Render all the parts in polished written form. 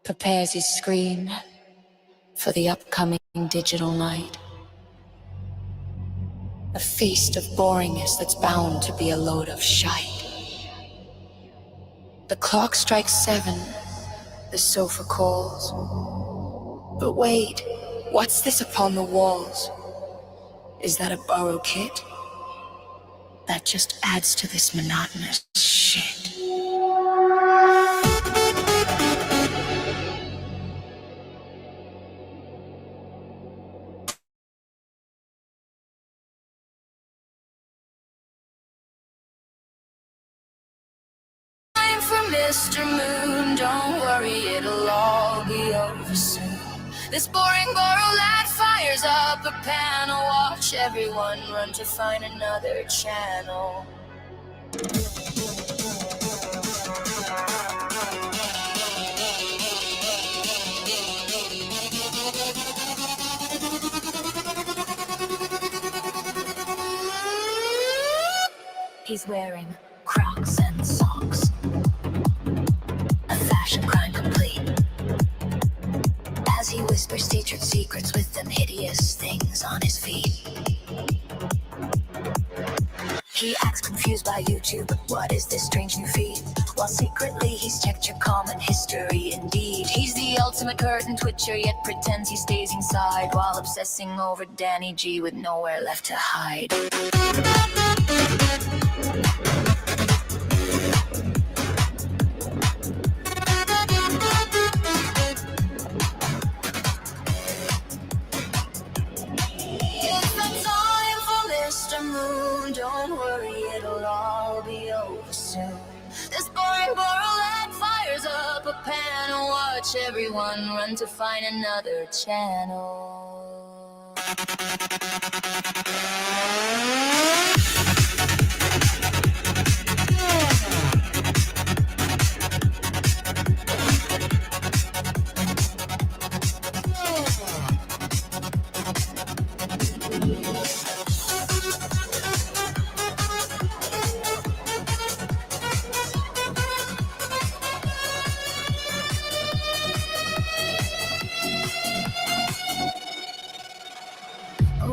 prepares his screen for the upcoming digital night. A feast of boringness that's bound to be a load of shite. The clock strikes 7, the sofa calls. But wait, what's this upon the walls? Is that a borrow kit? That just adds to this monotonous shit. Time for Mr. Moon, don't worry, it'll all be over soon. This boring borough lad fires up a panel. Watch everyone run to find another channel. He's wearing Crocs and socks, a fashion crime complete, as he whispers teacher secrets with them hideous things on his feet. He acts confused by YouTube. What is this strange new feed? While secretly he's checked your common history. Indeed, he's the ultimate curtain twitcher, yet pretends he stays inside while obsessing over Danny G with nowhere left to hide. Don't worry, it'll all be over soon. This boring borough lad fires up a panel. Watch everyone run to find another channel.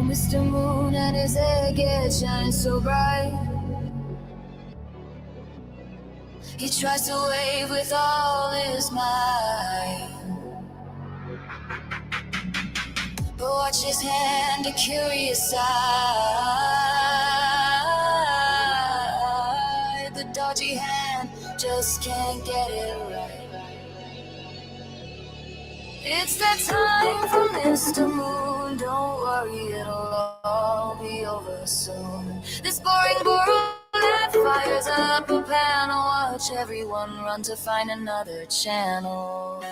Mr. Moon and his egg shine so bright. He tries to wave with all his might, but watch his hand, a curious eye. The dodgy hand just can't get it right. It's that time for Mr. Moon. Don't worry, it'll all be over soon. This boring borough that fires up a panel. Watch everyone run to find another channel.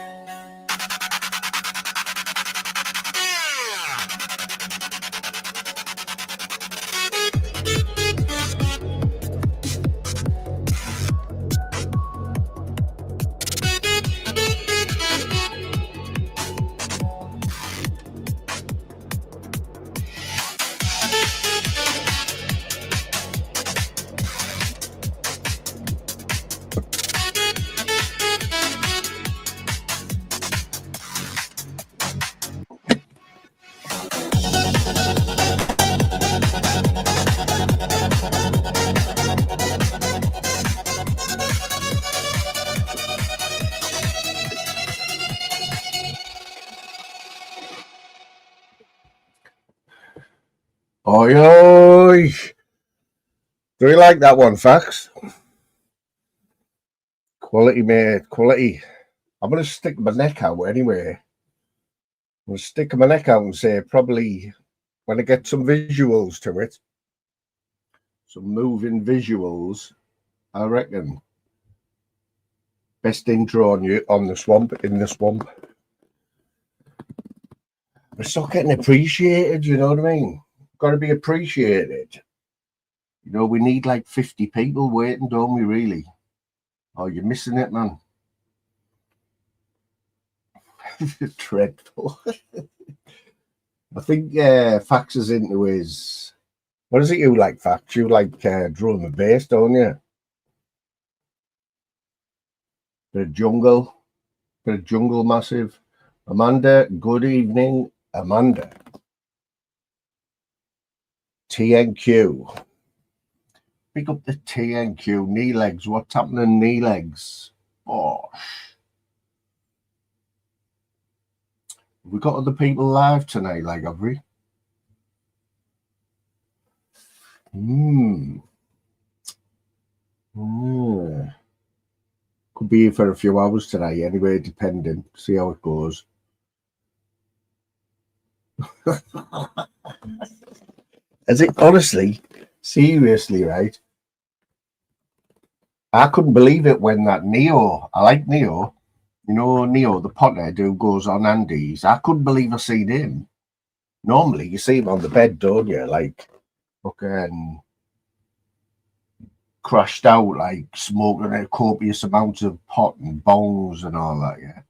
Oi, oi! Do you like that one, Fax? Quality, mate, quality. I'm going to stick my neck out anyway. I'm going to stick my neck out and say probably when I get some visuals to it, some moving visuals, I reckon best intro on the swamp, in the swamp. It's not getting appreciated, you know what I mean? Got to be appreciated. You know, we need like 50 people waiting, don't we, really? Oh, you're missing it, man. Dreadful. I think Fax is into his... What is it you like, Fax? You like drum and bass, don't you? Bit of jungle, Bit of jungle massive. Amanda, good evening, Amanda. TNQ. Pick up the TNQ. Knee legs. What's happening, knee legs? Oh. Have we got other people live tonight, like, have we? Could be here for a few hours tonight anyway, depending. See how it goes. Is it honestly, seriously, right? I couldn't believe it when that Neo, I like Neo, you know, Neo, the pothead who goes on Andy's. I couldn't believe I seen him. Normally, you see him on the bed, don't you? Like, fucking crashed out, like smoking a copious amounts of pot and bongs and all that, yeah.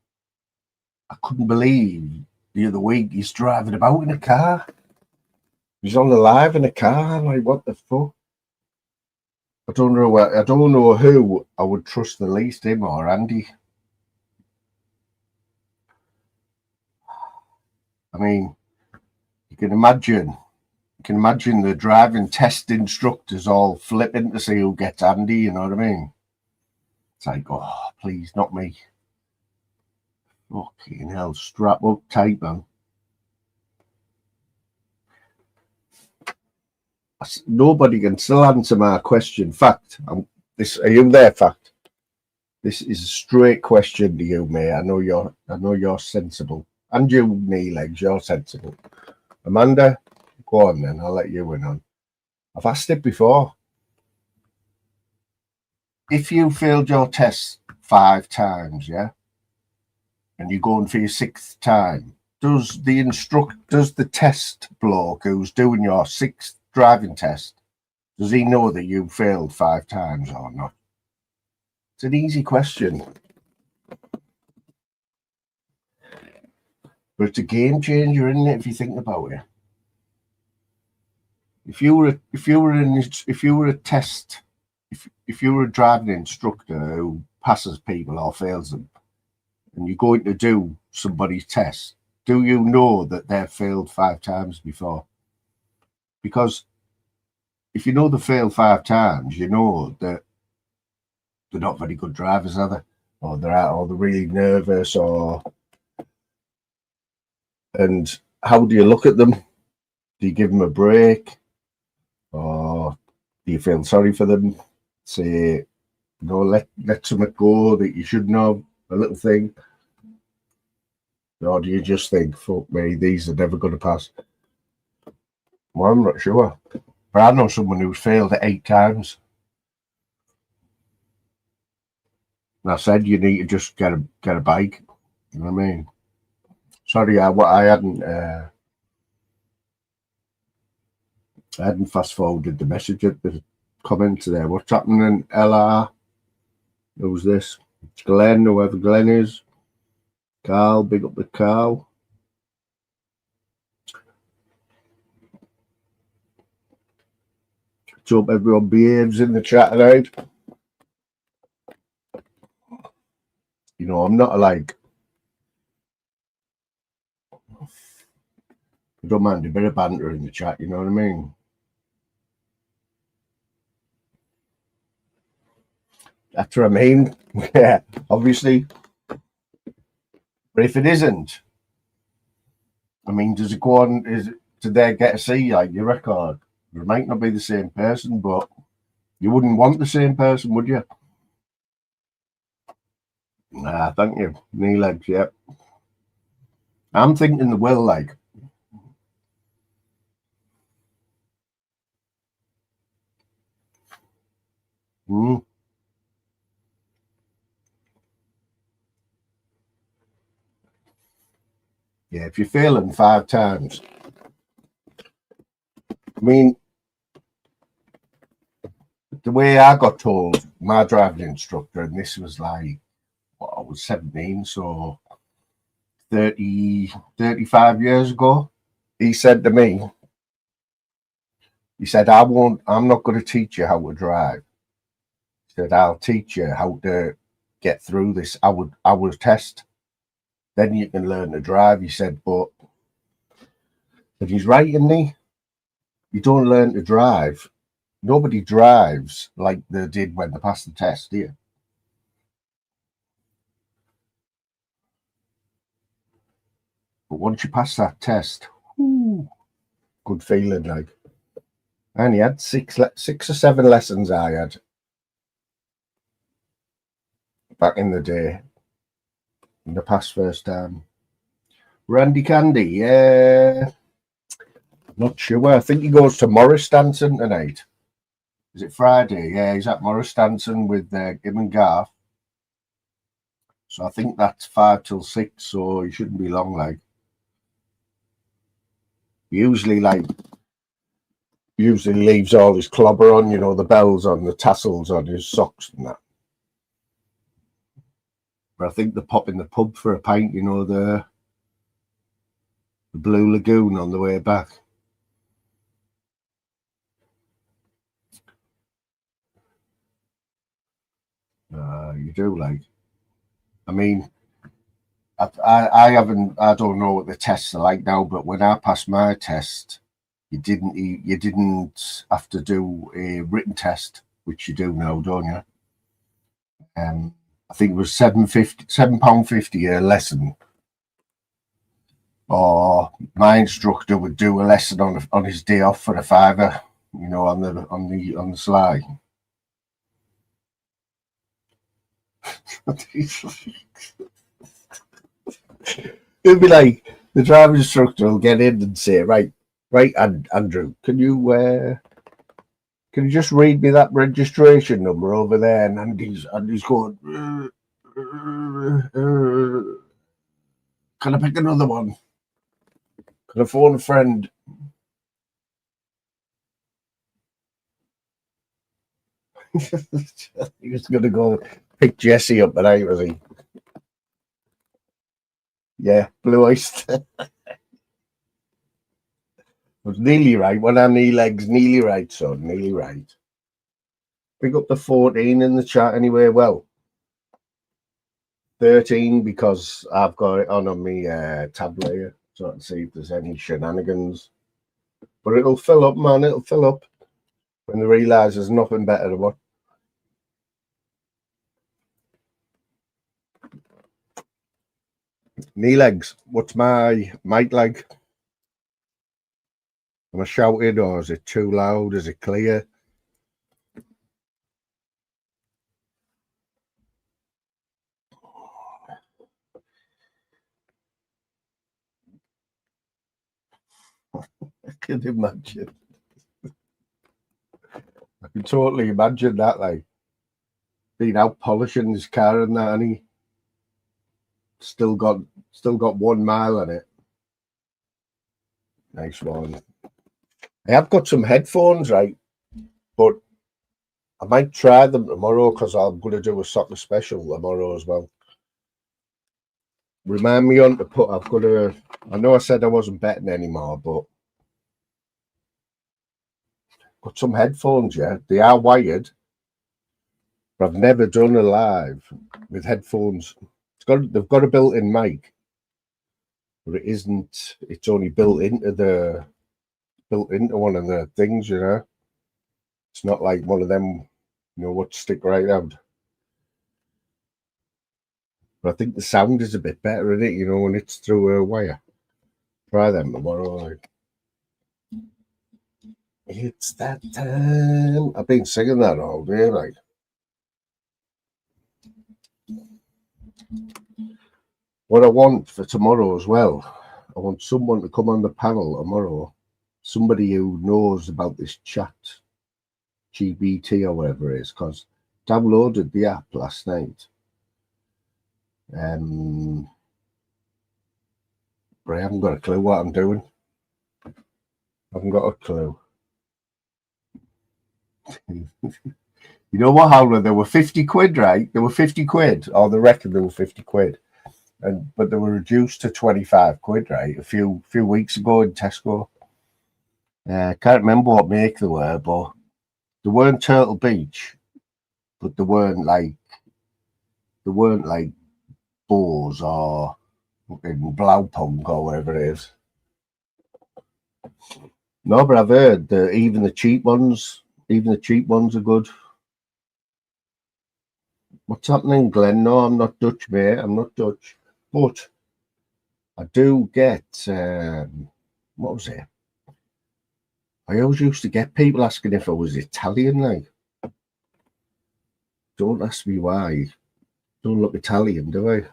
I couldn't believe the other week he's driving about in a car. He's on the live in a car. Like, what the fuck? I don't know who I would trust the least, him or Andy. I mean, you can imagine the driving test instructors all flipping to see who gets Andy, you know what I mean? It's like, oh, please, not me. Fucking hell, strap up tight, man. Nobody can still answer my question. Fact, are you there, Fact? This is a straight question to you, mate. I know you're sensible. And you, knee legs, you're sensible. Amanda, go on then, I'll let you in on. I've asked it before. If you failed your test 5 times, yeah, and you're going for your 6th time, does the test bloke who's doing your 6th driving test, does he know that you failed 5 times or not? It's an easy question. But it's a game changer, isn't it, if you think about it? If you were a driving instructor who passes people or fails them, and you're going to do somebody's test, do you know that they've failed 5 times before? Because if you know they failed 5 times, you know that they're not very good drivers, are they? Or they're really nervous, and how do you look at them? Do you give them a break? Or do you feel sorry for them? Say, let something go that you shouldn't have, a little thing? Or do you just think, fuck me, these are never going to pass? Well, I'm not sure. But I know someone who's failed it 8 times. And I said, you need to just get a bike. You know what I mean? Sorry, I hadn't fast forwarded the message at the comments there. What's happening, LR? Who's this? Glenn, whoever Glenn is. Carl, big up the Carl. Let's hope everyone behaves in the chat tonight. You know, I'm not I don't mind a bit of banter in the chat, you know what I mean? That's what I mean. Yeah, obviously. But if it isn't, I mean, does it go on? Did they get to see like your record? It might not be the same person, but you wouldn't want the same person, would you? Nah, thank you. Knee legs, yep. I'm thinking the will, like. Yeah, if you're failing 5 times, I mean, the way I got told, my driving instructor, and this was like, I was 17, so 35 years ago, he said to me, I'm not going to teach you how to drive. He said, I'll teach you how to get through this hour test. then you can learn to drive, he said. But if he's right, isn't he? You don't learn to drive. Nobody drives like they did when they passed the test, do you? But once you pass that test, whoo, good feeling, like. And he had six or seven lessons I had back in the day. In the past first time. Randy Candy, yeah. Not sure. I think he goes to Morris Dancing tonight. Is it Friday? Yeah, he's at Morris Dancing with him and Garth. So I think that's 5 till 6, so he shouldn't be long, like. Usually leaves all his clobber on, you know, the bells on, the tassels on his socks and that. But I think they pop in the pub for a pint, you know, the Blue Lagoon on the way back. You do, like. I mean, I don't know what the tests are like now, but when I passed my test, you didn't have to do a written test, which you do now, don't you? I think it was £7.50 a lesson. Or my instructor would do a lesson on his day off for a £5, you know, on the sly. It'd be like the driving instructor will get in and say, right, Andrew, can you just read me that registration number over there? And Andy's going, can I pick another one? Can I phone a friend? He was going to go pick Jesse up tonight, was he? Yeah, Blue Oyster. Was nearly right. One of knee legs, nearly right, son, nearly right. Pick up the 14 in the chat anyway. Well, 13 because I've got it on my tablet here, so I can see if there's any shenanigans. But it'll fill up, man. It'll fill up when they realise there's nothing better to watch. Knee legs. What's my mic like? Am I shouting or is it too loud? Is it clear? I can imagine. I can totally imagine that, like being out polishing his car and that, and he still got 1 mile on it. Nice one. I have got some headphones, right, but I might try them tomorrow because I'm going to do a soccer special tomorrow as well. Remind me on to put. I know I said I wasn't betting anymore, but got some headphones. Yeah, they are wired, but I've never done a live with headphones. They've got a built-in mic, but it isn't. It's only built into one of the things, you know. It's not like one of them, you know, what stick right out. But I think the sound is a bit better in it, you know, when it's through a wire. Try them tomorrow. Like. It's that time. I've been singing that all day, like. What I want for tomorrow as well, I want someone to come on the panel tomorrow. Somebody who knows about this chat, GBT or whatever it is, because downloaded the app last night. But I haven't got a clue what I'm doing. I haven't got a clue. You know what, Howler? They were 50 quid, right? They were 50 quid, or they reckon they were 50 quid. But they were reduced to 25 quid, right? A few weeks ago in Tesco. Can't remember what make they were, but they weren't Turtle Beach, but they weren't like bows or fucking Blaupunk or whatever it is. No, but I've heard that even the cheap ones are good. What's happening, Glenn? No, I'm not Dutch, mate. I'm not Dutch. But I do get, what was it? I always used to get people asking if I was Italian, like. Don't ask me why. Don't look Italian, do I?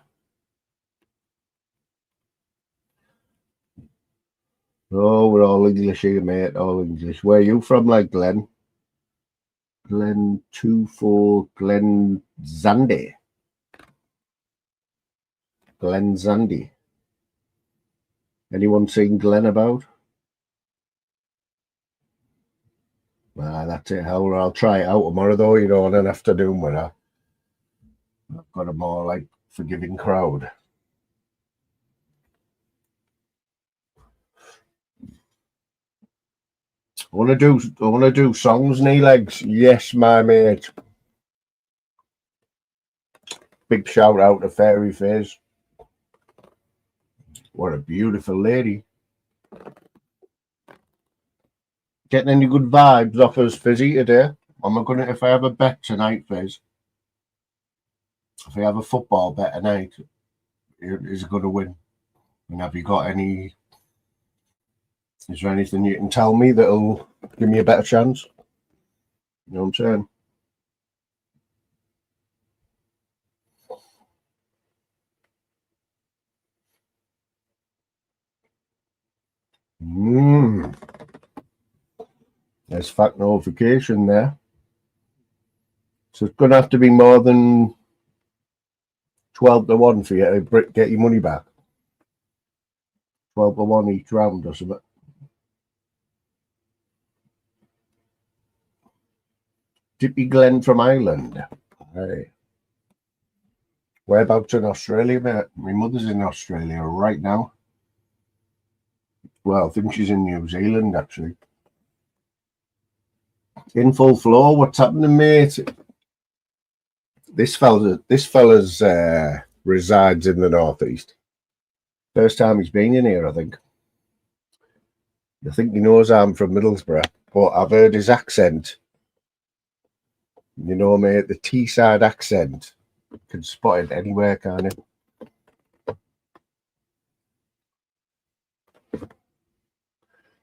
Oh, we're all English here, mate. All English. Where are you from, like, Glenn? Glenn 24 Glenn Zandy. Glenn Zandy. Anyone seen Glenn about? That's it. I'll try it out tomorrow, though, you know, on an afternoon when I've got a more, like, forgiving crowd. I want to do songs, knee legs. Yes, my mate. Big shout out to Fairy Face. What a beautiful lady. Getting any good vibes off us, Fizzy, today? If I have a bet tonight, Fizz, if I have a football bet tonight, is it going to win? And have you got any? Is there anything you can tell me that'll give me a better chance? You know what I'm saying? There's fact notification there. So it's going to have to be more than 12 to 1 for you to get your money back. 12 to 1 each round or something. Dippy Glen from Ireland. Hey. Whereabouts in Australia, mate? My mother's in Australia right now. Well, I think she's in New Zealand, actually. In full flow, what's happening, mate? This fella's resides in the northeast. First time he's been in here, I think. I think he knows I'm from Middlesbrough, but I've heard his accent. You know, mate, the Teesside accent. You can spot it anywhere, can't you?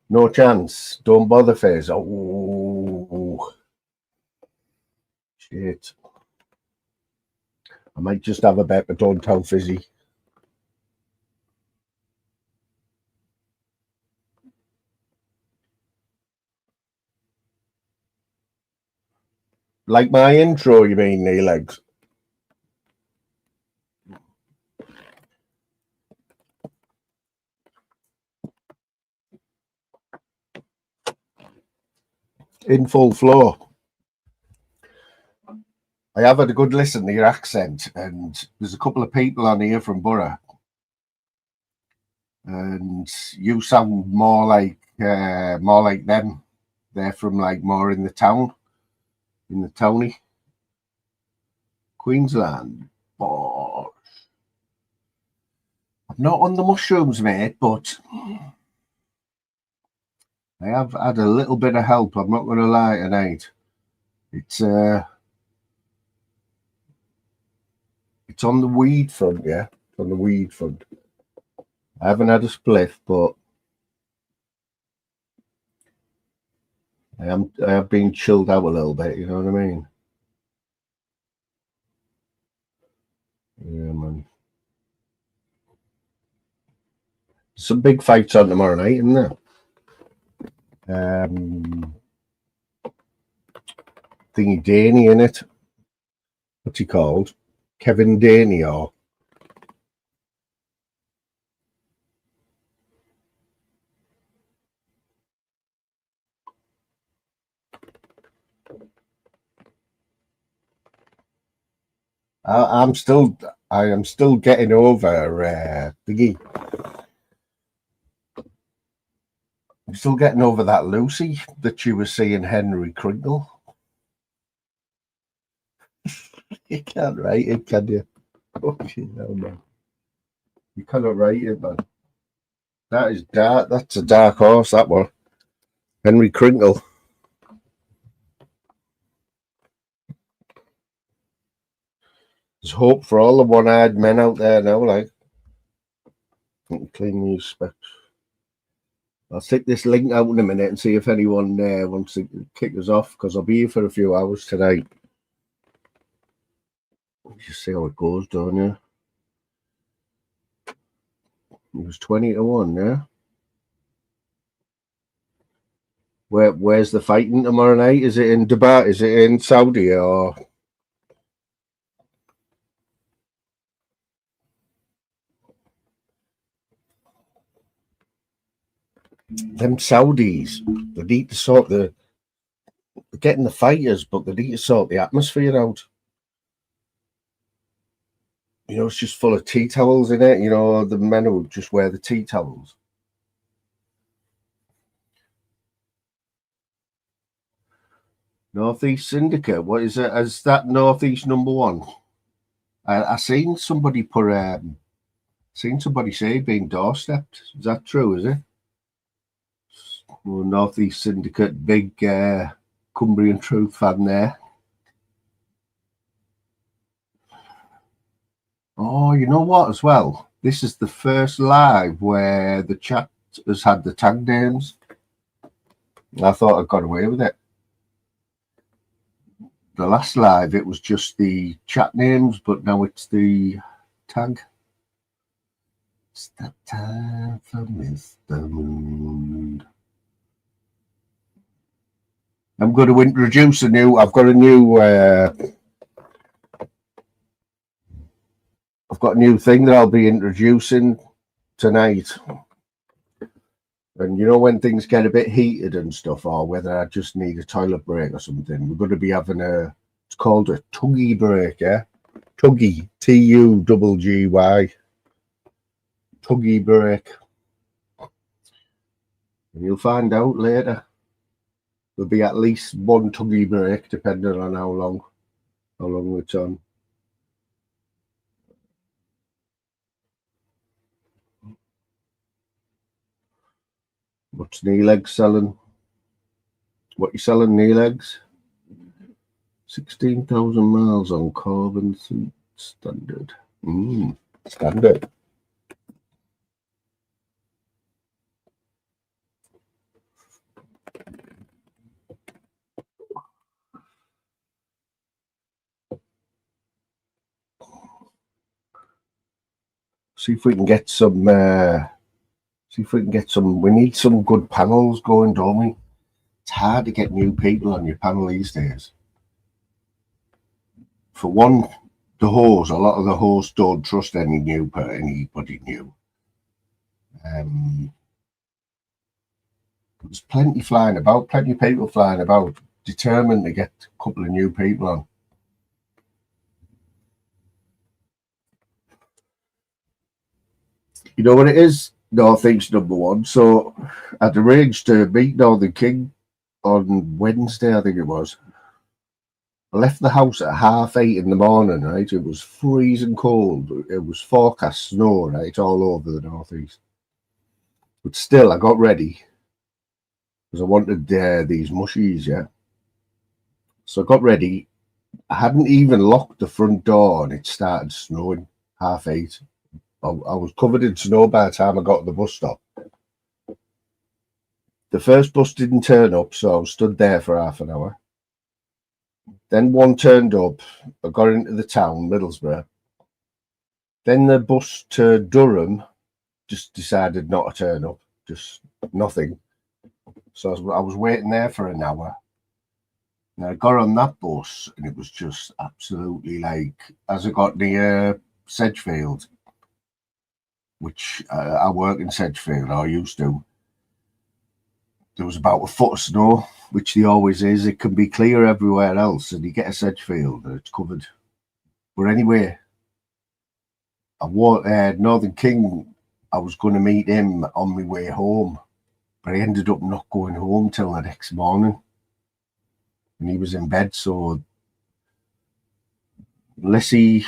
No chance. Don't bother, Fizz. Oh, shit. I might just have a bet, but don't tell Fizzy. Like my intro, you mean, knee legs? In full flow. I have had a good listen to your accent, and there's a couple of people on here from Borough, and you sound more like them. They're from like more in the town, in the towny Queensland. But I'm not on the mushrooms, mate, but I have had a little bit of help. I'm not going to lie tonight. It's on the weed front, yeah. It's on the weed front. I haven't had a spliff, but I have been chilled out a little bit. You know what I mean? Yeah, man. Some big fights on tomorrow night, isn't there? Thingy Daney in it. What's he called? Kevin Daney or I am still getting over thingy. I'm still getting over that Lucy that you were seeing Henry Crinkle. You can't write it, can you? Oh, no. You cannot write it, man. That is dark. That's a dark horse, that one. Henry Crinkle. There's hope for all the one-eyed men out there now, like. Clean news specs. I'll stick this link out in a minute and see if anyone wants to kick us off, because I'll be here for a few hours tonight. Just see how it goes, don't you? It was 20-1, yeah? Where's the fighting tomorrow night? Is it in Dubai? Is it in Saudi or? Them Saudis, they need to sort getting the fighters, but they need to sort the atmosphere out. You know, it's just full of tea towels in it. You know, the men who just wear the tea towels. Northeast Syndicate. What is it? Is that Northeast #1? I seen somebody somebody say being doorstepped. Is that true? Is it? Well, Northeast Syndicate, big Cumbrian Truth fan there. Oh, you know what? As well, this is the first live where the chat has had the tag names. I thought I got away with it. The last live, it was just the chat names, but now it's the tag. It's that time for Mr. Moon. I'm going to introduce I've got a new thing that I'll be introducing tonight. And you know, when things get a bit heated and stuff, or whether I just need a toilet break or something, we're going to be having it's called a tuggy break, yeah? Tuggy, Tuggy. Tuggy break. And you'll find out later. There'll be at least one tuggy break, depending on how long it's on. What's knee legs selling? What you selling, knee legs? 16,000 miles on carbon standard. Standard. See if we can get some. We need some good panels going, don't we? It's hard to get new people on your panel these days. For one, a lot of the hosts don't trust anybody new. There's plenty of people flying about, determined to get a couple of new people on. You know what it is? Northeast #1. So I'd arranged to meet Northern King on Wednesday, I think it was. I left the house at 8:30 in the morning, right? It was freezing cold. It was forecast snow, right, all over the northeast. But still, I got ready because I wanted these mushies, yeah. So I got ready. I hadn't even locked the front door and it started snowing, 8:30. I was covered in snow by the time I got to the bus stop. The first bus didn't turn up, so I was stood there for half an hour. Then one turned up. I got into the town, Middlesbrough. Then the bus to Durham just decided not to turn up, just nothing. So I was waiting there for an hour. And I got on that bus, and it was just absolutely like, as I got near Sedgefield, which I work in Sedgefield, or I used to, there was about a foot of snow, which there always is. It can be clear everywhere else, and you get a Sedgefield and it's covered. But anyway, Northern King, I was going to meet him on my way home, but I ended up not going home till the next morning. And he was in bed, so unless he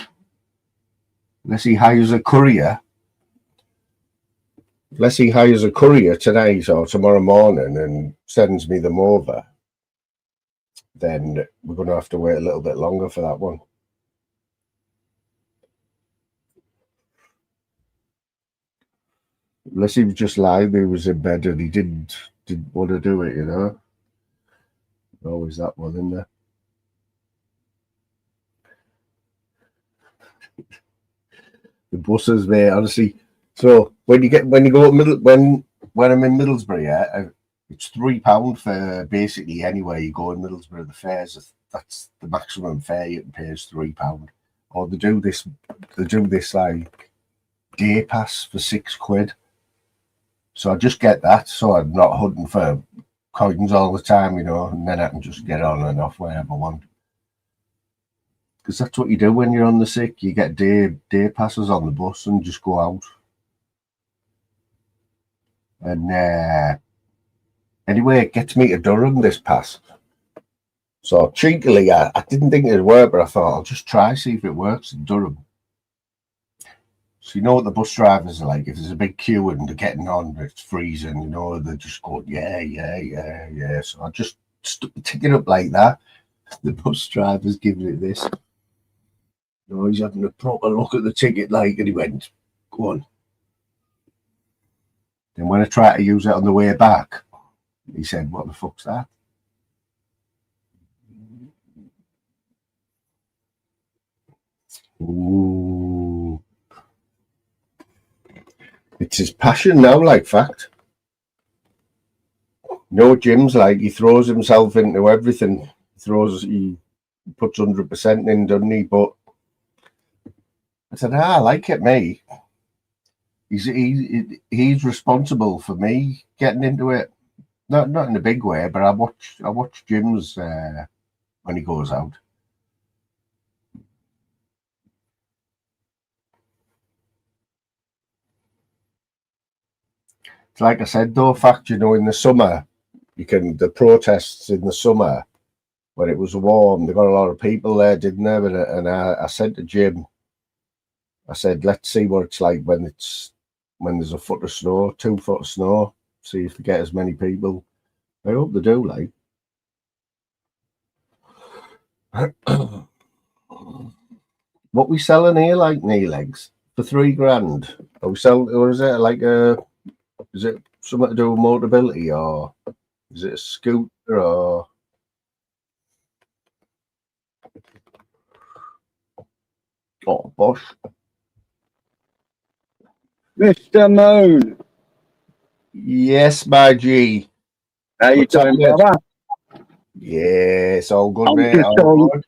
hires a courier, unless he hires a courier tonight or tomorrow morning and sends me them over, then we're going to have to wait a little bit longer for that one. Unless he was just lying, he was in bed and he didn't want to do it, you know. Always that one in there. The buses, mate, honestly. So when you go up when I'm in Middlesbrough, yeah, it's £3 for basically anywhere you go in Middlesbrough. The fares, that's the maximum fare you can pay is £3. Or they do this like day pass for £6. So I just get that, so I'm not hunting for coins all the time, you know, and then I can just get on and off wherever I want. Because that's what you do when you're on the sick. You get day passes on the bus and just go out. And anyway, it gets me to Durham, this pass. So cheekily, I didn't think it'd work, but I thought I'll just try, see if it works in Durham. So you know what the bus drivers are like. If there's a big queue and they're getting on, it's freezing, you know, they're just going, yeah. So I just stuck the ticket up like that. The bus driver's giving it this. You know, he's having a proper look at the ticket, like, and he went, go on. Then when I tried to use it on the way back, he said, what the fuck's that? Ooh. It's his passion now, like fact. No Jim's like, he throws himself into everything. He puts 100% in, doesn't he? But I said, I like it, me. He's responsible for me getting into it. Not in a big way, but I watch Jim's when he goes out. It's like I said, though, fact, you know, in the summer, the protests in the summer, when it was warm, they got a lot of people there, didn't they? And I said to Jim, I said, let's see what it's like when there's a foot of snow, 2 foot of snow, see if they get as many people. I hope they do, like. What we selling here, like, knee legs for £3 Are we selling, or is it like is it something to do with mobility, or is it a scooter, or? Oh, bosh. Mr. Moon. Yes, my G. How you doing, brother? Yes, all good, mate. All good.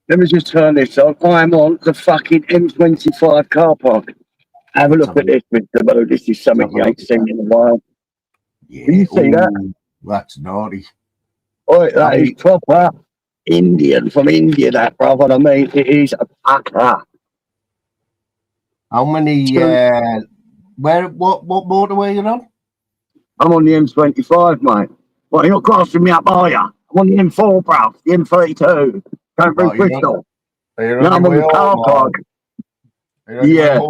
Let me just turn this on. I'm on the fucking M25 car park. Have a look at this, Mr. Moon. This is something you ain't seen in a while. Yeah. Can you see that? That's naughty. Oh, that is proper Indian from India, that, brother. I mean, it is a packer. How many, what motorway are you on? I'm on the M25, mate. Well, you're not crossing me up, are you? I'm on the M4, bruv. The M32. Going through Bristol. No, I'm on the car park. Yeah.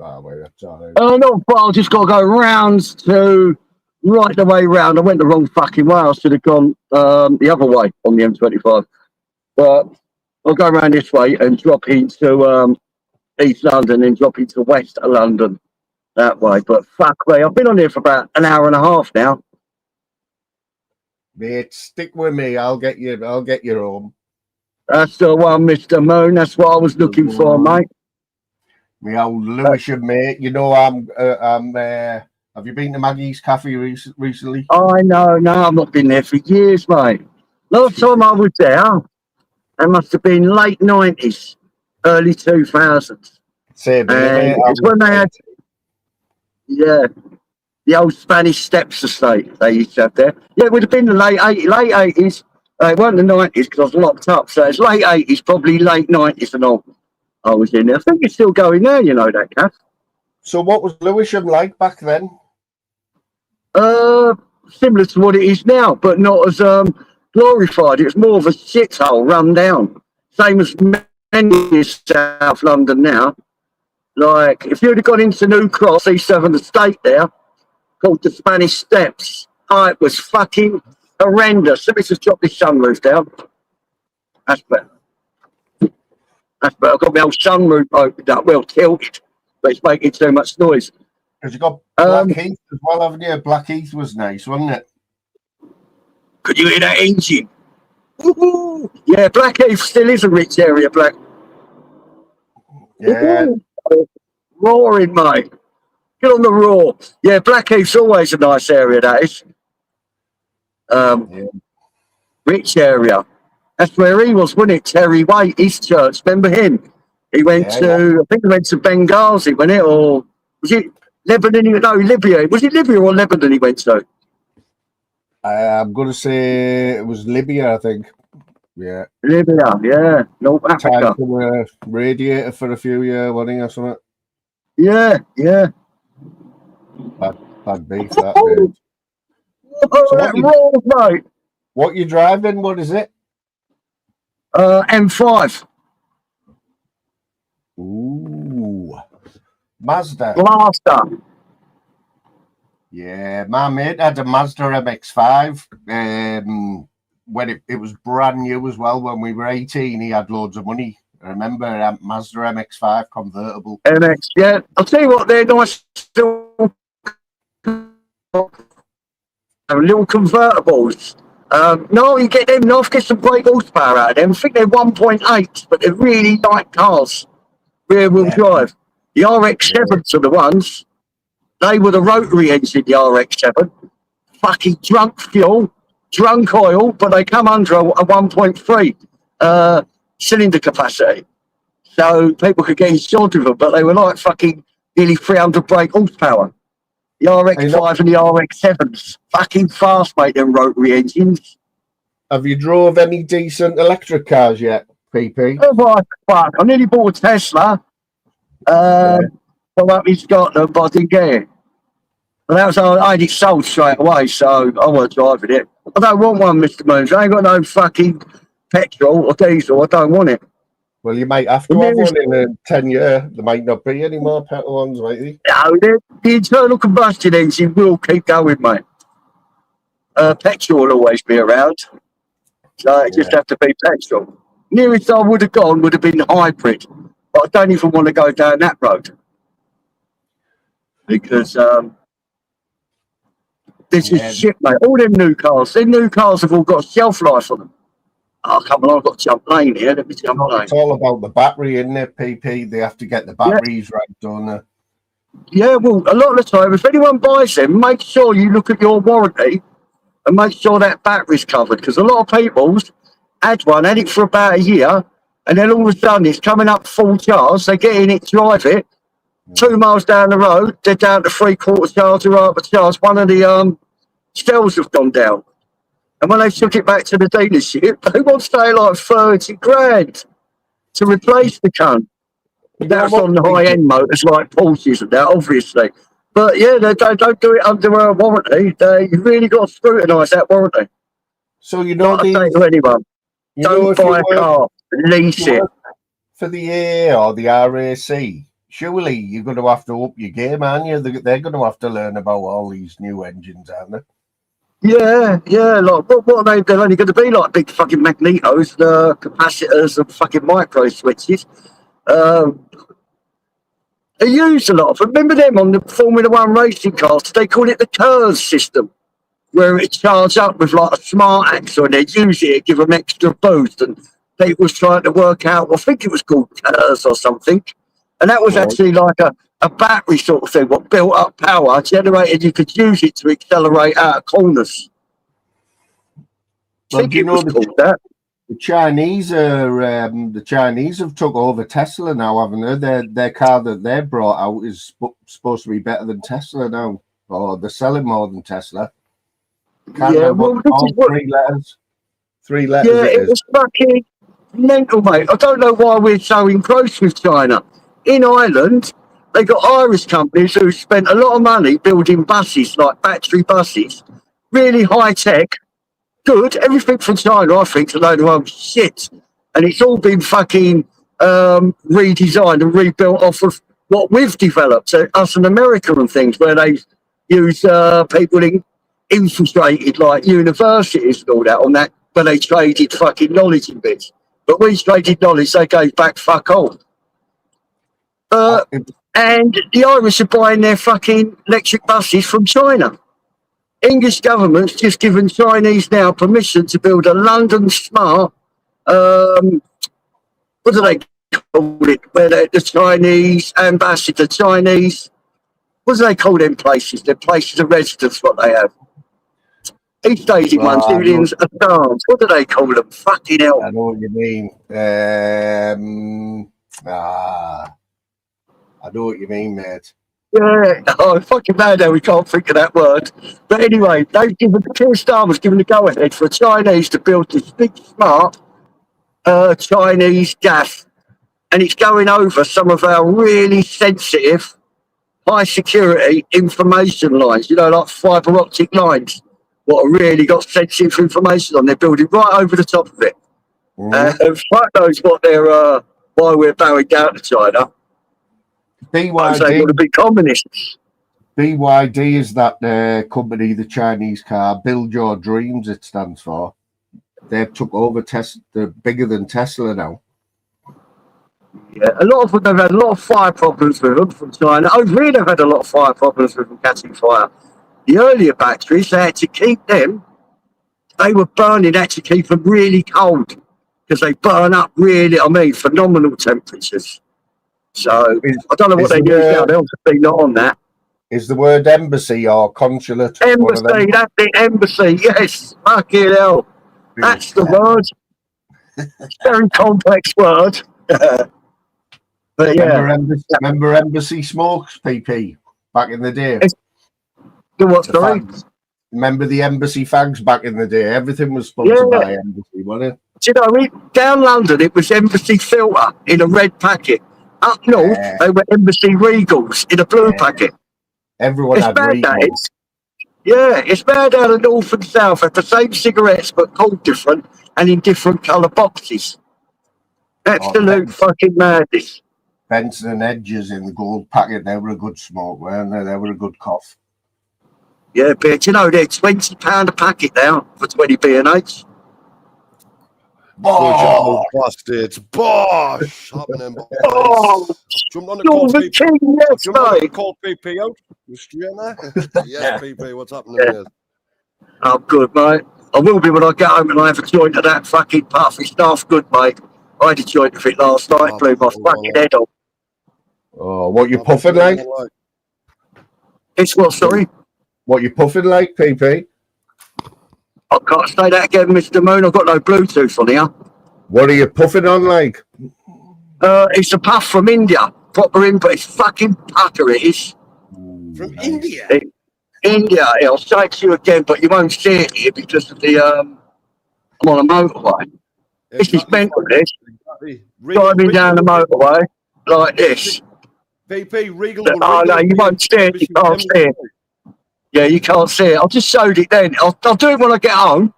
Oh, no, but I just got to go round to right the way round. I went the wrong fucking way. I should have gone the other way on the M25. But I'll go around this way and drop into East London and drop into West London that way. But fuck me, I've been on here for about an hour and a half now. Mate, stick with me. I'll get you home. That's the one, Mr. Moon. That's what I was looking for, mate. Me old Lewisham, mate. You know, have you been to Maggie's Cafe recently? I know. No, I've not been there for years, mate. Last time I was there, it must have been late 90s, early 2000s. Same, mate. It's when they had, the old Spanish Steps estate they used to have there. Yeah, it would have been the late 80s. It weren't the 90s because I was locked up. So it's late 80s, probably late 90s and all. I was in there. I think it's still going there, you know, that cat. So what was Lewisham like back then? Similar to what it is now, but not as glorified. It was more of a shithole run down. Same as many in South London now. Like, if you'd have gone into New Cross, E7 estate there, called the Spanish Steps, oh, it was fucking horrendous. Let me just drop this sunroof down. That's better. That's better. I've got my old sunroof opened up, well tilted, but it's making too much noise. Because you got Blackheath as well, haven't you? Blackheath was nice, wasn't it? Could you hear that engine? Woo-hoo. Yeah, Blackheath still is a rich area, Black. Yeah. Woo-hoo. Roaring, mate. Get on the roar. Yeah, Blackheath's always a nice area, that is. Rich area. That's where he was, wasn't it? Terry Waite, East Church. Remember him? He went I think he went to Benghazi, wasn't it? Or was it Lebanon? No, Libya. Was it Libya or Lebanon he went to? I'm going to say it was Libya, I think. Yeah. Libya, yeah. North Africa. Tied to a radiator for a few years, wasn't he, or something? Yeah, yeah. Bad beef, that dude. So that rolls, mate. What you driving? What is it? M5. Ooh. Mazda. Blaster. Yeah, my mate had a Mazda MX-5. When it was brand new as well. When we were 18, he had loads of money. I remember a Mazda MX-5 convertible. MX, yeah. I'll tell you what, they're nice little convertibles. No, you get them off, get some brake horsepower out of them. I think they're 1.8, but they're really light cars. Rear wheel drive. The RX-7s are the ones. They were the rotary engine, the RX-7. Fucking drunk fuel, drunk oil, but they come under a 1.3 cylinder capacity. So people could get insured with them, but they were like fucking nearly 300 brake horsepower. The RX-5 and the RX-7s. Fucking fast, mate, them rotary engines. Have you drove any decent electric cars yet, PP? Oh, my fuck. I nearly bought a Tesla. Well, up in Scotland, but I didn't get it. But that was, I had it sold straight away, so I wasn't driving it. I don't want one, Mr. Moons. I ain't got no fucking petrol or diesel. I don't want it. Well, you might have to have one in 10 years. There might not be any more petrol ones, might there? No, the internal combustion engine will keep going, mate. Petrol will always be around. So it just have to be petrol. Nearest I would have gone would have been hybrid. But I don't even want to go down that road. Because this is shit, mate. All them new cars have all got shelf life on them. Oh, come on, I've got to jump lane here. Let me jump lane. It's all about the battery, isn't it, PP? They have to get the batteries right, don't they? Yeah, well, a lot of the time, if anyone buys them, make sure you look at your warranty and make sure that battery's covered. Because a lot of people's had it for about a year, and then all of a sudden it's coming up full charge. They get in it, drive it, 2 miles down the road, they're down to 3/4 charge or half a charge. One of the cells have gone down. And when they took it back to the dealership, they want to pay like 30 grand to replace the cunt. That's on the high-end motors like Porsches and that, obviously. But yeah, they don't do it under a warranty. You really got to scrutinise that warranty. So you know, I say to anyone, don't buy a car, lease it. For the A or the RAC, surely you're going to have to up your game, aren't you? They're going to have to learn about all these new engines, aren't they? Yeah, like what are they? They're only going to be like big fucking magnetos, the capacitors, and fucking micro switches. They use a lot of. Remember them on the Formula One racing cars? They call it the KERS system, where it charges up with like a smart axle, and they use it, give them extra boost. And people was trying to work out. I think it was called KERS or something, and that was actually like a battery sort of thing, what built up power generated, you could use it to accelerate out of corners. Well, do you know the Chinese are the Chinese have took over Tesla now, haven't they? Their car that they brought out is supposed to be better than Tesla now, or they're selling more than Tesla. Yeah, well, three letters. Yeah, it was fucking mental, mate. I don't know why we're so engrossed with China. In Ireland, they got Irish companies who spent a lot of money building buses, like battery buses, really high tech, good. Everything from China, I think, is a load of old shit. And it's all been fucking redesigned and rebuilt off of what we've developed, us in America and things, where they use people infiltrated like universities and all that on that, where they traded fucking knowledge in bits. But we traded knowledge, they gave back fuck all. And the Irish are buying their fucking electric buses from China. English government's just given Chinese now permission to build a London smart, what do they call it? Where the Chinese ambassador, Chinese, what do they call them places? They're places of residence, what they have. Each days in one, millions of dance. What do they call them? Fucking hell. I know what you mean. I know what you mean, mate. Yeah, oh, fucking mad how we can't think of that word. But anyway, they've given, Keir Starmer's given the go-ahead for Chinese to build this big, smart Chinese gas. And it's going over some of our really sensitive, high-security information lines, you know, like fibre optic lines, what have really got sensitive information on. They're building right over the top of it. And fuck knows what they're, why we're bowing down to China. BYD. They want to be communists. BYD is that company, the Chinese car, Build Your Dreams, it stands for. They've took over Tesla. They're bigger than Tesla now. Yeah, a lot of them, they've had a lot of fire problems with them from China. Over here, they've had a lot of fire problems with them catching fire. The earlier batteries, they had to keep them, they were burning, had to keep them really cold because they burn up really, I mean, phenomenal temperatures. So I don't know what they use now. They'll be not on that. Is the word embassy or consulate? Embassy, that's the embassy. Yes, fucking hell. That's the word. Very complex word. But yeah. Remember embassy smokes, PP, back in the day? The what, sorry? Remember the embassy fags back in the day? Everything was sponsored by embassy, wasn't it? Do you know, down London, it was embassy filter in a red packet. Up north, they were embassy regals in a blue packet. Everyone had regals. It's bad down the north and south. Have the same cigarettes, but called different and in different colour boxes. Absolute fucking madness. Benson and Hedges in the gold packet, they were a good smoke, weren't they? They were a good cough. Yeah, but you know, they're £20 a packet now for 20 B&H. Oh, bastards. Bosh! Happening, boys. Jumped on the call PP out. You straight there? Yes, PP, what's happening here? Oh, good, mate. I will be when I get home and I have a joint of that fucking puff. It's half good, mate. I had a joint of it last night, blew my fucking head off. Oh, what you puffing like? It's what, sorry? What you puffing like, PP? I can't say that again, Mr. Moon. I've got no Bluetooth on here. What are you puffing on like? It's a puff from India. Proper input. It's fucking pucker, it is. From India? India. I'll say it to you again, but you won't see it here because of the, I'm on a motorway. This is mental, this. Driving down the motorway like this. PP, Regal. Oh, no, you won't see it. You can't see it. Yeah, you can't see it. I just showed it then. I'll do it when I get home.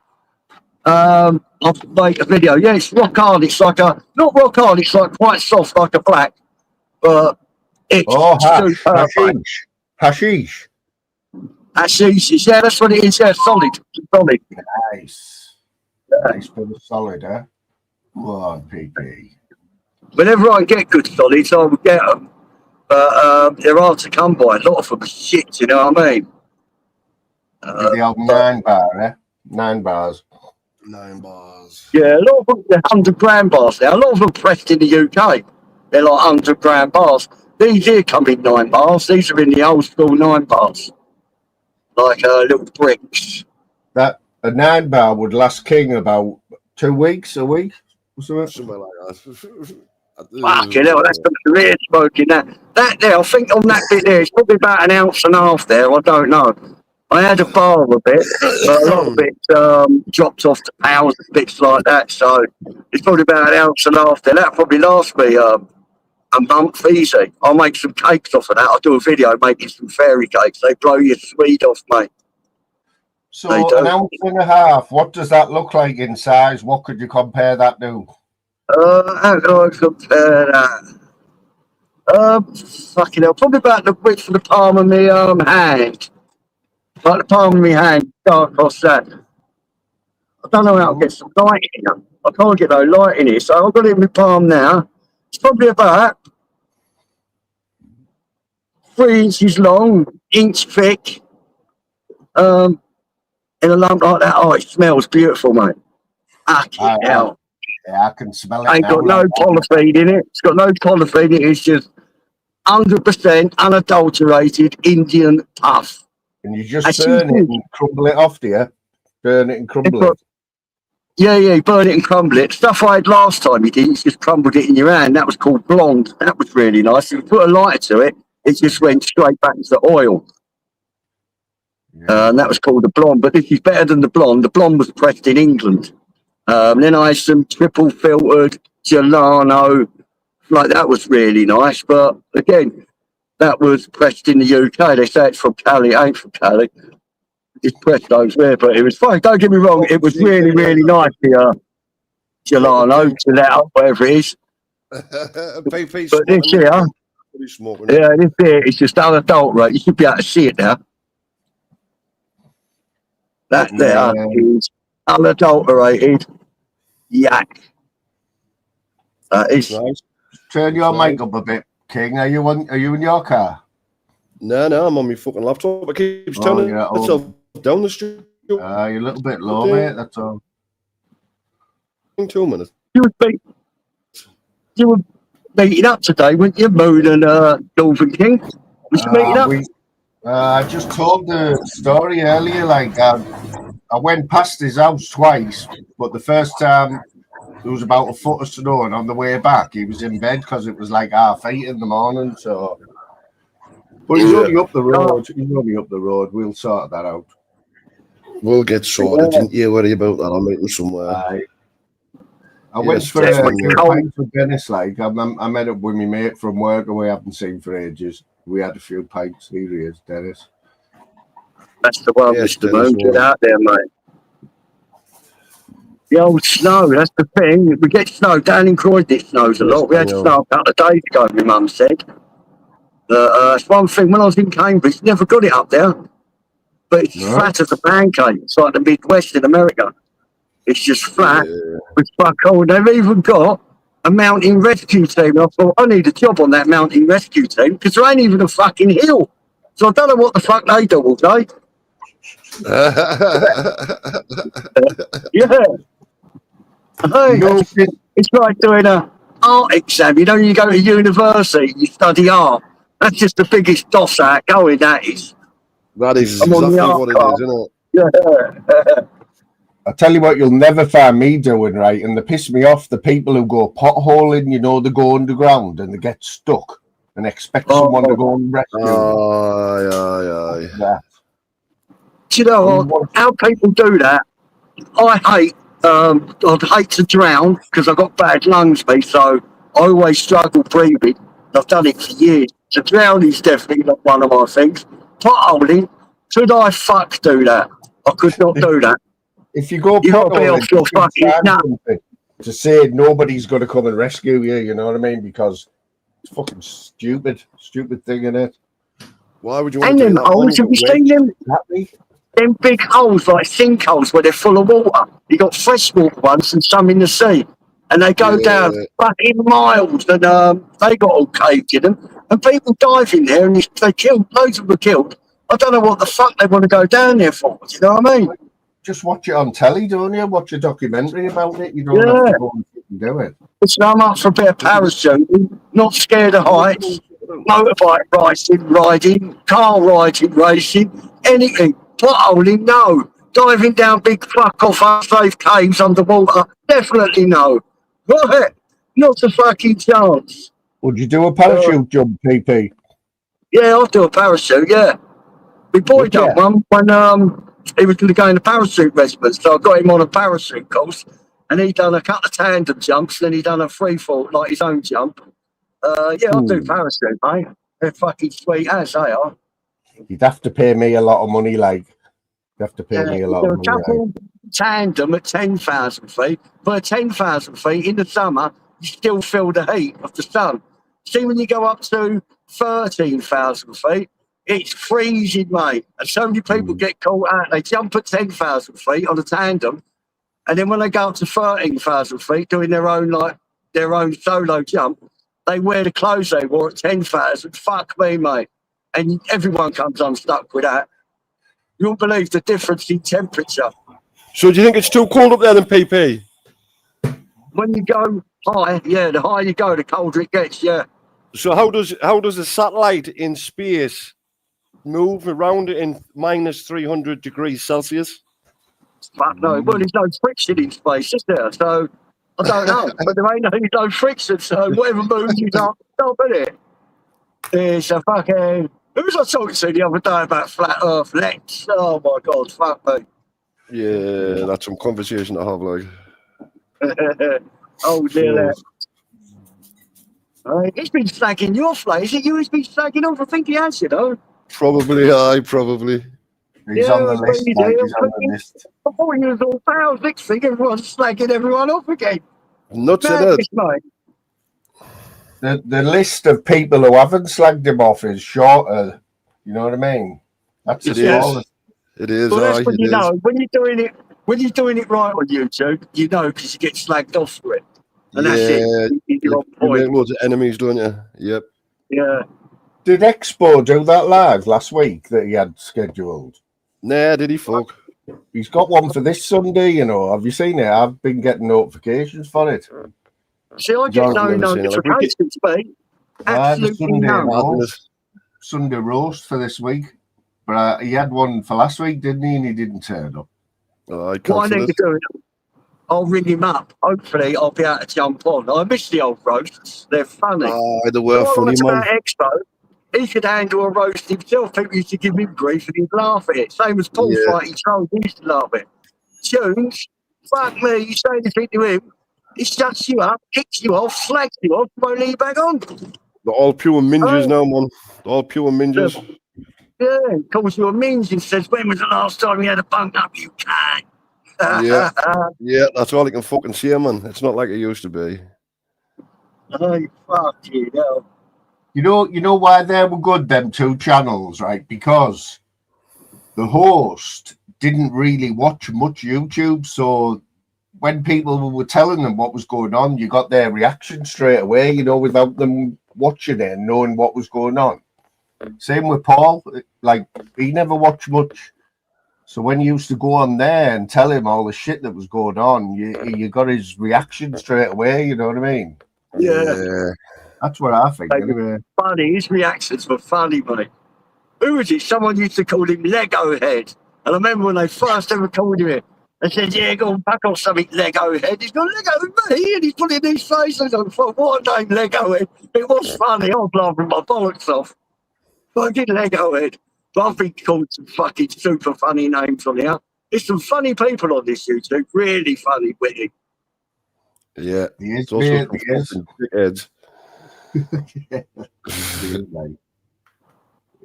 I'll make a video. Yeah, it's rock hard. It's like a, not rock hard, it's like quite soft, like a black. But it's hashish. Hashish. Hashish. Yeah, that's what it is. Yeah, solid. Solid. Nice. Nice bit of solid, huh? Go on, PP. Whenever I get good solids, I will get them. But they're hard to come by. A lot of them are shit, you know what I mean? The old 9 bar, eh? 9 bars. 9 bars. Yeah, a lot of them, they're 100 gram bars now. A lot of them pressed in the UK. They're like 100 gram bars. These here come in 9 bars. These are in the old school 9 bars. Like little bricks. That a 9 bar would last King about 2 weeks, a week, or something. Something like that. Fucking hell, that's some real smoking. That there, I think on that bit there, it's probably about 1.5 ounces there. I don't know. I had a bar of it, but a lot of it dropped off to pounds and bits like that. So it's probably about 1.5 ounces there. That'll probably last me a month easy. I'll make some cakes off of that. I'll do a video making some fairy cakes. They blow your Swede off, mate. So 1.5 ounces, what does that look like in size? What could you compare that to? How can I compare that? Fucking hell, probably about the width of the palm of my hand. Like the palm of my hand, dark across that. I don't know how to get some light in it. I can't get no light in it, so I've got it in my palm now. It's probably about 3 inches long, inch thick. In a lump like that, oh, it smells beautiful, mate. Fucking hell. Yeah, I can smell it Ain't now. got no polyphenol in it. It's got no polyphenol in it. It's just 100% unadulterated Indian puff. And you just burn it and crumble it off, do you? Burn it and crumble it. Yeah, you burn it and crumble it. Stuff I had last time you did, you just crumbled it in your hand. That was called blonde. That was really nice. If you put a lighter to it, it just went straight back into the oil. And that was called the blonde. But this is better than the blonde. The blonde was pressed in England. Then I had some triple filtered Gelano. Like, that was really nice. But again, that was pressed in the UK. They say it's from Cali. It ain't from Cali. It's pressed over there, but it was fine. Don't get me wrong. It was really, really nice. The Gelano, Gelato, whatever it is. But this here, yeah, this here is just unadulterated. You should be able to see it now. That there is unadulterated yak. That is nice. Turn your mic up a bit, King. Are you in your car? No, I'm on my fucking laptop. It keeps turning itself down the street. You're a little bit low, mate. That's all. 2 minutes. You were meeting up today, weren't you, Moon and Dolphin King? Was you meeting up? I just told the story earlier. Like, I went past his house twice, but the first time there was about a foot of snow, and on the way back, he was in bed because it was like 8:30 in the morning. So, but he's only up the road. He's only up the road. We'll sort that out. We'll get sorted. Didn't you worry about that? I'll meet him somewhere. I went for a pint with Dennis. Like, I met up with my mate from work, and we haven't seen for ages. We had a few pints. Here he is, Dennis. That's the one, Mr. Moon. Get out there, mate. The old snow, that's the thing. We get snow. Down in Croydon, it snows a lot. We had snow a couple of days ago, my mum said. It's one thing, when I was in Cambridge, never got it up there. But it's flat as a pancake. It's like the Midwest in America. It's just flat. It's fuck all. They've even got a mountain rescue team. I thought, I need a job on that mountain rescue team because there ain't even a fucking hill. So I don't know what the fuck they do all day. Yeah. Hey, it's like doing an art exam. You know, you go to university, you study art. That's just the biggest DOS out going, that is. That is exactly what it is, isn't it? Yeah. I tell you what, you'll never find me doing, right? And they piss me off, the people who go potholing, you know, they go underground and they get stuck and expect someone to go and rescue them. Yeah. Do you know how people do that? I'd hate to drown because I've got bad lungs, mate, so I always struggle breathing. I've done it for years. So drowning is definitely not one of my things. Potholing, should I do that? I could not do that. If you go potholing, to say nobody's going to come and rescue you, you know what I mean? Because it's fucking stupid thing, isn't it? Why would you want to do that? Holes, have you seen them? Them big holes, like sinkholes, where they're full of water. You got freshwater ones and some in the sea. And they go down fucking miles, and they got all caved in them. And people dive in there, and they killed, loads of them were killed. I don't know what the fuck they want to go down there for, do you know what I mean? Just watch it on telly, don't you? Watch a documentary about it. You don't have to go and do it. So I'm up for a bit of parachuting, not scared of heights, motorbike riding, car riding, racing, anything. Potholing, no. Diving down big fuck off unsafe caves underwater, definitely no. Right, not a fucking chance. Would you do a parachute jump, PP? Yeah, I'll do a parachute, yeah. My boy done one when he was going to go in the parachute regiment, so I got him on a parachute course, and he done a couple of tandem jumps, then he done a free fall, like his own jump. I'll do parachute, mate. They're fucking sweet as they are. You'd have to pay me a lot of money, like. You have to pay me a lot of money. Tandem at 10,000 feet, but at 10,000 feet in the summer, you still feel the heat of the sun. See, when you go up to 13,000 feet, it's freezing, mate. And so many people get caught out. They jump at 10,000 feet on a tandem, and then when they go up to 13,000 feet, doing their own solo jump, they wear the clothes they wore at 10,000. Fuck me, mate. And everyone comes unstuck with that. You won't believe the difference in temperature. So do you think it's too cold up there than PP? When you go high, yeah, the higher you go, the colder it gets, yeah. So how does a satellite in space move around it in minus 300 degrees Celsius? Fuck no. Well, there's no friction in space, is there? So, I don't know. But there ain't no friction, so whatever moves you can't stop, innit? It's a fucking... Who was I talking to the other day about flat Earth? Lex. Oh, my God, fuck me. Yeah, that's some conversation to have, like. Oh, dear. He's been slagging your fly. Is it you who's been slagging off? I think he has, you know. Probably. He's on the list, mate. He's on the list. Before he was all pals, next thing everyone's slagging everyone off again. Nuts in it. The list of people who haven't slagged him off is shorter. You know what I mean? That's It small. is. It is. Well, that's when it you is. know. When you're doing it right on YouTube, you know, because you get slagged off for it. And that's it. You're on You make point. loads of enemies, don't you? Yep. Yeah. Did Expo do that live last week that he had scheduled? Nah, did he fuck? He's got one for this Sunday, you know. Have you seen it? I've been getting notifications for it. See, I get no notifications, mate. Absolutely no. Sunday roast for this week. But he had one for last week, didn't he? And he didn't turn up. What I need to do, I'll ring him up. Hopefully, I'll be able to jump on. I miss the old roasts. They're funny. They were funny, man. Expo, he could handle a roast himself. People used to give him grief and he'd laugh at it. Same as Paul fighting trolls. He used to laugh at it. Tunes, fuck me, you say anything to him, he shuts you up, kicks you off, slags you off, won't let you back on. They're all pure minges now, man. They're all pure minges. Yeah, calls you a minge and says, when was the last time you had a bunk up, you can? Yeah, that's all I can fucking say, man. It's not like it used to be. Oh, fuck you, no. You know why they were good, them two channels, right? Because the host didn't really watch much YouTube, so when people were telling them what was going on, you got their reaction straight away, you know, without them watching it and knowing what was going on. Same with Paul, like he never watched much. So when you used to go on there and tell him all the shit that was going on, you got his reaction straight away, you know what I mean? Yeah. That's what I think, anyway. Funny, his reactions were funny, mate. Who was it? Someone used to call him Lego Head. And I remember when they first ever called him it, they said, yeah, go and back off something, Lego Head. He's gone, Lego me, and he's putting these faces on. I thought, what a name, Lego Head. It was funny. I was laughing my bollocks off. Fucking Lego Head. But I've been called some fucking super funny names on here. There's some funny people on this YouTube, really funny, witty. Yeah. He is, It's also mate, some he is. fucking dickheads.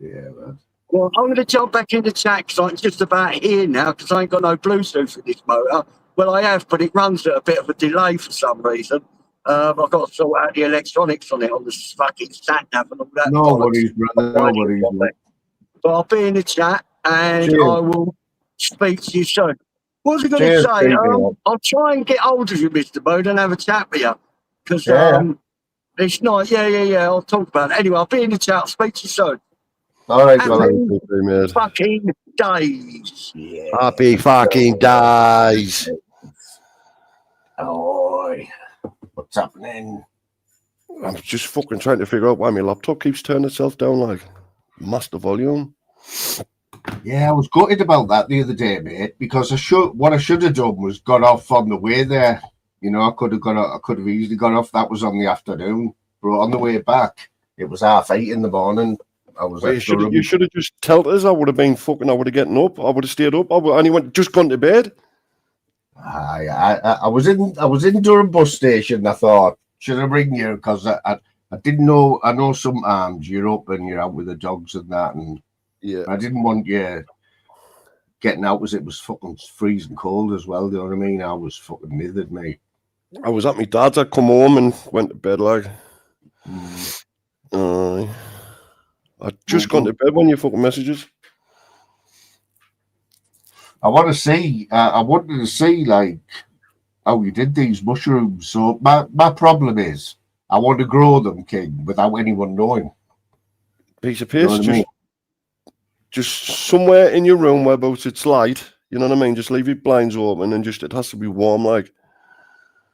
Yeah, man. Well, I'm going to jump back in the chat because I'm just about here now because I ain't got no Bluetooth in this motor. Well, I have, but it runs at a bit of a delay for some reason. I've got to sort out the electronics on it, on the fucking sat nav and all that. No worries, brother. No worries. But I'll be in the chat and Cheers. I will speak to you soon. What was I going Cheers, to say? baby. I'll try and get hold of you, Mr. Bode, and have a chat with you. Because it's not, I'll talk about it. Anyway, I'll be in the chat. I'll speak to you soon. All right, Happy fucking days. Yeah. Happy fucking days. Oh, what's happening? I'm just fucking trying to figure out why my laptop keeps turning itself down like master volume. Yeah, I was gutted about that the other day, mate, because what I should have done was got off on the way there. You know, I could have easily got off. That was on the afternoon. But on the way back, it was 8:30 in the morning. I was you should have just told us. I would have been fucking. I would have gotten up. I would have stayed up. And he went just gone to bed. I was in Durham bus station. I thought, should I ring you? Because I didn't know. I know sometimes you're up and you're out with the dogs and that, and I didn't want you getting out as it was fucking freezing cold as well. Do you know what I mean? I was fucking withered, mate. I was at my dad's. I come home and went to bed like. I just gone to bed when you fucking messages. I want to see. I wanted to see like how you did these mushrooms. So my problem is I want to grow them, King, without anyone knowing. Piece of You know piss, what I mean? just somewhere in your room whereabouts it's light. You know what I mean? Just leave your blinds open and just it has to be warm, like.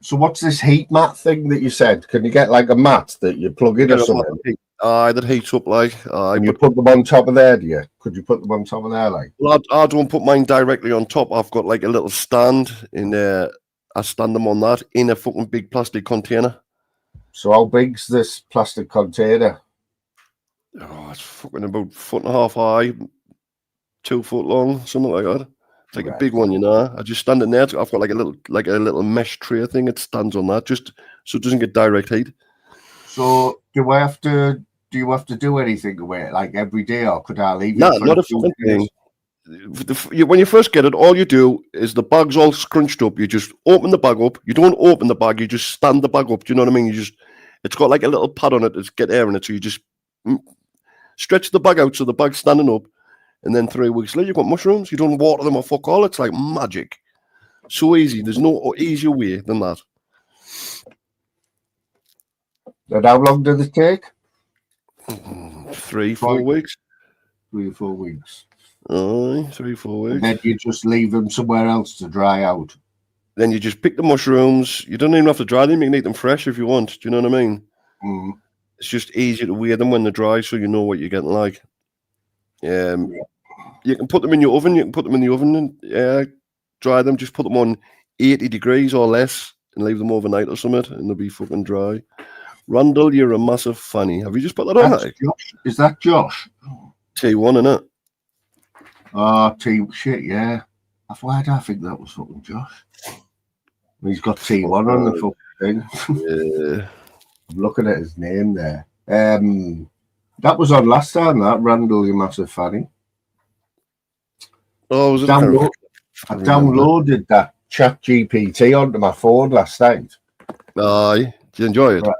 So what's this heat mat thing that you said? Can you get like a mat that you plug in or something? That heats up, like. And you put them on top of there, do you? Could you put them on top of there, like? Well, I don't put mine directly on top. I've got like a little stand in there. I stand them on that in a fucking big plastic container. So how big's this plastic container? Oh, it's fucking about 1.5 foot high, 2 foot long, something like that. It's like a big one, you know. I just stand in there. I've got like a little mesh tray thing. It stands on that just so it doesn't get direct heat. So do you have to do anything to it, like every day, or could I leave it? No, not a fucking thing. When you first get it, all you do is the bag's all scrunched up. You just open the bag up. You don't open the bag. You just stand the bag up. Do you know what I mean? It's got like a little pad on it to get air in it. So you just stretch the bag out so the bag's standing up. And then 3 weeks later, you've got mushrooms. You don't water them or fuck all. It's like magic. So easy. There's no easier way than that. And how long did it take? 3, 4 weeks. 3 or 4 weeks. 3, 4 weeks. And then you just leave them somewhere else to dry out. Then you just pick the mushrooms. You don't even have to dry them. You can eat them fresh if you want. Do you know what I mean? Mm. It's just easier to weigh them when they're dry so you know what you're getting like. You can put them in your oven. You can put them in the oven and dry them. Just put them on 80 degrees or less and leave them overnight or something and they'll be fucking dry. Randall, you're a massive fanny. Have you just put that on? Josh. Is that Josh? T1, innit? Oh, shit, yeah. Why do I think that was fucking Josh? He's got T1 on the fucking thing. Yeah. I'm looking at his name there. That was on last time, that Randall, you massive fanny. Oh, was it? I downloaded that ChatGPT onto my phone last night. Aye. Did you enjoy it? Right.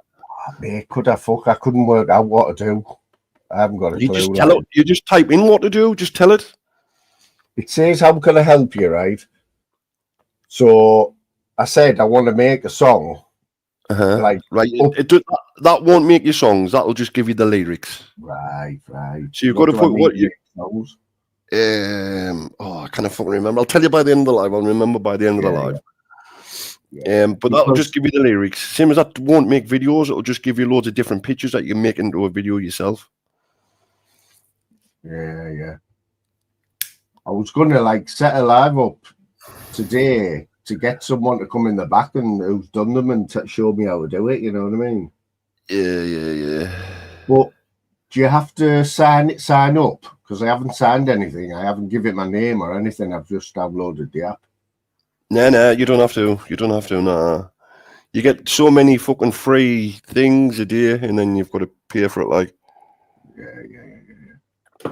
Mate, I couldn't work out what to do. I haven't got a clue. Just tell it. You just type in what to do. Just tell it. It says, how can I help you, right? So I said, I want to make a song. Like, right. That won't make you songs. That'll just give you the lyrics. Right. So you've got to put what you... I can't fucking remember. I'll tell you by the end of the live. I'll remember by the end of the live. Yeah. But that'll just give you the lyrics. Same as that won't make videos. It'll just give you loads of different pictures that you can make into a video yourself. Yeah. I was going to set a live up today to get someone to come in the back and who's done them and show me how to do it. You know what I mean? Yeah. But do you have to sign up? Because I haven't signed anything. I haven't given it my name or anything. I've just downloaded the app. No, you don't have to. Nah. You get so many fucking free things a day, and then you've got to pay for it. Like, yeah.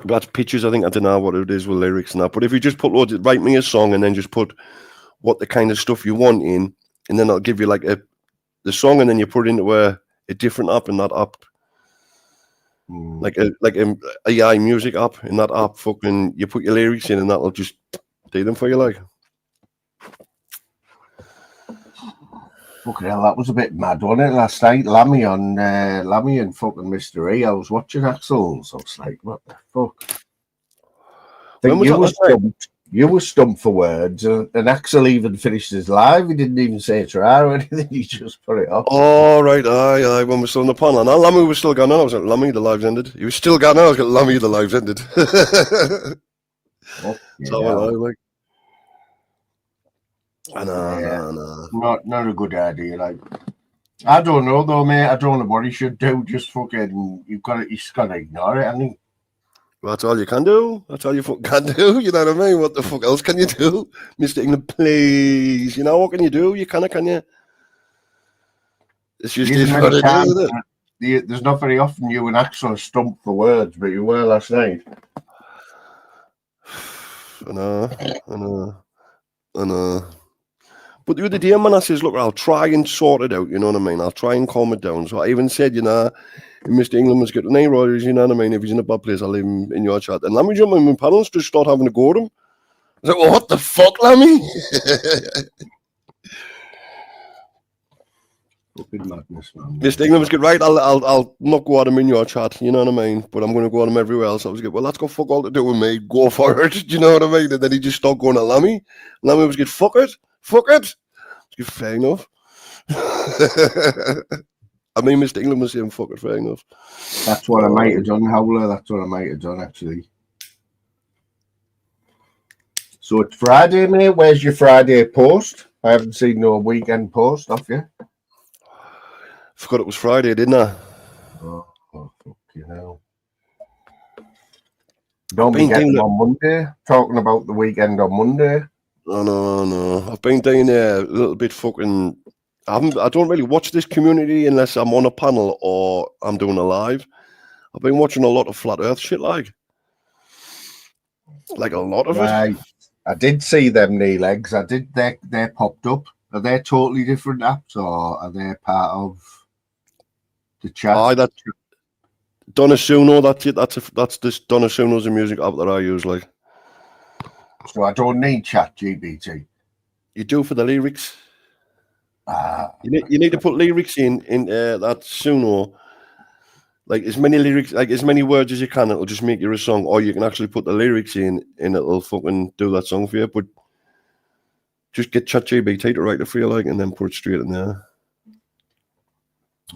That's pictures. I think I don't know what it is with lyrics and that. But if you just put write me a song, and then just put what the kind of stuff you want in, and then I'll give you like the song, and then you put it into a different app in that app. Like a AI music app. In that app, fucking, you put your lyrics in, and that'll just do them for you, like. Fucking hell, that was a bit mad, wasn't it? Last night, Lammy and fucking Mr. E. I was watching Axel's. I was like, what the fuck? You were stumped for words, and Axel even finished his live. He didn't even say try or anything. He just put it off. Oh, right. Aye. When we're still in the panel. Now, Lammy was still going on. I was like, Lammy, the live's ended. He was still going on. I was like, Lammy, the live's ended. So I like. No. Not a good idea. Like, I don't know though, mate. I don't know what he should do. Just fucking, he's got to ignore it, hasn't he? Well, that's all you can do. That's all you fucking can do. You know what I mean? What the fuck else can you do? Mr. England, please. You know, what can you do? You can you? It's just what it is, isn't it? There's not very often you and Axel are stumped for words, but you were last night. I know. But the other day, man, I says, look, I'll try and sort it out, you know what I mean? I'll try and calm it down. So I even said, Mr. England must get the name right, you know what I mean? If he's in a bad place, I'll leave him in your chat. And Lammy jumped in my panels, just start having a go at him. I was like, well, what the fuck, Lammy? Fucking madness, man. Mr. England must get right, I'll not go at him in your chat, you know what I mean? But I'm going to go at him everywhere else. I was like, well, that's got fuck all to do with me. Go for it, do you know what I mean? And then he just started going at Lammy. Lammy was get fuck it. It's fair enough. I mean, Mr. England was saying fuck it, fair enough. That's what I might have done, Howler. That's what I might have done, actually. So it's Friday, mate. Where's your Friday post? I haven't seen no weekend post off you. Forgot it was Friday, didn't I? Oh fuck you know. Don't be getting on Monday, talking about the weekend on Monday. Oh, no. I've been doing a little bit fucking... I don't really watch this community unless I'm on a panel or I'm doing a live. I've been watching a lot of flat earth shit, like a lot of it. I did see them knee legs. They popped up. Are they totally different apps or are they part of the chat? Aye, that's Donasuno. That's this Donasuno's a music app that I use, like. So I don't need Chat GPT. You do for the lyrics. You need to put lyrics in that Suno. Like as many lyrics, like as many words as you can. It'll just make you a song, or you can actually put the lyrics in, and it'll fucking do that song for you. But just get ChatGPT to write it for you, like, and then put it straight in there.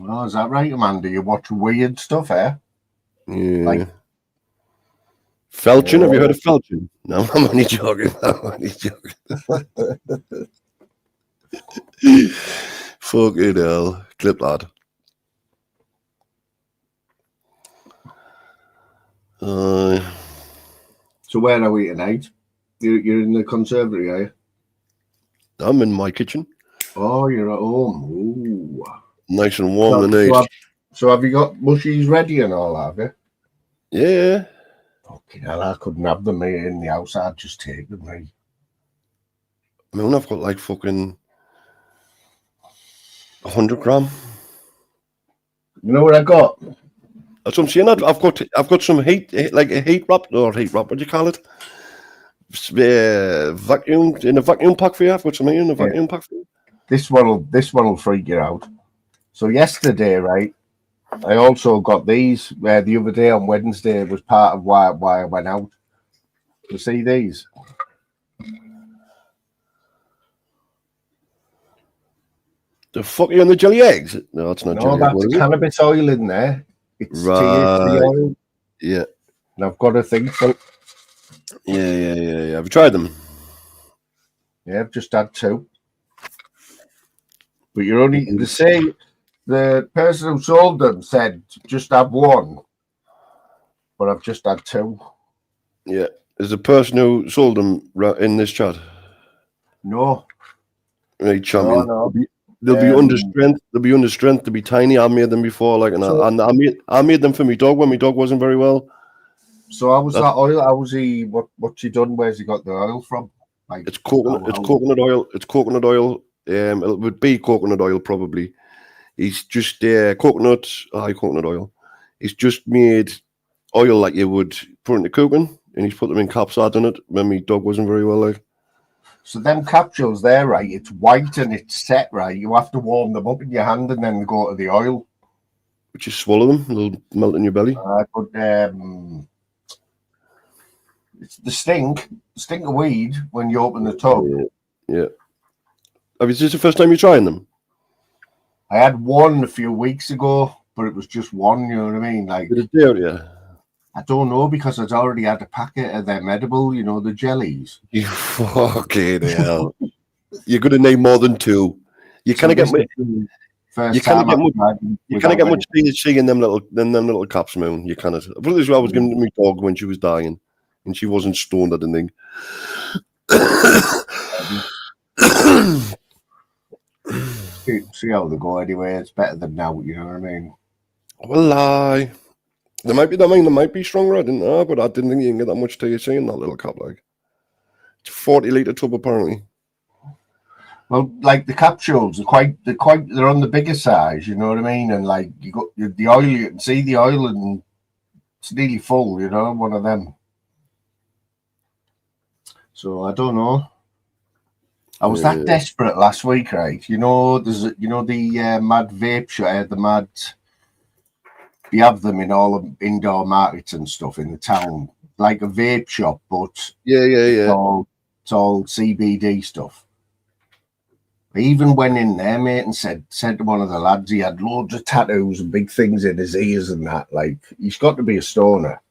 Oh, is that right, Amanda? You watch weird stuff, eh? Yeah. Like, Felchin, have you heard of Felchin? No, I'm only joking. Fucking hell. Clip that. So where are we tonight? You're in the conservatory, are you? I'm in my kitchen. Oh, you're at home. Ooh. Nice and warm and nice. So have you got mushies ready and all, have you? Yeah. Fucking hell, I couldn't have them in the house. I'd just take them, mate. I mean, I've got like fucking 100 gram. You know what I got? That's what I'm saying. I've got some heat, like a heat wrap, what do you call it? Vacuum in a vacuum pack for you. I've got some in a vacuum pack for you. This one'll freak you out. So yesterday, right? I also got these. The other day on Wednesday was part of why I went out. You see these? The fuck are you on the jelly eggs? No, it's not jelly eggs. No, that's cannabis oil in there. It's THC oil. Yeah. And I've got a thing for. Yeah. Have you tried them? Yeah, I've just had 2. But you're only the person who sold them said just have 1. But I've just had 2. Yeah. Is the person who sold them in this chat? No. Right, champion. No. They'll be under strength. They'll be under strength. They'll be tiny. I made them before, like, and I made them for my dog when my dog wasn't very well. So how was that oil? How was he? What's he done? Where's he got the oil from? Like, it's coconut. It's coconut oil. It's coconut oil. It would be coconut oil probably. He's just coconut oil. He's just made oil like you would put into cooking, and he's put them in caps in it when my dog wasn't very well, like. So them capsules there, right? It's white and it's set, right? You have to warm them up in your hand and then go to the oil. Just swallow them; they'll melt in your belly. But it's the stink of weed when you open the tub. Yeah. Is this the first time you're trying them? I had one a few weeks ago, but it was just one. You know what I mean? Like, did it do you? I don't know because I'd already had a packet of them edible, you know, the jellies. You fucking hell. You're going to need more than 2. You can't get much. You can't get much THC in them little caps, Moon. You cannot. I put this way, I was giving it to my dog when she was dying, and she wasn't stoned. I didn't think. See how they go anyway. It's better than now. You know what I mean? Well, lie. They might be stronger. I didn't know, but I didn't think you can get that much THC in that little cap. Like, it's a 40-litre tub apparently. Well, like the capsules are they're on the bigger size, you know what I mean? And like you got the oil, you can see the oil and it's nearly full, you know, one of them. So I don't know. I was that desperate last week, right? You know, the mad vape shop, the mad. You have them in all the indoor markets and stuff in the town, like a vape shop, but it's all CBD stuff. I even went in there, mate, and said to one of the lads, he had loads of tattoos and big things in his ears and that. Like, he's got to be a stoner.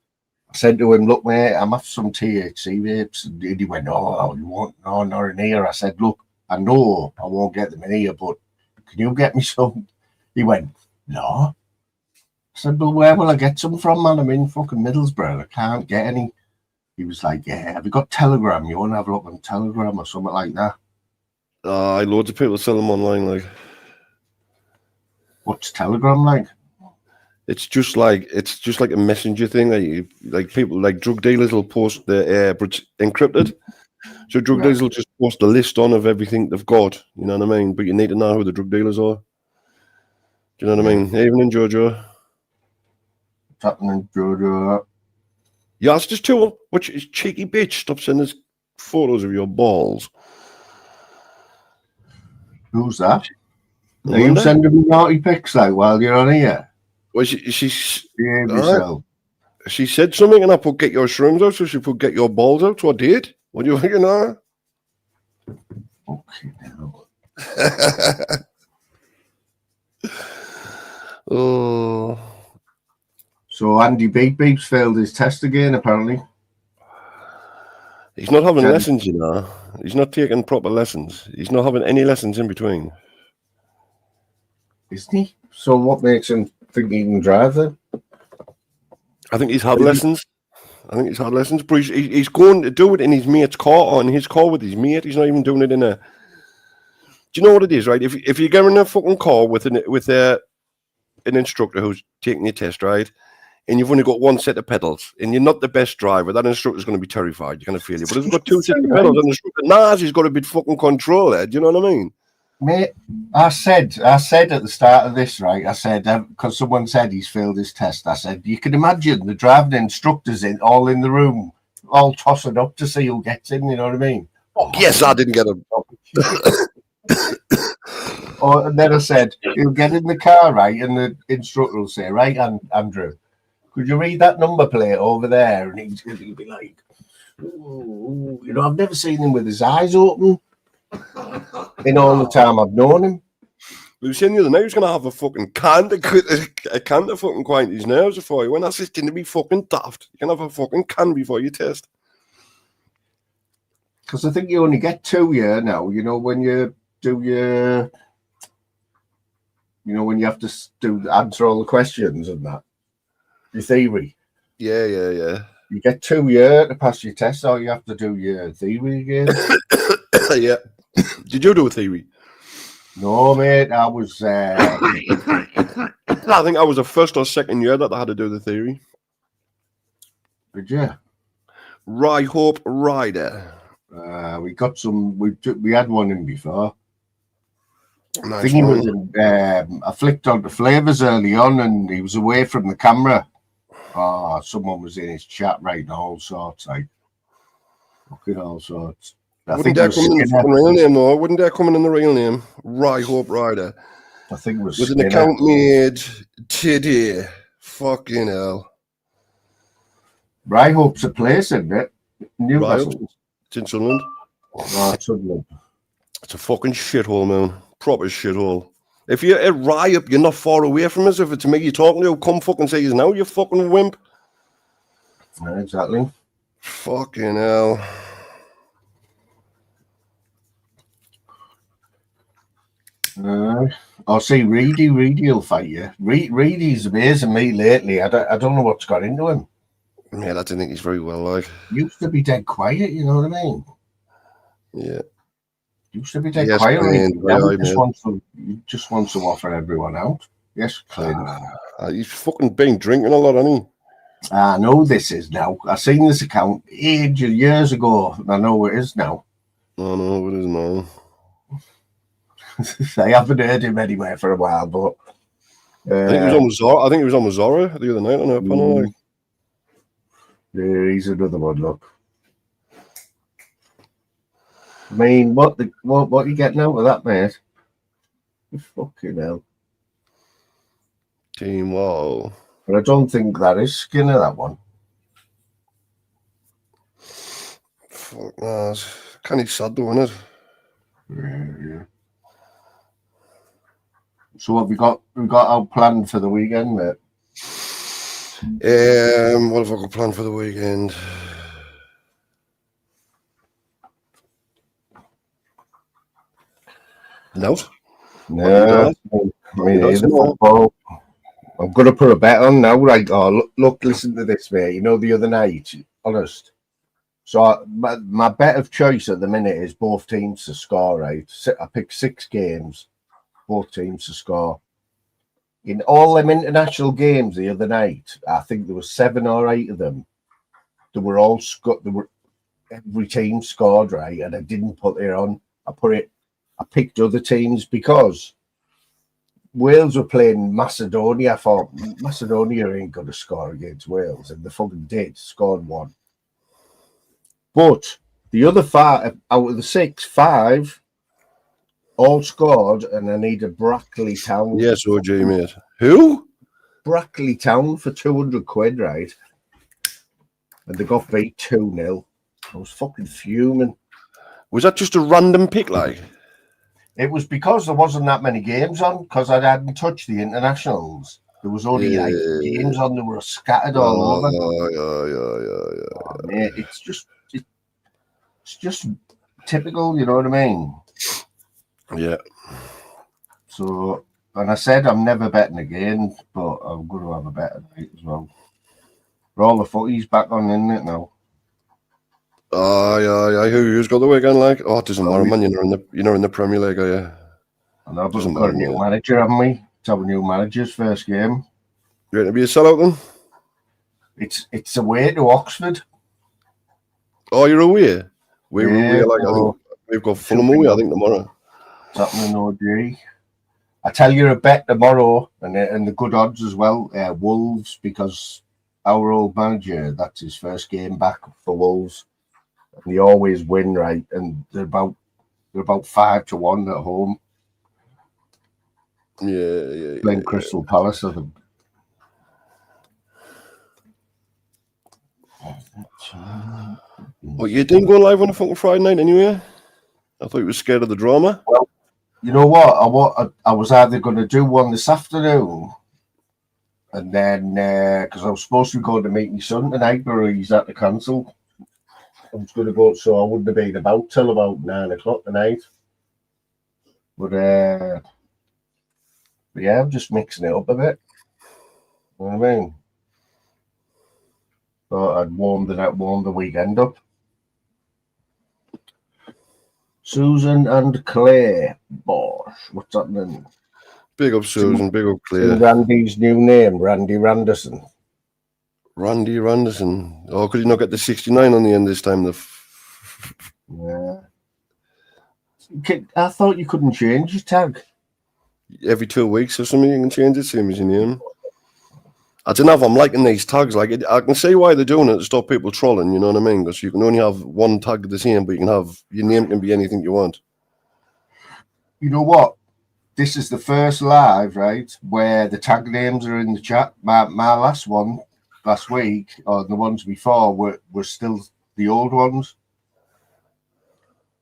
I said to him, look, mate, I'm after some THC vapes. And he went, oh, you want? No, not in here. I said, look, I know I won't get them in here, but can you get me some? He went, no. I said, well, where will I get some from, man? I'm in fucking Middlesbrough. I can't get any. He was like, yeah, have you got Telegram? You want to have a look on Telegram or something like that? Loads of people sell them online. Like, what's Telegram like? It's just like a messenger thing. Like people, like drug dealers will post the but it's encrypted. So drug dealers will just post a list on of everything they've got. You know what I mean? But you need to know who the drug dealers are. Do you know what I mean? Evening, Jojo. What's happening, Jojo? Yeah, it's just too. Which is cheeky bitch? Stop sending us photos of your balls. Who's that? Are you sending me naughty pics like while you're on here? Well, she's behave yourself. She said something, and I put get your shrooms out, so she put get your balls out. So I did. What do you think of that? Okay, now. Oh. So Andy Beep's failed his test again, apparently. He's not having lessons, you know. He's not taking proper lessons. He's not having any lessons in between. Isn't he? So what makes him think he can drive then? I think he's had lessons. But he's going to do it in his mate's car, on his car with his mate. He's not even doing it in a... Do you know what it is, right? If you get in a fucking car with an instructor who's taking your test, right? And you've only got one set of pedals, and you're not the best driver, that instructor's going to be terrified. You're going to feel it. But if you've got two sets of pedals, and the he's got a bit fucking control there. Do you know what I mean? Mate, I said at the start of this, right? I said, because someone said he's failed his test. I said, you can imagine the driving instructors all in the room, all tossing up to see who gets in. You know what I mean? Yes, I didn't get him. And then I said, he'll get in the car, right? And the instructor will say, right, Andrew, could you read that number plate over there? And he'll be like, ooh, you know, I've never seen him with his eyes open in all the time I've known him. We were saying the other night he was going to have a fucking can to fucking quiet his nerves before he went. That's just going to be fucking daft. You can have a fucking can before you test. Because I think you only get 2 years now, you know, when you do your, you know, when you have to answer all the questions and that. Your theory. Yeah. You get 2 years to pass your test, or you have to do your theory again. Yeah. Did you do a theory? No, mate. I was. I think I was the first or second year that I had to do the theory. Did you? Rye Hope Rider. We got some. We had one in before. Nice. I think he was. I flicked on the flavors early on, and he was away from the camera. Oh, someone was in his chat writing all sorts, like fucking all sorts. Wouldn't that come in the real name, though? Wouldn't that come in the real name? Rye Hope Rider. I think it was with an account made today. Fucking hell. Rye Hope's a place, isn't it? Newcastle. It's in Sunderland. Oh, Sunderland. It's a fucking shithole, man. Proper shithole. If you're at Rye up, you're not far away from us. If it's me you're talking to, come fucking say you now, you fucking wimp. Yeah, exactly. Fucking hell. I'll see Reedy will fight you. Reedy's amazing me lately. I don't know what's got into him. Yeah, I don't think he's very well like. Used to be dead quiet, you know what I mean? Yeah. Used to be dead quiet. He just wants to offer everyone out. Yes, Clint. He's fucking been drinking a lot, hasn't he? I know this is now. I seen this account years ago. I know it is now. I know it is now. I haven't heard him anywhere for a while, but I think he was on with Zara. I think he was on with Zara the other night on her panel. Like. Yeah, he's another one. Look, I mean, what are you getting out of that, mate? Fucking hell! Team, wow. But I don't think that is Skinner, that one. Fuck, nah, it's kind of sad though, isn't it? Yeah. So what we got out planned for the weekend, mate? What have I got planned for the weekend? No. No, the football. I'm gonna put a bet on now. Right? Oh, look, listen to this, mate. You know, the other night, honest. So my bet of choice at the minute is both teams to score. Right? I picked 6 games, both teams to score. In all them international games the other night, I think there were 7 or 8 of them. They were all every team scored, right, and I didn't put it on. I picked other teams because Wales were playing Macedonia. I thought Macedonia ain't going to score against Wales, and they fucking did. Scored 1. But the other 5 out of the 6, 5 all scored, and I needed Brackley Town. Yes, OG, mate. Who? Brackley Town for 200 quid, right? And they got beat 2-0. I was fucking fuming. Was that just a random pick, like? It was because there wasn't that many games on, because I hadn't touched the internationals. There was only 8 games on, they were scattered all over. Yeah. Mate, it's just typical, you know what I mean? Yeah. So, and I said I'm never betting again, but I'm going to have a bet tonight as well. But all the footy's back on, isn't it now? Yeah. Who's got the weekend like? Oh, it doesn't matter, man. You're in the Premier League, are you? And I've got a new manager, haven't we? It's our new manager's first game. You ready to be a sellout then? It's away to Oxford. Oh, you're away? We're away. Like I think we've got Fulham away. I think tomorrow. It's happening, OG. I tell you a bet tomorrow, and the good odds as well. Wolves, because our old manager, that's his first game back for Wolves. And they always win, right? And they're about 5-1 at home. Yeah. Playing Crystal Palace, I think. What, you didn't go live on a fucking Friday night anyway? I thought you were scared of the drama. Well, you know what? I was either going to do one this afternoon, and then because I was supposed to be going to meet my son tonight, but he's had to cancel. I was going to go, so I wouldn't have been about till about 9 o'clock tonight. But yeah, I'm just mixing it up a bit. You know what I mean? Thought I'd warm the weekend up. Susan and Claire Bosch. What's happening? Big up Susan, big up Claire. Randy's new name, Randy Randerson. Randy Randerson. Oh, could he not get the 69 on the end this time? Yeah. I thought you couldn't change your tag. Every 2 weeks or something, you can change it, same as your name. I don't know if I'm liking these tags. Like, I can see why they're doing it to stop people trolling, you know what I mean? Because you can only have one tag the same, but you can have, your name can be anything you want. You know what? This is the first live, right, where the tag names are in the chat. My last one, last week, or the ones before, were still the old ones.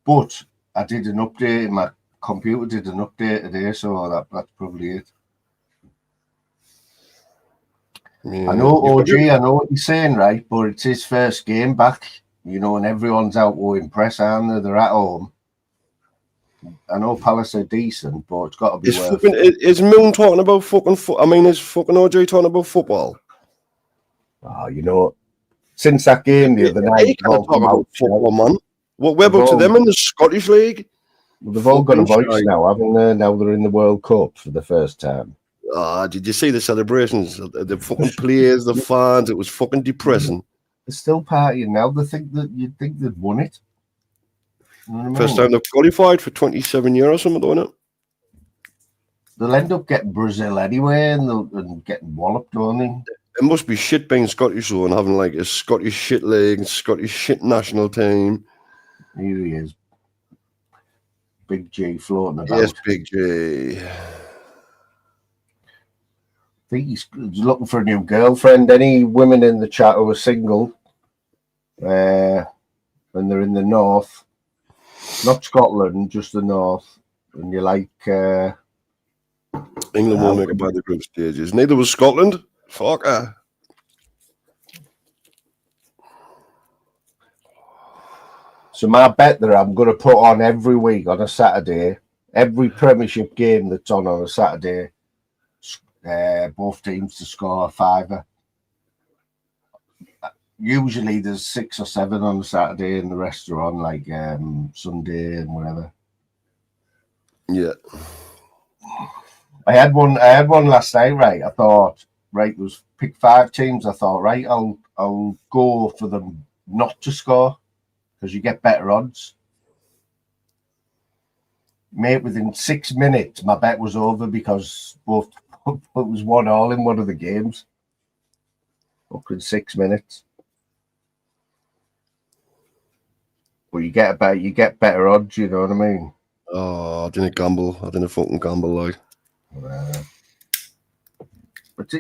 But I did an update, my computer did an update today, so that's probably it. Yeah. I know, OG, I know what you're saying, right? But it's his first game back, you know, and everyone's out to impress, aren't they? They're at home. I know Palace are decent, but it's got to be worth it. Is Moon talking about fucking is fucking OG talking about football? Oh, you know, since that game the other night, he can't talk about football, man. What we're about to them in the Scottish League? Well, they've all got a voice now, haven't they? Now they're in the World Cup for the first time. Did you see the celebrations? The fucking players, the fans, it was fucking depressing. They're still partying now. They think that you'd think they'd won it. You know what I mean? First time they've qualified for 27 years or something, don't it? they'll end up getting Brazil anyway, and getting walloped, don't they? It must be shit being Scottish though, and having like a Scottish shit league, Scottish shit national team. Here he is, Big G floating about. Yes, Big G. I think he's looking for a new girlfriend. Any women in the chat who are single, and they're in the north, not Scotland, just the north, and you like England won't make it by the group stages. Neither was Scotland. Fuck her. So my bet that I'm going to put on every week on a Saturday, every Premiership game that's on a Saturday, both teams to score a fiver. Usually there's 6 or 7 on a Saturday, and the rest are on like Sunday and whatever. Yeah. I had one last night, right? I thought, right, there was pick 5 teams. I thought, right, I'll go for them not to score because you get better odds. Mate, within 6 minutes, my bet was over because both it was 1-1 in one of the games. Fucking 6 minutes. But you get better odds, you know what I mean? Oh, I didn't gamble. I didn't fucking gamble like. But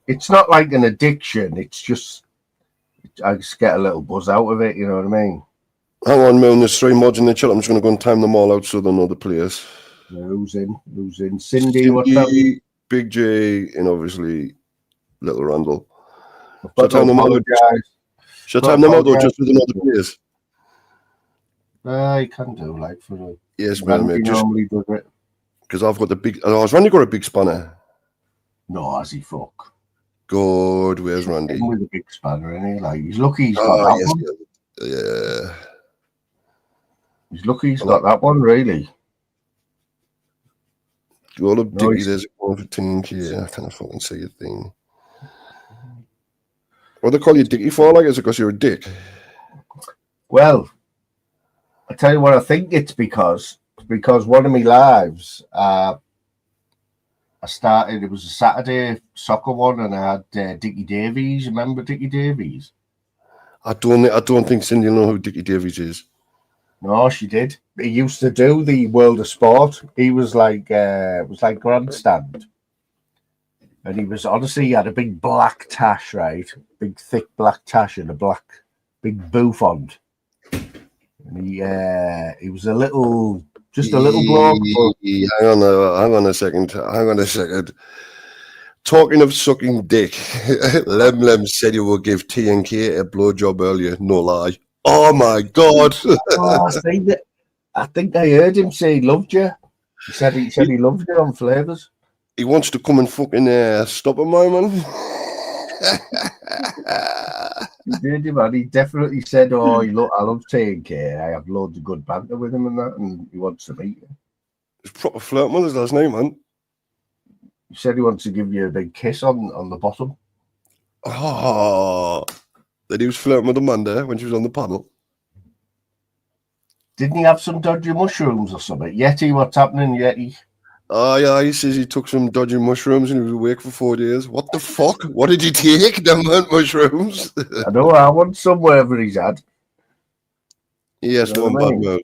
it's not like an addiction. It's just I just get a little buzz out of it. You know what I mean? Hang on, man. There's 3 mods in the chat. I'm just going to go and time them all out so they know the players. Who's in? Cindy, what's up? Big J, and obviously Little Randall. Should I time them out? Should I time them out or just with another players? I can do like for the yes, man. Normally does it because I've got the big. Oh, has Randy got a big spanner? No, has he? Fuck. Good. Where's Randy? With a big spanner, isn't he? Like he's lucky he's got that one. Yeah. He's lucky he's got that one. Really. All of Dickie, there's one for Team here. I can't fucking see a thing. What they call you Dickie for? Like, is it because you're a dick? Well, I tell you what, I think it's because one of my lives, I started. It was a Saturday soccer one, and I had Dickie Davies. Remember Dickie Davies? I don't think Cindy will know who Dickie Davies is. No, she did. He used to do the World of Sport. He was like grandstand, and he was honestly he had a big black tash, right? Big thick black tash and a black big bouffant. And he was a little bloke. Hang on a second. Talking of sucking dick, Lem said he will give T&K a blowjob earlier. No lie. Oh my god! I think I heard him say he loved you. He said he loved you on Flavors. He wants to come and fucking stop him, my man. He did, man. He definitely said, "Oh, I love T&K. I have loads of good banter with him and that, and he wants to meet you." It's proper flirt with his last name, man. He said he wants to give you a big kiss on the bottom. Oh, that he was flirting with Amanda when she was on the paddle. Didn't he have some dodgy mushrooms or something? Yeti, what's happening, Yeti? Oh, yeah, he says he took some dodgy mushrooms and he was awake for 4 days. What the fuck? What did he take? Them weren't mushrooms. I know, I want some wherever he's had. Yes, one bad move.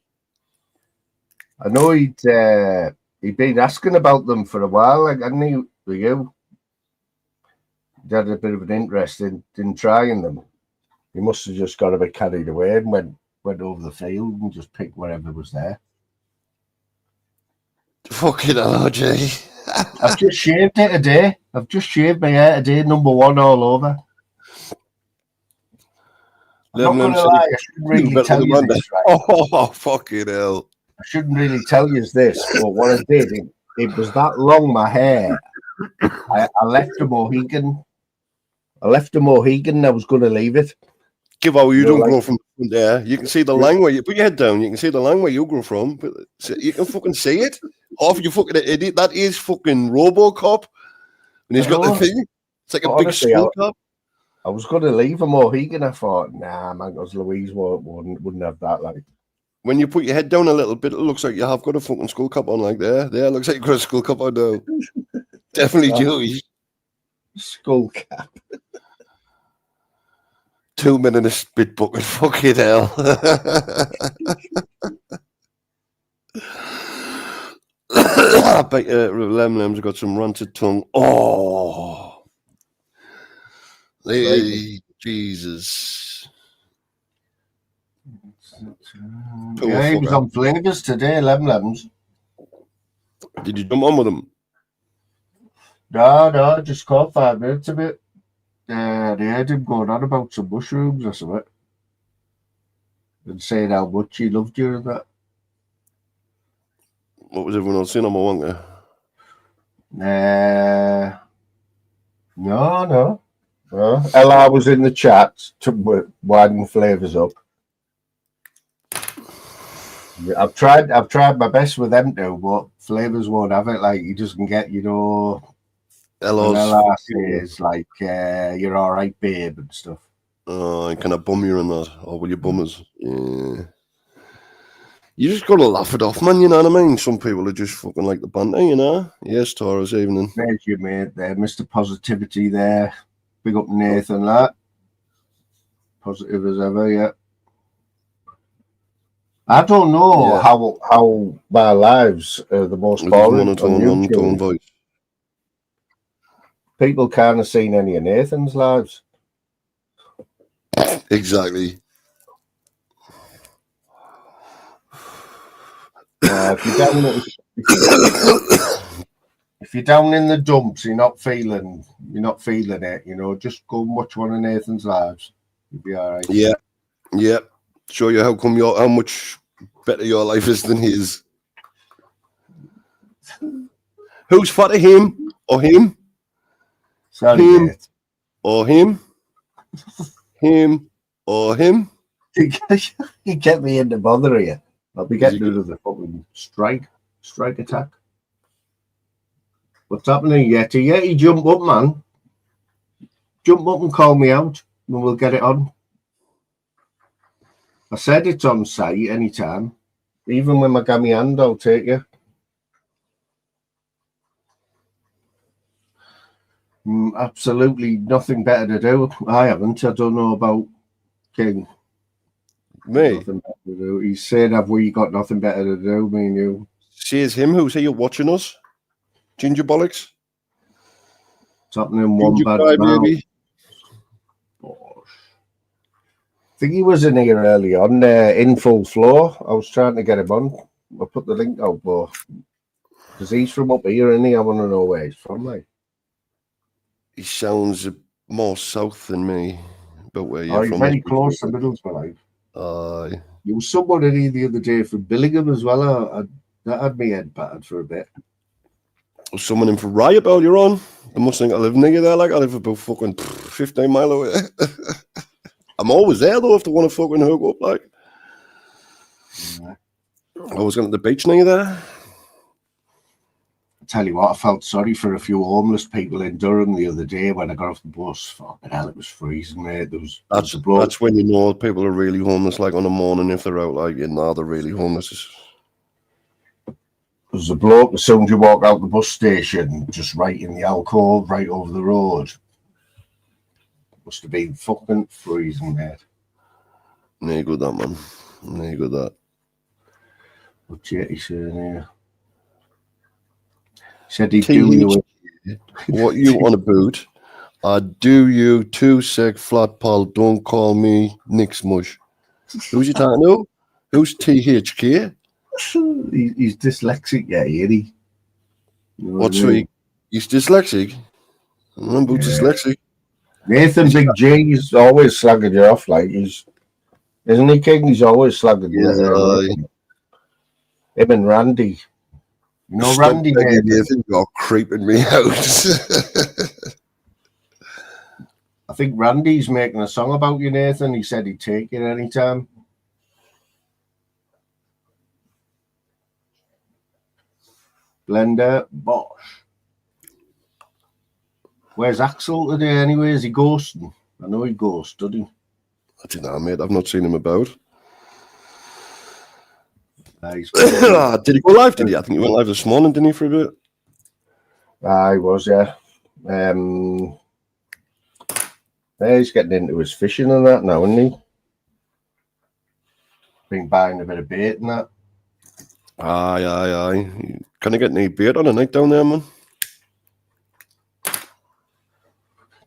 I know he'd been asking about them for a while, like, hadn't he, for you? He had a bit of an interest in trying them. He must have just got a bit carried away and went over the field and just picked whatever was there. Fucking RJ. I've just shaved it today. I've just shaved my hair today, number 1 all over. I'm not going to lie, I shouldn't really tell you this, right? Oh, fucking hell. I shouldn't really tell you this, but what I did, it was that long, my hair. I left a Mohican. I was going to leave it. Give out, you don't grow from there. You can see the line where you put your head down. You can see the line where you grow from. But you can fucking see it. Half you fucking idiot. That is fucking RoboCop. And he's got the thing. It's like a big skull cap. I was going to leave a Mohican. I thought, nah, man, because Louise wouldn't have that. Like, when you put your head down a little bit, it looks like you have got a fucking skull cap on, like there. There, it looks like you've got a skull cap on now. Definitely Jewish. Skull cap. 2 minute a spit bucket. Fucking hell. I bet Lem's got some ranted tongue. Oh, hey, Jesus. Yeah, he was on Flavours today, Lem's. Did you jump on with him? No, just caught 5 minutes of it. They heard him going on about some mushrooms or something. And saying how much he loved you and that. What was everyone else saying on my wanker? No. Ella was in the chat, winding Flavours up. I've tried my best with them too, but Flavours won't have it. Like, he doesn't get, Ella says like, you're all right, babe, and stuff. Can I bum you in that? Or will you bum us? Yeah. You just got to laugh it off, man, you know what I mean? Some people are just fucking like the banter, you know? Yes, Taurus evening. There's your mate there, Mr. Positivity there. Big up Nathan, that. Positive as ever, yeah. I don't know how my lives are the most boring on YouTube. Voice. People can't have seen any of Nathan's lives. Exactly. If you're down in the dumps, you're not feeling it. Just go and watch one of Nathan's lives. You'll be all right. Yeah. Show you how much better your life is than his. Who's fatter, him or him? Sorry, him mate. Or him? Him or him? You get me into bother you. I'll be getting rid of the fucking strike attack. What's happening, Yeti? Yeti, jump up, man. Jump up and call me out, and we'll get it on. I said it's on site anytime. Even when I got my hand, I'll take you. Absolutely nothing better to do. I haven't. I don't know about King. Me? Nothing better to do. He's saying, have we got nothing better to do, me and you? Says him who's here watching us. Ginger bollocks. It's happening one bad baby. I think he was in here early on, in full floor. I was trying to get him on. I put the link out, but because he's from up here, and I want to know where he's from, like. He sounds more south than me, but where you're from. Very close to Middlesbrough, like. You was somebody the other day from Billingham as well. That had me head battered for a bit. Was someone in for riot earlier on? I must think I live near there, like I live about fucking 15 miles away. I'm always there though if they want to fucking hook up, like. I was going to the beach near there. I tell you what, I felt sorry for a few homeless people in Durham the other day when I got off the bus. Fucking hell, it was freezing, mate. That's when you know people are really homeless, like on the morning if they're out, like, they're really homeless. There's a bloke as soon as you walk out the bus station, just right in the alcove, right over the road. Must have been fucking freezing, mate. No good that, man. No good that. What's he saying here? Said he'd do you. What you on about? I do you 2 sec flat pal. Don't call me Nick's mush. Who's you talking to? Who's THK? He's dyslexic, yeah, ain't he? What's he? He's dyslexic. I'm about dyslexic. Nathan Big J, he's always slagging you off, like isn't he, King? He's always slagging you off. Him and Randy. You know, stop Randy, Nathan, you're creeping me out. I think Randy's making a song about you, Nathan. He said he'd take it anytime. Blender, Bosch. Where's Axel today anyway? Is he ghosting? I know he ghosted, didn't he? I don't know, mate. I've not seen him about. Did he go live? Did he? I think he went live this morning, didn't he, for a bit? I was, yeah. Yeah, he's getting into his fishing and that now, isn't he? Been buying a bit of bait and that. Aye. Can I get any bait on a night down there, man?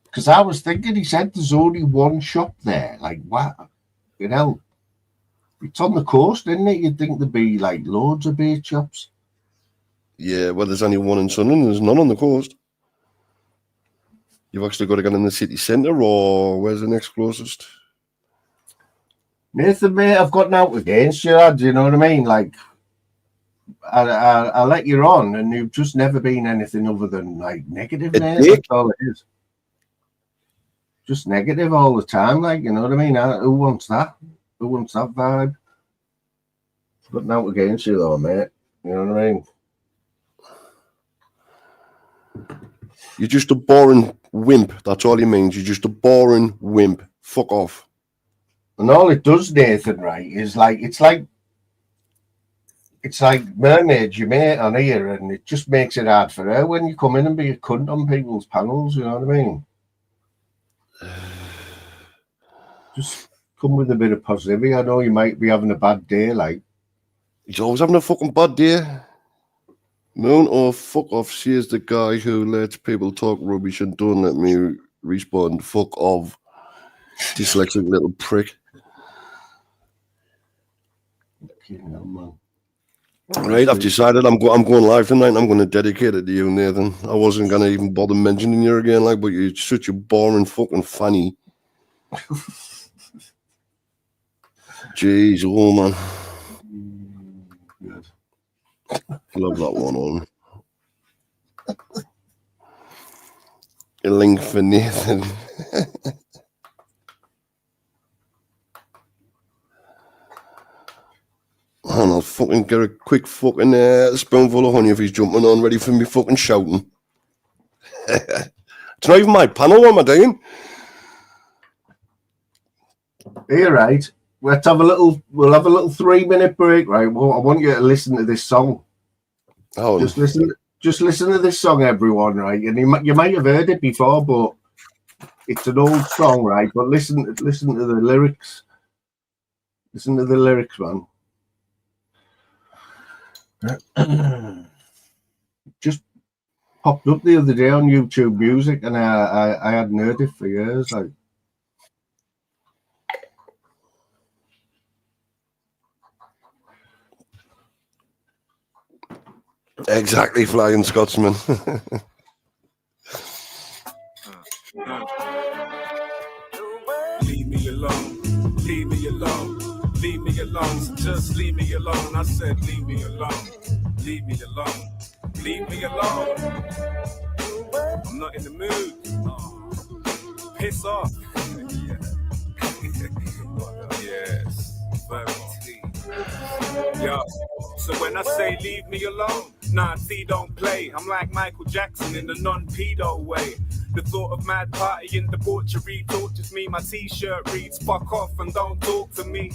Because I was thinking, he said there's only one shop there. Like, what? You know, it's on the coast, isn't it? You'd think there'd be like loads of bait shops. Yeah, well, there's only one in Sunderland. There's none on the coast. You've actually got to get in the city centre, or where's the next closest? Nathan, mate, I've gotten out against you, lads. You know what I mean? Like, I let you on, and you've just never been anything other than like negative, mate. That's all it is. Just negative all the time, like, you know what I mean? Who wants that? Who wants that vibe? I've gotten out against you, though, mate. You know what I mean? You're just a boring wimp. That's all he means. You're just a boring wimp. Fuck off. And all it does, Nathan, right, is like it's like mermaids you mate on here, and it just makes it hard for her when you come in and be a cunt on people's panels. You know what I mean? Just come with a bit of positivity. I know you might be having a bad day, like. He's always having a fucking bad day. Moon or fuck off. She is the guy who lets people talk rubbish and don't let me respond. Fuck off. Dyslexic little prick. Right, I've decided I'm going live tonight. I'm going to dedicate it to you, Nathan. I wasn't going to even bother mentioning you again, like, but you're such a boring fucking fanny. Jeez, oh man. Good. Love that one on. A link for Nathan. And I'll fucking get a quick fucking spoonful of honey if he's jumping on, ready for me fucking shouting. It's not even my panel, what am I doing? Here, right. We'll have a little 3-minute break, right? Well, I want you to listen to this song. Oh, just listen to this song, everyone, right? And you might have heard it before, but it's an old song, right? But listen to the lyrics. Listen to the lyrics, man. Just popped up the other day on YouTube Music, and I hadn't heard it for years, like. exactly, Flying Scotsman. Leave me alone, leave me alone, leave me alone, so just leave me alone. I said leave me alone, leave me alone, leave me alone. I'm not in the mood. Piss off. Yes, yo, so when I say leave me alone, nah, T don't play. I'm like Michael Jackson in the non-pedo way. The thought of mad party in debauchery tortures me. My t-shirt reads fuck off and don't talk to me.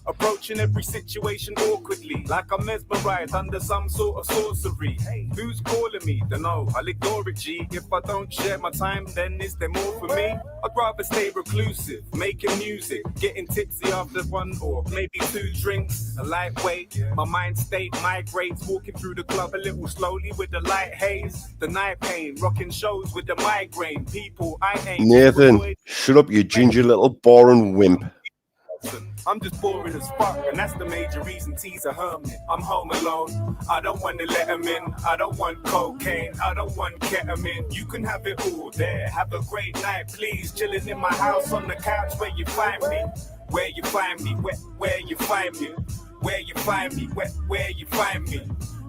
Approaching every situation awkwardly, like I'm mesmerized under some sort of sorcery. Who's calling me? Dunno, I'll ignore it, G. If I don't share my time, then is there more for me? I'd rather stay reclusive, making music, getting tipsy after one or maybe 2 drinks. A lightweight, my mind state migrates, walking through the club a little slowly with the light haze. The night pain, rocking shows with the migraine. People, I ain't Nathan, shut up, you ginger little boring wimp. I'm just boring as fuck, and that's the major reason T's a hermit. I'm home alone, I don't want to let him in. I don't want cocaine, I don't want ketamine. You can have it all there, have a great night, please. Chilling in my house on the couch, where you find me. Where you find me, where you find me. Where you find me, where you find me.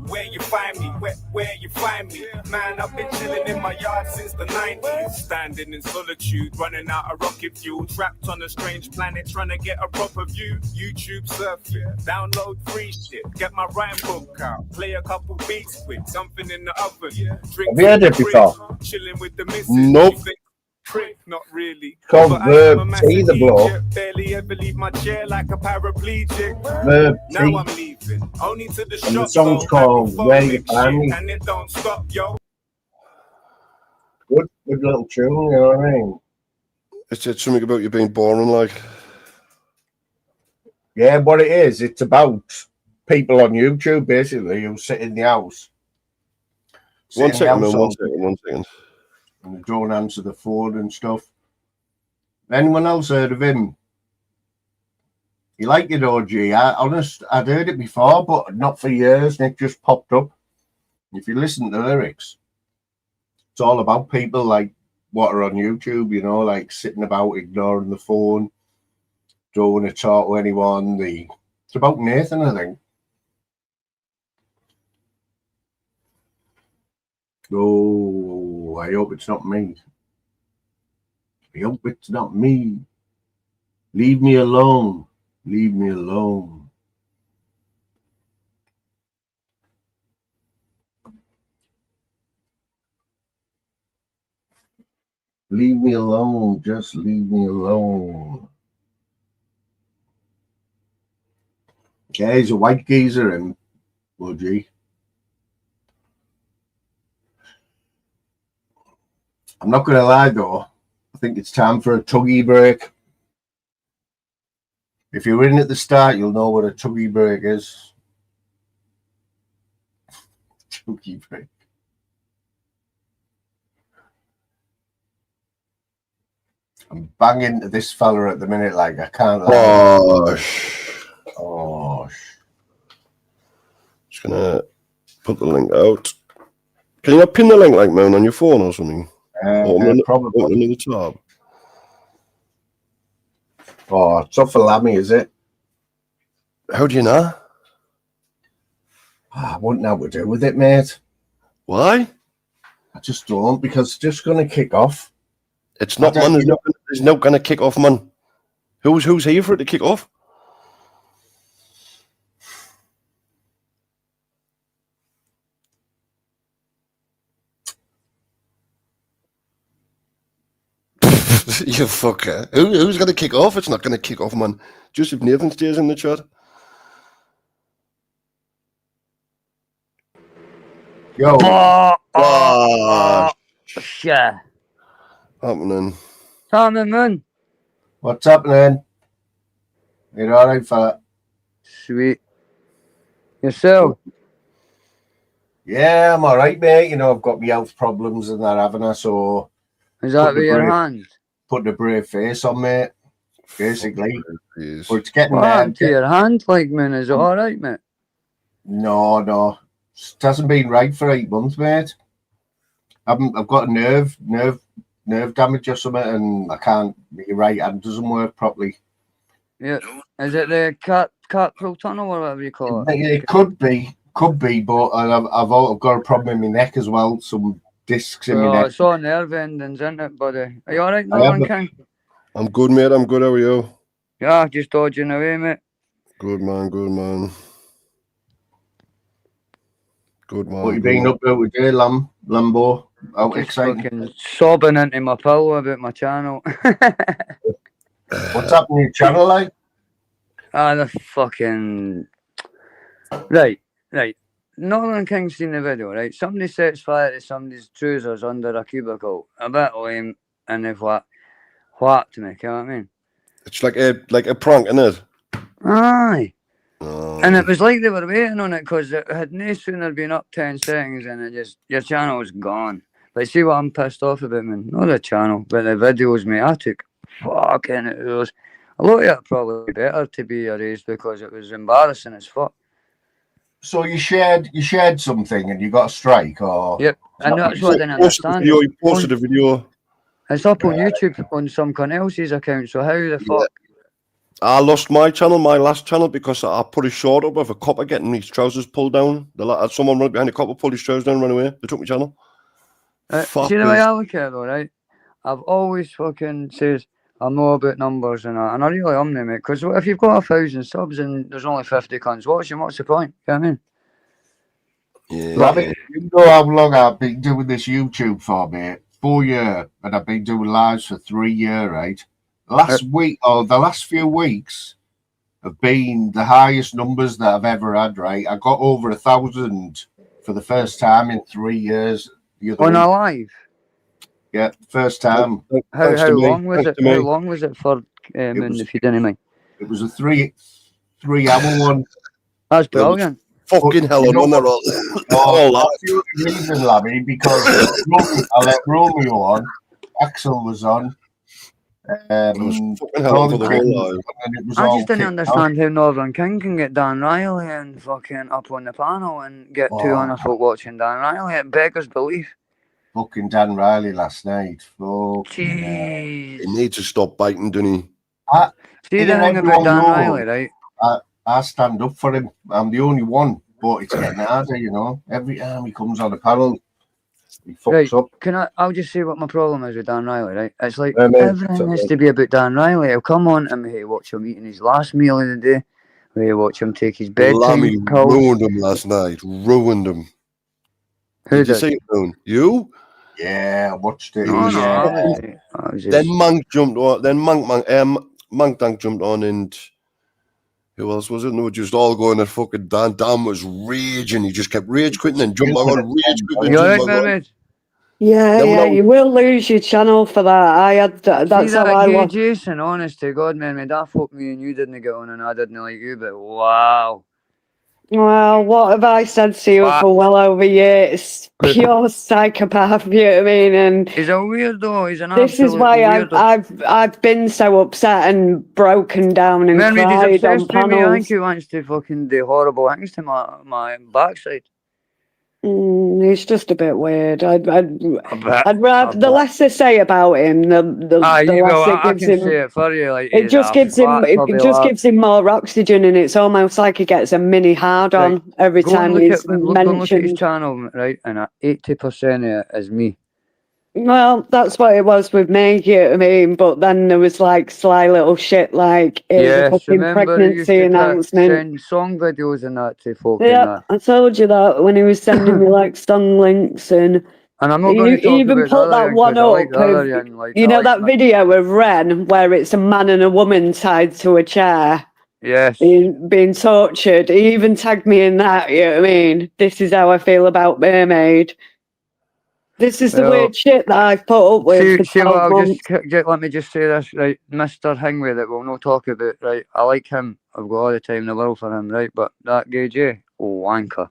Where you find me, where you find me. Man, I've been chilling in my yard since the 90s. Standing in solitude, running out of rocket fuel. Trapped on a strange planet, trying to get a proper view. YouTube surfing, download free shit. Get my rhyme book out, play a couple beats quick. Something in the oven, drink Have you heard it before? Chilling with the missus. Nope. Prick, not really. Called Verb T, the bloke. Barely ever leave my chair like a paraplegic. Verb Now T. I'm leaving. moving. Only to the And the shop song's though, called Where You hydrophobic Find shit, Me. and it don't stop, yo. Good little tune, you know what I mean? It's something about you being boring, like. Yeah, what it is, it's about people on YouTube basically who sit in the house. One second, man. all One second. and they don't answer the phone and stuff. Anyone else heard of him? You like it, OG? I'd heard it before, but not for years, and it just popped up. If you listen to the lyrics, it's all about people like what are on YouTube, you know, like sitting about ignoring the phone, don't want to talk to anyone. It's about Nathan, I think. Oh, I hope it's not me. I hope it's not me. Leave me alone. Leave me alone. Leave me alone. Just leave me alone. Yeah, he's a white geezer and OG. I'm not going to lie though. I think it's time for a tuggy break. If you're in at the start, you'll know what a tuggy break is. Tuggy break. I'm banging to this fella at the minute, like I can't lie. Oh. Just gonna put the link out. Can you not pin the link like man on your phone or something? Probably. Open another tab. Oh, it's up for Lammy, is it? How do you know? I wouldn't know what to do with it, mate. Why? I just don't, because it's just going to kick off. It's not, man. It's not going to kick off, man. Who's here for it to kick off? You fucker. Who's going to kick off? It's not going to kick off, man. Just if Nathan stays in the chat. Yo. Yeah. Happening. Man. What's happening? You're all right, fella? Sweet. Yourself? Yeah, I'm all right, mate. You know, I've got my health problems and that, haven't I? So... Is that with your hand? Putting a brave face on, mate. Basically. But it's getting what happened to your hand, like, man? Is it all right, mate? No. It hasn't been right for 8 months, mate. I've got a nerve damage or something, and I can't. My right hand doesn't work properly. Yeah. Is it the carpal tunnel or whatever you call it? It could be, but I've got a problem in my neck as well. Some discs in my neck. It's all nerve endings, isn't it, buddy? Are you all right, Norman King? I'm good, mate. I'm good. How are you? Yeah, just dodging away, mate. Good man. Good man. What you been up to today, Lambo? Out just exciting? fucking sobbing into my pillow about my channel. What's happening to your channel, like? The fucking... Right. Northern King's seen the video, right? Somebody sets fire to somebody's trousers under a cubicle. A bit lame, and they've whacked me, you know what I mean? It's like a prank, isn't it? Aye. And it was like they were waiting on it because it had no sooner been up 10 seconds and your channel was gone. But see what I'm pissed off about, man? Not the channel, but the videos, mate. I took fucking it was. A lot of it probably better to be erased because it was embarrassing as fuck. So you shared something and you got a strike, or? Yep, and that's what I didn't understand. You posted a video. It's up on YouTube on someone else's account, so how the fuck? I lost my channel, my last channel, because I put a short up of a copper getting his trousers pulled down. Someone right behind the copper pulled his trousers down and ran away. They took my channel. See the way I look at it though, right? I've always fucking said I'm all about numbers and that, and I really am now, mate. Because if you've got 1,000 subs and there's only 50 cunts watching, what's the point? You know what I mean? Yeah. You know how long I've been doing this YouTube for, mate? 4 years, and I've been doing lives for 3 years, right? The last few weeks, have been the highest numbers that I've ever had, right? I got over 1,000 for the first time in 3 years. The other On week. a live. Yeah, first time. How Thanks to me. long was Thanks it? to How me. long was it for? was- If you didn't mind. It was a 3 hour one. That's brilliant. Fucking hell, you know on what? all that. That's the only reason, Labby, because I let Romeo on, Axel was on. It was fucking hell Northern for the King, whole live. and it was I all just didn't kicked off. understand how Northern King can get Dan Riley and fucking up on the panel and get 200 folk watching Dan Riley. It beggars belief. Fucking Dan Riley last night. Jeez. He needs to stop biting, doesn't he? See the Here thing about everyone Dan knows, Riley, right? I stand up for him. I'm the only one, but it's getting harder, you know. Every time he comes on the panel, he fucks up. I'll just say what my problem is with Dan Riley, right? It's like Yeah, mate. everything has to be about Dan Riley. He'll come on and we watch him eating his last meal of the day. We watch him take his bedtime Lammy pills. ruined him last night. Ruined him. Who Did you did? see it, Moon? You? Yeah, I watched it. No, Yeah. I was just... Then Monk jumped on. Then Monk Dank jumped on, and who else was it? No, just all going at fucking Dan. Dan was raging. He just kept rage quitting and jumping on, rage quitting. You alright, Mermaid? Yeah, you will lose your channel for that. I had that's See how that I gay was. Jason, honest to God, man, that fuck me and you didn't get on and I didn't like you, but wow. Well, what have I said to you for well over years? Pure psychopath, you know what I mean? And he's a weirdo. He's an this is why I've been so upset and broken down and man, cried he's on obsessed with me. I think panels. he wants to fucking do horrible things to my backside. He's just a bit weird. I'd rather the less they say about him, the less it gives him. Say it for you, like, It just gives him. It just gives him more oxygen, and it's almost like he gets a mini hard on every time he's mentioned. Go and look at his channel, right? And 80% of it is me. Well, that's what it was with me, you know what I mean? But then there was like sly little shit like a fucking pregnancy announcement. Send song videos and that to folk. Yeah, I told you that when he was sending me like song links and I'm not going to talk even about put that one up. You know that video of Ren where it's a man and a woman tied to a chair? Yes. Being tortured. He even tagged me in that, you know what I mean? This is how I feel about Mermaid. This is the weird shit that I've put up with. Let me just say this, right? Mr. Hingway that we'll not talk about, right? I like him. I've got all the time in the world for him, right? But that gay J, wanker.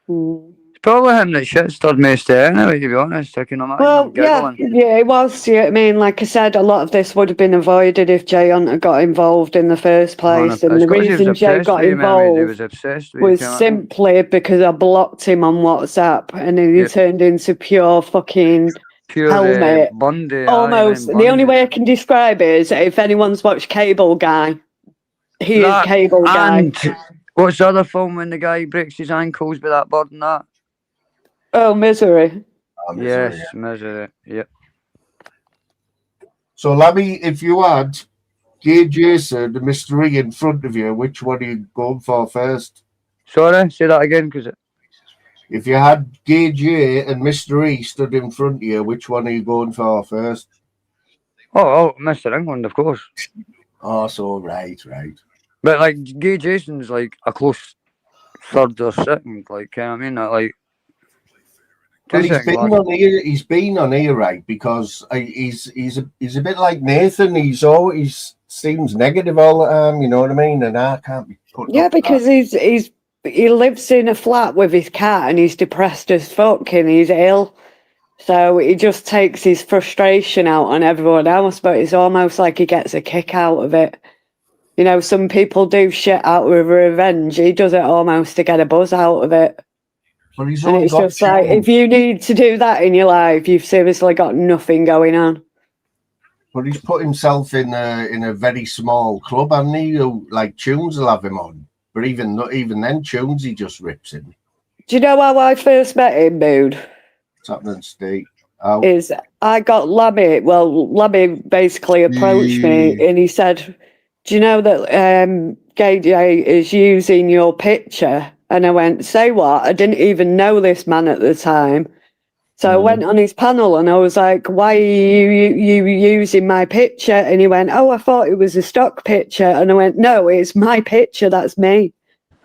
It's probably him that shit stirred me anyway, to be honest. I can imagine him giggling. Yeah, it was. You know what I mean? Like I said, a lot of this would have been avoided if Jay hadn't got involved in the first place. And the reason Jay got involved was simply because I blocked him on WhatsApp and then he turned into pure fucking helmet. Bundy, almost. The only way I can describe it is if anyone's watched Cable Guy, he is Cable Guy. What's the other film when the guy breaks his ankles with that bird and that? Oh, Misery. Yes, Misery. Yep. So, Labby, if you had Gay Jason and Mr. E in front of you, which one are you going for first? Sorry, say that again, if you had Gay J and Mr. E stood in front of you, which one are you going for first? Oh, Mr. England, of course. Oh, so right. But like Gay Jason's like a close third or second, like, I mean, like. Well, he's been on here, right? Because he's a bit like Nathan. He's always seems negative all the time. You know what I mean? And I can't be put. Yeah, because he lives in a flat with his cat and he's depressed as fuck and he's ill. So he just takes his frustration out on everyone else, but it's almost like he gets a kick out of it. You know, some people do shit out with revenge. He does it almost to get a buzz out of it. But he's and it's just like, if you need to do that in your life, you've seriously got nothing going on. But he's put himself in a very small club, hasn't he? Who, like, Tunes will have him on. But even then, Tunes, he just rips him. Do you know how I first met him, dude? What's happening, Steve? Is I got Lammy. Well, Lammy basically approached me and he said, do you know that Gay J is using your picture? And I went, say what? I didn't even know this man at the time. So I went on his panel and I was like, why are you using my picture? And he went, oh, I thought it was a stock picture. And I went, no, it's my picture. That's me.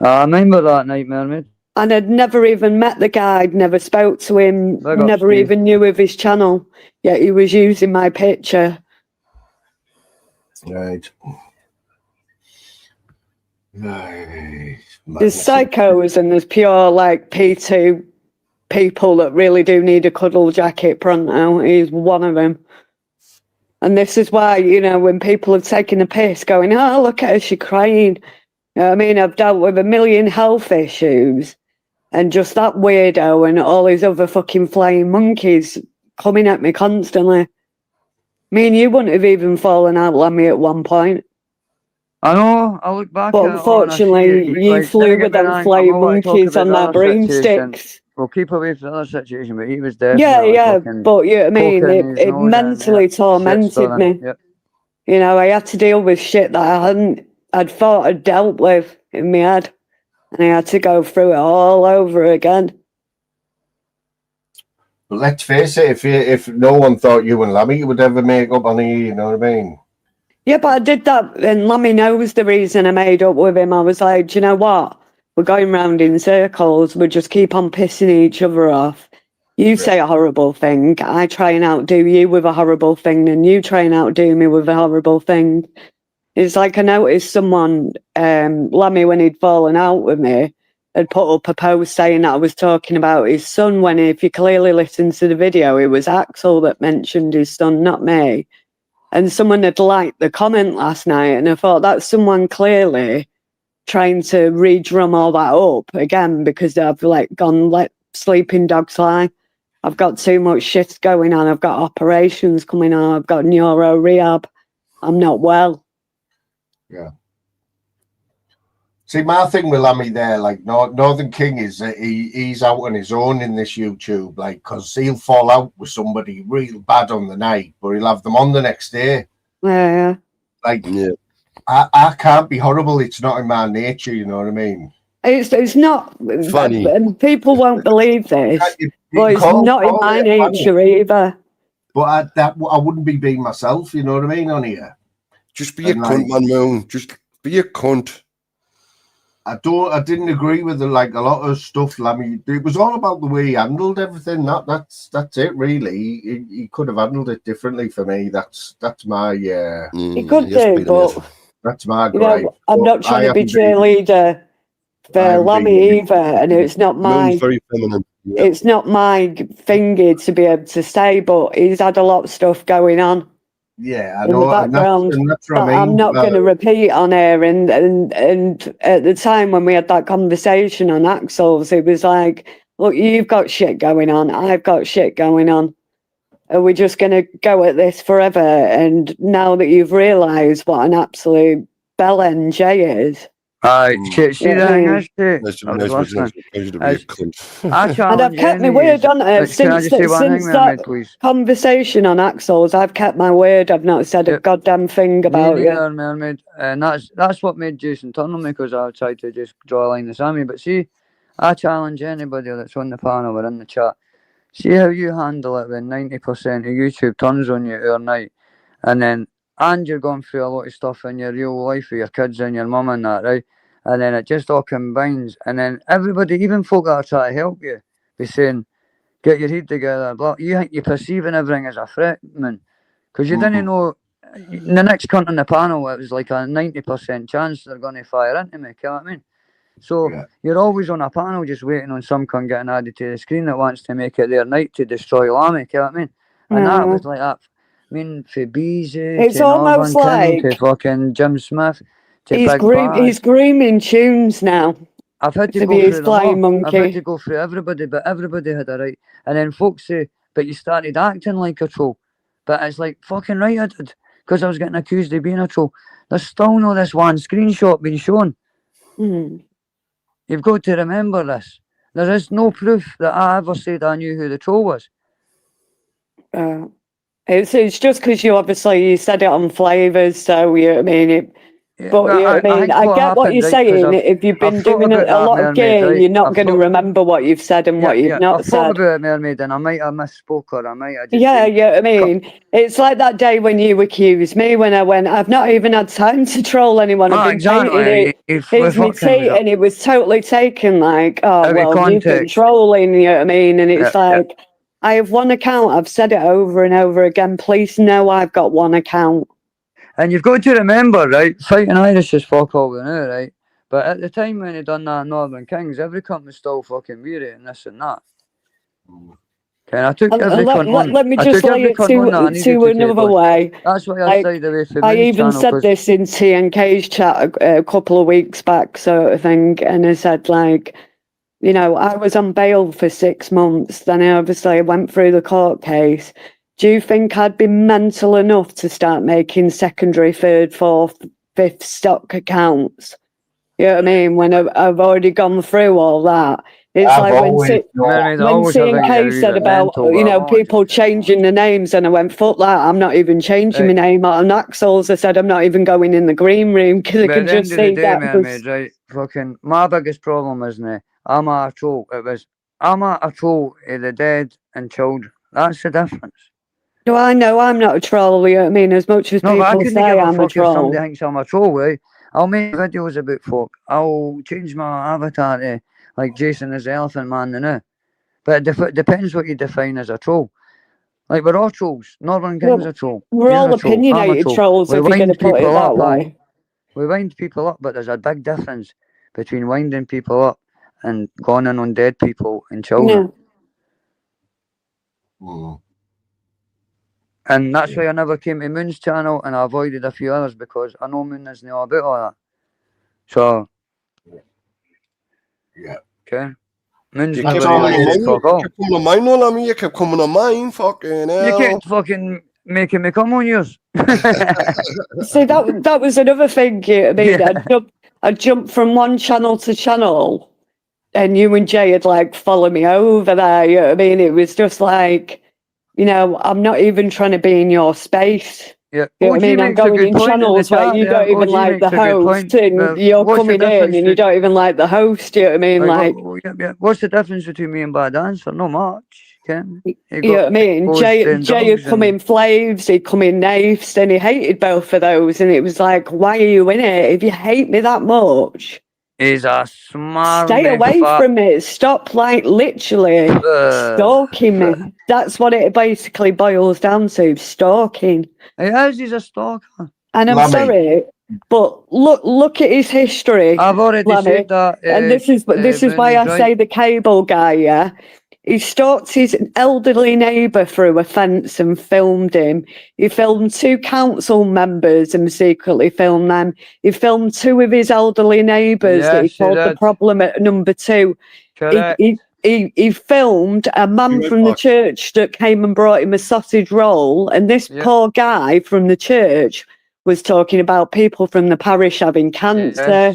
I remember that night, Mermaid. And I'd never even met the guy, I'd never spoke to him, Big up, never Steve. even knew of his channel. Yet he was using my picture. Right. There's psychos and there's pure like P2 people that really do need a cuddle jacket pronto. He's one of them. And this is why, you know, when people have taken a piss going, oh, look at her, she's crying. You know what I mean? I've dealt with a million health issues and just that weirdo and all these other fucking flying monkeys coming at me constantly. Me and you wouldn't have even fallen out like me at one point. I know, I look back But at it all and I see unfortunately, it, you like, flew don't get with me them wrong, I'm flying not want to talk monkeys about on the that other situation. broomsticks. We'll keep away from the other situation, but he was Yeah, definitely yeah, fucking but you know what I mean? poking his It nose in, mentally tormented shit-stirring. me. Yep. You know, I had to deal with shit that I'd thought I'd dealt with in my head. And I had to go through it all over again. But let's face it, if no one thought you and Lammy would ever make up on here, you know what I mean? Yeah, but I did that, and Lammy knows the reason I made up with him. I was like, do you know what? We're going round in circles. We just keep on pissing each other off. You say a horrible thing. I try and outdo you with a horrible thing, and you try and outdo me with a horrible thing. It's like I noticed someone, Lammy, when he'd fallen out with me, had put up a post saying that I was talking about his son when, if you clearly listen to the video, it was Axel that mentioned his son, not me. And someone had liked the comment last night, and I thought that's someone clearly trying to re-drum all that up again because I've like gone let sleeping dogs lie. I've got too much shit going on. I've got operations coming on. I've got neuro rehab. I'm not well. Yeah. See, my thing with Lammy there, like Northern King, is that he's out on his own in this YouTube, like, because he'll fall out with somebody real bad on the night, but he'll have them on the next day. Yeah. Like, Yeah. I can't be horrible. It's not in my nature, you know what I mean? It's not Funny. and people won't believe this, but it's not in my nature either. But I wouldn't be being myself, you know what I mean, on here. Just be a cunt, man, Moon. Just be a cunt. I didn't agree with a lot of stuff, Lammy. It was all about the way he handled everything. That's it, really. He could have handled it differently for me. That's my He could do, but that's my you gripe. know, I'm not trying to be cheerleader for Lammy either, and it's not my Moon's very feminine. Yeah. it's not my thingy to be able to say, but he's had a lot of stuff going on. Yeah, I in know, the background and that's what that I mean. I'm not going to repeat on air. And at the time when we had that conversation on Axel's, it was like, look, you've got shit going on. I've got shit going on. Are we just going to go at this forever? And now that you've realised what an absolute bellend Jay is. See the thing is, I was listening. I And challenge I've kept my any word of on it you. Can I just say one thing, that please? conversation on Axel's. I've kept my word. I've not said a goddamn thing about Me you. neither, Mermaid. And that's what made Jason turn on me, because I tried to just draw a line in the sand. But see, I challenge anybody that's on the panel or in the chat. See how you handle it when 90% of YouTube turns on you overnight, and you're going through a lot of stuff in your real life with your kids and your mum and that, right? And then it just all combines, and then everybody, even folk that are trying to help you, be saying, get your head together, blah. You think you're perceiving everything as a threat, man, because you didn't know the next cunt on the panel, it was like a 90% chance they're going to fire into me, you know what I mean? So you're always on a panel just waiting on some cunt getting added to the screen that wants to make it their night to destroy Lammy, you know what I mean? And that was like that. I mean, for Beezy, It's to almost Northern King, like to fucking Jim Smith, to he's Big Baz. he's grooming tunes now. I've had to to go be through his them flying all. I've had monkey. to go through everybody, but everybody had a right. And then folks say, but you started acting like a troll. But it's like, fucking right I did, because I was getting accused of being a troll. There's still no this one screenshot being shown. You've got to remember this. There is no proof that I ever said I knew who the troll was. It's just because you said it on Flavors, so I mean Yeah, But you know what I mean? think I what get what happened, you're right, 'cause saying. If you've been I've thought doing about a that, lot of Mermaid, gear, right? you're not I've going to thought, remember what you've said and what you've I've not thought said. about it, Mermaid, and I might have misspoke or I might have just Yeah, been you know what I mean? It's like that day when you accused me when I went, I've not even had time to troll anyone. I've been painting exactly. it. If It's we me tea, and it was totally taken like, oh, every well, you've been context, trolling, you know what I mean? And it's yeah. like, I have one account. I've said it over and over again. Please know I've got one account. And you've got to remember, right? Fighting Irish is fuck all we know, right? But at the time when he done that Northern Kings, every cunt was still fucking weary and this and that. Okay, and I took every cunt on. Let me I just took lay every it cunt on that I needed to to take another on. way. That's why I Like, stayed away from I Moon's even channel. said this in TNK's chat a couple of weeks back, sort of thing, and I said, like, you know, I was on bail for 6 months. Then I obviously went through the court case. Do you think I'd be mental enough to start making secondary, third, fourth, fifth stock accounts? You know what I mean? When I've already gone through all that. It's I've like when always Mermaid, I when always think you're a CNK wee said bit about, mental, you but know, I'm not people just saying that. changing the names, and I went, fuck that, I'm not even changing my name on Axel's. I said, I'm not even going in the green room because I But can at the end just of the see day, that. Mermaid, right? Fucking, my biggest problem isn't it? I'm a troll. I'm a troll of the dead and children. That's the difference. No, I know I'm not a troll, you know what I mean? As much as No, but I people couldn't say give a I'm a fuck if somebody troll. thinks I'm a troll, right? I'll make videos about folk. I'll change my avatar to like Jason as the Elephant Man, you know. But it depends what you define as a troll. Like, we're all trolls. Northern King's a troll. We're You're all a troll. I'm a opinionated troll. trolls, We if you're going to wind put it people that up, aye. way. We wind people up, but there's a big difference between winding people up and going in on dead people and children. Mm. And that's why I never came to Moon's channel and I avoided a few others because I know Moon isn't all about all that. So, Yeah. okay. Moon's You That's kept never all coming it really on is. said mine. fuck all. You kept coming on mine, no, I mean, you kept coming on mine. Fucking hell. You kept fucking making me come on yours. See, that was another thing, you know what I mean? Yeah. I'd jump from one channel to channel, and you and Jay would like follow me over there, you know what I mean? It was just like, you know, I'm not even trying to be in your space. Yeah, You know what OG I mean? I'm makes a going good in point in the channels where chat you there. don't even OG like the makes a good host, point. and you're What's the coming in difference and you don't even like the host, you know what I mean? Like, what's the difference between me and Bad Answer? Not much, Ken. you know what I mean? Jay would come in flaves, he'd come in knives, and he hated both of those. And it was like, why are you in it? If you hate me that much, He's a smarmy stay away from it. Stop, like, literally stalking me. That's what it basically boils down to, stalking. He's a stalker. And I'm Lammy. sorry, but look at his history. I've already Lammy. said that. And this is why I say the cable guy, yeah. He stalked his elderly neighbour through a fence and filmed him. He filmed 2 council members and secretly filmed them. He filmed 2 of his elderly neighbours that he called the problem at number 2. Correct. He filmed a man from the church that came and brought him a sausage roll, and this poor guy from the church was talking about people from the parish having cancer.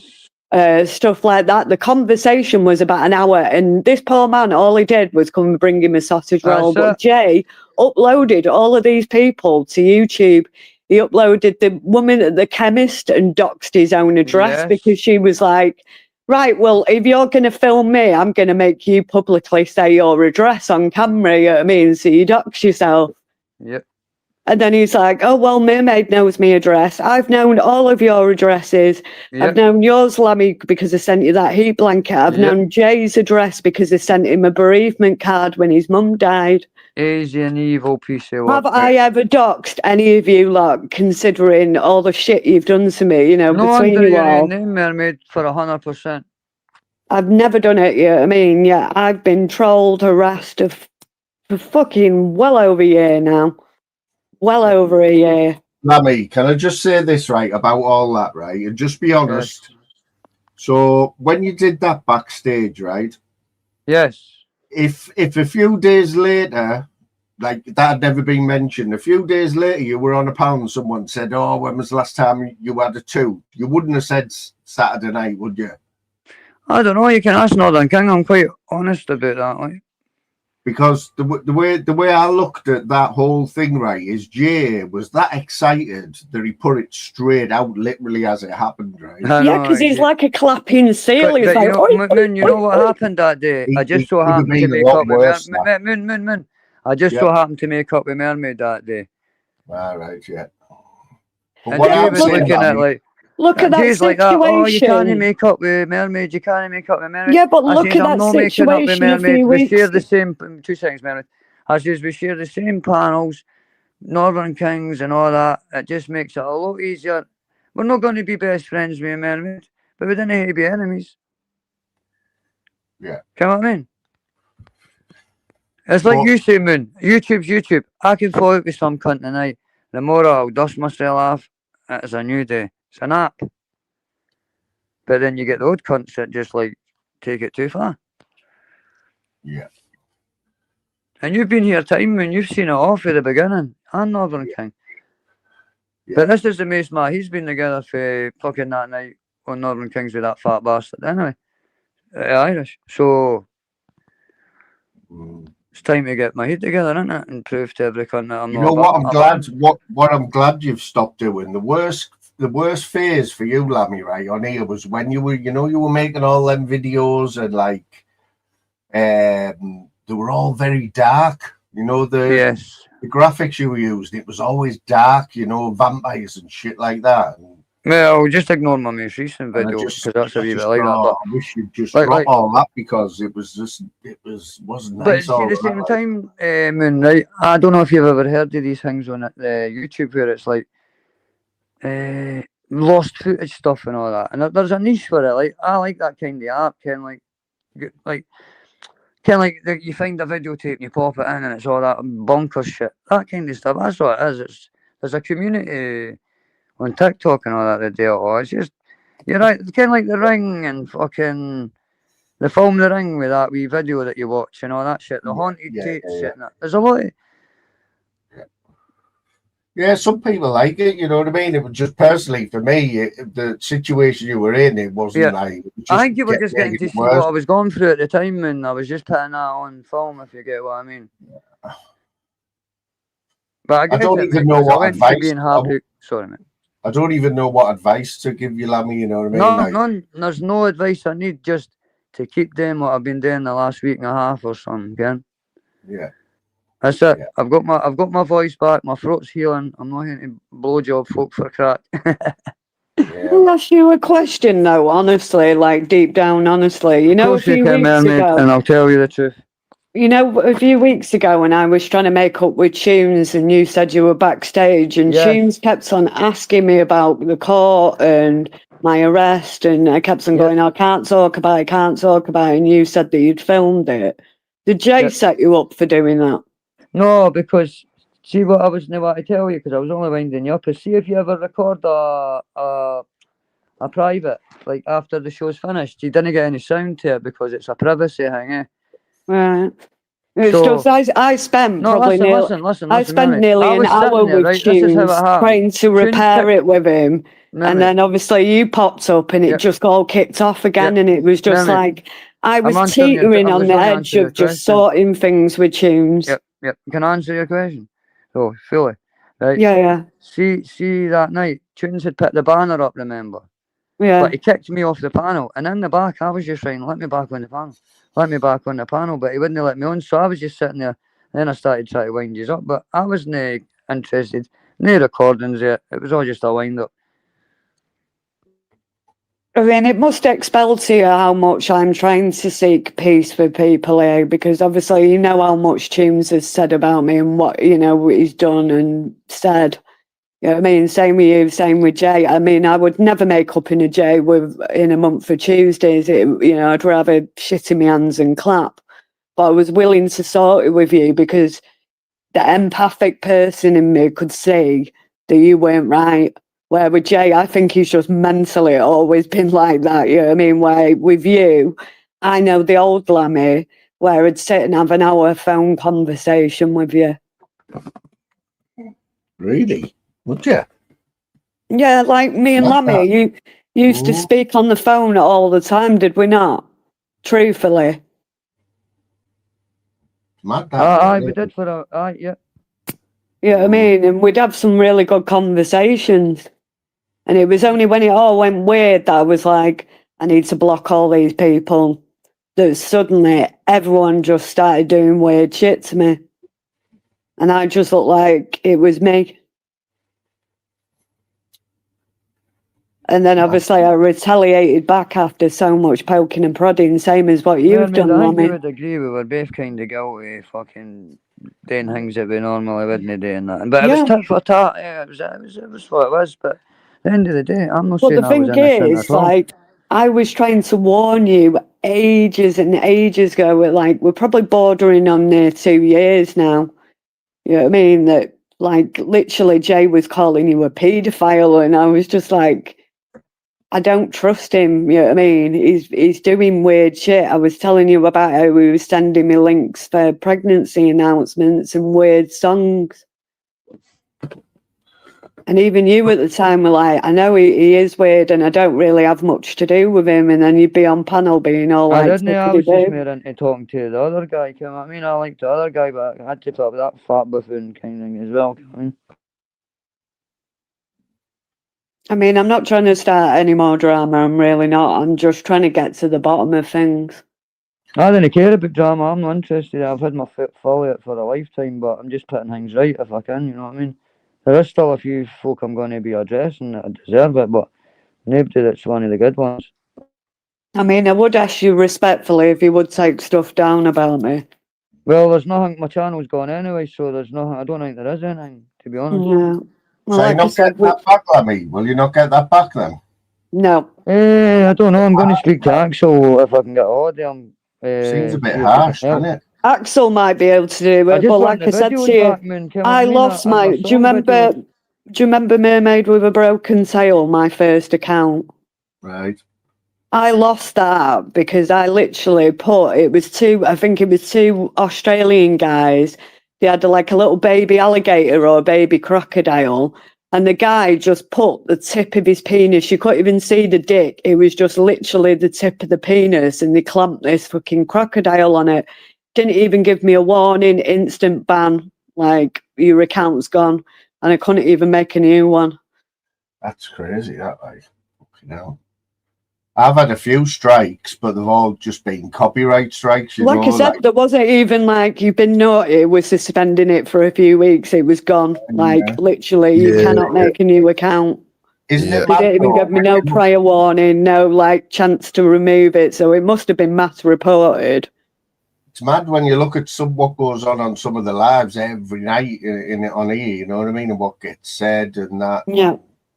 Stuff like that. The conversation was about an hour, and this poor man, all he did was come and bring him a sausage roll. But Jay uploaded all of these people to YouTube. He uploaded the woman at the chemist and doxed his own address because she was like, right, well, if you're going to film me, I'm going to make you publicly say your address on camera, you know what I mean? So you dox yourself. Yep. And then he's like, oh, well, Mermaid knows my address. I've known all of your addresses. Yep. I've known yours, Lammy, because I sent you that heat blanket. I've known Jay's address because I sent him a bereavement card when his mum died. He's an evil piece of work. Have I ever doxed any of you, lot, considering all the shit you've done to me, you know, No between under you your all? name, Mermaid, for 100%. I've never done it yet. I mean, yeah, I've been trolled, harassed for fucking well over a year now. Well over a year. Lammy, can I just say this, right, about all that, right? And just be honest. Yes. So when you did that backstage, right? Yes. If a few days later, like that had never been mentioned, a few days later you were on a pound and someone said, oh, when was the last time you had a 2? You wouldn't have said Saturday night, would you? I don't know, you can ask Northern King, I'm quite honest about that, like. Because the way I looked at that whole thing, right, is Jay was that excited that he put it straight out, literally as it happened, right? Yeah, because he's like a clapping seal. But He's you like, know, "Oi, Moon, you oi, know what oi." happened that day? I He just so could have happened to been a make lot up with worse. Moon. I just so happened to make up with Mermaid that day. All right, yeah. But And what Jay I'm was saying, looking at like, Look at that Jay's like that. Oh, you can't situation. make up with Mermaid. You can't make up with Mermaid. Yeah, but I look says, at I'm that not making up with situation a Mermaid. few We share weeks. the same 2 seconds, Mermaid. I says we share the same panels, Northern Kings and all that. It just makes it a lot easier. We're not going to be best friends with Mermaid, but we didn't have to be enemies. Yeah. You know what I mean? It's like you say, Moon. YouTube's YouTube. I can fall out with some cunt tonight. The more I'll dust myself off, it's a new day. It's an app. But then you get the old cunts that just like take it too far. Yeah. And you've been here time and you've seen it all from the beginning. And Northern King. Yeah. But this is the most man. He's been together for fucking that night on Northern Kings with that fat bastard anyway. Irish. So it's time to get my head together, isn't it? And prove to every cunt that I'm You not know what? I'm glad. I'm- What I'm glad you've stopped doing. The worst phase for you, Lammy, right on here was when you were making all them videos and like, they were all very dark. You know the graphics you used. It was always dark. You know, vampires and shit like that. Well, just ignore my most recent video because that's a wee bit like that. But I wish you'd just like, drop like, all that because it wasn't but nice. see, all at the same that, time, Moon, right? I don't know if you've ever heard of these things on YouTube where it's like lost footage stuff and all that. And there's a niche for it. Like I like that kind of app. Kind of like you find a videotape and you pop it in and it's all that bonkers shit. That kind of stuff. That's what it is. There's a community on TikTok and all that they do. Oh, it's just you're right. It's kind of like The Ring and fucking the film The Ring with that wee video that you watch and all that shit. The haunted tapes shit. And that. There's a lot of Yeah, some people like it, you know what I mean? It was just personally for me, the situation you were in, it wasn't like. I think you were just getting to see what I was going through at the time, and I was just putting that on film, if you get what I mean. But I don't even know what advice. Being happy. Sorry, mate. I don't even know what advice to give you, Lammy. You know what I mean? No, none. There's no advice I need. Just to keep doing what I've been doing the last week and a half or something. Again. Yeah. That's it. Yeah. I've got my voice back. My throat's healing. I'm not here to blowjob folk for crack. I'll ask you a question though, honestly, like deep down, honestly. You know, a few weeks ago, and I'll tell you the truth. You know, a few weeks ago when I was trying to make up with Tunes and you said you were backstage and Tunes kept on asking me about the court and my arrest and I kept on going, I can't talk about it, and you said that you'd filmed it. Did Jay set you up for doing that? No, because see what I was about to tell you, because I was only winding you up, is see if you ever record a private, like after the show's finished, you didn't get any sound to it because it's a privacy thing, eh? Right. It's just I spent probably nearly an hour with Tunes trying to repair it with him, and then obviously you popped up and it just all kicked off again, and it was just like I was teetering on the edge of just sorting things with Tunes. Yep. Can I answer your question? Oh, fully. Right. Yeah. See that night, Tunes had put the banner up, remember? Yeah. But he kicked me off the panel, and in the back, I was just saying, let me back on the panel, but he wouldn't let me on, so I was just sitting there, and then I started trying to wind you up, but I wasn't interested, no recordings yet, it was all just a wind up. I mean, it must expel to you how much I'm trying to seek peace with people here, because obviously you know how much Tunes has said about me and what, what he's done and said. You know what I mean? Same with you, same with Jay. I mean, I would never make up in a Jay in a month for Tuesdays. I'd rather shit in my hands and clap. But I was willing to sort it with you because the empathic person in me could see that you weren't right. Where with Jay, I think he's just mentally always been like that. You know what I mean? Where with you, I know the old Lammy, where I'd sit and have an hour phone conversation with you. Really? Would you? Yeah, like me and Lammy, you used to speak on the phone all the time, did we not? Truthfully. Mad that. Aye, we did for a. Aye, yeah. You know what I mean? And we'd have some really good conversations. And it was only when it all went weird that I was like, I need to block all these people. That suddenly everyone just started doing weird shit to me. And I just looked like it was me. And then obviously I retaliated back after so much poking and prodding, same as what you've done, I think we Mommy. would agree we were both kind of guilty, fucking doing things that we normally wouldn't do and that. But it was Yeah. tit for tat. Yeah, it was what it was. But at the end of the day, I'm not But saying the I was thing innocent is, at all. like, I was trying to warn you ages and ages ago. We're probably bordering on near 2 years now. You know what I mean? That, like, literally Jay was calling you a paedophile, and I was just like, I don't trust him. You know what I mean? He's doing weird shit. I was telling you about how he was sending me links for pregnancy announcements and weird songs. And even you at the time were like, I know he is weird and I don't really have much to do with him. And then you'd be on panel being all I like, didn't. I was just more into talking to the other guy. You know what I mean? I liked the other guy, but I had to talk about that fat buffoon kind of thing as well. You know what I mean? I mean, I'm not trying to start any more drama. I'm really not. I'm just trying to get to the bottom of things. I didn't care about drama. I'm not interested. I've had my foot full of it for a lifetime, but I'm just putting things right if I can. You know what I mean? There is still a few folk I'm going to be addressing that deserve it, but nobody that's one of the good ones. I mean, I would ask you respectfully if you would take stuff down about me. Well, there's nothing. My channel's gone anyway, so there's nothing. I don't think there is anything, to be honest. Yeah. Well, So like you I not said, get that back, Lemmy? Will you not get that back then? no. I don't know. I'm going to speak to Axel if I can get audio. Seems a bit see if he harsh, can help. doesn't it? Axel might be able to do I it, just but want like the I said to videos you, back, man. Come on, I mean, lost and my. my Do you song remember? videos. Do you remember Mermaid with a Broken Tail? My first account. Right. I lost that because I literally put it was two. I think it was two Australian guys. They had like a little baby alligator or a baby crocodile, and the guy just put the tip of his penis. You couldn't even see the dick. It was just literally the tip of the penis, and they clamped this fucking crocodile on it. Didn't even give me a warning. Instant ban. Like, your account's gone, and I couldn't even make a new one. That's crazy, that, like. Fucking hell. I've had a few strikes, but they've all just been copyright strikes. You Like know, I said, there wasn't even like, you've been naughty, we're suspending it for a few weeks. It was gone. Like, literally, you cannot make a new account. Isn't it They mad didn't even though? give me no prior warning, no like chance to remove it. So it must have been mass reported. It's mad when you look at what goes on some of the lives every night on here. You know what I mean, and what gets said and that. Yeah.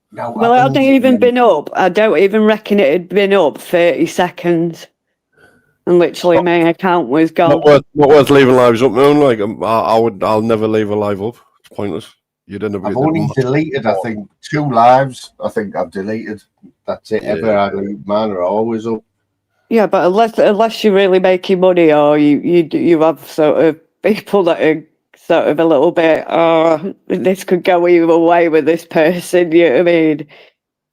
Now, Well, it hadn't even been up. I don't even reckon it had been up 30 seconds. And literally my account was gone. Not worth leaving lives up, man. Like I'll never leave a live up. It's pointless. You'd end up. I've only deleted, I think, 2 lives. I think I've deleted. That's it. Ever I leave, man, are always up. Yeah, but unless you're really making money, or you have sort of people that are sort of a little bit, oh, this could go either way with this person. You know what I mean?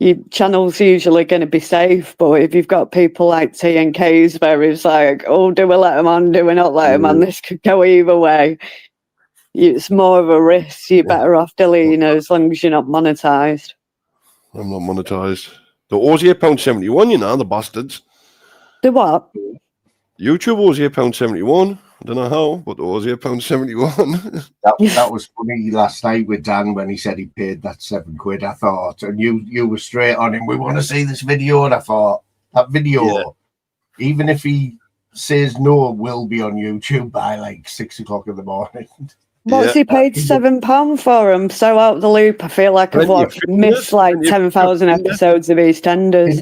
Your channel's usually going to be safe, but if you've got people like TNK's where it's like, oh, do we let them on? Do we not let them on? This could go either way. It's more of a risk. You're better off deleting it as long as you're not monetized. I'm not monetized. The Aussie £1.71, you know, the bastards. The what? YouTube Aussie £1.71. I don't know how, but Aussie £1.71. That was funny last night with Dan when he said he paid that £7. I thought, and you were straight on him. We want to see this video, and I thought that video, even if he says no, will be on YouTube by like 6 o'clock in the morning. What's he paid £7 for? I'm so out of the loop. I feel like I've missed like 10,000 episodes of EastEnders.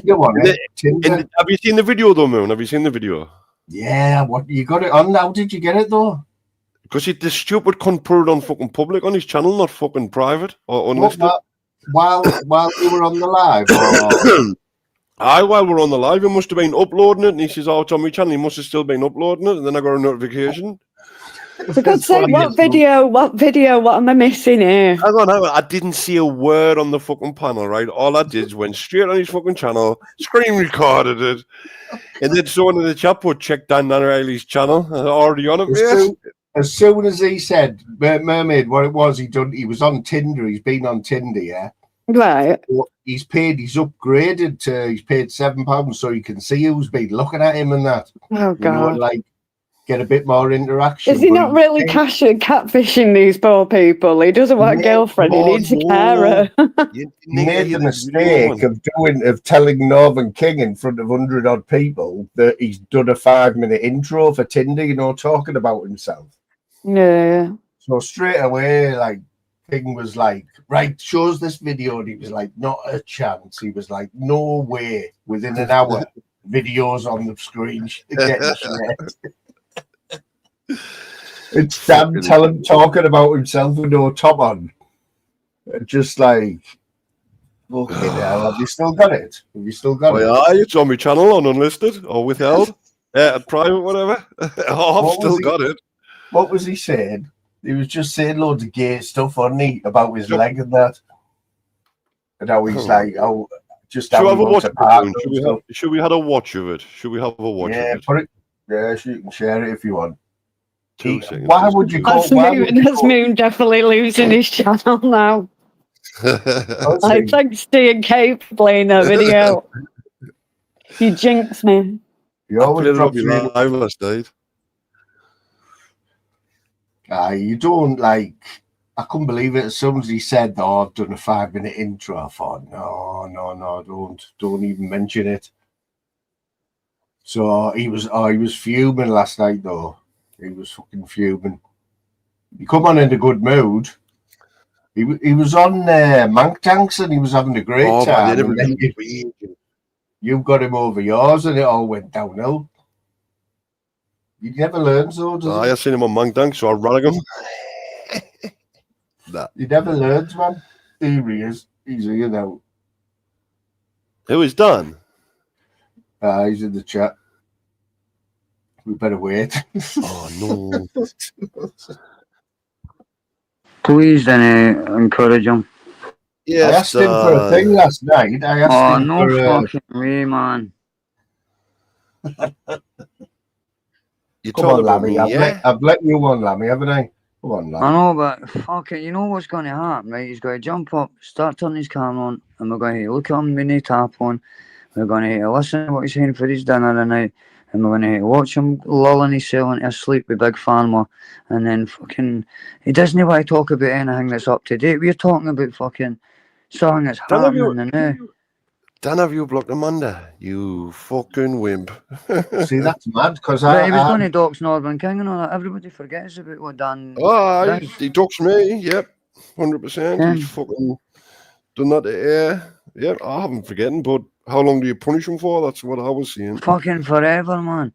Have you seen the video though, Moon? Have you seen the video? Yeah, what you got it on? How did you get it though? Because the stupid cunt put it on fucking public on his channel, not fucking private or unlisted. While you were on the live? While we're on the live, he must have been uploading it, and he says, "Oh, it's on my channel." He must have still been uploading it, and then I got a notification. For God's sake, what video? What am I missing here? Hang on. I didn't see a word on the fucking panel, right? All I did is went straight on his fucking channel, screen recorded it, and then someone in the chat put, check Dan Riley's channel. Already on it, mate. as soon as he said Mermaid, what it was, he was on Tinder. He's been on Tinder, yeah. Right. He's upgraded to. He's paid £7 so he can see who's been looking at him and that. Oh God. Like get a bit more interaction. Is he not really catfishing these poor people? He doesn't want a girlfriend. He needs a carer. He made the mistake of telling Northern King in front of 100 odd people that he's done a 5-minute intro for Tinder, talking about himself. Yeah. So straight away, like King was like, right, show us this video, and he was like, not a chance. He was like, no way. Within an hour, videos on the screen getting shared. It's Dan talking about himself with no top on. Just like, fucking hell, have you still got it? Have you still got it? Yeah, it's on my channel on unlisted or withheld, private, whatever. I've still got it. What was he saying? He was just saying loads of gay stuff, wasn't he, about his leg and that. And how he's like, just how he wants a partner. Should we have a watch of it? Should we have a watch of it? Put it. Yeah, you can share it if you want. 2 seconds. Why would you call That's Moon definitely losing his channel now. Thanks to your Kate for playing that video. You jinxed me. You always drop your live last night. You don't like. I couldn't believe it. As soon as he said, "Oh, I've done a 5-minute intro," I thought, no, don't even mention it. So he was fuming last night though. He was fucking fuming. He come on in a good mood. He was on Mank Tanks and he was having a great time. And then you've got him over yours and it all went downhill. You never learn, so does I seen him on Mank Tanks, so I rang him. Nah. He never learns, man. Here he is. He's here now. Who is Dan? He's in the chat. We better wait. Oh no! Please, encourage him. Yes, I asked him for a thing last night. I asked him no for fucking way, man. You Come on, Lammy. I've let you on, Lammy, haven't I? Come on, Lammy. I know, but fuck it. You know what's going to happen, right? He's going to jump up, start turning his camera on, and we're going to look at him with no tap on. We're going to listen to what he's saying for his dinner tonight. And we're going to watch him lulling himself into sleep with Big Pharma. And then fucking... He doesn't want to talk about anything that's up to date. We're talking about fucking something that's happening now. Dan, have you blocked Amanda? You fucking wimp. See, that's mad, because he was going to dox Northern King and all that. Everybody forgets about what Dan... he doxed me, yep. 100%. He's fucking done that to air. Yep, I haven't forgotten, but how long do you punish him for? That's what I was saying. Fucking forever, man.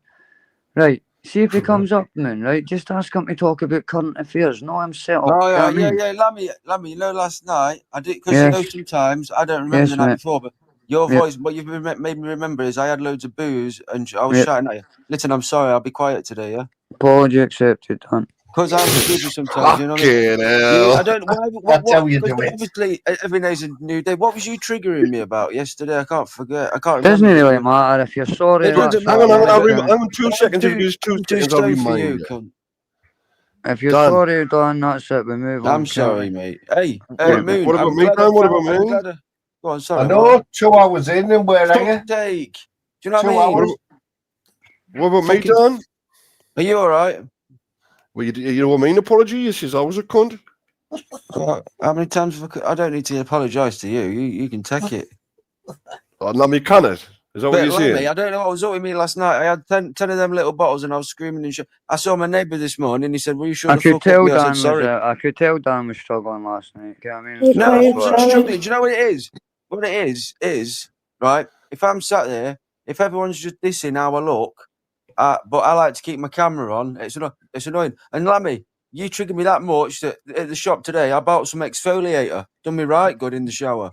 Right, see if he comes up, man, right? Just ask him to talk about current affairs. No, I'm set up. Oh, yeah, Lammy, you know, last night, I did, because you know, sometimes, I don't remember the night before, but your voice, what you've made me remember is I had loads of booze and I was shouting at you. Listen, I'm sorry, I'll be quiet today, yeah? Apology accepted, Dan. Because I forgive you sometimes, you know what I mean? I don't know. That's how you do it. Obviously, every day's a new day. What was you triggering me about yesterday? I can't forget. I can't remember. Doesn't really matter if you're sorry. Hang on, 2 seconds. If you 2 seconds, I'll remind you. If you're sorry, Dan, that's it. We move on. I'm sorry, mate. Hey, Moon. What about me, Dan? What about me? Go on, sorry. I know, 2 hours in and where are you? Take. Do you know what I mean? What about me, Dan? Are you all right? Well, you know what I mean? Apology. He says I was a cunt. How many times have I don't need to apologise to you. You can take it. Oh, no, me can it. Is that what you're saying? I don't know what was up with me last night. I had 10 of them little bottles and I was screaming and shit. I saw my neighbour this morning. He said, "Were you sure?" I could tell Dan was struggling last night. You know what I mean? No, I wasn't struggling. Do you know what it is? What it is right. If I'm sat there, if everyone's just dissing how I look, but I like to keep my camera on. It's annoying. And Lammy, you triggered me that much that at the shop today I bought some exfoliator. Done me right good in the shower.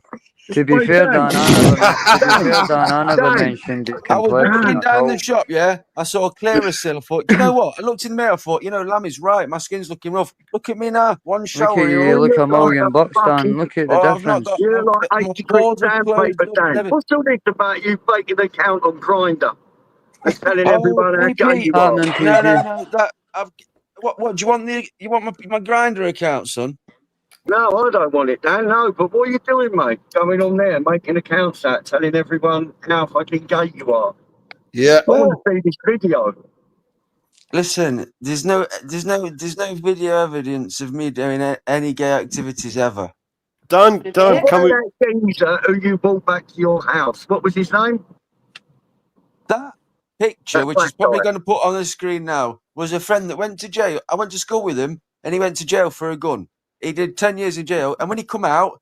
To be fair, Dan, I never mentioned it. I was walking down the shop, yeah. I saw a Clearasil. I thought, you know what? I looked in the mirror. I thought, you know, Lammy's right. My skin's looking rough. Look at me now. One shower. Look at you. Look at $1,000,000, Dan. Look at the difference. You're like 80 quid sandpaper, Dan. What's all this about you faking an account on Grindr? And telling everyone how gay you are. No. What do you want? You want my grinder account, son? No, I don't want it, Dan. No, but what are you doing, mate? Going on there, making accounts out, telling everyone how fucking gay you are. Yeah. I want to see this video. Listen, there's no video evidence of me doing any gay activities ever. Dan, What can we? about that geezer who you brought back to your house? What was his name? That picture, That which black is probably guy. going to put on the screen now, was a friend that went to jail. I went to school with him, and he went to jail for a gun. He did 10 years in jail, and when he come out,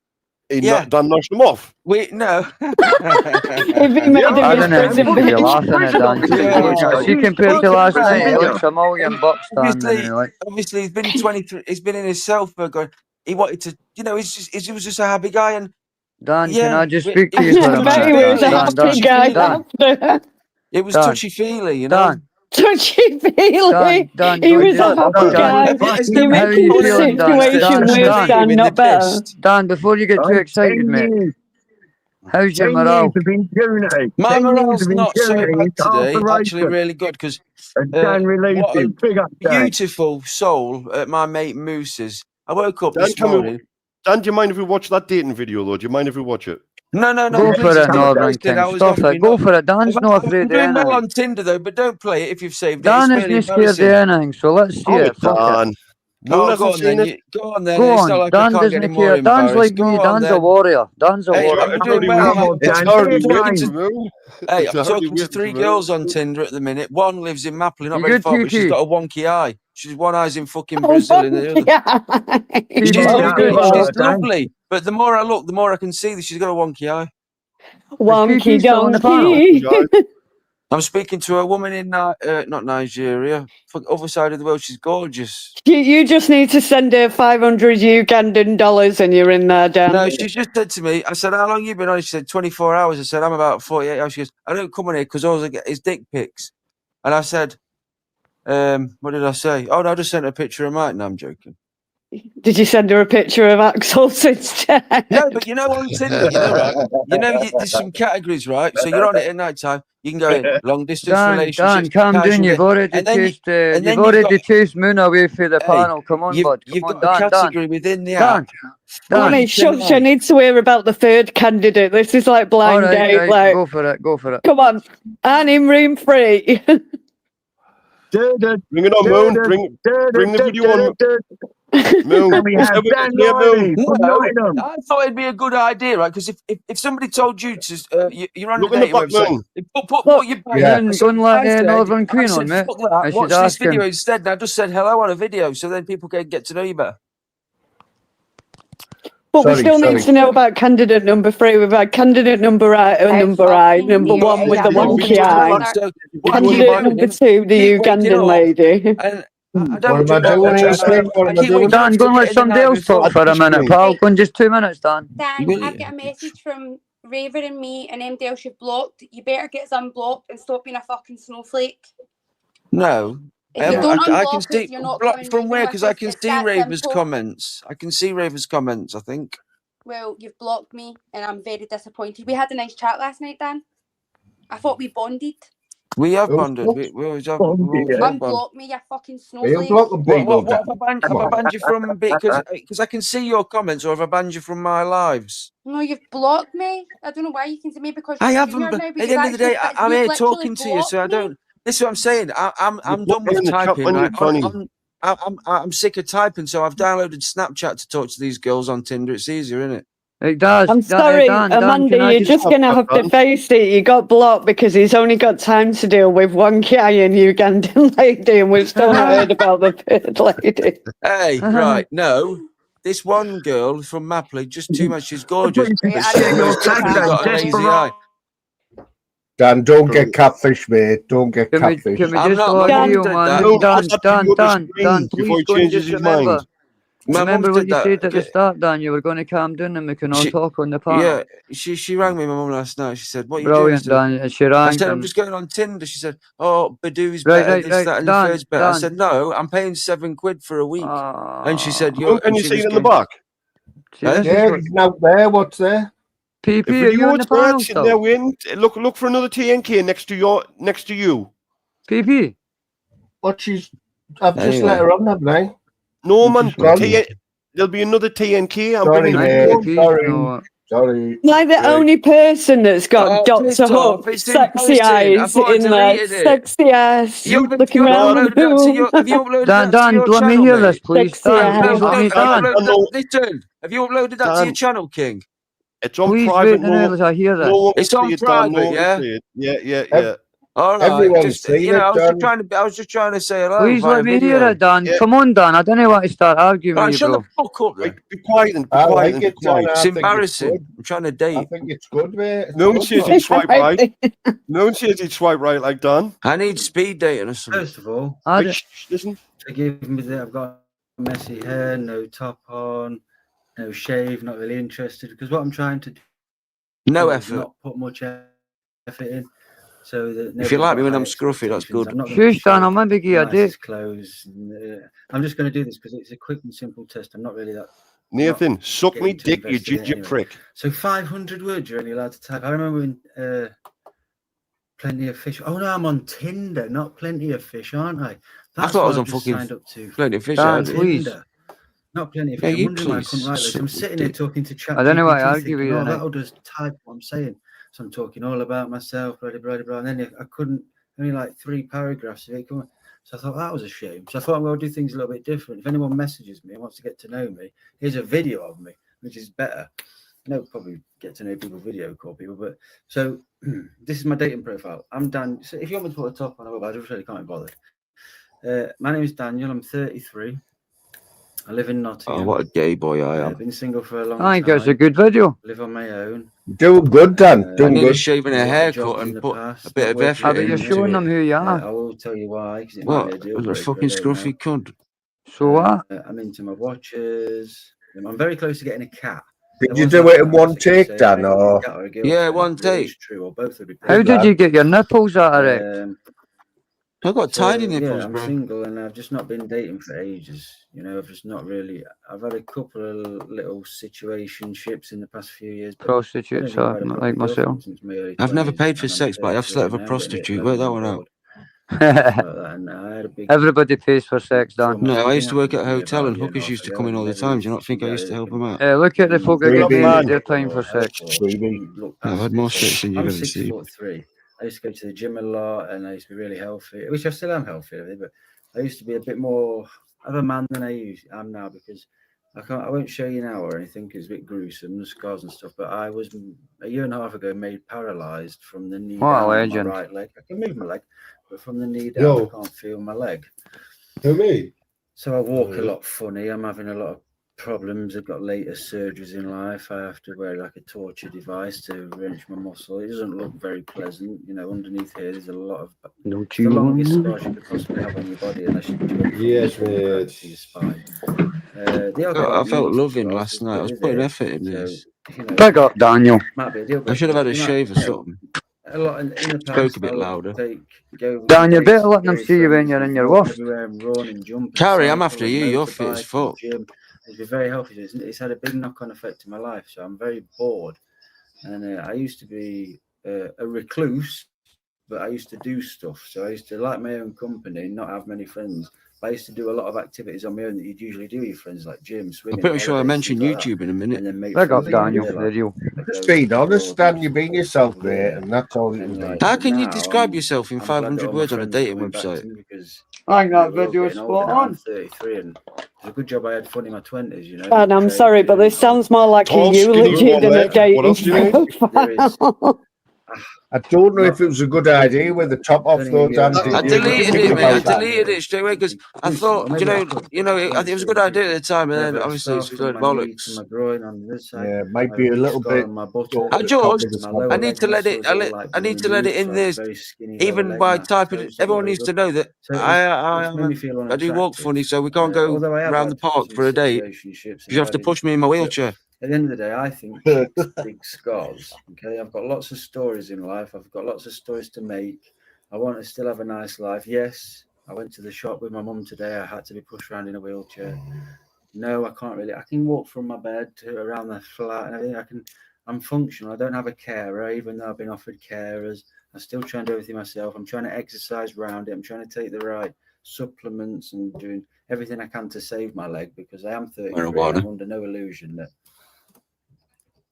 Dan knocked him off. no. If he made Yeah, him I his don't know prison if you're bitch. laughing at Dan. Yeah. See, compared to last night, he looks a million bucks, Dan. Obviously, he's been 23. He's been in his cell for going. He wanted to, he was just a happy guy, and Dan, yeah, can I just it- speak to it you was for a I bet he minute? was a Dan, happy guy after. It was Dan. touchy feely, you know. Dan, Touchy feely. Dan, He don't was a just- happy Dan, guy. Has You're there how are been you making the feeling, Dan? situation Dan, worse, Dan, Dan, not better. Dan, before you get too excited, 10 mate, years, how's your 10 years morale? of impunity. My 10 years morale's of not so impunity, bad today. Actually, incarceration. really good because And Dan relieved what a him. Big up, Dan. beautiful soul at my mate Moose's. I woke up Dan, this morning. Dan, do you mind if we watch that dating video, though? Do you mind if we watch it? No, Go please, for it's it, not Northern interesting. King. I was Stop on it. Go for it. Dan's not I'm afraid of doing well anything. on Tinder though, but don't play it if you've saved it. Dan It's isn't really scared of embarrassing. anything, so let's see Oh, it. Fuck it. Dan. Moon Oh, go hasn't on seen then. it. Go on then. Go It's not on. like Dan I can't get doesn't any more care. Dan's embarrassed. like Go me. on Dan's a then. warrior. Dan's a Hey, warrior. I'm doing well. Come on, It's Dan. already Take waiting time. for Moon. Hey, It's I'm already talking to waiting 3 for girls Moon. on Tinder at the minute. One lives in Mapley, not You very good, far, but she's PP? got a wonky eye. She's one eye's in fucking Oh, Brazil in the other. PP, She's you Wonky lovely. good? eye. She's lovely. But the more I look, the more I can see that she's got a wonky eye. Wonky PP still on the donkey. I'm speaking to a woman in not Nigeria, other side of the world. She's gorgeous. You just need to send her 500 Ugandan dollars and you're in there, Dan. No, she just said to me, I said, how long you been on? She said, 24 hours. I said, I'm about 48 hours. She goes, I don't come on here because all I get is dick pics. And I said, what did I say? Oh, no, I just sent her a picture of mine. No, I'm joking. Did you send her a picture of Axel instead? No, but you know on Tinder, right? There's some categories, right? So you're on it at night time. You can go in long distance Dan, relationships. calm down. casual You've date, already and then you- chased. and then You've you've already got- chased Moon away for the Hey, panel. Come on, bud. Come You've on, got a Dan. category within the Dan. app. Honey, shush, I need to hear about the third candidate. This is like All blind right, date. right. Like, Go for it. Go for it. come on, and in room 3. Bring it on, Moon. Bring the video on. Moon. And we have Dan Yeah, Riley No, from Nottingham. I thought it'd be a good idea, right? Because if somebody told you to, you're on Look a on the dating back, website, Moon. put your back. Yeah. Moon, go and let Northern Queen I said, on, mate. fuck that. I should Watch this ask video him. instead. And I just said hello on a video, so then people can get to know you better. But we Sorry, still sorry. need to know about candidate number 3. We've had candidate number number 1 with the wonky eye. So, Candidate number 2, the Keep waking Ugandan up. lady. And I What don't am I drink that doing much. here, I Steve? What am I keep doing? waking up Dan, go and let forgetting the somebody night else before. talk for a minute, pal. Go on, just 2 minutes, Dan. Dan, You I've got a really- message from Raver and me and them girls you've blocked. You better get us unblocked and stop being a fucking snowflake. No. If you don't I unblock can us, see you're not block coming from raving where with because I us. can It's see that Raver's simple. comments. I can see Raver's comments. I think. Well, you've blocked me and I'm very disappointed. We had a nice chat last night, Dan. I thought we bonded. We have Oh, bonded. what? We always have. Bonded, We always yeah. have bonded. Unblock me, you fucking Are you snowflake. blocking people, What have I Come on. banned you from? Because I can see your comments, or have I banned you from my lives? No, you've blocked me. I don't know why you can see me because I you're haven't. junior But now, at but the you've end of the actually, day, I'm you've here literally talking to you, so I blocked me. don't. This is what I'm saying. I'm You're done with in the chat, typing. man, Right? you're funny. I'm sick of typing, so I've downloaded Snapchat to talk to these girls on Tinder. It's easier, isn't it? Hey, Dan, I'm sorry, Dan, Amanda, can I you're just going to have to face it. You got blocked because he's only got time to deal with wonky eye and Ugandan lady, and we've still not heard about the third lady. Hey, right? No, this one girl from Mapley, just too much. She's gorgeous. Right, But I she's don't your know most definitely tag, got a Dan, lazy eye. Dan, don't get catfish, mate. Don't get Can we catfish. just I'm not- log Dan- you, Dan- man? No, Dan, what's up to you on the screen please before he go and changes just his remember. mind? My Remember mum what did you that. said at the start, Dan? You were going to calm down and we can all She- talk on the panel. Yeah, she rang me, my mum, last night. She said, "What are you Brilliant, doing?" Dan. She I rang said, "I'm him. just going on Tinder." She said, "Oh, Badoo's Right, better, right, this, right. that, and Dan, the third's better." I Dan. said, "No, I'm paying £7 for a week." And she said, Moon, can you see it in the back? See, Huh? this is Yeah, what- he's out there. What's there? PP, If are you on the there, panel sitting there still? waiting, look for another TNK next to you. PP, What she's I've just let her on, haven't I? No, You man. just gone. There'll be another TNK. I'm Sorry, bringing mate. it on. Sorry. No. Sorry. Like the Right. only person that's got Oh, piss Doctor off, Hook it's sexy embarrassing. I eyes thought I in there. deleted it. Sexy eyes. You Looking have around uploaded the that to room. your, have you uploaded Dan, that to your let me channel, hear mate? this, please. Sexy Dan, eyes. please let me, Have you Dan. uploaded that? Listen, have you uploaded that to your Dan. channel, King? It's on Please private. wait until I hear No this. one can It's on see it, Dan. No private, one yeah? can see it. Yeah. All right, Everyone's just seen it, I was just Dan. trying to say hello Please via let me video. hear it, Dan. Yeah. Come on, Dan. I don't want to start arguing Right, with you, shut the bro. fuck up then. Right, be quiet and be I quiet like and be it, Dan. quiet. I It's think it's embarrassing. good. I'm trying to I date. think it's good, mate. It's No one good, says man. he'd swipe right. No one says he'd swipe right like Dan. I need speed dating or something. First of all, I Right, d- listen. forgive me that I've got messy hair, no top on, no shave, not really interested. Because what I'm trying to do No is effort. not put much effort in. So that If you like me nobody's got when I'm high scruffy, that's expectations. good. I'm not going to Shush, Dan. show I'm maybe give you a date. nicest clothes. I'm just going to do this because it's a quick and simple test. I'm not really that. Nathan, suck me getting too dick, you invested in it ginger anyway. prick. So 500 words you're only allowed to type. I remember when Plenty of Fish. Oh no, I'm on Tinder, not Plenty of Fish, aren't I? That's thought I what was I've on just fucking signed up to. Plenty of Fish. Dan, I did. please. Tinder. Not Plenty of Yeah, Fish. I'm you wondering why I couldn't write please. this. I'm sitting here talking to I don't know why I ChatGPT argue with thinking, you oh, tonight. that'll just type what I'm saying. So I'm talking all about myself, blah, blah, blah, blah. And then I couldn't, only like 3 paragraphs of it. So I thought that was a shame. So I thought, well, I'll do things a little bit different. If anyone messages me and wants to get to know me, here's a video of me, which is better. Probably get to know people, video call people. But so this is my dating profile. I'm Dan. So if you want me to put a top on, I just really can't be bothered. My name is Daniel. I'm 33. I live in Nottingham. Oh, what a gay boy I am. I've been single for a long I time. think it's a good video. Live on my own. Doing good, Dan. I Doing need a good. shave and a I've got haircut jobs in and the put past, a bit not of working effort Ah, but you're into showing it. them who you are. I will tell you why, because it might be a What? deal A breaker. fucking I don't know. scruffy cunt. So what? I'm into my watches. I'm very close to getting a cat. Did you do it in one take, Dan? Or Yeah, one take. It's true, or both would be How did you get your nipples out of it? I got tiny nipples, yeah, I'm bro. single and I've just not been dating for ages. I've just not really. I've had a couple of little situationships in the past few years. But Prostitutes, like myself. since my early I've never 20s, paid for and I'm sex, but I have 33 slept with a now, getting a bit prostitute. Work that one out. like that, and I had a big Everybody pays for sex, Dan. No, I used to work thing at a happened to me hotel about and a year and a hookers half used to ago, come in all the and time. Do you not every think I used to help them out? Look at the folk that get paid at their time for sex. Look No, I've past had more it. sex than you've I'm ever seen. 6'3". I used to go to the gym a lot, and I used to be really healthy, which I still am healthy, but I used to be a bit more of a man than I am now, because I won't show you now or anything because it's a bit gruesome, the scars and stuff. But I was a year and a half ago made paralysed from the knee down on my right leg. I can move my leg, but from the knee down, I can't feel my leg. Who, me? So I walk a lot funny. I'm having a lot of problems. I've got later surgeries in life. I have to wear like a torture device to wrench my muscle. It doesn't look very pleasant. Underneath here, there's a lot of the longest scars you could possibly have on your body, unless you do anything to your spine. I felt loving last night. I was putting effort in this. Big up, Daniel. Might be a deal breaker. I should have had a shave or something. A lot in the past. Spoke a bit louder. Dan, you better let them see you when you're in your worst. Carrie, I'm after you. You're fit as fuck. It's been very healthy. It's had a big knock-on effect in my life, so I'm very bored. And I used to be a recluse, but I used to do stuff. So I used to like my own company, not have many friends. I used to do a lot of activities on my own that you'd usually do with your friends, like gym, swimming. I'm pretty sure I mentioned YouTube in a minute. Big up, Daniel, for you. Just being honest, Dan. You've been yourself, mate, and that's all you can do. How can you describe yourself in 500 words on a dating website? I think that video is spot on. I'm 33, and it's a good job I had fun in my 20s, And I'm sorry, but this sounds more like a eulogy than a dating profile. I don't know if it was a good idea with the top off though, Dan. I deleted it, mate. I deleted it straight away because I thought, it was a good idea at the time, and then obviously it's good bollocks. Yeah, it might be a little bit. George, I need to let it. I need to let it in this. Even by typing, everyone needs to know that I do walk funny, so we can't go around the park for a date. You have to push me in my wheelchair. At the end of the day, I think big scars. Okay, I've got lots of stories in life. I've got lots of stories to make. I want to still have a nice life. Yes, I went to the shop with my mum today. I had to be pushed around in a wheelchair. No, I can't really. I can walk from my bed to around the flat and everything. I'm functional. I don't have a carer, even though I've been offered carers. I still try and do everything myself. I'm trying to exercise around it. I'm trying to take the right supplements and doing everything I can to save my leg, because I am 33 Marijuana. and I'm under no illusion that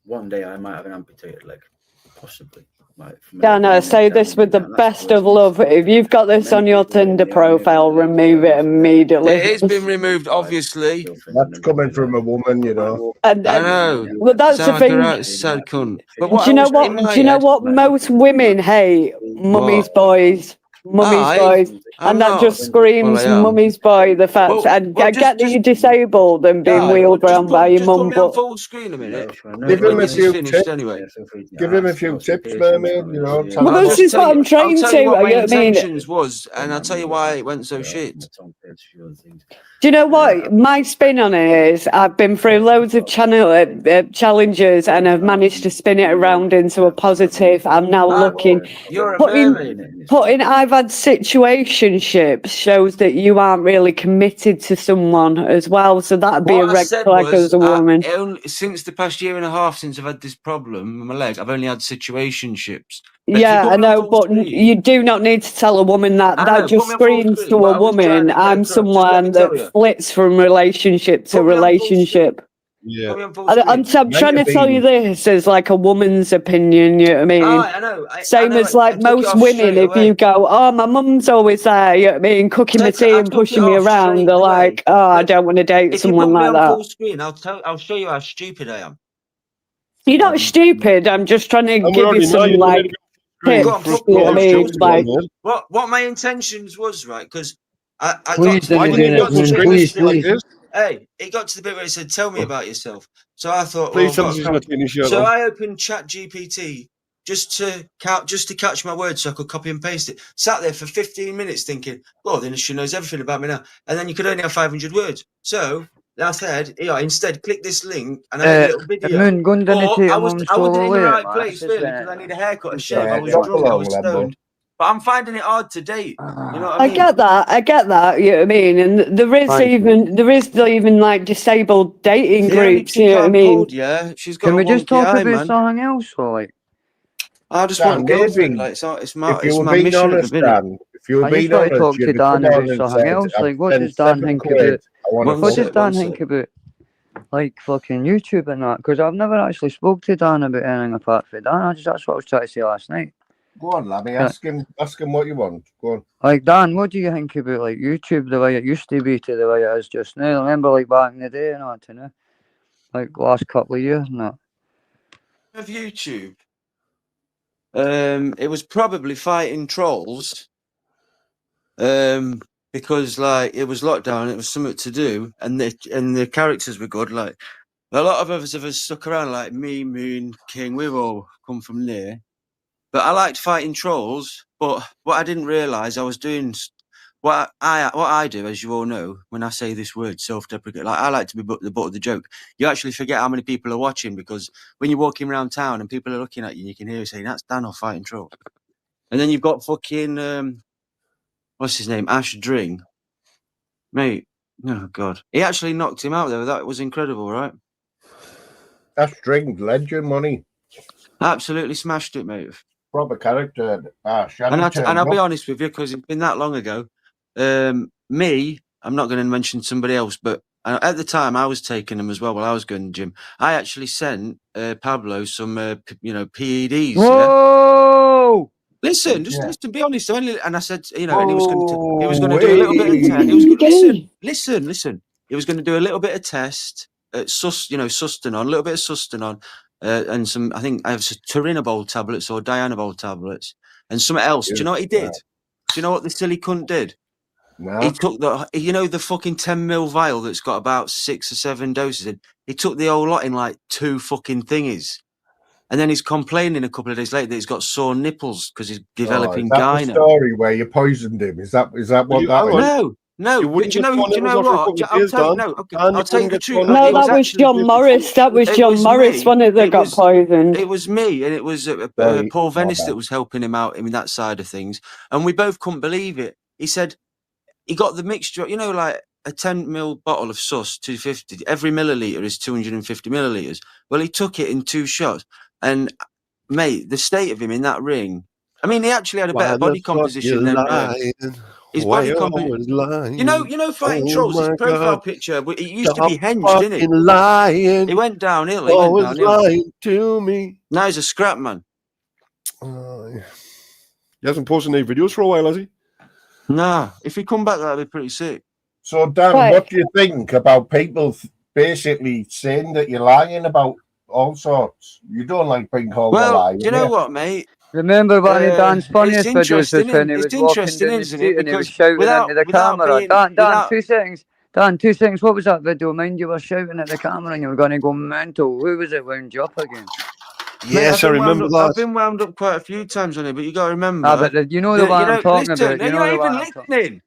one day I might have an amputated leg, possibly. Dan, I say this with the best of love. If you've got this on your Tinder profile, remove it immediately. It has been removed, obviously. That's coming from a woman, you know. And, I know. well, that's the Sound like thing. a right sad cunt. But Do what you I know was what? in my Do you know head- what most women hate? Mummy's boys. Mummy's Aye, boys. I'm And that not. just screams Well, I am. mummy's boy, the fact. Well, And well, I get that just- you're disabled and being Aye, wheeled well, around by your just put mum, me on but full screen a minute. Give him When a this is few finished tips. anyway. Give him a few tips, mermaid. You know. Tell well, him this what- is what I'm trying I'll to. tell you what my You know what I mean? intentions was, and I'll tell you why it went so shit. Do you know what? My spin on it is I've been through loads of challenges and I've managed to spin it around into a positive. I'm now looking. You're a mermaid. I've had situationships shows that you aren't really committed to someone as well. So that'd be What a I red said flag was, as a woman. since the past year and a half since I've had this problem with my leg, I've only had situationships. Yeah, I know, but you do not need to tell a woman that. I That know, just put me on full screams screen, to but a I was trying woman, to get I'm across, just let me someone tell you. that flits from relationship to Put me on full relationship. Yeah. Put me on full I'm screen. trying to tell you this as like a woman's opinion, you know what I mean? I know. Same as I like took it most off women, straight if away. you go, oh, my mum's always there, you know what I mean, cooking my tea I and took it pushing me off around, straight they're away. like, oh, I don't want to date If you someone put me like on that. full screen, I'll show you how stupid I am. You're not stupid, I'm just trying to And we give you already know some you don't need like to be screen Go on, tips, put you know me what I on full mean? Like, screen. What my intentions was, right? Because I got Please to, Why don't didn't do you that, go full man. screen? Please, Like please. this? Hey, it got to the bit where it said, "Tell me about yourself." So I thought, Please tell well, us he's not taking his shirt so off. I opened Chat GPT just to catch my words so I could copy and paste it. Sat there for 15 minutes thinking, "Oh, then she knows everything about me now." And then you could only have 500 words. So I said, instead click this link and I made a little video. Moon, go and But donate I to wasn't solo in the later, right man. place This is really because I need a haircut, a this shave. I is was drop drunk, I along, was Lambo. stoned. But I'm finding it hard to date. You know what I I mean? get that, you know what I mean? And there is even like disabled dating The only groups, you chick know what I I've mean? pulled, yeah, she's got Can a we just wonky talk eye, about man. something else, or like? I just Dan, want a girlfriend. maybe Like, it's if you were my being mission at honest, the minute. Dan, if you were I just being want to honest, talk to you'd have come Dan on about and something said, else. I've Like, what spent does Dan £7 think quid. about? I want One to What fuck does sec, you. one Dan think sec. about, like, fucking YouTube and that? Because I've never actually spoke to Dan about anything apart from Dan. That's what I was trying to say last night. Go on, Lammy, Yeah. ask him what you want. Go on. Like, Dan, what do you think about, like, YouTube, the way it used to be to the way it is just now? I remember, like, back in the day and all that, you know? Like, last couple of years and that. Of YouTube, it was probably fighting trolls. Because like it was lockdown, it was something to do, and the characters were good. Like a lot of us stuck around, like me, Moon, King. We've all come from there. But I liked fighting trolls. But what I didn't realise, I was doing what I do, as you all know, when I say this word, self-deprecate. Like I like to be the butt of the joke. You actually forget how many people are watching because when you're walking around town and people are looking at you, you can hear you saying, "That's Dan off fighting trolls." And then you've got fucking what's his name, Ash Dring, mate. Oh God, he actually knocked him out there. That was incredible, right? That's String, legend money. Absolutely smashed it, mate. Proper character. And I'll be honest with you, because it's been that long ago. Me, I'm not going to mention somebody else, but at the time I was taking them as well while I was going to the gym. I actually sent Pablo some, PEDs. Whoa! Yeah? Listen, listen. Be honest. And I said, and he was going to do a little bit of test. He was listen. He was going to do a little bit of test at Sustanon, a little bit of Sustanon, and some. I think I have some Turinabol tablets or Dianabol tablets, and something else. Do you know what he did? Do you know what the silly cunt did? No. He took the fucking 10ml vial that's got about 6 or 7 doses in. He took the whole lot in like 2 fucking thingies. And then he's complaining a couple of days later that he's got sore nipples because he's developing is that gyno. the story where you poisoned him? Is that what that was? No. But do you know what? I'll tell you the truth. No, that was John Morris. That was John Morris, wasn't it, that got poisoned? It was me, and it was Paul Venice that was helping him out in that side of things. And we both couldn't believe it. He said he got the mixture, like a 10ml bottle of sus, 250. Every milliliter is 250 milliliters. Well, he took it in 2 shots. And, mate, the state of him in that ring, I mean, he actually had a better body composition than... His Why body you composition. always lying? You know, fighting Oh trolls. His my profile God. picture. It used to Stop be henged, didn't fucking it? lying. He went downhill. He went Always downhill. lying to me. Now he's a scrap man. He hasn't posted any videos for a while, has he? Nah, if he come back, that'd be pretty sick. So, Dan, Right. what do you think about people basically saying that you're lying about all sorts? You don't like being called a Well, liar. do you know what, mate? Remember one of Dan's funniest It's videos was when he it's was walking interesting, down the isn't street it? and he was Because shouting without into the without camera. being Dan, without 2 seconds. Dan, 2 seconds. What was that video? Mind you were shouting at the camera and you were going to go mental. Who was it wound you up again? Mate, Yes, I remember I've that. been wound up quite a few times on it, but you got to remember. Ah, but you know the one I'm talking listen, about. You you're know not the one even I'm talking. listening.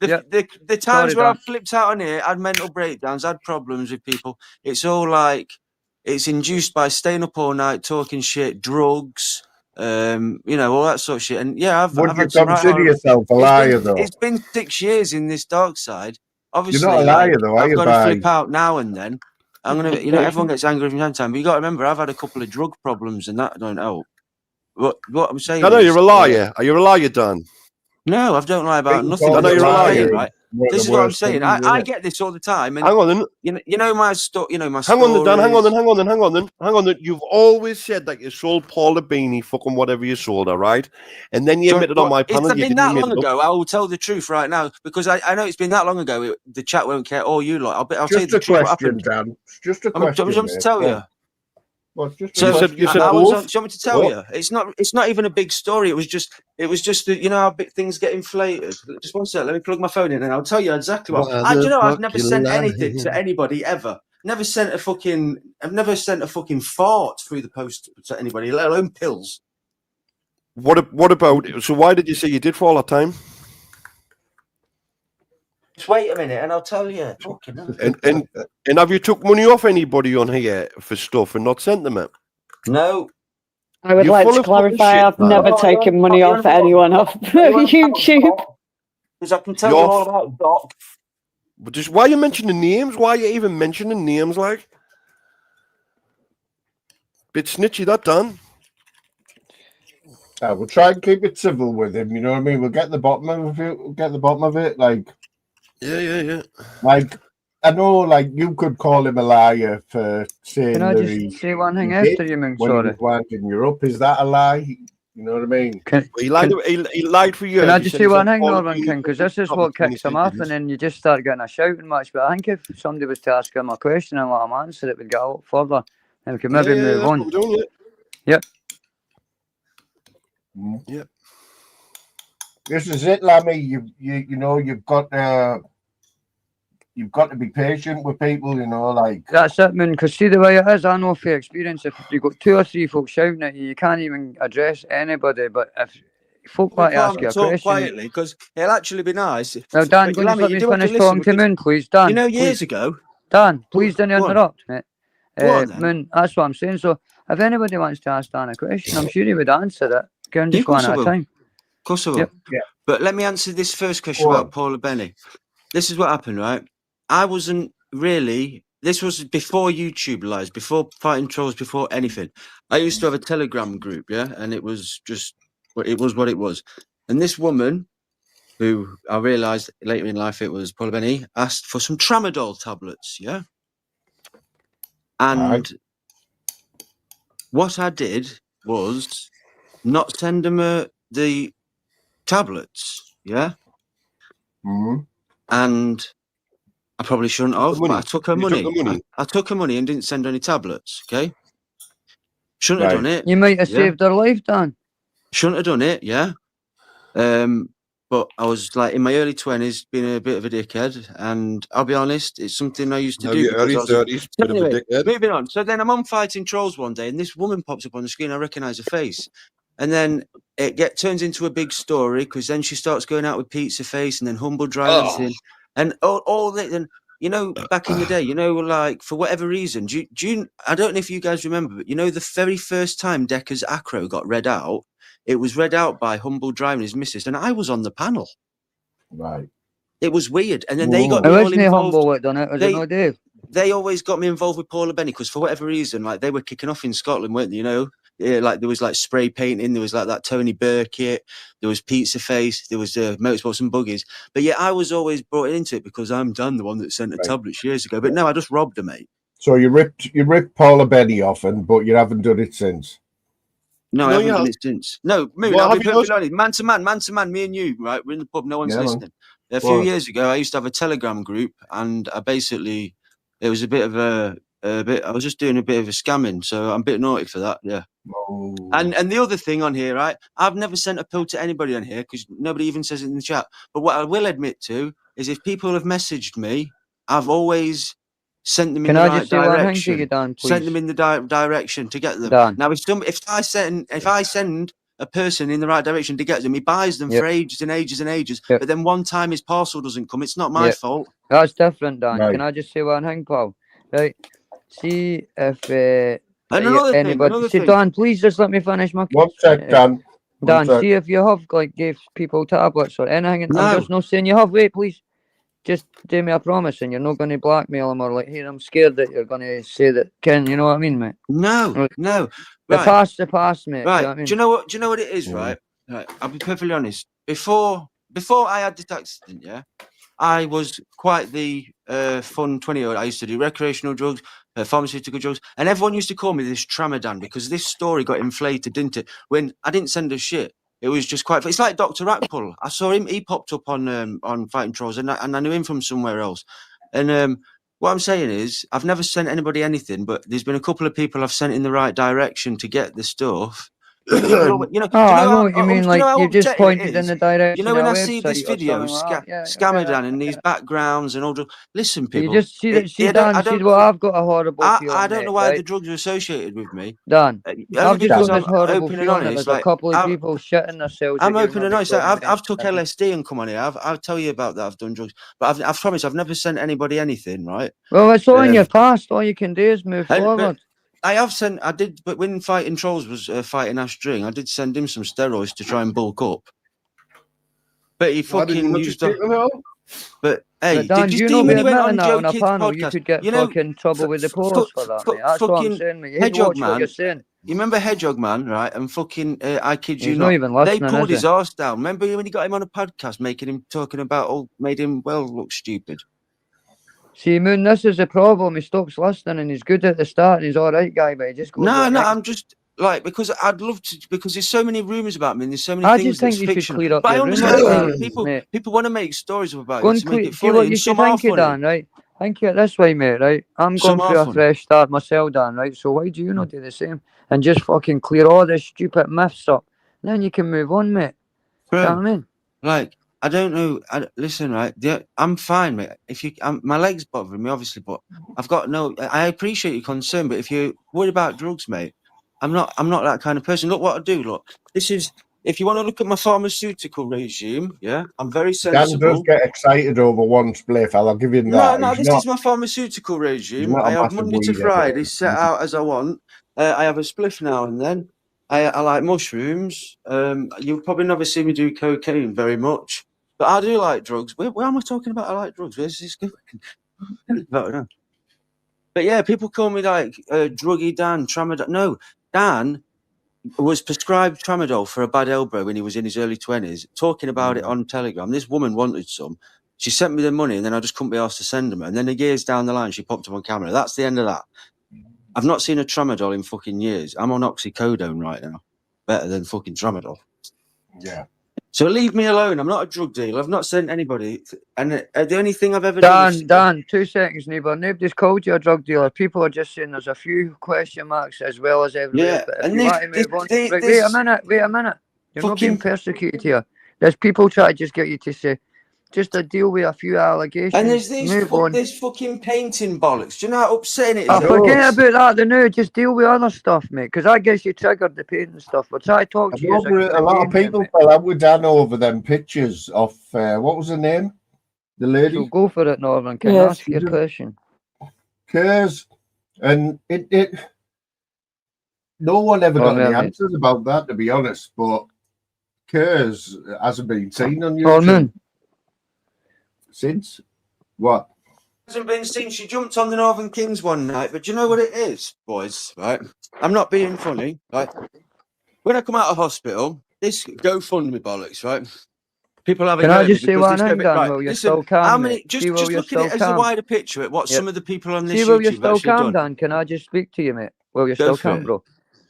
Yep. The times Sorry, where I Dan. flipped out on it, I had mental breakdowns, I had problems with people. It's all like it's induced by staying up all night, talking shit, drugs, you know, all that sort of shit. And yeah, I've Would you had some right consider horrible. yourself a liar, though? It's been 6 years in this dark side. Obviously, You're not a liar, though, are I've you, got to Bai? flip out now and then. I'm gonna, you know, everyone gets angry from time to time, but you got to remember, I've had a couple of drug problems, and that don't help. What I'm saying Dan, is, you're a liar. Are you a liar, Dan? no, I don't lie about Being nothing. called Dan, This you're is a what I'm liar. saying, right? One of This the is what I'm worst saying. things, I innit? get this all the time, and Hang on then. you know my story. You know my Hang on then, Dan. Hang on then. stories. Hang on then. You've always said that you sold Paula Beanie fucking whatever you sold her, right? And then you admitted on my panel It's you been didn't that make long it up. ago. I will tell the truth right now because I know it's been that long ago. The chat won't care. Or you lot. I'll tell you Just the a truth. What question, happened? Dan. It's just a I'm question, just to mate. tell Go you. on. Well, just a So question. You said I was on. both? Do you want me to tell What? you? It's not even a big story. It was just that you know how big things get inflated. Just one sec. Let me plug my phone in, and I'll tell you exactly what. Why Do the you know? I've fuck never you sent anything to lying? anybody ever. I've never sent a fucking fart through the post to anybody, let alone pills. What about? So why did you say you did for all that time? Just wait a minute, and I'll tell you. Fucking hell. And have you took money off anybody on here for stuff and not sent them it? No. I would You're like full to of fucking clarify shit, I've man. never taken money off anyone off YouTube. Because I can tell you all about Doc. But just why are you mentioning names? Why are you even mentioning names? Like, bit snitchy that, Dan. We'll try and keep it civil with him. You know what I mean? We'll get the bottom of it. We'll get the bottom of it. Like, Like, I know, like, you could call him a liar for saying Can I that just say one thing he after did you, Ming? when he Sorry. was winding you up. Is that a lie? You know what I mean? He lied. He lied for you. Can I just say one thing, Norman King? Because this is what kicks him off, and then you just start getting a shouting match. But I think if somebody was to ask him a question and let him answer, it would get a lot further, and we could maybe move that's on. what we're doing, Yep. Yep. This is it, Lammy. You know you've got to be patient with people. You know, like That's it, man. Because see the way it is, I know for experience, if you've got 2 or 3 folks shouting at you, you can't even address anybody. But if folk want to ask you a Talk question, quietly because it'll actually be nice. now Dan, But go and just Lammy, let you me do have to finish talking listen. to Moon, please, Dan. You know, years please. ago. Dan, please don't Go on. interrupt, mate. Go on, then. Moon, that's what I'm saying. So if anybody wants to ask Dan a question, I'm sure he would answer it. Go and just Of course one I at a will. time. Of course I will. Yep. Yeah. But let me answer this first question Go about on. Paula Benny. This is what happened, right? I wasn't really. This was before YouTube lives, before fighting trolls, before anything. I used to have a Telegram group, yeah, and it was just it was what it was. And this woman, who I realised later in life it was Paula Benny, asked for some tramadol tablets, yeah. And what I did was not send them the tablets, yeah. Mm-hmm. And I probably shouldn't have, but I took her money. I took her money and didn't send her any tablets, okay? Shouldn't have done it. You might have saved her life, Dan. Shouldn't have done it, yeah. But I was like in my early 20s, being a bit of a dickhead, and I'll be honest, it's something I used to do. Your early 30s, bit of a dickhead. Moving on. So then I'm on Fighting Trolls one day, and this woman pops up on the screen. I recognise her face, and then it turns into a big story because then she starts going out with Pizza Face and then Humble Driving, and all that. And you know, back in the day, you know, like for whatever reason, do you? I don't know if you guys remember, but you know, the very first time Decker's Acro got read out. It was read out by Humble Driving his missus, and I was on the panel. Right. It was weird, and then they got me It all wasn't involved. Humble that done it, was it no Dave? They always got me involved with Paula Benny because for whatever reason, like they were kicking off in Scotland, weren't they? You know, like there was like spray painting, there was like that Tony Burkett, there was Pizza Face, there was Motorsports and Buggies. But yeah, I was always brought into it because I'm Dan, the one that sent the tablets years ago. But no, I just robbed her, mate. So you ripped Paula Benny off, but you haven't done it since. No, I haven't done it since. No, Moon, Well, I'll have be you perfectly honest. Man to man, me and you, right? We're in the pub, no one's Yeah, man. listening. A Go few on. years ago, I used to have a Telegram group, and I basically, it was a bit of I was just doing a bit of a scamming, so I'm a bit naughty for that, yeah. Oh. And the other thing on here, right? I've never sent a pill to anybody on here because nobody even says it in the chat. But what I will admit to is if people have messaged me, I've always sent them in the right direction. Dan, sent them in the direction to get them. Dan. Now, if I send a person in the right direction to get them, he buys them Yep. for ages and ages and ages. Yep. But then one time his parcel doesn't come. It's not my Yep. fault. That's different, Dan. Right. Can I just say one thing, pal? Right. See if And another anybody. thing. Dan, please just let me finish my. One sec, Dan. Dan, see if you have like gave people tablets or anything. No. I'm just not saying you have. Wait, please. Just do me a promise, and you're not going to blackmail him or like, here, I'm scared that you're going to say that. Ken, you know what I mean, mate? No. The Right. past, mate. Right. Do you know what I mean? Do you know what it is, right? Right. I'll be perfectly honest. Before I had this accident, yeah, I was quite the fun 20-year-old. I used to do recreational drugs, pharmaceutical drugs, and everyone used to call me this Tramadan because this story got inflated, didn't it? When I didn't send a shit. It was just quite. It's like Dr. Rackpull. I saw him. He popped up on Fighting Trolls, and I knew him from somewhere else. And what I'm saying is, I've never sent anybody anything, but there's been a couple of people I've sent in the right direction to get the stuff. But people, I know what you mean. Like you just pointed in the direction. You know, when of I a see this website or video, something like that. Scammerdan and these backgrounds and all. Listen, people. You just see that. See, Dan. See what I've got a horrible feeling. I don't know why right? the drugs are associated with me. Dan, I've just got I'm this horrible open and feeling that honest. there's a couple of people shitting themselves. I'm that you've open and not honest. got I've took LSD and come on here. I'll tell you about that. I've done drugs, but I've promised I've never sent anybody anything. Right? Well, it's all in your past. All you can do is move forward. I did, but when Fighting Trolls was fighting Ash String, I did send him some steroids to try and bulk up. But he fucking used them. But hey, Dan, did you see know when he went admitting on that Joe on a Kidd's panel, podcast? you could get fucking trouble with the post for that, mate. That's what I'm saying, mate. You hate to watch what you're saying. You remember Hedgehog Man, right? And fucking, I kid you He's not, not even listening, they pulled is his he? arse down. Remember when he got him on a podcast, making him talking about, made him look stupid. See, Moon, this is the problem. He stops listening and he's good at the start and he's all right, guy, but he just goes. No, I'm just like, because I'd love to, because there's so many rumours about me and there's so many things that's fictional. Clear up but I your understand rumours, people want to make stories about go it to make it see what funny, you and should some are think it, funny. Dan, right? Think it this way, mate, right? I'm Some going are through a funny. fresh start myself, Dan, right? So why do you not do the same and just fucking clear all this stupid myths up? Then you can move on, mate. Bro, You know what I mean? like, I don't know. Listen, right? I'm fine, mate. If you, my legs bothering me, obviously, but I've got no. I appreciate your concern, but if you're worried about drugs, mate, I'm not that kind of person. Look what I do. Look, this is. If you want to look at my pharmaceutical regime, yeah, I'm very sensible. Dan does get excited over one spliff. I'll give him that. No, this is my pharmaceutical regime. I have Monday to Friday set out as I want. I have a spliff now and then. I like mushrooms. You'll probably never see me do cocaine very much. But I do like drugs. Where am I talking about? I like drugs. Where's this going? But yeah, people call me like druggy Dan, Tramadol. No, Dan was prescribed Tramadol for a bad elbow when he was in his early 20s, talking about it on Telegram. This woman wanted some. She sent me the money and then I just couldn't be asked to send them. And then years down the line, she popped up on camera. That's the end of that. I've not seen a Tramadol in fucking years. I'm on oxycodone right now. Better than fucking Tramadol. Yeah. So leave me alone. I'm not a drug dealer. I've not sent anybody. And the only thing I've ever done is... Dan, 2 seconds, neighbour. Nobody's called you a drug dealer. People are just saying there's a few question marks as well as everywhere. Yeah, but if and you want to move on... wait a minute. You're not being persecuted here. There's people trying to just get you to say, just to deal with a few allegations. And there's this fucking painting bollocks. Do you know how upsetting it is? Forget about that. No, just deal with other stuff, mate. Because I guess you triggered the painting stuff. We'll try to talk to you. A lot of people fell out with Dan over them pictures of what was her name? The lady. So go for it, Norman. Can I ask you a question? Kers, and it. No one ever got any answers about that, to be honest. But Kers hasn't been seen on YouTube. Since what? Hasn't been seen. She jumped on the Northern Kings one night, but do you know what it is, boys? Right? I'm not being funny. Right? When I come out of hospital, this GoFundMe bollocks, right? People have a Can go I at me just say because one this thing, Dan? right. Will you Listen, still calm, how mate? many? See, will Just you look at it still as a calm? wider picture at what Yep. some of the people on See, this will you YouTube still actually calm, done. Dan? Can I just speak to you, mate? Will you Go still for calm, it. bro?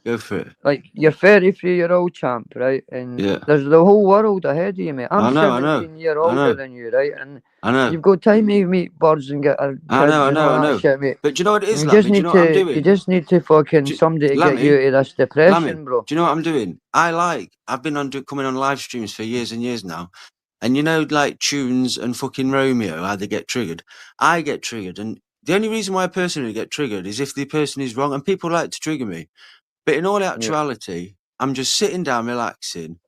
Go for it. Like, you're 33-year-old champ, right? And Yeah. there's the whole world ahead of you, mate. I'm I know. 17 years I older know. than you, right? And I know. you've got time to meet birds and get kids and all that shit, mate. But do you know what it is, You Lammy? just Do you need know what I'm to, doing? you just need to fucking Do- somebody to get Lammy, you out of this depression, bro. Do you know what I'm doing? I've been coming on live streams for years and years now. And you know, like Tunes and fucking Romeo, how they get triggered. I get triggered. And the only reason why I personally get triggered is if the person is wrong. And people like to trigger me. But in all actuality, I'm just sitting down, relaxing.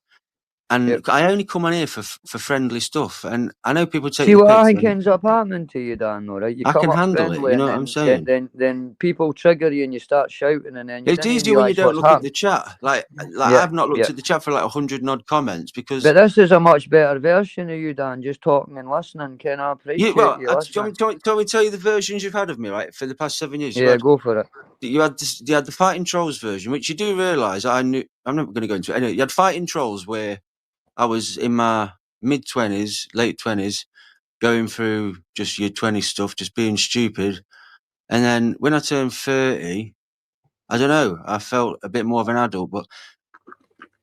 And I only come on here for friendly stuff. And I know people take See the what I piss. think ends up happening to you, Dan, though, right? You I come can up handle friendly it, you know what and I'm saying? then people trigger you and you start shouting and then you It's didn't easier when you realise don't what's look at happening. the chat. Like Yeah, I've not looked yeah. at the chat for like 100 odd comments because. But this is a much better version of you, Dan, just talking and listening. Can I appreciate you Do you listening? want me to tell you the versions you've had of me, right, for the past 7 years? Yeah, go for it. You had the Fighting Trolls version, which you do realise I'm not going to go into it. Anyway, you had Fighting Trolls where I was in my mid-20s, late 20s, going through just your 20s stuff, just being stupid. And then when I turned 30, I don't know, I felt a bit more of an adult. But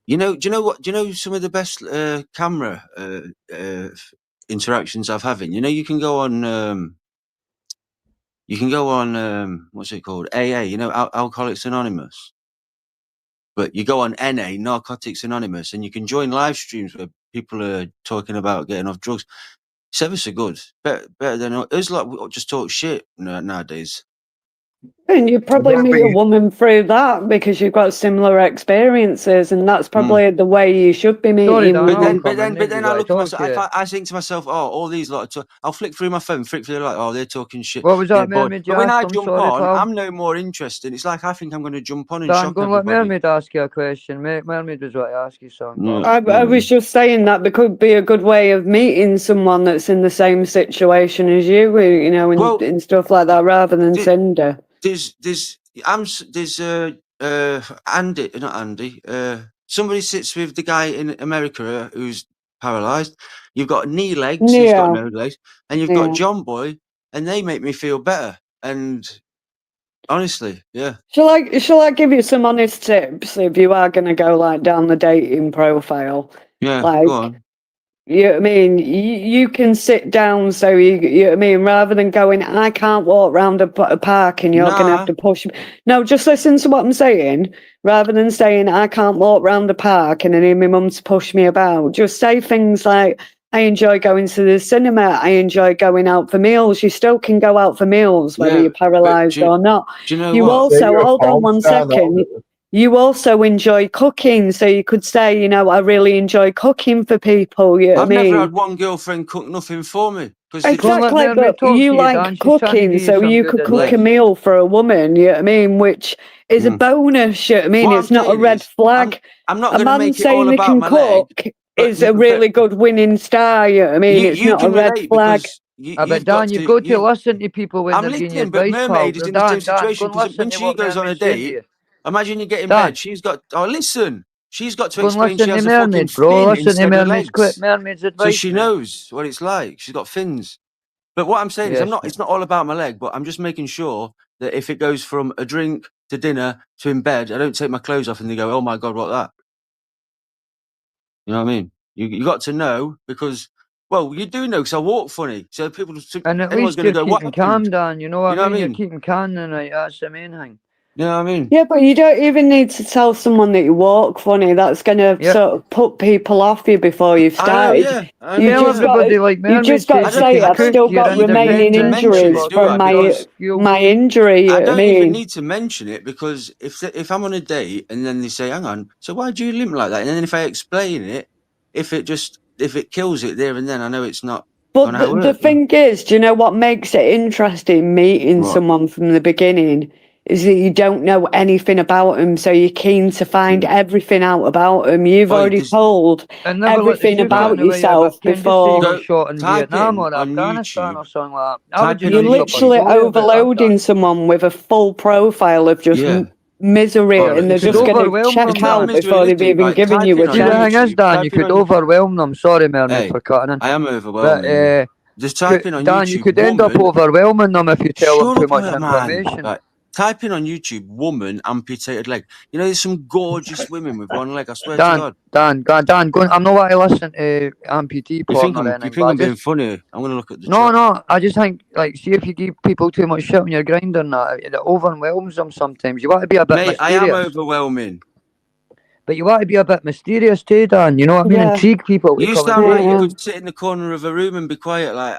do you know what? Do you know some of the best camera interactions I've having? You know, you can go on what's it called? AA, you know, Alcoholics Anonymous. But you go on NA, Narcotics Anonymous, and you can join live streams where people are talking about getting off drugs. It's ever so good. Better than it's like we just talk shit nowadays. And you probably meet a woman through that because you've got similar experiences, and that's probably the way you should be meeting women. But then I look at myself. I think to myself, oh, all these lot. I'll flick through my phone, flick through like, oh, they're talking shit. What was that, boy. Mermaid? But when I I'm jump sorry, on, pal. I'm no more interested. It's like I think I'm going to jump on and Dan, shock go and let everybody. Mermaid ask you a question, mate. Mermaid was what I ask you something. No, I was just saying that it could be a good way of meeting someone that's in the same situation as you, you know, and stuff like that, rather than Cinder. There's Andy, not Andy. Somebody sits with the guy in America who's paralysed. You've got knee legs, who's got no legs, and you've got John Boy, and they make me feel better. And honestly, yeah. Shall I give you some honest tips if you are going to go like down the dating profile? Yeah, like, go on. You know what I mean? You can sit down, so you know what I mean, rather than going, I can't walk around a park and you're going to have to push me. No, just listen to what I'm saying. Rather than saying, I can't walk around the park and I need my mum to push me about, just say things like, I enjoy going to the cinema. I enjoy going out for meals. You still can go out for meals, whether you're paralysed or not. Do you know you what? also, hold on one second. You also enjoy cooking, so you could say, you know, I really enjoy cooking for people. You know I've what I mean? never had one girlfriend cook nothing for me. Exactly, but you like cooking, so you could cook a meal for a woman. You know what I mean? Which is a bonus. You know what I mean? What it's not a red flag. I'm not a going to man make it saying all they about can my leg, cook is a really good winning star. You know what I mean? It's you not a can red relate flag. because but Dan, you've got to listen to people when they're giving you listening, but advice, Mermaid pal. is in the same Dan, go situation and because listen when to she what goes on a Mermaid's saying to date, you. imagine you get in Dan. bed. She's got listen. She's got to Go and explain she listen to has a fucking Mermaid, bro. fin Listen to instead of Mermaid's legs, clip, Mermaid's advice. so she mate. knows what it's like. She's got fins. But what I'm saying is, Yes, it's not all about my leg, but I'm just making sure that if it goes from a drink to dinner to in bed, I don't take my clothes off and they go, oh my God, what that? You know what I mean? You got to know because, well, you do know because I walk funny. So people, and at everyone's least going you're to go, what keeping happened? calm, Dan. You know what You know I mean? what I You're mean? keeping calm tonight. That's the main thing. You know what I mean? Yeah, but you don't even need to tell someone that you walk funny. That's going to sort of put people off you before you've started. You just got to say, I've still got remaining injuries from my injury. You know I what don't I mean? even need to mention it because if I'm on a date and then they say, hang on, so why do you limp like that? And then if I explain it, if it kills it there and then, I know it's not. But the thing is, do you know what makes it interesting meeting someone from the beginning is that you don't know anything about them, so you're keen to find everything out about them. You've Oi, already there's- told And never let the everything shoot about get in the way, yourself but can just say you before. got shot in type Vietnam in or on Afghanistan YouTube. or something like that. I would Type just in You're on read up on YouTube. literally story about that. overloading someone with a full profile of just Yeah. misery, Well, and they're it's just not- going to overwhelm check them, It's not out Dan. misery, before they've listen, even right, given type you in a on See, the thing chance. is, YouTube. Dan, Type you in could on. overwhelm them. Sorry, Mermaid, Hey, for cutting in. I am But overwhelming you. Just type in on Dan, you YouTube. could end up Woman. overwhelming them if you tell them Shut too up, much man. information. Right. Type in on YouTube, woman amputated leg. You know, there's some gorgeous women with one leg. I swear to God. Dan, go on. I'm not want to listen to amputee You porn think or I'm anything. being Just, funny? I'm gonna look at the no, chat. no. I just think, like, see if you give people too much shit on your grinder and that, it overwhelms them sometimes. You want to be a bit Mate, I am mysterious. overwhelming. But you want to be a bit mysterious too, Dan. You know what I mean? Yeah. Intrigue people to You come sound and like date you you. could sit in the corner of a room and be quiet. Like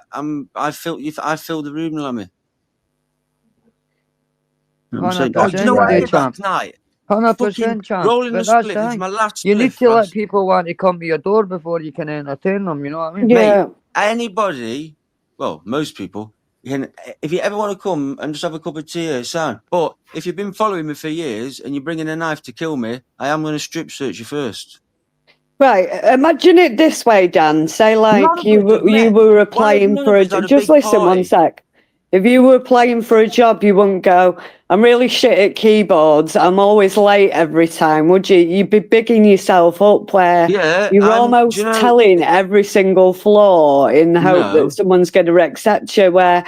I fill the room, Lammy. You know what I'm saying? Oh, do you 100% know you what I do, did last champ. night? 100% champ. Rolling But the that's spliff. the This is thing. my last You need spliff. to let people want to come to your door before you can entertain them. You know what I mean? Yeah. Mate, anybody, well, most people, if you ever want to come and just have a cup of tea, it's fine. But if you've been following me for years and you're bringing a knife to kill me, I am going to strip search you first. Right, imagine it this way, Dan. Say, like, None of you us have were met. Why have applying none for of a us had a just big listen one party? sec. If you were applying for a job, you wouldn't go, I'm really shit at keyboards. I'm always late every time, would you? You'd be bigging yourself up where Yeah, you're do almost you know? telling every single flaw in the hope No. that someone's going to accept you. Where,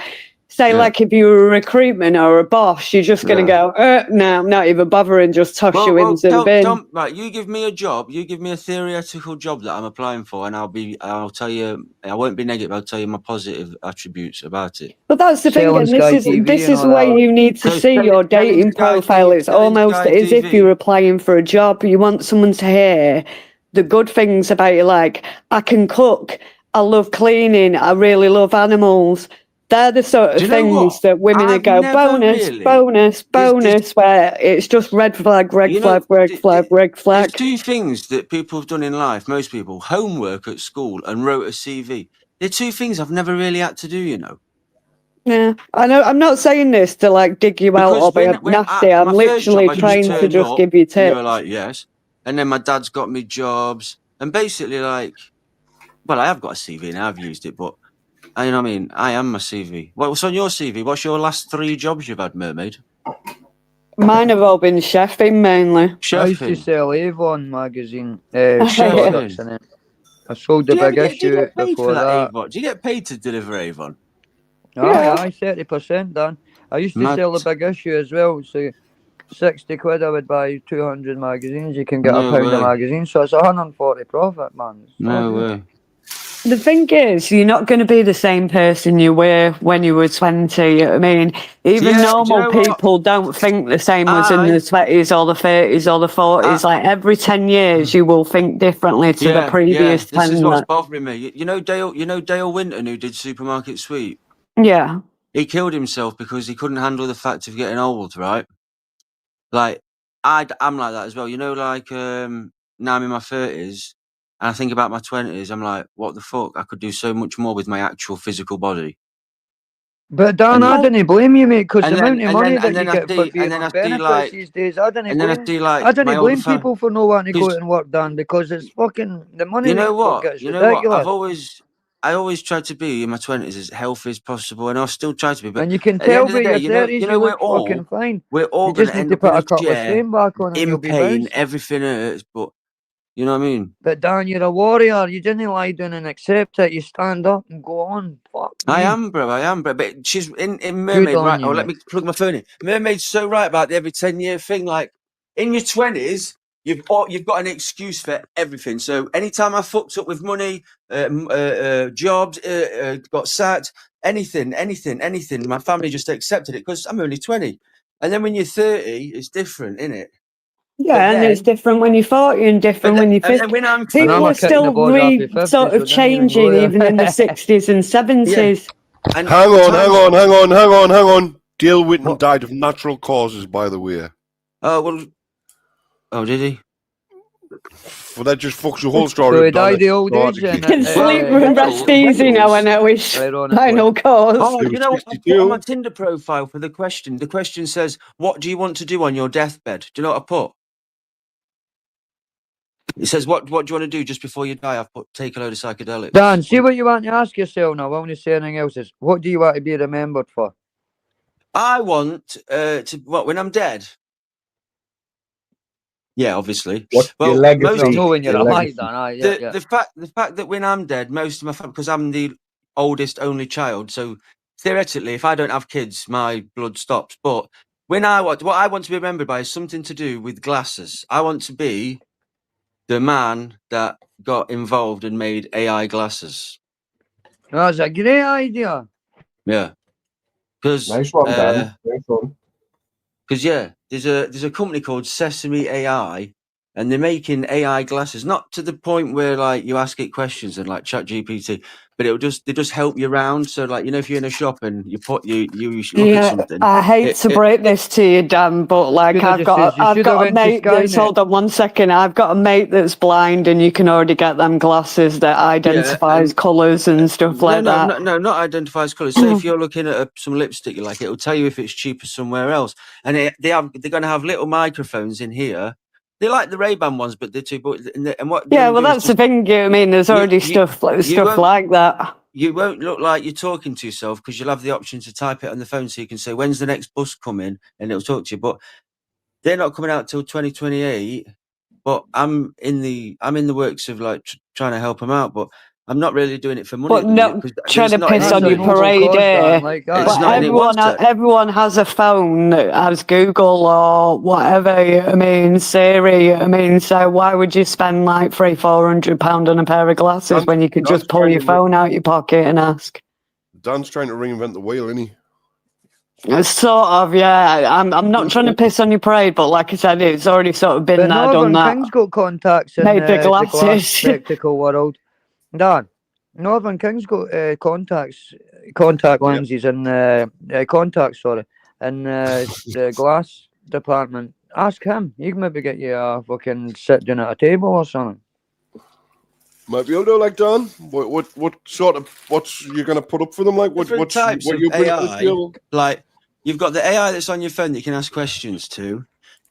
say, Yeah. like, if you were a recruitment or a boss, you're just going to go, no, I'm not even bothering, just toss you into the bin. Right, you give me a job, you give me a theoretical job that I'm applying for, and I'll tell you, I won't be negative, I'll tell you my positive attributes about it. But that's the thing, Selling and Sky TV this and is all the way that. you need to So see your selling dating Sky profile. TV It's selling almost Sky as if TV. you're applying for a job. You want someone to hear the good things about you, like, I can cook, I love cleaning, I really love animals. They're the sort Do of you know what? things that women I've go, never bonus, really- bonus, There's- bonus, where it's just red flag, red You know, flag, red flag, red There's flag. two things that people have done in life, most people, homework at school and wrote a CV. They're two things I've never really had to do, you know. Yeah, I know. I'm not saying this to, like, dig you out Because or be nasty. I'm my first job, literally I trying to turned just up, give you and you were tips. like, yes. And then my dad's got me jobs. And basically, like, well, I have got a CV now, I've used it, but, you know what I mean? I am my CV. What's on your CV? What's your last 3 jobs you've had, Mermaid? Mine have all been chefing mainly. I used to Chefing. sell Avon magazine Chefing. products in it. I sold the big do you issue get paid before for that, that. Avon? Do you get paid to deliver Avon? Aye, 30%, Dan. I used to Mad. sell the big issue as well. So 60 quid I would buy 200 magazines. You can get No a pound way. a magazine. So it's 140 profit, man. No way. The thing is, you're not going to be the same person you were when you were 20. You know what I mean, even Yeah, normal do you know what? people don't think the same as in the 20s or the 30s or the 40s. Like, every 10 years, you will think differently to the previous This 10. is what's bothering me. You know Dale Winton, who did Supermarket Sweep? Yeah. He killed himself because he couldn't handle the fact of getting old, right? Like, I'm like that as well. You know, like, now I'm in my 30s, and I think about my 20s, I'm like, what the fuck? I could do so much more with my actual physical body. But Dan, And- I didn't blame you, mate, because and the then- amount of and money then- that and you then I get for see- being and then on I see, benefits like- these days, I didn't and then I blame see, like, I didn't my blame older fa- people for not wanting to go 'cause- out and work, Dan, because it's fucking the money You that know you what? get is You know what? ridiculous. I always tried to be in my 20s as healthy as possible, and I'll still try to be. But And you can at the tell end of the by day, your 30s, you look fucking fine. we're all You going just to need end to up in put a a couple of chair stone back on and in you'll be pain. bounced. Everything hurts, but you know what I mean. But Dan, you're a warrior. You didn't lie down and accept it. You stand up and go on. Fuck me. I am, bro. But she's in Good Mermaid, on right? you, Oh, let mate. me plug my phone in. Mermaid's so right about the every 10-year thing. Like, in your 20s, you've got an excuse for everything. So anytime I fucked up with money, jobs, got sacked, anything, my family just accepted it because I'm only 20. And then when you're 30, it's different, isn't it? Yeah, and it's different when you're 40 and different when you're 50. And when I'm People are still sort of changing, even in the 60s and 70s. And Hang on. Dale Winton died of natural causes, by the way. Oh, well. Oh, did he? Well, that just fucks the whole story. So he up, doesn't died it? the old So age hard to then. Can sleep and rest easy now. I know his final cause. Oh, He you was know what? I put 62. on my Tinder profile for the question. The question says, "What do you want to do on your deathbed?" Do you know what I put? It says, "What do you want to do just before you die?" I've put, "Take a load of psychedelics." Dan, see what you want to ask yourself now. I won't say anything else. Is what do you want to be remembered for? I want when I'm dead. Yeah, obviously. What's your Well, legacy? Well, no, when you're Your alive, legacy. Dan. the fact that when I'm dead, most of my family, because I'm the oldest only child, so theoretically, if I don't have kids, my blood stops. But what I want to be remembered by is something to do with glasses. I want to be the man that got involved and made AI glasses. That's a great idea. Yeah, because Nice one, Dan. Nice one. yeah, there's a company called Sesame AI, and they're making AI glasses, not to the point where like you ask it questions and like Chat GPT, but they just help you around. So like, you know, if you're in a shop and you look at something. I hate to break this to you, Dan, but like Should have I've just says you should have got a went to mate that's Skynet. hold on 1 second. I've got a mate that's blind, and you can already get them glasses that identifies colours and stuff like that. No, not identifies colours. Say if you're looking at some lipstick you like, it'll tell you if it's cheaper somewhere else. And they're going to have little microphones in here. They're like the Ray-Ban ones, but they're too. And what? Yeah, well, that's the thing. I mean, there's already stuff like that. You won't look like you're talking to yourself because you'll have the option to type it on the phone, so you can say when's the next bus coming, and it'll talk to you. But they're not coming out till 2028. But I'm in the works of like trying to help them out, but I'm not really doing it for money. But no, trying to piss on your parade, but everyone has a phone that has Google or whatever. I mean, Siri. I mean, so why would you spend like £300-400 on a pair of glasses when you could just pull your phone out your pocket and ask? Dan's trying to reinvent the wheel, isn't he? Sort of, yeah. I'm not trying to piss on your parade, but like I said, it's already sort of been But there, done that. Northern King's got contacts in Made the the glass glasses. spectacle world. Dan, Northern King's got contact lenses and contacts, sorry, in the glass department. Ask him. He can maybe get you a fucking sit down at a table or something. Might be able to, like, Dan. What sort of what's you gonna put up for them? Like, what types what of you bring to the AI? table? Like, you've got the AI that's on your phone that you can ask questions to.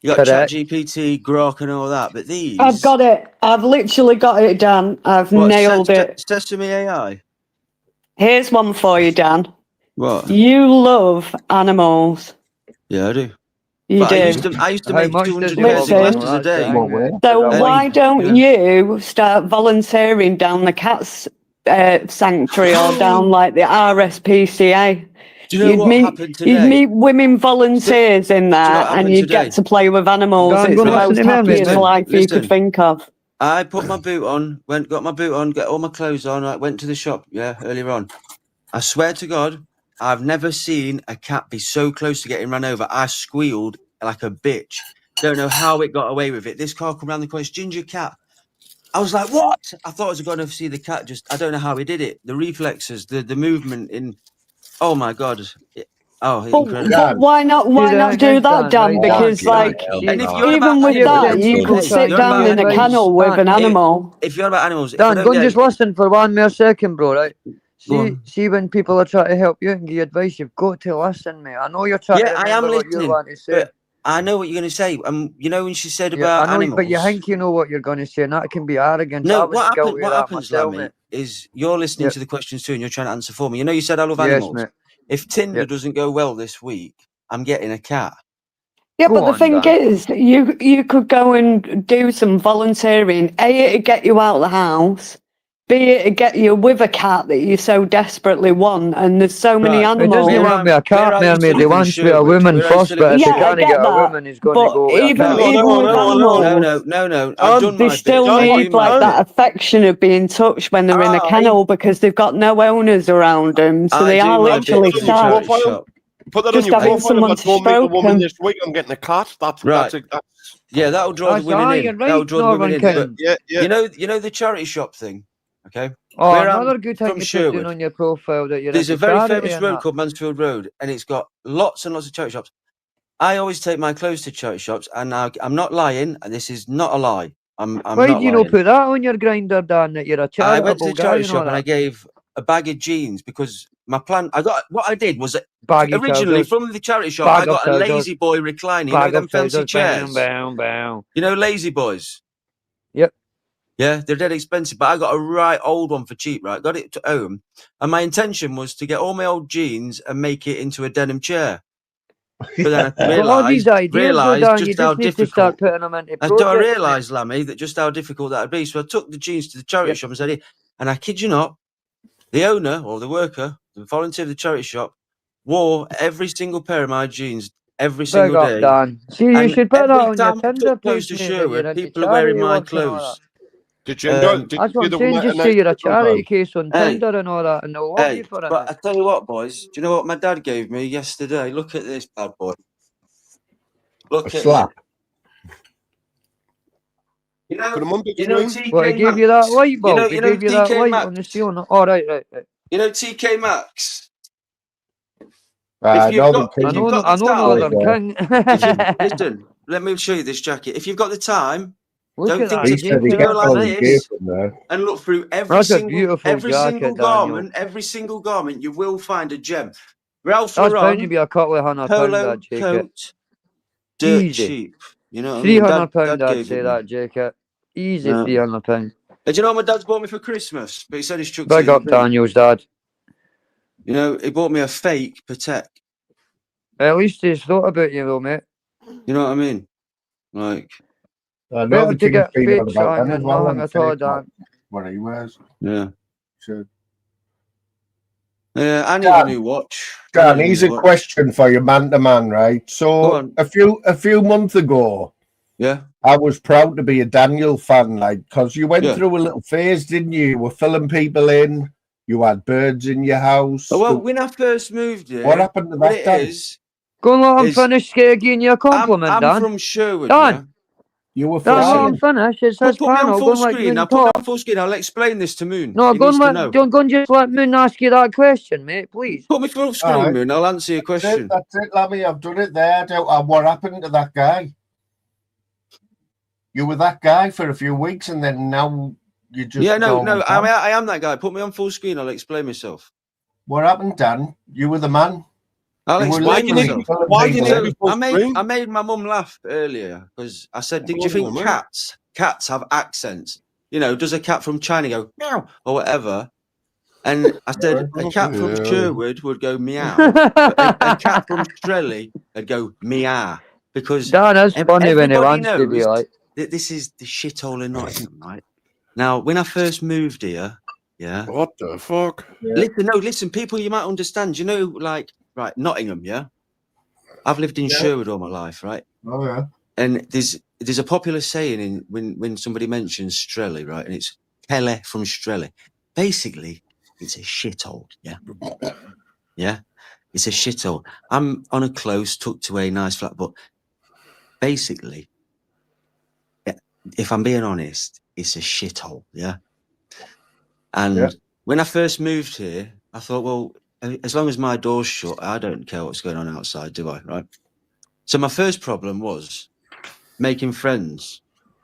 You got Correct. ChatGPT, Grok, and all that. But these, I've got it. I've literally got it, Dan. I've nailed it. Sesame AI. Here's one for you, Dan. What? You love animals. Yeah, I do. You do. I used to How make much 200 does he pairs of love glasses a animals? day. That's the thing, So because why don't you start volunteering down the cats sanctuary or down like the RSPCA? Do you know what happened today? You'd meet women volunteers in there, and you'd get to play with animals. Dan, It's go the and listen most to me, happiest listen. life you could think of. I put my boot on, got my boot on, got all my clothes on. I went to the shop, earlier on. I swear to God, I've never seen a cat be so close to getting run over. I squealed like a bitch. Don't know how it got away with it. This car come around the corner, it's Ginger Cat. I was like, what? I thought I was going to see the cat. I don't know how he did it. The reflexes, the movement in. Oh my God. Incredible. But why not do that, Dan? Because like, even with that, you could sit down in a kennel with an animal. If you're about animals, Dan, go and just listen for 1 more second, bro, right? See when people are trying to help you and give you advice, you've got to listen, mate. I know you're trying to I am remember what you listening, want to say. but I know what you're going to say. You know when she said about I know, animals. but you think you know what you're going to say, and that can be arrogant. No, I was guilty of that myself, Lammy, mate. is you're listening to the questions too, and you're trying to answer for me. You know, you said I love animals. Yes, mate. If Tinder doesn't go well this week, I'm getting a cat. Yeah, but the thing is, you could go and do some volunteering. A, it'd get you out of the house. B, it'd get you with a cat that you so desperately want. And there's so many animals. He doesn't want me a cat, mermaid. He wants me a woman first, but if he can't get a woman, he's going to go with a cat. Even with animals, no. I've done my they still need like that affection of being touched when they're in a kennel because they've got no owners around them. So they are literally sad. Put that Just on your having profile. someone If I don't meet a stroke woman them. this week, I'm getting a cat. That's Yeah, that'll draw the women in. You're right, That'll draw the women in. But yeah. You know the charity shop thing, okay? Oh, Where another I'm good thing from to put down Sherwood, on your profile that you're there's a into very charity famous and road that. called Mansfield Road, and it's got lots and lots of charity shops. I always take my clothes to charity shops, and I'm not lying, and this is not a lie. I'm Why not do you not lying. put that on your grinder, Dan, that you're a I charitable went to the guy charity and shop all and I that? gave a bag of jeans because my plan. What I did was Baggy originally trousers, from the charity shop. bag I of got a trousers, lazy boy recliner. You know bag them of fancy trousers, bam, chairs. bam, bam. You know lazy boys. Yep. Yeah, they're dead expensive, but I got a right old one for cheap. Right, got it to home, and my intention was to get all my old jeans and make it into a denim chair. But then I But all these ideas, though, Dan, you just how just need to start difficult. putting them into I projects. mate. realised, Lammy, that just how difficult that would be. So I took the jeans to the charity Yep. shop and said, "Here," and I kid you not, the owner or the worker, the volunteer of the charity shop, wore every single pair of my jeans every Big single up, day. Dan. See, you And should put that every on your time I Tinder took clothes page, to mate, that you're Sherwood, into people are wearing charity my work and all that. clothes. Did you enjoy? Did That's what you I'm give saying. them a Just nice say you're a little charity time? case on Hey. Tinder and all that, and they'll love you for it. But mate. I tell you what, boys, do you know what my dad gave me yesterday? Look at this bad boy. A Look at slap. this. You know, Put 'em on big you know screen. TK Well, he gave you that Maxx? light bulb. You He know gave you that TK light Maxx? on the ceiling. Oh, right. You know TK Maxx? I If you've know got I know the Northern time, King. listen, let me show you this jacket. If you've got the time, Look don't at think that He to said he jacket. go gets That's like all he gave nice. this them there. and look through That's a beautiful jacket, Daniel. every single garment, you will find a gem. Ralph That's bound to Lauren, be a couple of £100, polo that jacket. coat, dirt Easy. cheap. You know what I mean? £300, Dad I'd gave say it me. that jacket. Easy Yeah. £300. Do you know what my dad's bought me for Christmas? But he said he's chucked Big it in up the bin. Daniel's dad. You know, he bought me a fake Patek. At least he's thought about you, though, mate. You know what I mean? Like, I know Better the to king's get been fake on about something them as than well. nothing And at all, fake Dan. what he wears. yeah. So, I need a Dan, new watch. Dan, here's a question for you, man to man, right? Go So on. a few months ago, Yeah. I was proud to be a Daniel fan, like, because you went Yeah. through a little phase, didn't you? You were filling people in. You had birds in your house. Well, when I first moved here, What happened to what that, it Dan? is, Go and let him is finish giving you a compliment, I'm Dan. from Sherwood, Dan. yeah? You were Dan, let flying. him finish. It's his Put me on panel. Go full and let screen. Now Moon put me talk. on full screen. I'll explain this to Moon. No, He go needs and to let know. go and just let Moon ask you that question, mate, please. Put me full screen, Alright. Moon. I'll answer your question. That's it, Lammy. I've done it there. What happened to that guy? You were that guy for a few weeks, and then now you just Yeah, no. gone I am that guy. Put me on full screen. I'll explain myself. What happened, Dan? You were the man. I'll You were explain literally myself. filling Why did people you in. be full screen? I made my mum laugh earlier because I said, "Did Go you on think then, mate. cats have accents? You know, does a cat from China go meow or whatever?" And I said, a cat from Yeah. Sherwood would go meow. But a cat from Strelly would go meow because Dan is funny when he everybody wants to be knows like. that this is the shithole in Nottingham, right? Now, when I first moved here, yeah. What the fuck? Yeah. Listen, people, you might understand. You know, like, right, Nottingham, yeah. I've lived in Yeah. Sherwood all my life, right? Oh yeah. And there's a popular saying in when somebody mentions Strelly, right? And it's Kelly from Strelly. Basically, it's a shithole, yeah. Yeah, it's a shithole. I'm on a close, tucked away, nice flat, but basically, if I'm being honest, it's a shithole, yeah. And Yeah. when I first moved here, I thought, well, as long as my door's shut, I don't care what's going on outside, do I? Right. So my first problem was making friends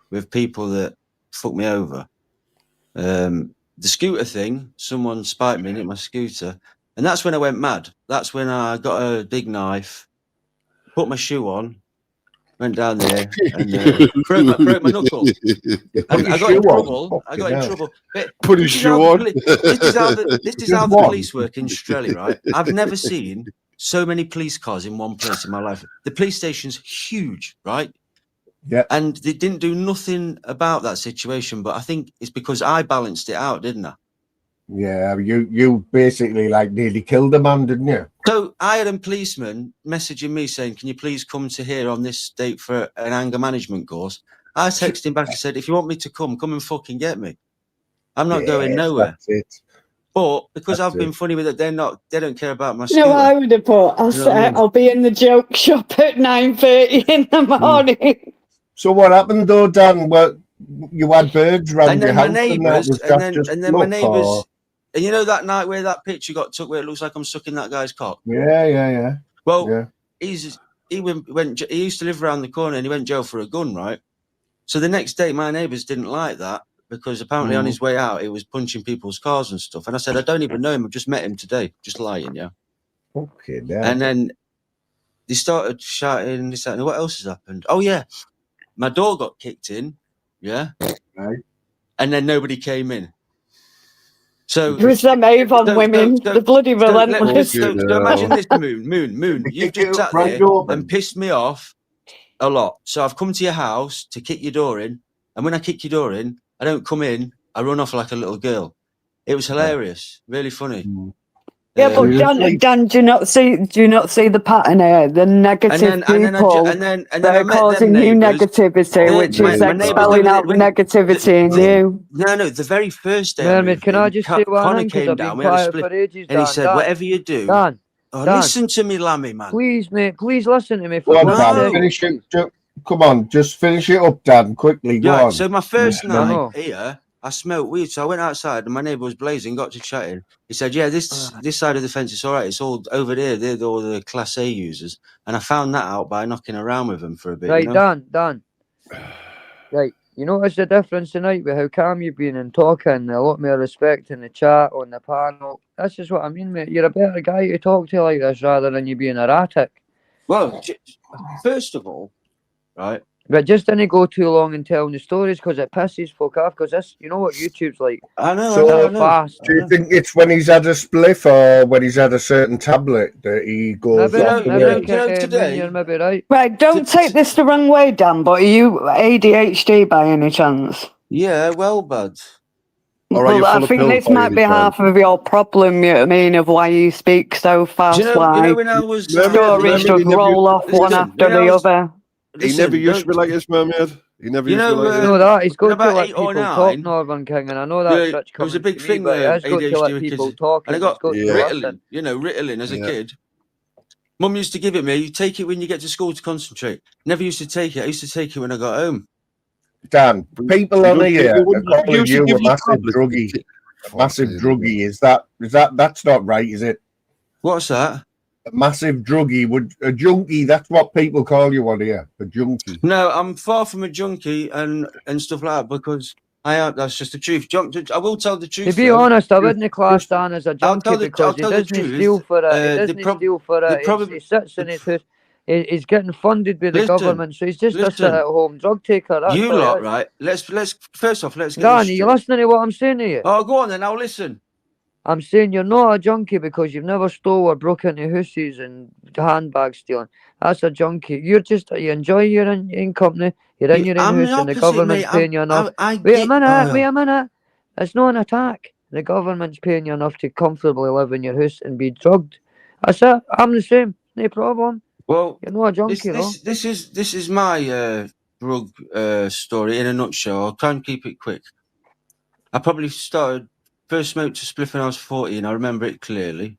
with people that fuck me over. The scooter thing, someone spiked me and hit my scooter. And that's when I went mad. That's when I got a big knife, put my shoe on, went down there and broke my knuckle. And I got in trouble. I got in trouble. But Put his this is shoe how on. this is how the one. police work in Strelly, right? I've never seen so many police cars in one place in my life. The police station's huge, right? Yeah. And they didn't do nothing about that situation, but I think it's because I balanced it out, didn't I? Yeah, you basically like nearly killed a man, didn't you? So I had a policeman messaging me saying, "Can you please come to here on this date for an anger management course?" I texted him back and said, "If you want me to come and fucking get me. I'm not going nowhere." That's it. But because That's I've been funny with it, they don't care about my You scooter. know what I would have put? I'll You know what I say mean? I'll be in the joke shop at 9:30 in the morning. So what happened though, Dan? Well, you had birds around And your then my house, and that neighbours, was and that just then my luck, neighbours, or- and you know that night where that picture got took, where it looks like I'm sucking that guy's cock. Yeah. Well, Yeah. he used to live around the corner, and he went jail for a gun, right? So the next day, my neighbours didn't like that because apparently on his way out, he was punching people's cars and stuff. And I said, I don't even know him. I've just met him today. Just lying, yeah. Okay, now. And then they started shouting, this, that, and what else has happened? Oh, yeah. My door got kicked in, yeah. Right. And then nobody came in. So It was them Avon women, the bloody relentless. So imagine this, Moon. You've just sat there and pissed me off a lot. So I've come to your house to kick your door in. And when I kick your door in, I don't come in. I run off like a little girl. It was hilarious. Really funny. Yeah, but Dan, do you not see the pattern here? The negative people that are causing you negativity, which is expelling out negativity in you. No, the very first day. Mermaid, can I just say one thing? Because I've been quiet for ages, and he said, whatever you do. Dan, listen to me, Lammy, man. Please, mate, please listen to me. Go on, Dan, finish it. Come on, just finish it up, Dan, quickly. Go on. So my first night here, I smoked weed, so I went outside and my neighbour was blazing, got to chatting. He said, yeah, this side of the fence is all right. It's all over there. They're all the Class A users. And I found that out by knocking around with them for a bit. Right, you know? Dan. Right, you notice the difference tonight with how calm you've been and talking, a lot more respect in the chat, on the panel. That's just what I mean, mate. You're a better guy to talk to like this rather than you being erratic. Well, first of all, right. But just didn't go too long in telling the stories because it pisses folk off. Because this, you know what YouTube's like. I know. Fast. Do you think it's when he's had a spliff or when he's had a certain tablet that he goes off the way? Today, you're maybe right. Right, don't take this the wrong way, Dan. But are you ADHD by any chance? Yeah, well, bud. Well, I think this might be half of your problem, you know what I mean, of why you speak so fast, you know when I was stories just roll off one after the other. He never used to be like this, Mermaid. He never used to be like this. You know that? He's got to let people 8 or 9, talk, Northern King, and I know that's such it was a big thing but where he's got to let people talk. And I got Ritalin, as a kid. Mum used to give it me. You take it when you get to school to concentrate. Never used to take it. I used to take it when I got home. Dan, people on here are calling you a massive druggie. A massive druggie. That's not right, is it? What's that? A massive druggie, a junkie. That's what people call you on here, a junkie. No, I'm far from a junkie and stuff like that because I am. That's just the truth. I will tell the truth. To be honest, I wouldn't class Dan as a junkie because he doesn't steal for it. He doesn't steal for it. He sits in his house. He's getting funded by the government, so he's just a sit-at-home drug taker. That's you lot, right? Let's first off, let's get Dan, are you listening to what I'm saying to you? Oh, go on then. I'll listen. I'm saying you're not a junkie because you've never stole or broke into houses and handbag stealing. That's a junkie. You enjoy your in company. You're in your own house and the government's paying you enough. Wait a minute. It's not an attack. The government's paying you enough to comfortably live in your house and be drugged. That's it. I'm the same. No problem. Well, you're not a junkie, this is my drug story in a nutshell. I'll try and keep it quick. I probably first smoked a spliff when I was 14. I remember it clearly.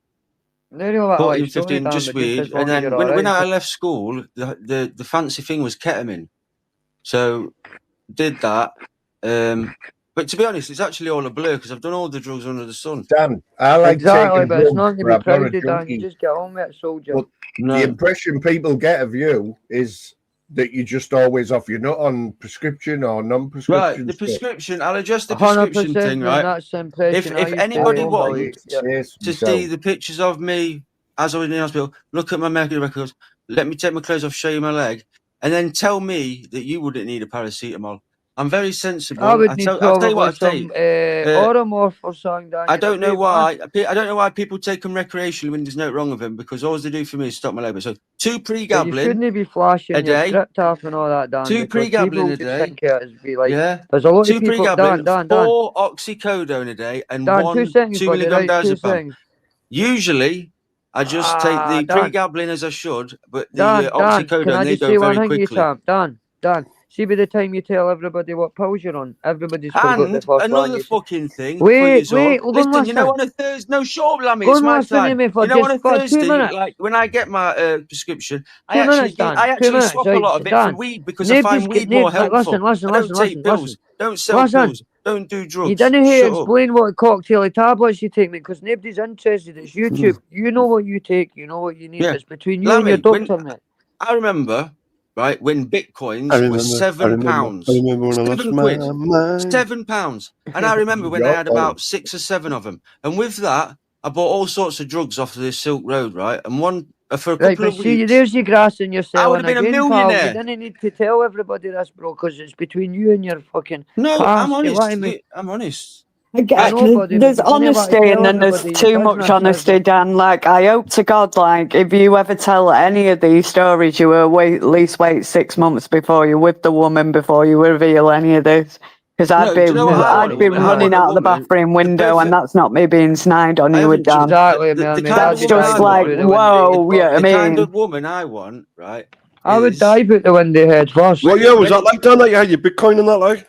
14, 15, just weed. And then when I left school, the fancy thing was ketamine. So did that. But to be honest, it's actually all a blur because I've done all the drugs under the sun. Dan, I like taking but it's not drugs, to be proud of, Dan. You just get on with it, soldier. But the impression people get of you is that you just always off. You're not on prescription or non-prescription. Right, the prescription. I'll adjust the prescription thing, right? If anybody wants to see the pictures of me as I was in the hospital, look at my medical records. Let me take my clothes off, show you my leg, and then tell me that you wouldn't need a paracetamol. I'm very sensible. I would need I'll tell you what I take. Oromorph or something. I don't know why. I don't know why people take them recreationally when there's no wrong with them because all they do for me is stop my labour. So 2 pre-gablin. You shouldn't be flashing a day. Your script off and all that, Dan. 2 pre-gablin a day. There's a lot 2 of people. pre-gablin, Dan. 4 oxycodone a day, and Dan, 1 2 milligram diazepam. Usually, I just take the pre-gablin as I should, but the oxycodone they go very quickly. Dan. See, by the time you tell everybody what pills you're on, everybody's forgot the first another fucking thing. Wait, listen, you know on a Thursday, no, sure, Lammy, it's my time. You know on a Thursday, like when I get my prescription, I actually swap a lot of it for weed because I find weed more helpful. Listen, I don't take pills, don't sell pills, don't do drugs. You didn't hear explain what cocktail tablets you take, because nobody's interested. It's YouTube. You know what you take, you know what you need. It's between you and your doctor, mate. I remember right, when bitcoins I were £7. remember when I lost £7. my mind. £7. And I remember when I had about 6 or 7 of them. And with that, I bought all sorts of drugs off of this Silk Road, right? And one for a Right, couple but of see, weeks, there's your grass and you're I would selling have been a again, pal. You millionaire. didn't need to tell everybody this, bro, because it's between you and your fucking No, past. I'm You honest. want me? I'm honest. Again, nobody, but there's you don't have to honesty tell and then there's everybody too your much business, honesty, is Dan. Like, I hope to God, like, if you ever tell any of these stories, you will at least wait 6 months before you're with the woman before you reveal any of this. Because No, do you know what I want? I'd be I want running a out the woman, bathroom the window, and perfect. that's not me being snide on I you with haven't Dan. Exactly, the man. kind That's of woman just I like, want. whoa, you know what I The kind mean? of woman I want, right? I would is- dive out the window head first. What year was that like, Dan, that you had your Bitcoin and that, like?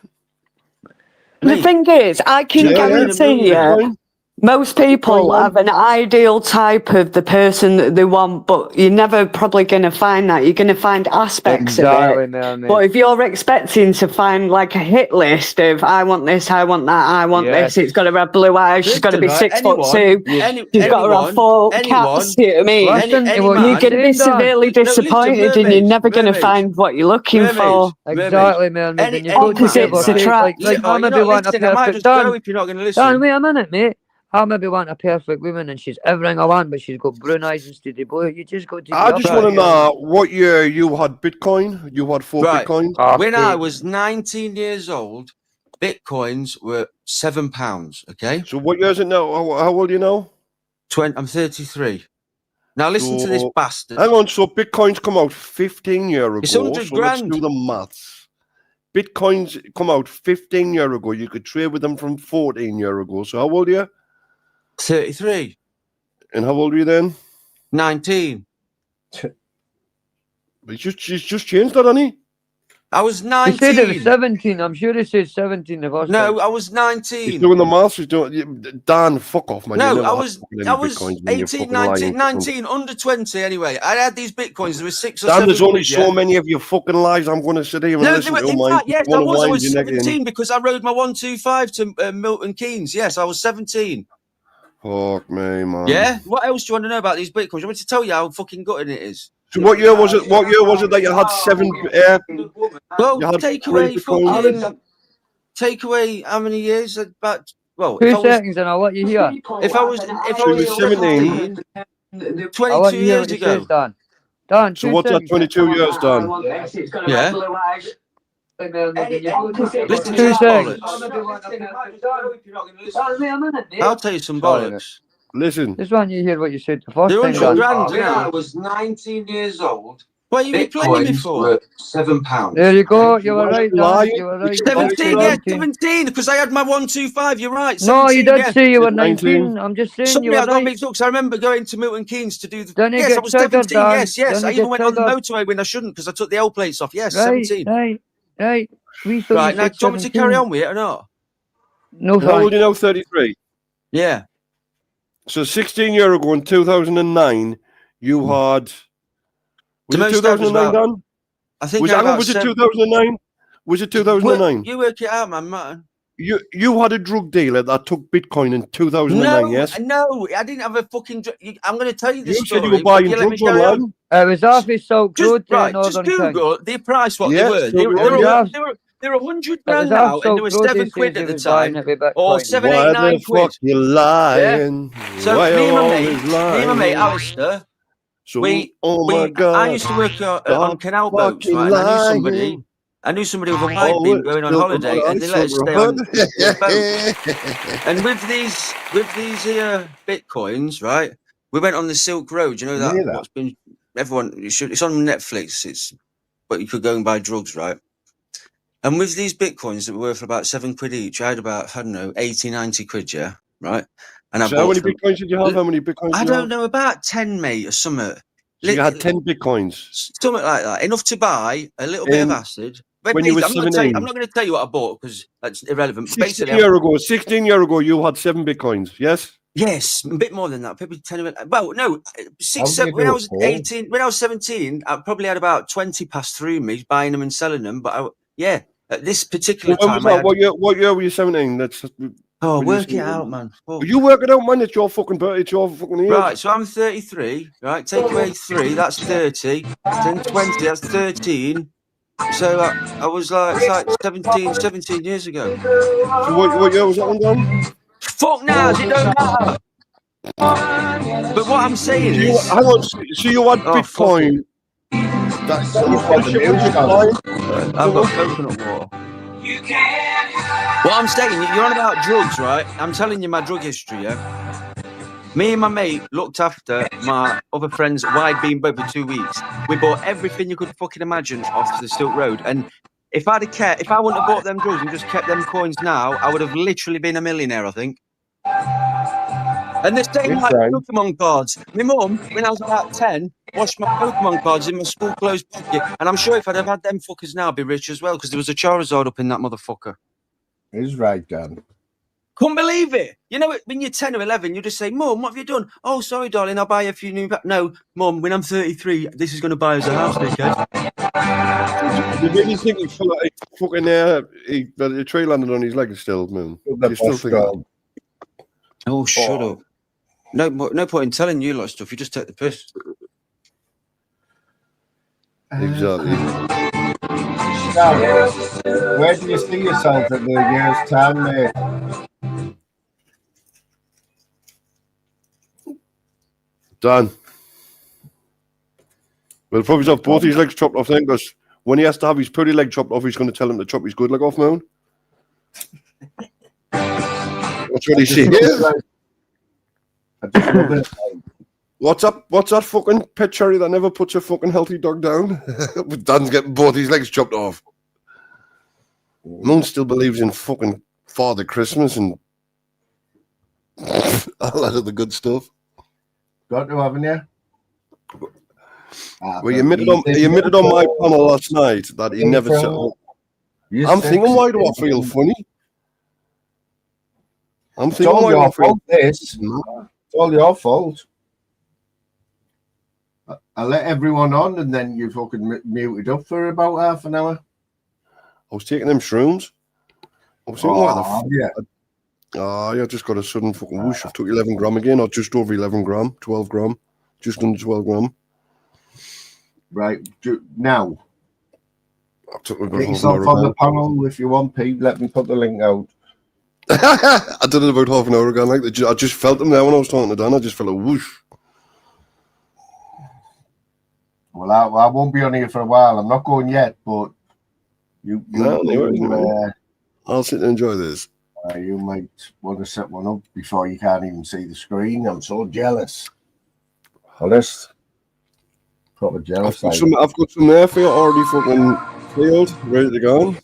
The Me. thing is, I can Yeah, guarantee you, Bitcoin? most people have an ideal type of the person that they want, but you're never probably going to find that. You're going to find aspects Exactly, of it. man. But if you're expecting to find like a hit list of I want this, I want that, I want Yes. this, it's got to have blue eyes, she's got to be Listen, right, 6'2", she's got to have 4 cats, you know what I mean? Listen to any what And you're you're going to be saying, Dan. severely disappointed and you're never going to find what you're looking for. Exactly, man. But then you've got to Opposites demonstrate, attract. like I maybe want a I might perfect just go Dan. if you're not going to listen. Dan, wait a minute, mate. I maybe want a perfect woman and she's everything I want, but she's got brown eyes instead of blue. You just got to. I just want to know what year you had Bitcoin. You had 4 Right. Bitcoins. When I was 19 years old, Bitcoins were £7. Okay. So what year is it now? How old are you now? I'm 33. Now listen to this bastard. Hang on. So Bitcoins come out 15 years ago. It's 100 so let's grand. do the maths. Bitcoins come out 15 years ago. You could trade with them from 14 years ago. So how old are you? 33. And how old are you then? 19. He's just changed that, hasn't he? I was He 19. said it was 17. I'm sure he said 17 the first time. No, I was 19. He's doing the maths. He's doing. Dan, fuck off, man. You No, never I had was fucking any Bitcoins when you're 18, fucking 19, lying. 19, under 20 anyway. I had these Bitcoins. There were 6 or Dan, 7 there's only quid, so yeah? many of your fucking lies I'm going to sit here and No, listen to. in Mine. fact, yes, You I wanna was. I wind was your neck in. 17 because I rode my 125 to Milton Keynes. Yes, I was 17. Fuck me, man. Yeah? What else do you want to know about these Bitcoins? You want me to tell you how fucking gutted it is? So what year was it? What year was it that you had 7? Well, you had take 3 away Bitcoins? fucking... Take away how many years? About... Well, 2 if I was... seconds and I'll let you hear. If I was... If I was 17... I'll let 22 you hear years what he ago. says, Dan. Dan, So 2 what's that? seconds. 22 years, Dan? Yeah. Listen to 2 this seconds. bollocks. I'll tell you some Sorry, bollocks. Listen. Just want you to hear what you said the first They're time, 100 Dan. grand When I now. was 19 years old, What are you replaying me Bitcoins for? were £7. There you go. You were right, Dan. lying. You were right. 17, yeah, 17, because I had my 125. You're right. 17, No, you did yeah. say you were 19. 19. I'm just saying you Sorry, were I got right. mixed up because I remember going to Milton Keynes to do the. Don't you Yes, I get was triggered, 17. Dan? Yes, yes. Don't I you even get went on the triggered? motorway when I shouldn't because I took the old plates off. Yes, Right, 17. right. We thought Right, you now, said do you want me to carry 17. on with it or not? No, And how old are thanks. you now? 33. Yeah. So 16 years ago in 2009, you had. The Was it most I was 2009, about- Dan? I think Was, I had about was it 7. 2009? Was it 2009? You work it out, man. You had a drug dealer that took Bitcoin in 2009, No, yes? no, I didn't have a fucking. I'm going to tell you this You story. said you were but buying you let me drugs carry on. online. It was off his Silk Road to Right, Northern just King. Google the price what Yeah, they were. so They we were, were, yeah. they were 100 It was grand off now, and they Silk were Road. 7 He quid says at he the was buying time, it with or Bitcoin. 7, 8, Why 9 the quid. fuck you lying? So Why me you and always my mate lying? Alistair, So, oh my I God, used to work on stop canal boats, fucking right? And I knew somebody with a wife Oh, being it's going on still holiday, and they let us stay on the boat. And with these Bitcoins, right? We went on the Silk Road. You know that what's been everyone. It's on Netflix. But you could go and buy drugs, right? And with these Bitcoins that were worth about 7 quid each, I had about, I don't know, 80, 90 quid, yeah, right? And So how many Bitcoins did you have? How many Bitcoins I did you don't have? know, about 10, mate, or something. So you had 10 Bitcoins. Something like that. Enough to buy a little bit of acid. But when you were I'm not 17. going to tell you what I bought because that's irrelevant. 16 years ago, you had 7 Bitcoins, yes? Yes, a bit more than that. Probably 10. Well, no, 6, How do 7. you When do I it, was Paul? 18, when I was 17, I probably had about 20 pass through me, buying them and selling them. But at this particular When was time, I that? had What year were you 17? That's Oh, What do you work say? it out, man. Fuck. You work it out, man. It's your fucking birthday. It's your fucking age. Right, so I'm 33, right? Take away 3, that's 30. Then 20, that's 13. So I was like, it's like 17 years ago. So what year was that one done? Fuck now, it don't matter. But what I'm saying So you, is... hang on. So you had Oh, fuck Bitcoin. it. That You've your got the friendship with music on. Bitcoin. I've got coconut water. What I'm saying, you're on about drugs, right? I'm telling you my drug history, yeah? Me and my mate looked after my other friend's wide beam boat for 2 weeks. We bought everything you could fucking imagine off the Silk Road. And if I wouldn't have bought them drugs and just kept them coins now, I would have literally been a millionaire, I think. And the same It's like right. Pokemon cards. My mum, when I was about 10, washed my Pokemon cards in my school clothes pocket. And I'm sure if I'd have had them fuckers now, I'd be rich as well, because there was a Charizard up in that motherfucker. It's right, Dan. Couldn't believe it. You know, when you're 10 or 11, you just say, Mum, what have you done? Oh, sorry, darling, I'll buy you a few new... No, Mum, when I'm 33, this is going to buy us a house, dickhead. You really think he fell like fucking the tree landed on his leg still, man? Do you still think that? Oh, shut up. No point in telling you a lot of stuff. You just take the piss. Exactly. Now, where do you see yourself in a year's time, mate? Dan. We'll probably have both his legs chopped off then, because when he has to have his pretty leg chopped off, he's going to tell him to chop his good leg off, man. That's what he says. What's up? What's that fucking pet cherry that never puts a fucking healthy dog down? But Dan's getting both his legs chopped off. Moon still believes in fucking Father Christmas and all that other good stuff. Got to, haven't you? Well, you admitted on my panel last night that he never said. I'm thinking, why do I feel funny? I'm thinking, why do I feel this? It's all your fault. I let everyone on, and then you fucking muted up for about half an hour. I was taking them shrooms. I was thinking, why the fuck? Yeah. Yeah, I just got a sudden fucking whoosh. I took 11 gram again, or just over 11 gram, 12 gram, just under 12 gram. Right, now. I took Get yourself on the panel if you want, Pete. Let me put the link out. I did it about half an hour ago. Like I just felt them there when I was talking to Dan. I just felt a whoosh. Well, I won't be on here for a while. I'm not going yet, but I'll sit and enjoy this. You might want to set one up before you can't even see the screen. I'm so jealous. Honest. Proper jealous. I've got some there for you already fucking filled, ready to go.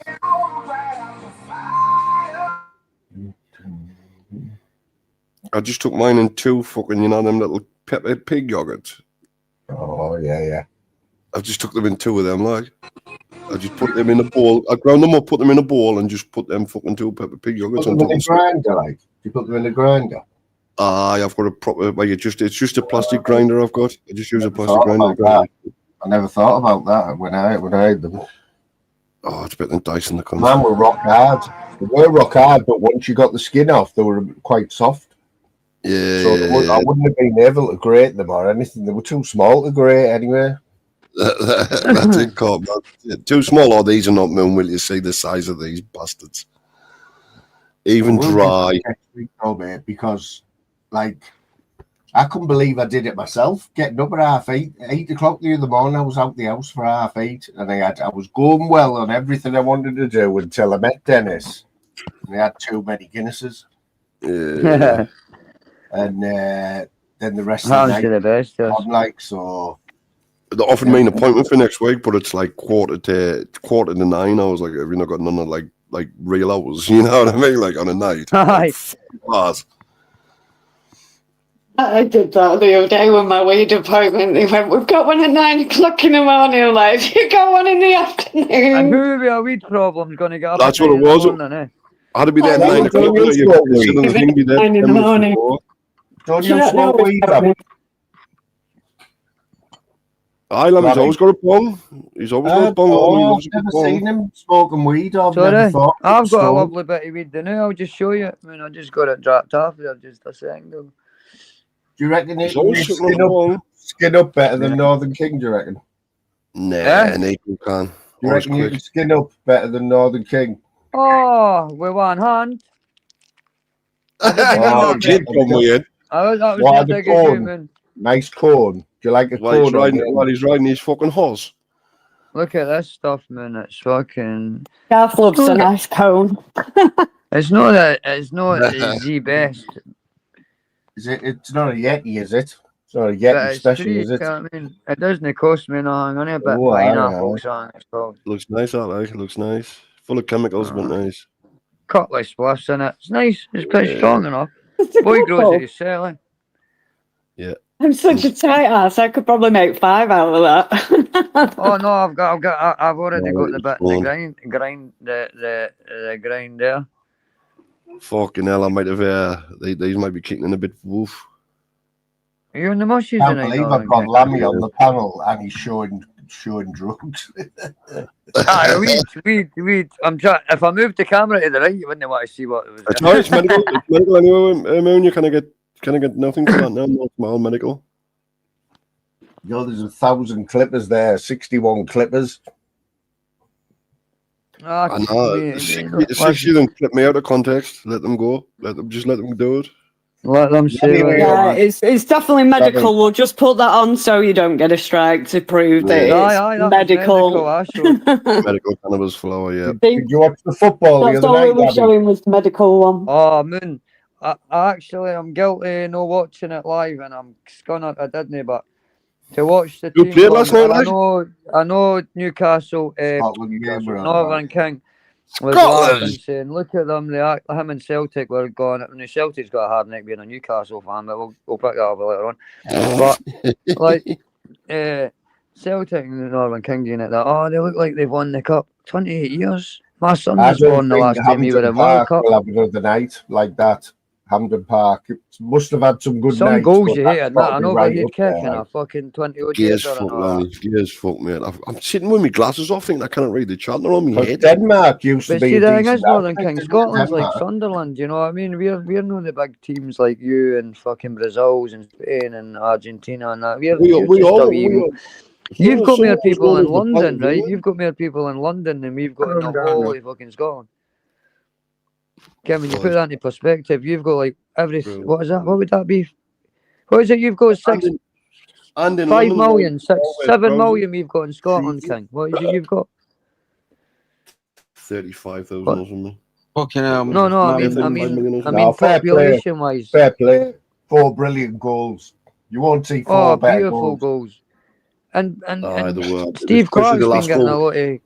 I just took mine in 2 fucking, them little pepper pig yogurts. Oh, yeah. I just took them in 2 of them, like. I just put them in a bowl. I ground them up, put them in a bowl, and just put them fucking 2 pepper pig yogurts on top of the grinder, like. You put them in the grinder? I've got a proper, it's just a plastic grinder I've got. I just use a plastic grinder. I never thought about that when I had them. Oh, it's better than Dyson. Mine were rock hard. They were rock hard, but once you got the skin off, they were quite soft. Yeah. So I wouldn't have been able to grate them or anything. They were too small to grate anyway. That's it, Cobb. Too small, or these are not, Moon. Will you see the size of these bastards? Even dry. Because, like, I couldn't believe I did it myself. Getting up at 8 o'clock the other morning, I was out the house for 8:30, and I was going well on everything I wanted to do until I met Dennis. And I had too many Guinnesses. Yeah. And then the rest of the night, I'm like, so. They offered me an appointment for next week, but it's like quarter to 9. I was like, have you not got none of like real hours? You know what I mean? Like on a night. I did that the other day with my weed appointment. They went, we've got one at 9 o'clock in the morning. I'm like, have you got one in the afternoon? And who with a weed problem's going to get up That's at what it was. morning, eh? I had to be there at 9 o'clock. Nine in the morning. Don't you smoke weed? He's always got a bong. He's always got a bong on. He I've loves a good never bong. seen him smoking weed. I've Sorry, never thought. I've got a so. lovely bit of weed now. I'll just show you. I mean, I just got it dropped off there just a second ago. Do you reckon you He's always can sucking on a bong. skin up better than Northern King? Do you reckon? Nah, you can. Do you reckon you can skin up better than Northern King? Oh, with one hand. I didn't even Oh, know Oh, Jim, come weird. that was What the are the big corn? human. Nice corn. Do you like a While corn? he's riding his fucking horse. Look at this stuff, man. It's fucking. Garth loves a nice cone. It's not the best, Is it? It's not a Yeti, is it? It's not a Yeti but it's special, free. is it? I mean, it doesn't cost me nothing. Only a bit Oh, aye, pineapple aye. song. It's called. Looks nice, that like. Looks nice. Full of chemicals, but nice. Cutlass spliffs in it. It's nice. It's pretty Yeah. strong enough. It's a Boy good grows one. it his selling. Yeah. I'm such a tight ass. I could probably make 5 out of that. Oh no, I've already got the bit, the fine. grind there. Fucking hell, I might have. These might be kicking in a bit. Woof. Are you on the mushies I can't tonight? believe Northern I've got King? Lammy on the panel and he's showing drugs. Aye, weed. I'm trying. If I move the camera to the right, you wouldn't want to see what it was. It's not. It's medical. It's medical anyway. Moon, you kind of get nothing for that now. Not small medical. Yo, there's 1,000 clippers there. 61 clippers. I know. 60 of them clip me out of context. Let them go. Let them do it. Let them say. Anyway, Yeah, it's definitely medical. We'll just put that on so you don't get a strike to prove that Aye, it's that was medical. I showed. Medical cannabis flower, yeah. Did you watch the football That's the all other we night, were Gabby? showing was the medical one. Oh, Moon. I actually, I'm guilty of not watching it live, and I'm scunnered I didn't, but to watch the You team played go last on, night, and I know Newcastle, Scotland game, bro. Northern King was Scotland! laughing, saying, "Look at them! Him and Celtic were going." And the Celtic's got a hard neck being a Newcastle fan, but we'll pick that up later on. But like Celtic and the Northern King doing it, that they look like they've won the cup 28 years. My son I was born don't the think last time he would Hampden have won the Park cup. will have another night like that. Hampden Park. It must have had some good Some nights. goals but you that's hated, gotta man. An be right overhead up kick there, and a like. fucking 20 odd Gears yarder fuck, and all that. man. Gears fuck, mate. I'm sitting with my glasses off, thinking I can't read the chat. They're on my Because head. Denmark used to But be see, a the thing decent is, Northern outfit, King, didn't it, Scotland's like Denmark? Sunderland, you know what I mean? We're not the big teams like you and fucking Brazils and Spain and Argentina and that. You've got more people in London, right? You've got more people in London than we've got in the whole of fucking Scotland. Kevin, when you put that into perspective, you've got like what is that? What would that be? What is it? You've got 5 million, 7 million we've got in Scotland, King. What is it you've got? 35,000 or something. Fucking hell. No, I mean fair population wise. Fair play. 4 brilliant goals. You won't see 4 better beautiful goals. And the world. Steve Clark's been last getting a goal. lot of.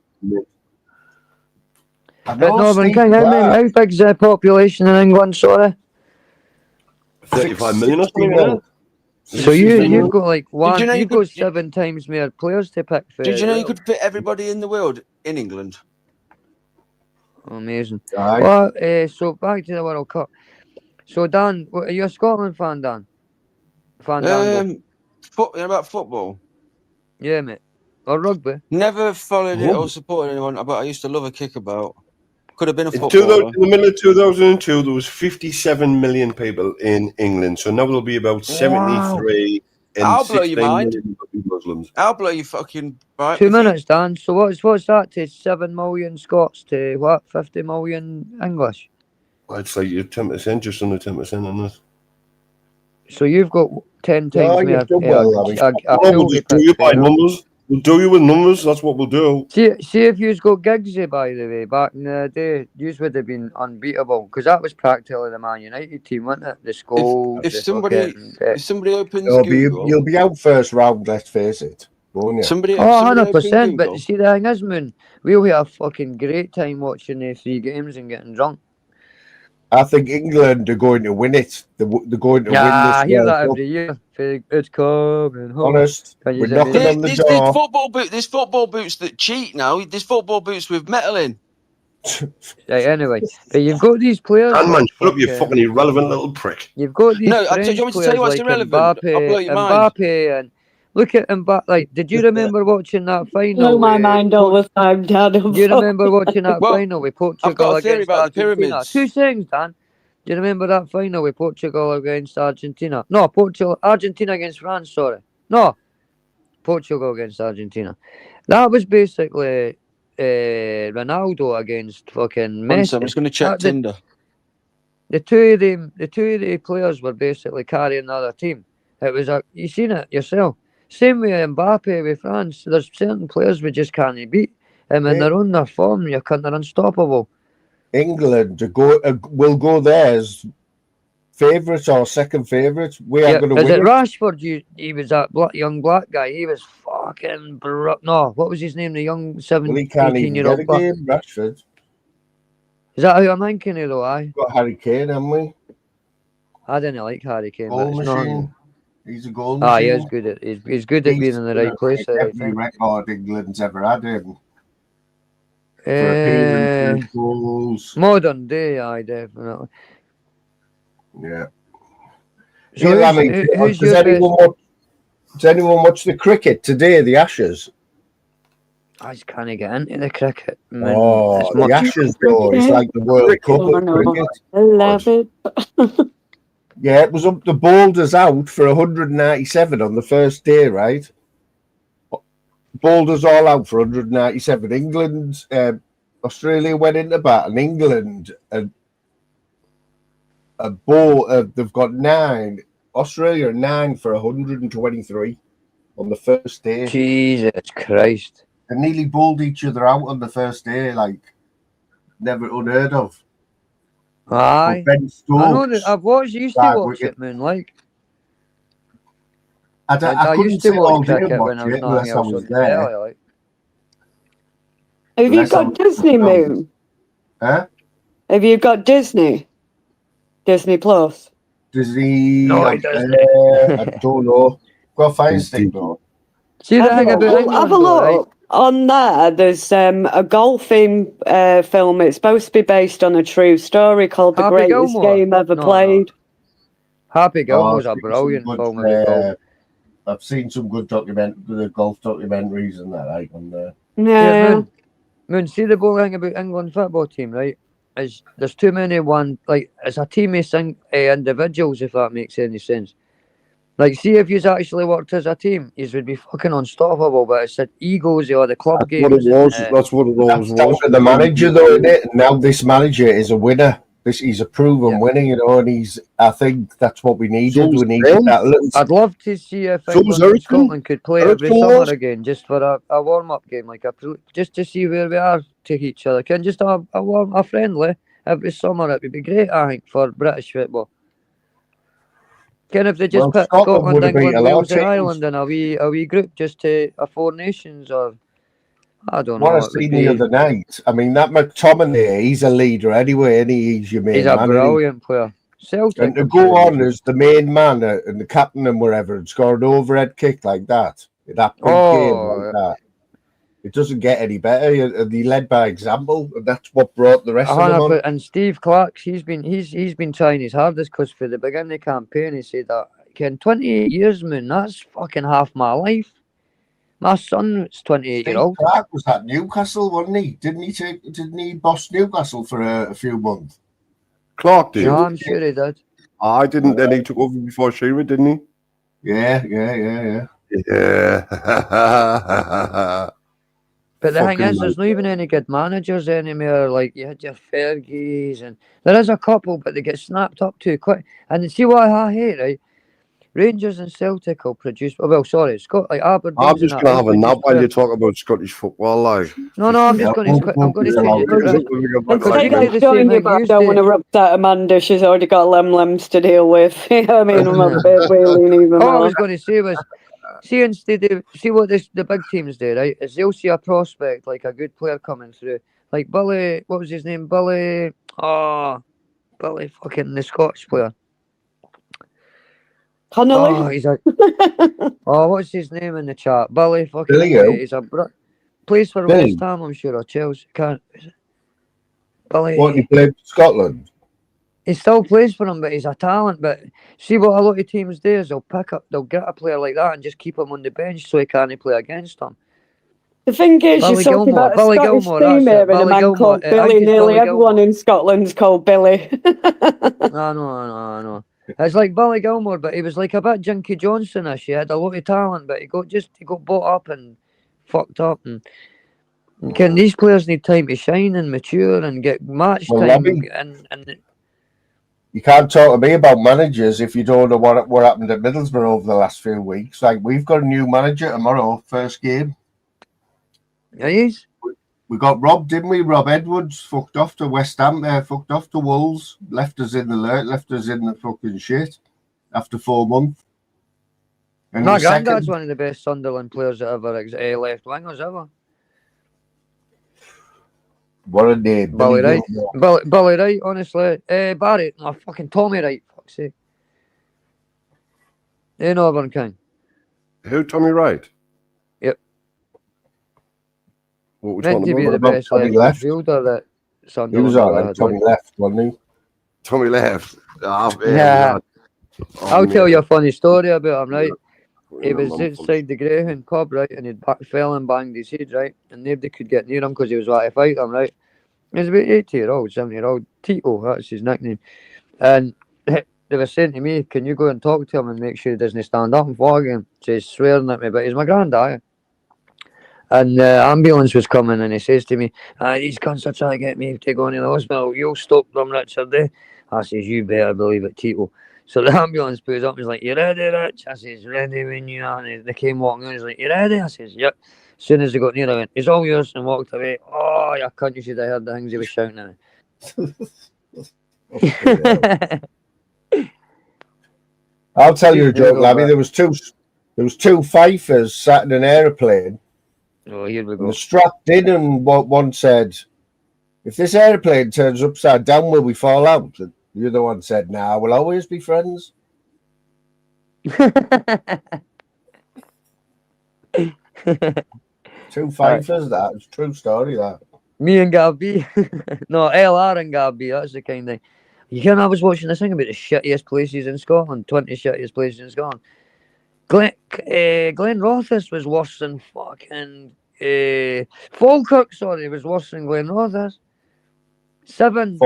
I But know Northern Steve King, Clark. how big's the population in England? Sorry. 35 million or 60 something. mil. So you've got like you know you've got 7 times more players to pick for. Did you know you could fit everybody in the world in England? Amazing. Aye. Well, so back to the World Cup. So Dan, are you a Scotland fan, Dan? About football. Yeah, mate. Or rugby. Never followed it or supported anyone, but I used to love a kickabout. Could have been a In footballer. the middle of 2002, there was 57 million people in England. So now there'll be about 73 and I'll blow 16 your mind. million will be Muslims. I'll blow you fucking right. 2 minutes, Dan. So what's that to 7 million Scots to what? 50 million English? I'd say you're 10%, just under 10% on this. So you've got 10 times more. We'll just do you by numbers. We'll do you with numbers. That's what we'll do. See if you've got Giggsy, by the way, back in the day, you would have been unbeatable because that was practically the Man United team, wasn't it? The Scholes. If somebody opens Google, you'll be out first round. Let's face it, won't you? Somebody 100%. But see, the thing is, Moon, we'll have a fucking great time watching the 3 games and getting drunk. I think England are going to win it. They're going to win this. I hear World that Cup. every year. It's coming home. Honest, we're knocking on the door. There's football boots that cheat now. There's football boots with metal in. Right, anyway, but you've got these players. And man, shut up, you fucking irrelevant little prick. You've got these No, French you want me to players tell you what's like irrelevant? I'll blow your mind. Mbappe and Look at him back. Like, did you remember watching that final? Blow my mind all the time, Dad. Do you remember watching that Well, final with I've Portugal got a theory against about the Argentina? pyramids. 2 seconds, Dan. Do you remember that final with Portugal against Argentina? No, Argentina against France, sorry. No, Portugal against Argentina. That was basically Ronaldo against fucking One second, I'm Messi. just going to check Tinder. The two of the players were basically carrying the other team. It was you seen it yourself. Same with Mbappe with France. There's certain players we just can't beat. And when they're on their form, they're unstoppable. England will go there as favourites or second favourites. We are going to win Is it it. Rashford? He was that young black guy. He was fucking no. What was his name? The young Well, he can't even get a 18-year-old black. game, Rashford. Is that who I'm thinking of though? We've got Harry Kane, haven't we? I didn't like Harry Kane. Goal but it's not. machine. He's a goal machine. He is good at he's good at being in the right place at the right Every time. record England's ever had him. For appearances, goals. Modern day, aye, definitely. Yeah. So Hey, Lammy, does anyone watch the cricket today, the Ashes? I just can't get into the cricket. Man. Oh, the Ashes, though, it's like the World Cup of cricket. I love it. Yeah, it was up the boulders out for 197 on the first day, right? Boulders all out for 197. England, Australia went into bat, and England they've got 9. Australia 9 for 123 on the first day. Jesus Christ! They nearly bowled each other out on the first day, like never unheard of. Aye, Ben Stokes, I know that I've watched. Used to watch it, man. Like I used to watch cricket when I was unless I was there. Like. Have you got Disney, Moon? Huh? Have you got Disney? Disney Plus? Disney? No, he doesn't. I don't know. Got a Fire Stick though. See the thing about England, have a look. Right? On there, there's a golfing film. It's supposed to be based on a true story called The Greatest Game Ever Played. Happy Gilmore's a brilliant film of golf. I've seen some good golf documentaries and that like on there. Yeah. Moon, see the whole thing about England football team, right? Is there's too many it's a team of individuals, if that makes any sense. Like, see if you've actually worked as a team, you would be fucking unstoppable. But it's the egos or the club games. That's what it was. That's the manager, though, isn't it? Now this manager is a winner. He's a proven winner, you know, and I think that's what we needed. We needed that little. I'd love to see if England and Scotland could play every summer again, just for a warm-up game, like just to see where we are to each other. Can just a friendly every summer. It would be great, I think, for British football. Can if they just put Scotland, England, Wales, and Ireland in a wee group just to a 4 nations, or I don't know. What I seen the other night. I mean, that McTominay, he's a leader anyway, and he's your main man. He's a brilliant player. Celtic, and to go on as the main man and the captain and wherever and score an overhead kick like that, in that big game like that, it doesn't get any better. And he led by example, and that's what brought the rest of them on. And Steve Clark, he's been trying his hardest, because for the beginning of the campaign, he said that, in 28 years, man, that's fucking half my life. My son is 28-year-old. Steve Clark was at Newcastle, wasn't he? Didn't he boss Newcastle for a few months? Clark did. No, I'm sure he did. I didn't. Then he took over before Shearer, didn't he? Yeah. Yeah. But the thing is, there's not even any good managers anymore. Like, you had your Fergies, and there is a couple, but they get snapped up too quick. And see what I hate, right? Rangers and Celtic will produce. Well, sorry, like Aberdeen. I'm just going to have a nap while you talk about Scottish football, like. No, I'm just going to. I'm going to say I don't want to upset Amanda. She's already got lems to deal with. I mean, I'm not wailing even more. All I was going to say was, see what the big teams do, right? Is they'll see a prospect, like a good player coming through, like Billy. What was his name? Billy. Billy, fucking the Scottish player. Connolly. What's his name in the chat? Billy fucking. Billy, he's plays for West Ham, I'm sure, or Chelsea. Billy. What, he played for Scotland? He still plays for him, but he's a talent. But see what a lot of teams do is they'll get a player like that and just keep him on the bench so he can't play against them. The thing is, Billy you're talking Gilmore, about a Billy Scottish Gilmore, team that's here it. and a Billy man Gilmore. called I Billy. think it's Nearly Billy everyone Gilmore. in Scotland's called Billy. I know. It's like Billy Gilmore, but he was like a bit Junkie Johnson-ish. He had a lot of talent, but he got bought up and fucked up. And these players need time to shine and mature and get match Well, time. Robbie, And you can't talk to me about managers if you don't know what happened at Middlesbrough over the last few weeks. Like, we've got a new manager tomorrow, first game. Yes. We got robbed, didn't we? Rob Edwards fucked off to West Ham, fucked off to Wolves, left us in the lurch, left us in the fucking shit after 4 months. And my the second, granddad's one of the best Sunderland players that ever left wingers ever. what a name, Billy Wright. Gilmore. Billy Wright, honestly. Barry, my fucking Tommy Wright, fuck's sake. Northern King. Who, Tommy Wright? Yep. Which Meant one? to be What the about best Tommy left Left? midfielder that He was Sunderland all ever right. had. Tommy Left, wasn't he? Tommy Left. Yeah. I'll tell you a funny story about him, right? Yeah, He was outside the Greyhound pub, right, and he fell and banged his head, right, and nobody could get near him because he was about to fight him, right. He was about 80-year-old, 70-year-old, Tito, that's his nickname. And they were saying to me, can you go and talk to him and make sure he doesn't stand up and flog him? So he's swearing at me, but he's my granddad. And the ambulance was coming, and he says to me, these cunts are trying to get me to go into the hospital. You'll stop them, Richard. I says, you better believe it, Tito. So the ambulance pulls up and he's like, you ready, Rich? I says, ready when you are. And they came walking in, he's like, you ready? I says, yep. As soon as they got near, I went, it's all yours, and walked away. Oh, you cunt, you should have heard the things he was shouting at me. I'll tell you a joke, Labby. There was two fifers sat in an aeroplane. Oh, here we And go. they're strapped in, and one said, if this aeroplane turns upside down, will we fall out? And the other one said, nah, we'll always be friends. Two fifers, that. It's a true story, that. Me and Gabby. No, LR and Gabby, that's the kind of... You know, I was watching this thing about the shittiest places in Scotland, 20 shittiest places in Scotland. Glen Rothes was worse than fucking... Falkirk, sorry, was worse than Glen Rothes. 7.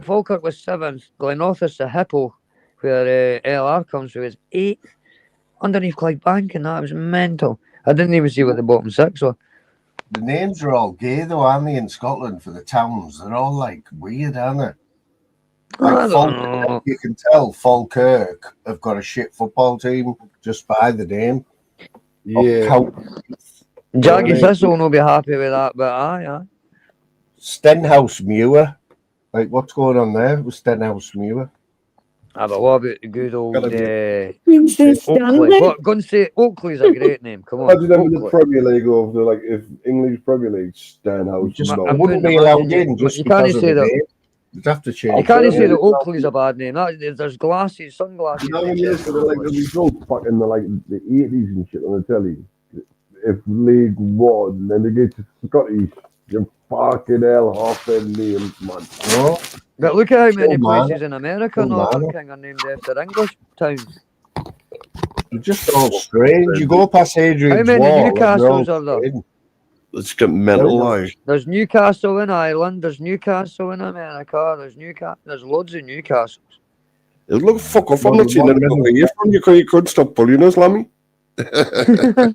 Falkirk was 7th. Glen Rothes, the Hippo, where LR comes from, was 8th. Underneath Clydebank, and that was mental. I didn't even see what the bottom 6 were. The names are all gay, though, aren't they, in Scotland, for the towns? They're all, like, weird, aren't they? Like, Falkirk, you can tell Falkirk have got a shit football team just by the name. Yeah. Jackie Thistle will not be happy with that, but aye. Stenhouse Muir. Like, what's going on there with Stenhouse Muir? But what about the good old Oakley? Go and say Oakley's a great name. Come on. How do you know the Premier League of the, like, if English Premier League Stenhouse? I wouldn't be allowed in just you can't because say of the that. name. You'd have to change. You can't say that Oakley's a bad name. There's glasses, sunglasses. You know when you listen to like the results back in the 80s and shit on the telly, if League One, then they get to Scottish, you fucking hell, half their names, man. No. But look at how many places in America Northern King are named after English towns. They're just all strange. You go past Adrian's How many Wall, Newcastles are there? Let's get mental, like. There's Newcastle in Ireland. There's Newcastle in America. There's loads of Newcastles. Look, fuck off! I'm not saying that about where you're from. You could stop bullying us, Lammy. There's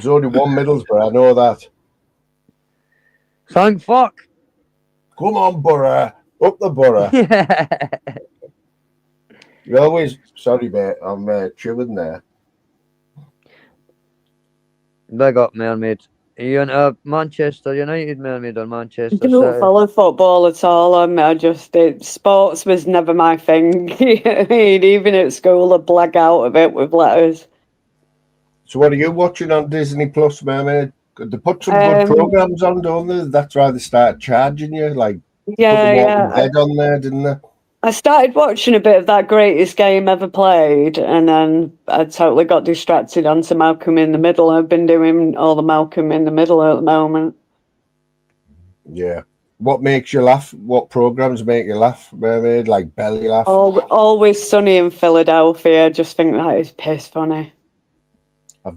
only one Middlesbrough. I know that. Thank fuck. Come on, Borough. Up the Borough. You always... Sorry, mate. I'm chewing there. Big up, Mermaid. Are you into Manchester United, Mermaid, or Manchester I don't City? follow football at all. Sports was never my thing. I mean, even at school, I'd blag out of it with letters. So what are you watching on Disney Plus, Mermaid? They put some good programs on, don't they? That's why they started charging you. Like, put The Walking Dead on there, didn't they? I started watching a bit of that Greatest Game Ever Played, and then I totally got distracted onto Malcolm in the Middle. I've been doing all the Malcolm in the Middle at the moment. Yeah. What makes you laugh? What programs make you laugh, Mermaid? Like belly laugh? Always Sunny in Philadelphia. I just think that is piss funny.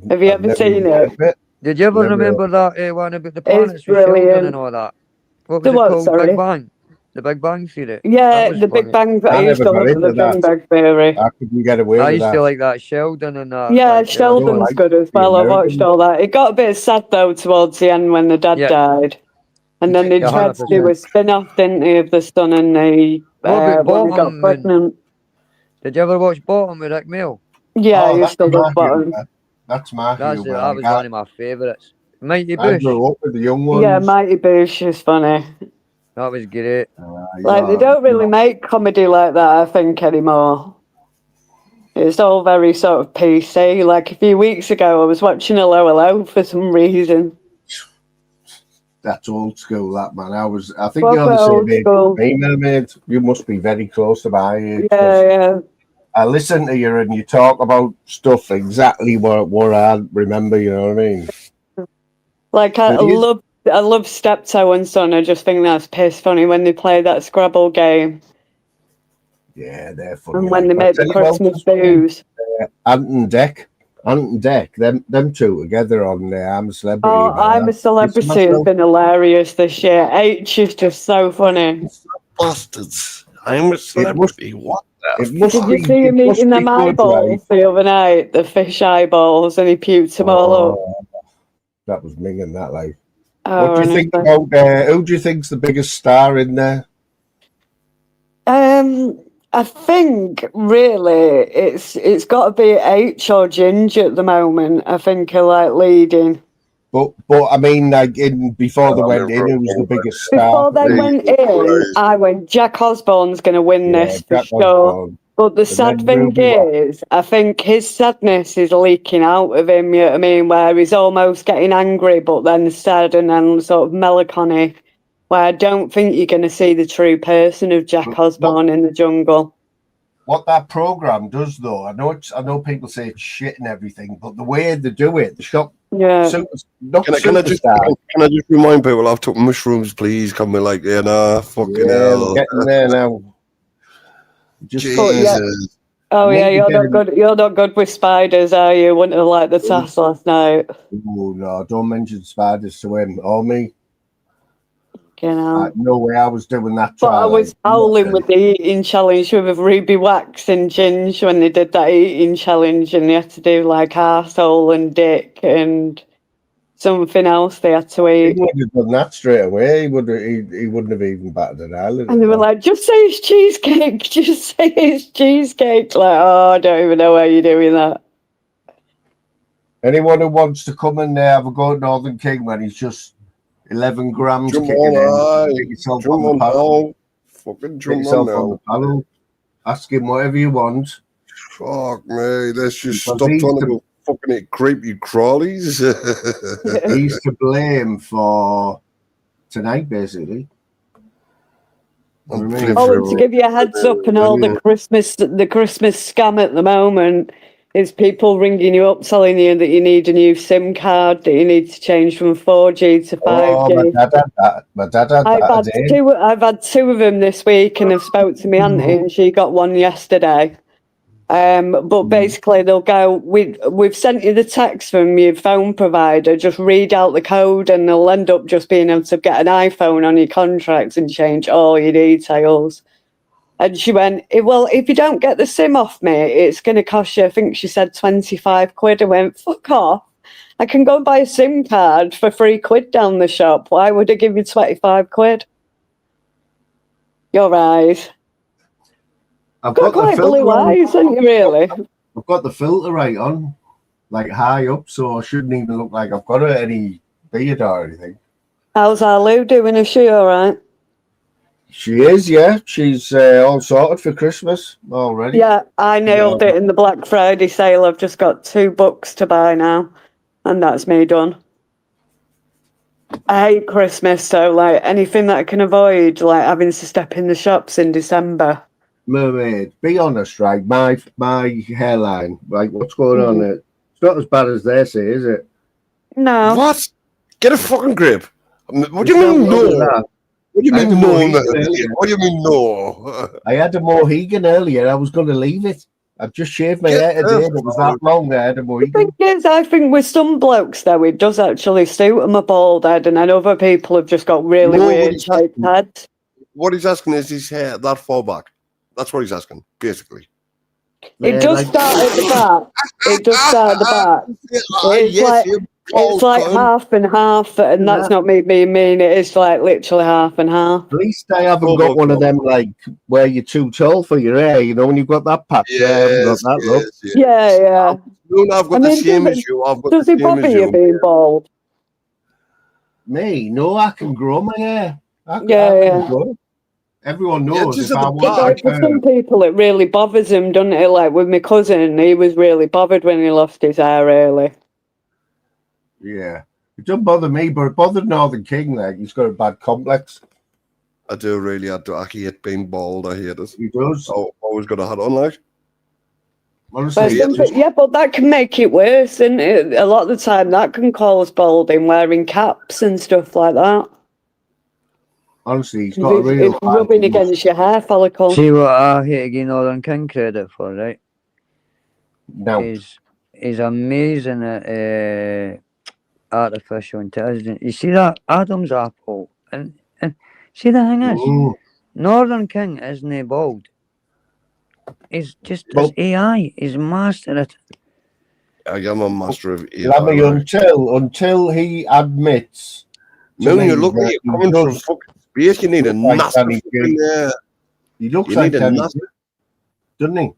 Have you ever seen it? Did you ever Never. remember that one about the It's planets with Sheldon brilliant. and all that? What was The it what, called? sorry? Big Bang. The Big Bang Theory. Yeah, That was the funny. Big Bang. I I used never to got love the into that. Big Bang Theory. I couldn't get away I with used that. to like that Sheldon and that. Yeah, like, Sheldon's like good as the well. I watched American- all that. It got a bit sad though towards the end when the dad Yeah. died, and then they Yeah, tried to 100%. do a spin-off, didn't they, of the son and the What about when he got Bottom and- pregnant. Did you ever watch Bottom with Rick Mail? Yeah, I Oh, used to that's love my Bottom. humour. That's my That humour. was one of my favourites. Mighty I Bush. grew up with the young ones. Yeah, Mighty Boosh is funny. That was great. Like they don't really make comedy like that, I think, anymore. It's all very sort of PC. Like a few weeks ago, I was watching Hello Hello for some reason. That's old school, that man. I think Proper you're the same old age school. as me, Mermaid. You must be very close to my age. 'cause Yeah. I listen to you and you talk about stuff exactly what I remember. You know what I mean? Like I love Steptoe and Son. I just think that's piss funny when they play that Scrabble game Yeah, they're funny. and when they But make the tell you what, Christmas booze. Ant and Deck, them two together on I'm a Celebrity. Oh, man. I'm a Celebrity has been hilarious this year. H is just so funny. Bastards. I'm a celebrity. What the It must Did be. you see him it must eating be them good, right? eyeballs the other night? The fish eyeballs, and he puked them all up. That was minging that like. Oh, What do you think honestly. about? Who do you think's the biggest star in there? I think really it's got to be H or Ginge at the moment. I think are like leading. But I mean, like before they went in, who was the biggest star? Before they went in, I went, Jack Osborne's going to win this for Jack sure. Osborne. But the And sad then thing Ruby Wax. is, I think his sadness is leaking out of him, you know what I mean? Where he's almost getting angry, but then sad and then sort of melancholy. Where I don't think you're going to see the true person of Jack Osborne in the jungle. What that program does, though, I know people say it's shit and everything, but the way they do it, the shop. Yeah. Can I just remind people I've took mushrooms, please? Can we like, fucking hell. Getting there now. Jesus. Oh yeah, you're not good. You're not good with spiders, are you? Wouldn't have liked the task last night. Oh no! Don't mention spiders to him or me. You know. No way I was doing that. But I was howling with the eating challenge with Ruby Wax and Ginge when they did that eating challenge, and they had to do like arsehole and dick and something else they had to He eat. would have done that straight away. He wouldn't have even batted an eyelid. And they were like, just say it's cheesecake, just say it's cheesecake. Like, oh, I don't even know why you're doing that. Anyone who wants to come in there, have a go at Northern King when he's just 11 grams Jump kicking on, in. Get yourself jump on the on panel. now. Fucking Get jump yourself on on the now. panel. Ask him whatever you want. Fuck me, let's just Because stop he's trying to the- go fucking eat creepy crawlies. He's to blame for tonight, basically. You know what I mean? Oh, and to give you a heads up, and all the Christmas scam at the moment is people ringing you up telling you that you need a new SIM card, that you need to change from 4G to 5G. Oh, my dad had that. I've had two of them this week, and I've spoke to my auntie, and she got one yesterday. But basically, they'll go, we've sent you the text from your phone provider. Just read out the code, and they'll end up just being able to get an iPhone on your contracts and change all your details. And she went, well, if you don't get the SIM off me, it's going to cost you, I think she said 25 quid. I went, fuck off. I can go and buy a SIM card for £3 down the shop. Why would I give you 25 quid? You're right. I've got quite blue eyes, haven't you, really? I've got the filter right on, like high up, so I shouldn't even look like I've got any beard or anything. How's our Lou doing? Is she all right? She is, yeah. She's all sorted for Christmas already. Yeah, I nailed it in the Black Friday sale. I've just got 2 books to buy now, and that's me done. I hate Christmas, so like anything that I can avoid, like having to step in the shops in December. Mermaid, be honest, right? My hairline, like what's going on there? It's not as bad as they say, is it? No. What? Get a fucking grip. What do you mean, no? What do you I had mean a no? Mohegan Mate? earlier. What do you mean no? I had a Mohegan earlier. I was going to leave it. I've just shaved my Get hair today. the And it was that long. I had a The Mohegan. thing is, I think with some blokes, though, it does actually suit them a bald head, and then other people have just got really weird Nobody's shaped asking. heads. What he's asking is his hair that far back. That's what he's asking, basically. It Yeah, does like, start at the back. It does start at the back. It's Yes, like you it's bald like cunt. half and half, and that's not me being mean. It is like literally half and half. at least I haven't Oh, got one of God. them like where you're too tall for your hair. You know, when you've got that patch, I haven't got Yes, that. Look, yes, Yeah, yes. yeah. No, I've got I the mean, same as you. I've got does the it same bother as you you. being bald? me, no, I can grow my hair. I Yeah, can yeah. grow it. Everyone Yeah, knows just if at I the want But back. like for some people, it really bothers them, doesn't it? Like with my cousin, he was really bothered when he lost his hair. Really. yeah, it doesn't bother me, but it bothered Northern King. Like he's got a bad complex. I do really. I hate being bald. I hate it. He does. I always got a hat on, like. Honestly, But it's just, yeah, but that can make it worse, and a lot of the time that can cause balding, wearing caps and stuff like that. honestly, he's got a It's, real it's rubbing bad. against your hair follicle. See what I hate to give Northern King credit for, right? Now, He's amazing at artificial intelligence. You see that Adam's apple, and see the thing is, Northern King isn't bald. He's just his AI. He's master it. I am a master of AI. Lammy, Right? until he admits. No, you look like you're coming from fucking space. You need a like nasty Danny fucking. He looks you like need a Danny nasty. G, doesn't he?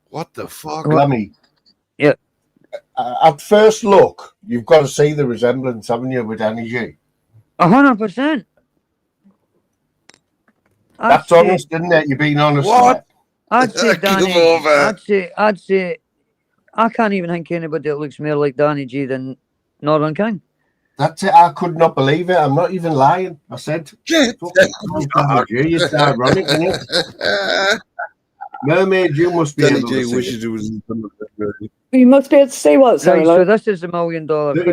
What the fuck? Lammy. Yeah. At first look, you've got to see the resemblance, haven't you, with Danny G? 100%. That's honest, isn't it? You're being honest. What? I'd say Come Danny. over. I'd say. I can't even think of anybody that looks more like Danny G than Northern King. That's it. I could not believe it. I'm not even lying. I said, Get Danny G, it's ironic, isn't it? Mermaid, you must be Danny able G to see wishes it. it was. You must be able to see what, sorry, Right, so like. this is the $1 million He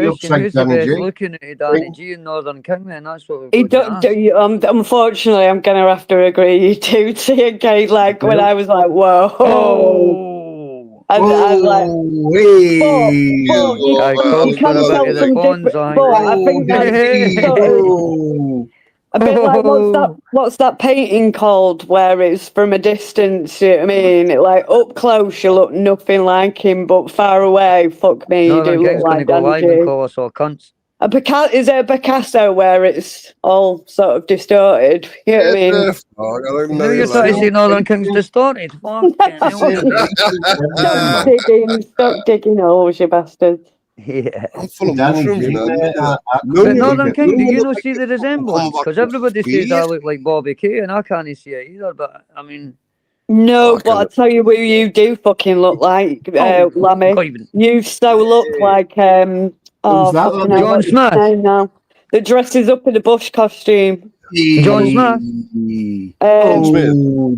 looks question. like Who's the Danny best G. looking at Danny G and Northern King? Then that's what we've He got to ask. unfortunately, I'm going to have to agree. You do see a gay, like, when I was like, whoa. Oh. And I was like, Hey. but you can tell some different. But I think that's sort of a bit like what's that painting called where it's from a distance, you know what I mean? Like up close you look nothing like him, but far away, fuck me, Northern you do King's look going to like go Danny live and G. call us all cunts. Is it a Picasso where it's all sort of distorted? You know what I mean? No, you're trying to say Northern King's distorted. Fucking Stop digging holes, you bastard. Yeah. I'm full of mushrooms, man. But Northern King, do you not see the resemblance? Because everybody says I look like Bobby Kay, and I can't see it either. But I mean, no, but I'll tell you who you do fucking look like, Lammy. You so look like Who's that, fucking Lammy? hell, John what's his Smith. name now? That dresses up in a bush costume. John Smith.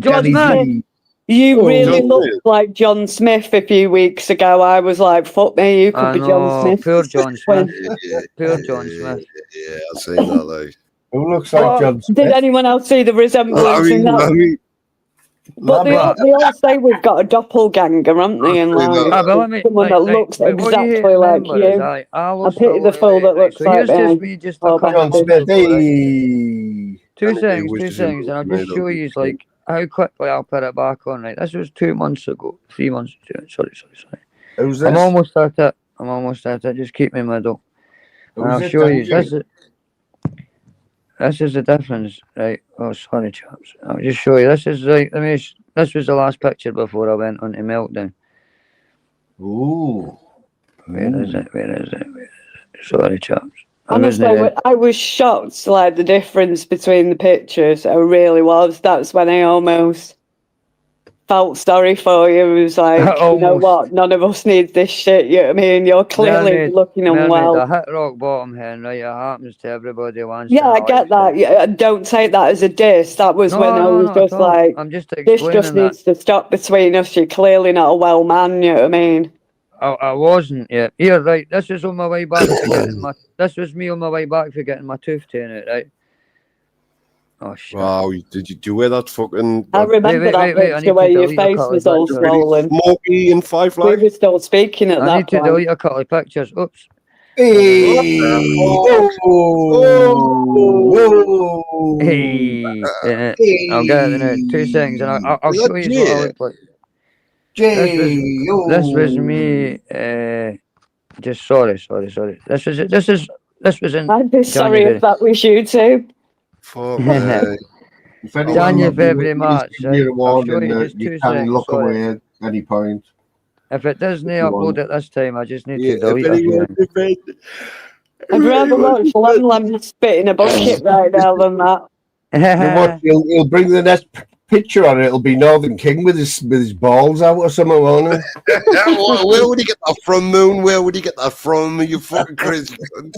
John Smith. You really looked like John Smith a few weeks ago. I was like, fuck me, you could I be know, John Smith. poor John Smith. Yeah, Poor John Smith. Yeah, I've seen that. Like, who looks like John Smith? Did anyone else see the resemblance in that? But they all say we've got a doppelganger, haven't they? And like someone that looks exactly like you. I pity the fool that looks like me. John Smith. Two things, and I'll just show you like how quickly I'll put it back on. Right, this was 2 months ago, 3 months ago. Sorry. Who's this? I'm almost at it. Just keep me middle. And I'll show you. This is the difference, right? Oh, sorry, chaps. I'll just show you. This is like, this was the last picture before I went on to meltdown. Ooh. Where is it? Sorry, chaps. Honestly, I was shocked, like the difference between the pictures. I really was. That's when I almost felt sorry for you. It was like, you know what? None of us need this shit. You know what I mean? You're clearly looking unwell. I hit rock bottom here, right? It happens to everybody once. Yeah, I get that. Yeah, don't take that as a diss. That was when I was just like, I'm just this just needs to stop between us. You're clearly not a well man. You know what I mean? I wasn't yet. Here, right. This was on my way back for getting my. This was me on my way back for getting my tooth taken out, right? Oh shit. Wow, did you wear that fucking I remember that I need picture where to your delete a face couple was of all pictures. swollen. Smokey and Five We Flag? were still speaking at I that need to point. delete a couple of pictures. Oops. Hey, Oh, whoa, Hey, I'll get it in 2 seconds, and I'll Is show that you what I Jay? look like. Jay, This was me. Just sorry. This was in I'd be sorry January. if that was you too. Fuck me. If anyone January, loves you, February, please March. give me a Right? I'll show warning you that just you 2 can seconds. look Sorry. away at any point. If it doesn't If you want. upload it this time, I just need Yeah, to delete if a anyone few. I'd rather watch Lemon spit in a bucket right now than that. You watch, he'll bring the next picture on it. It'll be Northern King with his balls out or something, won't it? Where would he get that from, Moon? Where would he get that from? You fucking crazy cunt.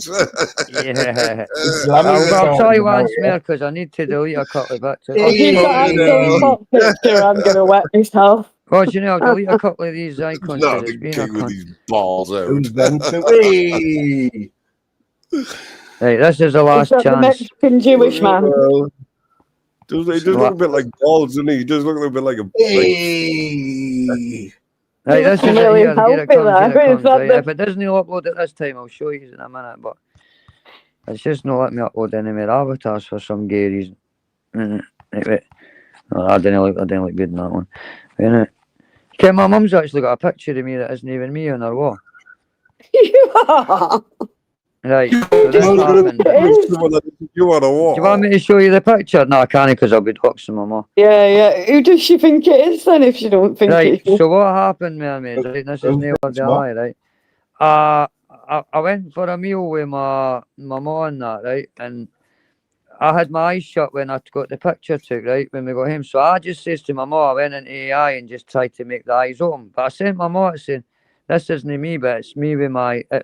Yeah. It's Lammy we're I'll try talking about once here. more because I need to delete a couple of pictures. If you've got Fucking actual hell. top picture, I'm going to wet myself. Well, you know, I'll delete a couple of these icons because it's Northern been a King with cunt. his balls out. Who's banter? Hey, Right, this is the Is last that the chance. Mexican Jewish man? Well, he does look a bit like balls, doesn't he? He does look a little bit like a. hey. Right, You this look is it really here. Here it healthy comes. Here there. it Is comes. that Right. the... If it doesn't upload it this time, I'll show you in a minute. But it's just not letting me upload any more avatars for some gay reason. Right, wait. No, I didn't like good in that one. Right. Okay, my mum's actually got a picture of me that isn't even me on her wall. Right, so this happened. You on a wall. Do you want me to show you the picture? No, I can't because I'll be doxing my mum. Yeah. Who does she think it is then if she don't think Right, it's you? so what happened, mermaids, right? This is no the lie, right? I went for a meal with my mum and that, right? And I had my eyes shut when I got the picture took, right? When we got home. So I just says to my mum, I went into AI and just tried to make the eyes open. But I sent my mum saying, this isn't me, but it's me with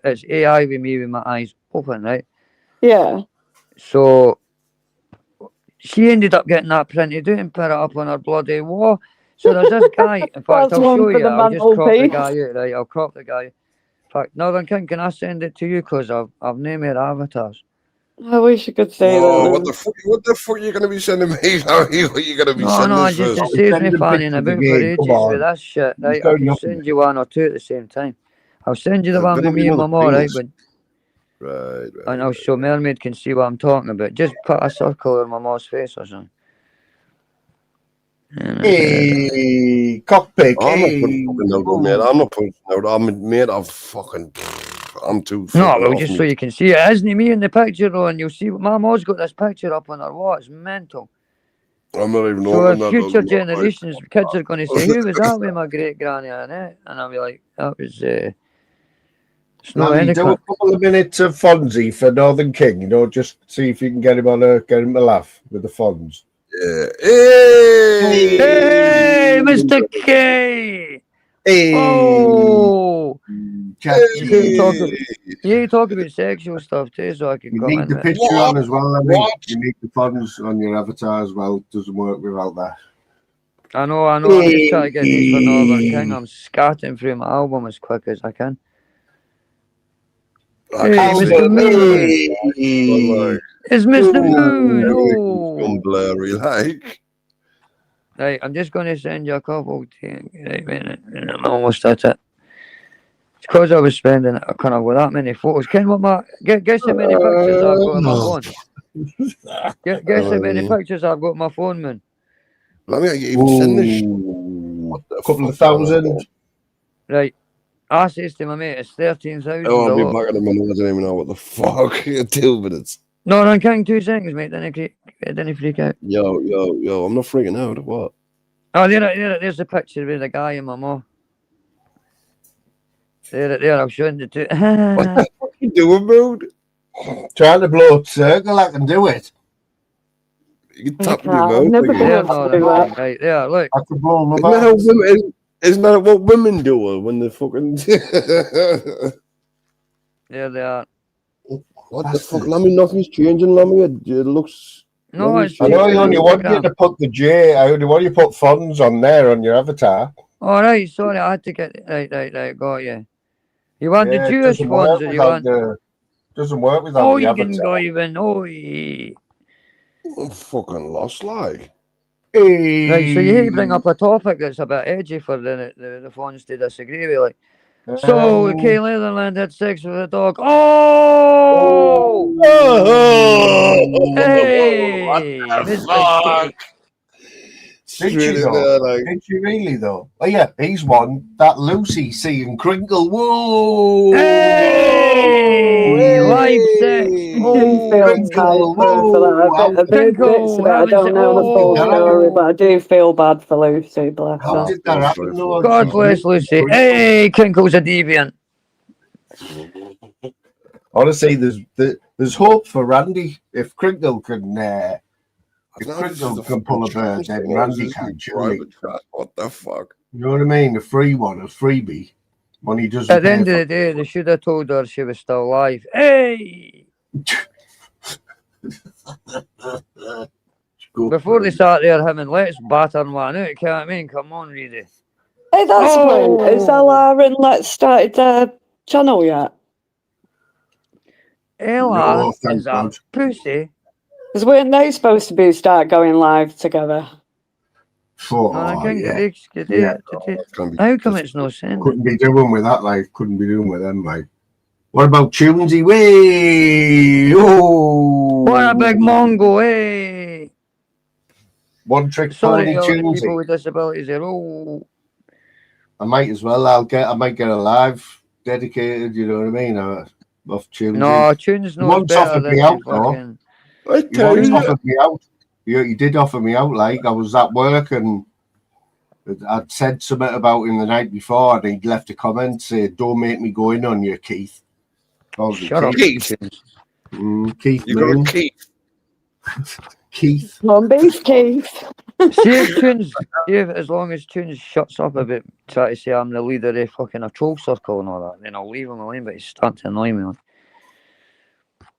it's AI with me with my eyes open, right? Yeah. So she ended up getting that printed out and put it up on her bloody wall. So there's this guy. In fact, That's I'll one show for you. the I'll just crop the mantelpiece. guy out, right? I'll crop the guy. In fact, Northern King, can I send it to you? Because I've named it avatars. I wish I could say Oh, that. what the fuck are you going to be sending me? What are you going to be sending No, us just first? it saves me Send him fanning pictures about for again, come ages with on. this shit, right? I going can up send you one or two at the same time. I'll send you the one Better with be me and my another mum, right? penis. But Right. and also Mermaid can see what I'm talking about. Just put a circle on my mom's face or something. Hey, cockpick. I'm not Hey. putting fucking out, mate. I'm not putting out. I'm mate. I'm too fucking No, well, off just me. so you can see it. Isn't it me in the picture, though? And you'll see my mom's got this picture up on her wall. It's mental. I'm not even So opening that. future generations, kids are going to say, who was that with my great granny on it? And I'll be like, that was, it's not Lammy, any do a couple of minutes of Fonzie for Northern King, just see if you can get him to laugh with the Fonz. Yeah. Hey! Hey, Mr. K! Hey! Oh! Hey! You talk about sexual stuff too, so I can You come need in the with picture on as well, Lammy. What? You need the Fonz on your avatar as well. Doesn't work without that. I know. I'm just trying to get these for Northern King. I'm scatting through my album as quick as I can. Hey, Mr. Moon! It's Mr. Moon! Oh! Blurry, like. Right, I'm just going to send you a couple things. Right, wait, I'm almost at it. It's because I was spending it kind of with that many photos. Guess how many pictures I've got on my phone? Guess how many pictures I've got on my phone, man? Let me even send this. A couple of thousand. Right. I says to my mate, it's 13,000. Oh, I'll be back in a minute. I don't even know what the fuck. 2 minutes. No, I'm counting 2 seconds, mate. Then freak out. Yo, I'm not freaking out. What? Oh, there's a picture with the guy and my mum. There, I'll show you two. What the fuck you doing, dude? Trying to blow a circle, I can do it. You can tap your mouth. Never been able to do that. Right, there, look. I can blow them up. Isn't that what women do when they fucking... There they are. What the fuck? Nothing's changing, Lammy. It looks... No, it's I know you only want you to put the J. I only want you to put Fonz on there on your avatar. All right, sorry, I had to get... Right, got you. You want the Yeah, it Jewish doesn't work ones, or you want... doesn't work without Oh, the you avatar. can go even... Oh, yeah. I'm fucking lost, like. Right, so you hate to bring up a topic that's a bit edgy for the phones to disagree with, like. So, Kay Leatherland had sex with a dog. Oh! Hey! Mr. K. Did Straight you in though? there, like. Did you really though? Oh yeah, he's one. That Lucy seeing Crinkle. Whoa! Hey! Live sex. I do feel tight for her for that. A bit bits of it. I don't know the full story, but I do feel bad for Lucy. Bless How her. did that happen though? God She's bless really Lucy. Crinkle. Hey, Crinkle's a deviant. Honestly, there's hope for Randy if Crinkle can. If Crinkle can pull a bird, then Randy can. Surely. What the fuck? You know what I mean? A free one, a freebie. When he doesn't At the pay end of for the day, they should have told her she was still alive. Hey! Before they start there, him and let's batter one out. Can't I mean? Come on, Reedy. Hey, that's when. Is LR and Let's started their channel yet? LR No, thank is a God. pussy. Because weren't they supposed to be start going live together? Oh, No, I can't yeah. get Yeah. How come it's no sense? Couldn't be doing with that, like. Couldn't be doing with them, like. What about Tunesy? Way! Oh! What a big Mongo, hey! One trick Sorry pony to all the people Tunesy. with disabilities here. Oh, I might as well. I might get a live dedicated. You know what I mean? Of Tunesy. no, Tunes He knows once better offered than me to out, though. fucking. I He tell once you, offered me out. He did offer me out. Like, I was at work and I'd said something about him the night before, and he'd left a comment saying, "Don't make me go in on you, Keith." Shut up, Keith. Tunes. Keith you got Moon. a key. Keith. Long beef Keith. See if Tunes, as long as Tunes shuts up about trying to say I'm the leader of fucking a troll circle and all that, then I'll leave him alone. But he's starting to annoy me. Like.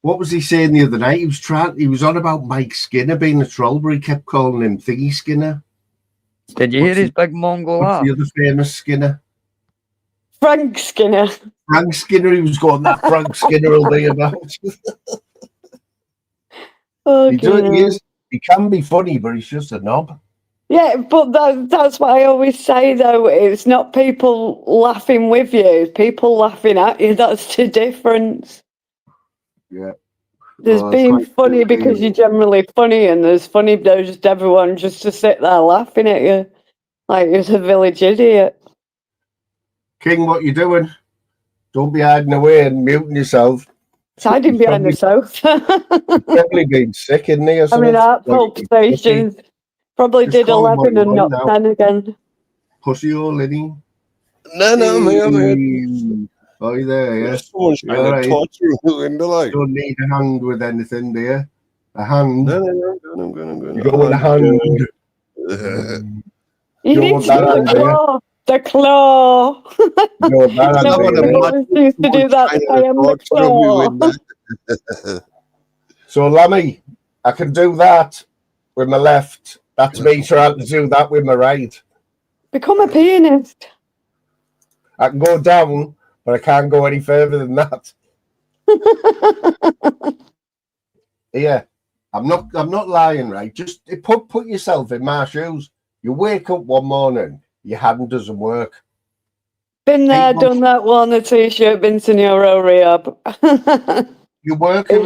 What was he saying the other night? He was on about Mike Skinner being a troll, but he kept calling him Thingy Skinner. Did you hear his big Mongol What's laugh? the other famous Skinner? Frank Skinner. Frank Skinner. He was going, that Frank Skinner will be about. He can be funny, but he's just a knob. Yeah, but that's what I always say, though. It's not people laughing with you, it's people laughing at you. That's the difference. Yeah. There's being funny because you're generally funny, and there's just everyone just to sit there laughing at you like you're a village idiot. King, what you doing? Don't be hiding away and muting yourself. It's hiding behind the sofa. Probably been sick, isn't he? Or I something? mean, our palpitations probably Just did call him what 11 you and want not now. 10 again. Pussy hole, Lenny. No, man. Oh, you there, yeah? Someone's trying to torture you in the light. Don't need a hand with anything, do you? A hand? No, I'm going. You don't want a hand. You don't need want to that do hand, the do you? claw. The claw. You don't want that hand, No, do we you? always used to do that. I am the claw. So, Lammy, I can do that with my left. That's me trying to do that with my right. Become a pianist. I can go down, but I can't go any further than that. Yeah, I'm not lying, right? Just put yourself in my shoes. You wake up one morning, your hand doesn't work. Been there, done that. Worn a t-shirt. Been to neuro rehab. You're working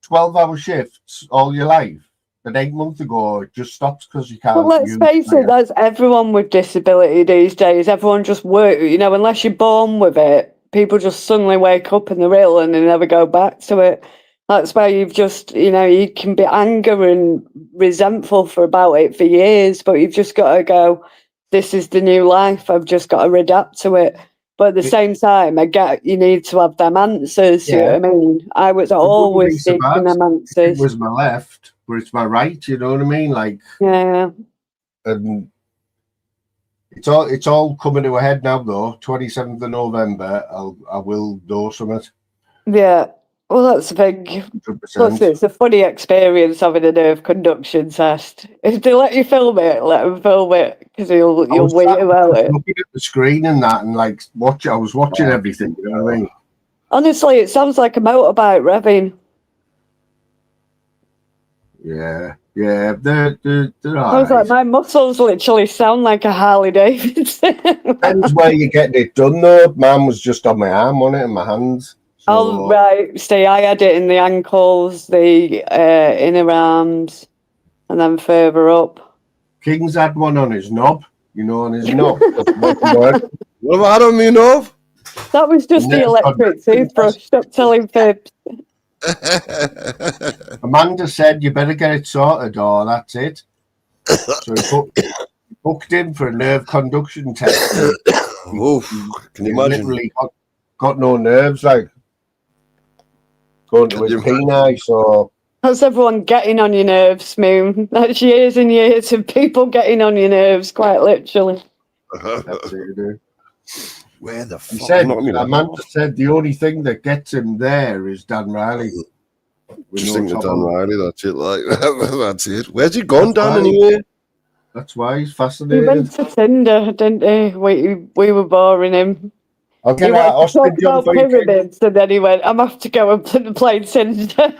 12-hour shifts all your life. And 8 months ago, it just stops because you can't. But let's face it, that's everyone with disability these days. Everyone just work, unless you're born with it, people just suddenly wake up and they're ill and they never go back to it. That's why you've just, you can be angry and resentful about it for years, but you've just got to go, this is the new life. I've just got to adapt to it. But at the same time, I get you need to have them answers. Yeah. You know what I mean? I was always seeking them answers. It was my left, but it's my right. You know what I mean? Like, yeah. And it's all coming to a head now, though. 27th of November, I will do something. Yeah. Well, that's a big. 100%. Plus, it's a funny experience having a nerve conduction test. If they let you film it, let them film it because you'll wait about it. Looking at the screen and that, and like I was watching everything. You know what I mean? Honestly, it sounds like a motorbike revving. Yeah, yeah, they're I was like, alright. my muscles literally sound like a Harley Davidson. Depends where you're getting it done though. Mine was just on my arm, on it, and my hands. Oh, So right. See, I had it in the ankles, the inner arms, and then further up. King's had one on his knob, you know, on his knob. What have I had on me knob? That was just the electric toothbrush. Stop telling fibs. Amanda said you better get it sorted, or that's it. So he booked in for a nerve conduction test. Oof, can you imagine? Literally got no nerves, like going to his penile. So That's everyone getting on your nerves, Moon. That's years and years of people getting on your nerves, quite literally. that's it, dude. Where the fuck? He said, Not me, Amanda said the only thing that gets him there is Dan Riley. Just thinking of Dan Riley, that's it. Like that's it. Where's he gone, Dan? Anyway, that's why he's He fascinated. went to Tinder, didn't he? We were boring him. I'll get He out wanted to talk hostage on about for you, King. pyramids, and then he went, I'm off to go and play Tinder.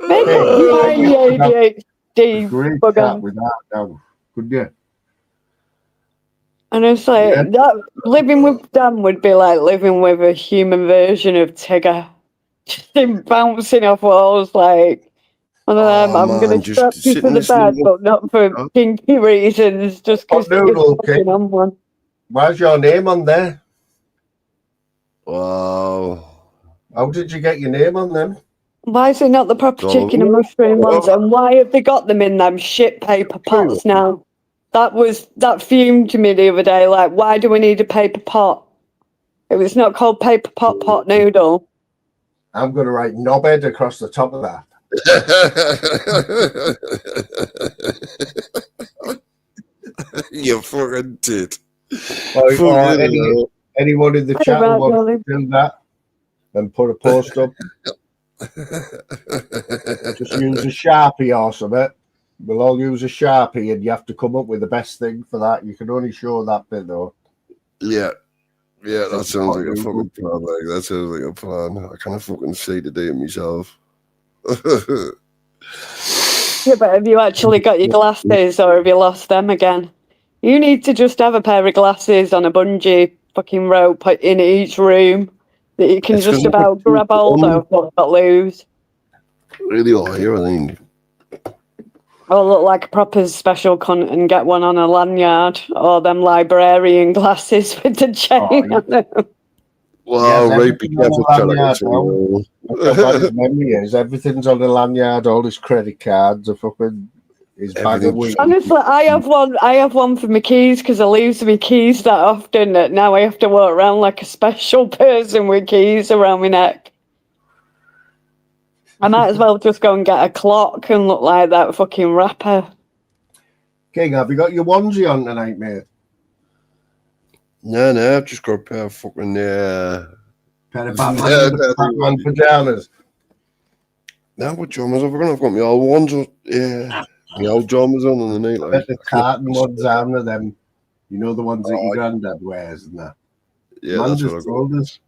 Maybe it's ADHD. Great bugger. chat with that now, couldn't you? And it's like, that living with Dan would be like living with a human version of Tigger. Just him bouncing off walls like one of them. I'm going to strap you to the bed, but not for kinky reasons, just because Noodle, you're fucking on one. Where's your name on there? Wow. How did you get your name on them? Why is it not the proper chicken and mushroom ones? And why have they got them in them shit paper pots now? That fumed me the other day. Like, why do we need a paper pot? If it's not called paper pot noodle. I'm going to write knobhead across the top of that. You fucking did. Or anyone in the chat who wants to do that and put a post up. Just use a Sharpie or something. We'll all use a Sharpie and you have to come up with the best thing for that. You can only show that bit though. Yeah, that sounds like a fucking plan. Like, that sounds like a plan. I kind of fucking say today it myself. Yeah, but have you actually got your glasses or have you lost them again? You need to just have a pair of glasses on a bungee fucking rope in each room that you can just about grab hold of but not lose. Really are here, I think. Or look like a proper special cunt and get one on a lanyard, or them librarian glasses with the chain on them. Wow, right, be careful. Look how bad his memory is. Everything's on the lanyard, all his credit cards are fucking his bag of weed. Honestly, I have one for my keys because I lose my keys that often that now I have to walk around like a special person with keys around my neck. I might as well just go and get a clock and look like that fucking rapper. King, have you got your onesie on tonight, mate? No, I've just got a pair of fucking pair of Batman pajamas. Now what pajamas have I got? I've got my old ones. Yeah, my old pajamas on the night. Like the carton ones, aren't they? Them, you know, the ones that your granddad wears and that. Yeah, that's what I got.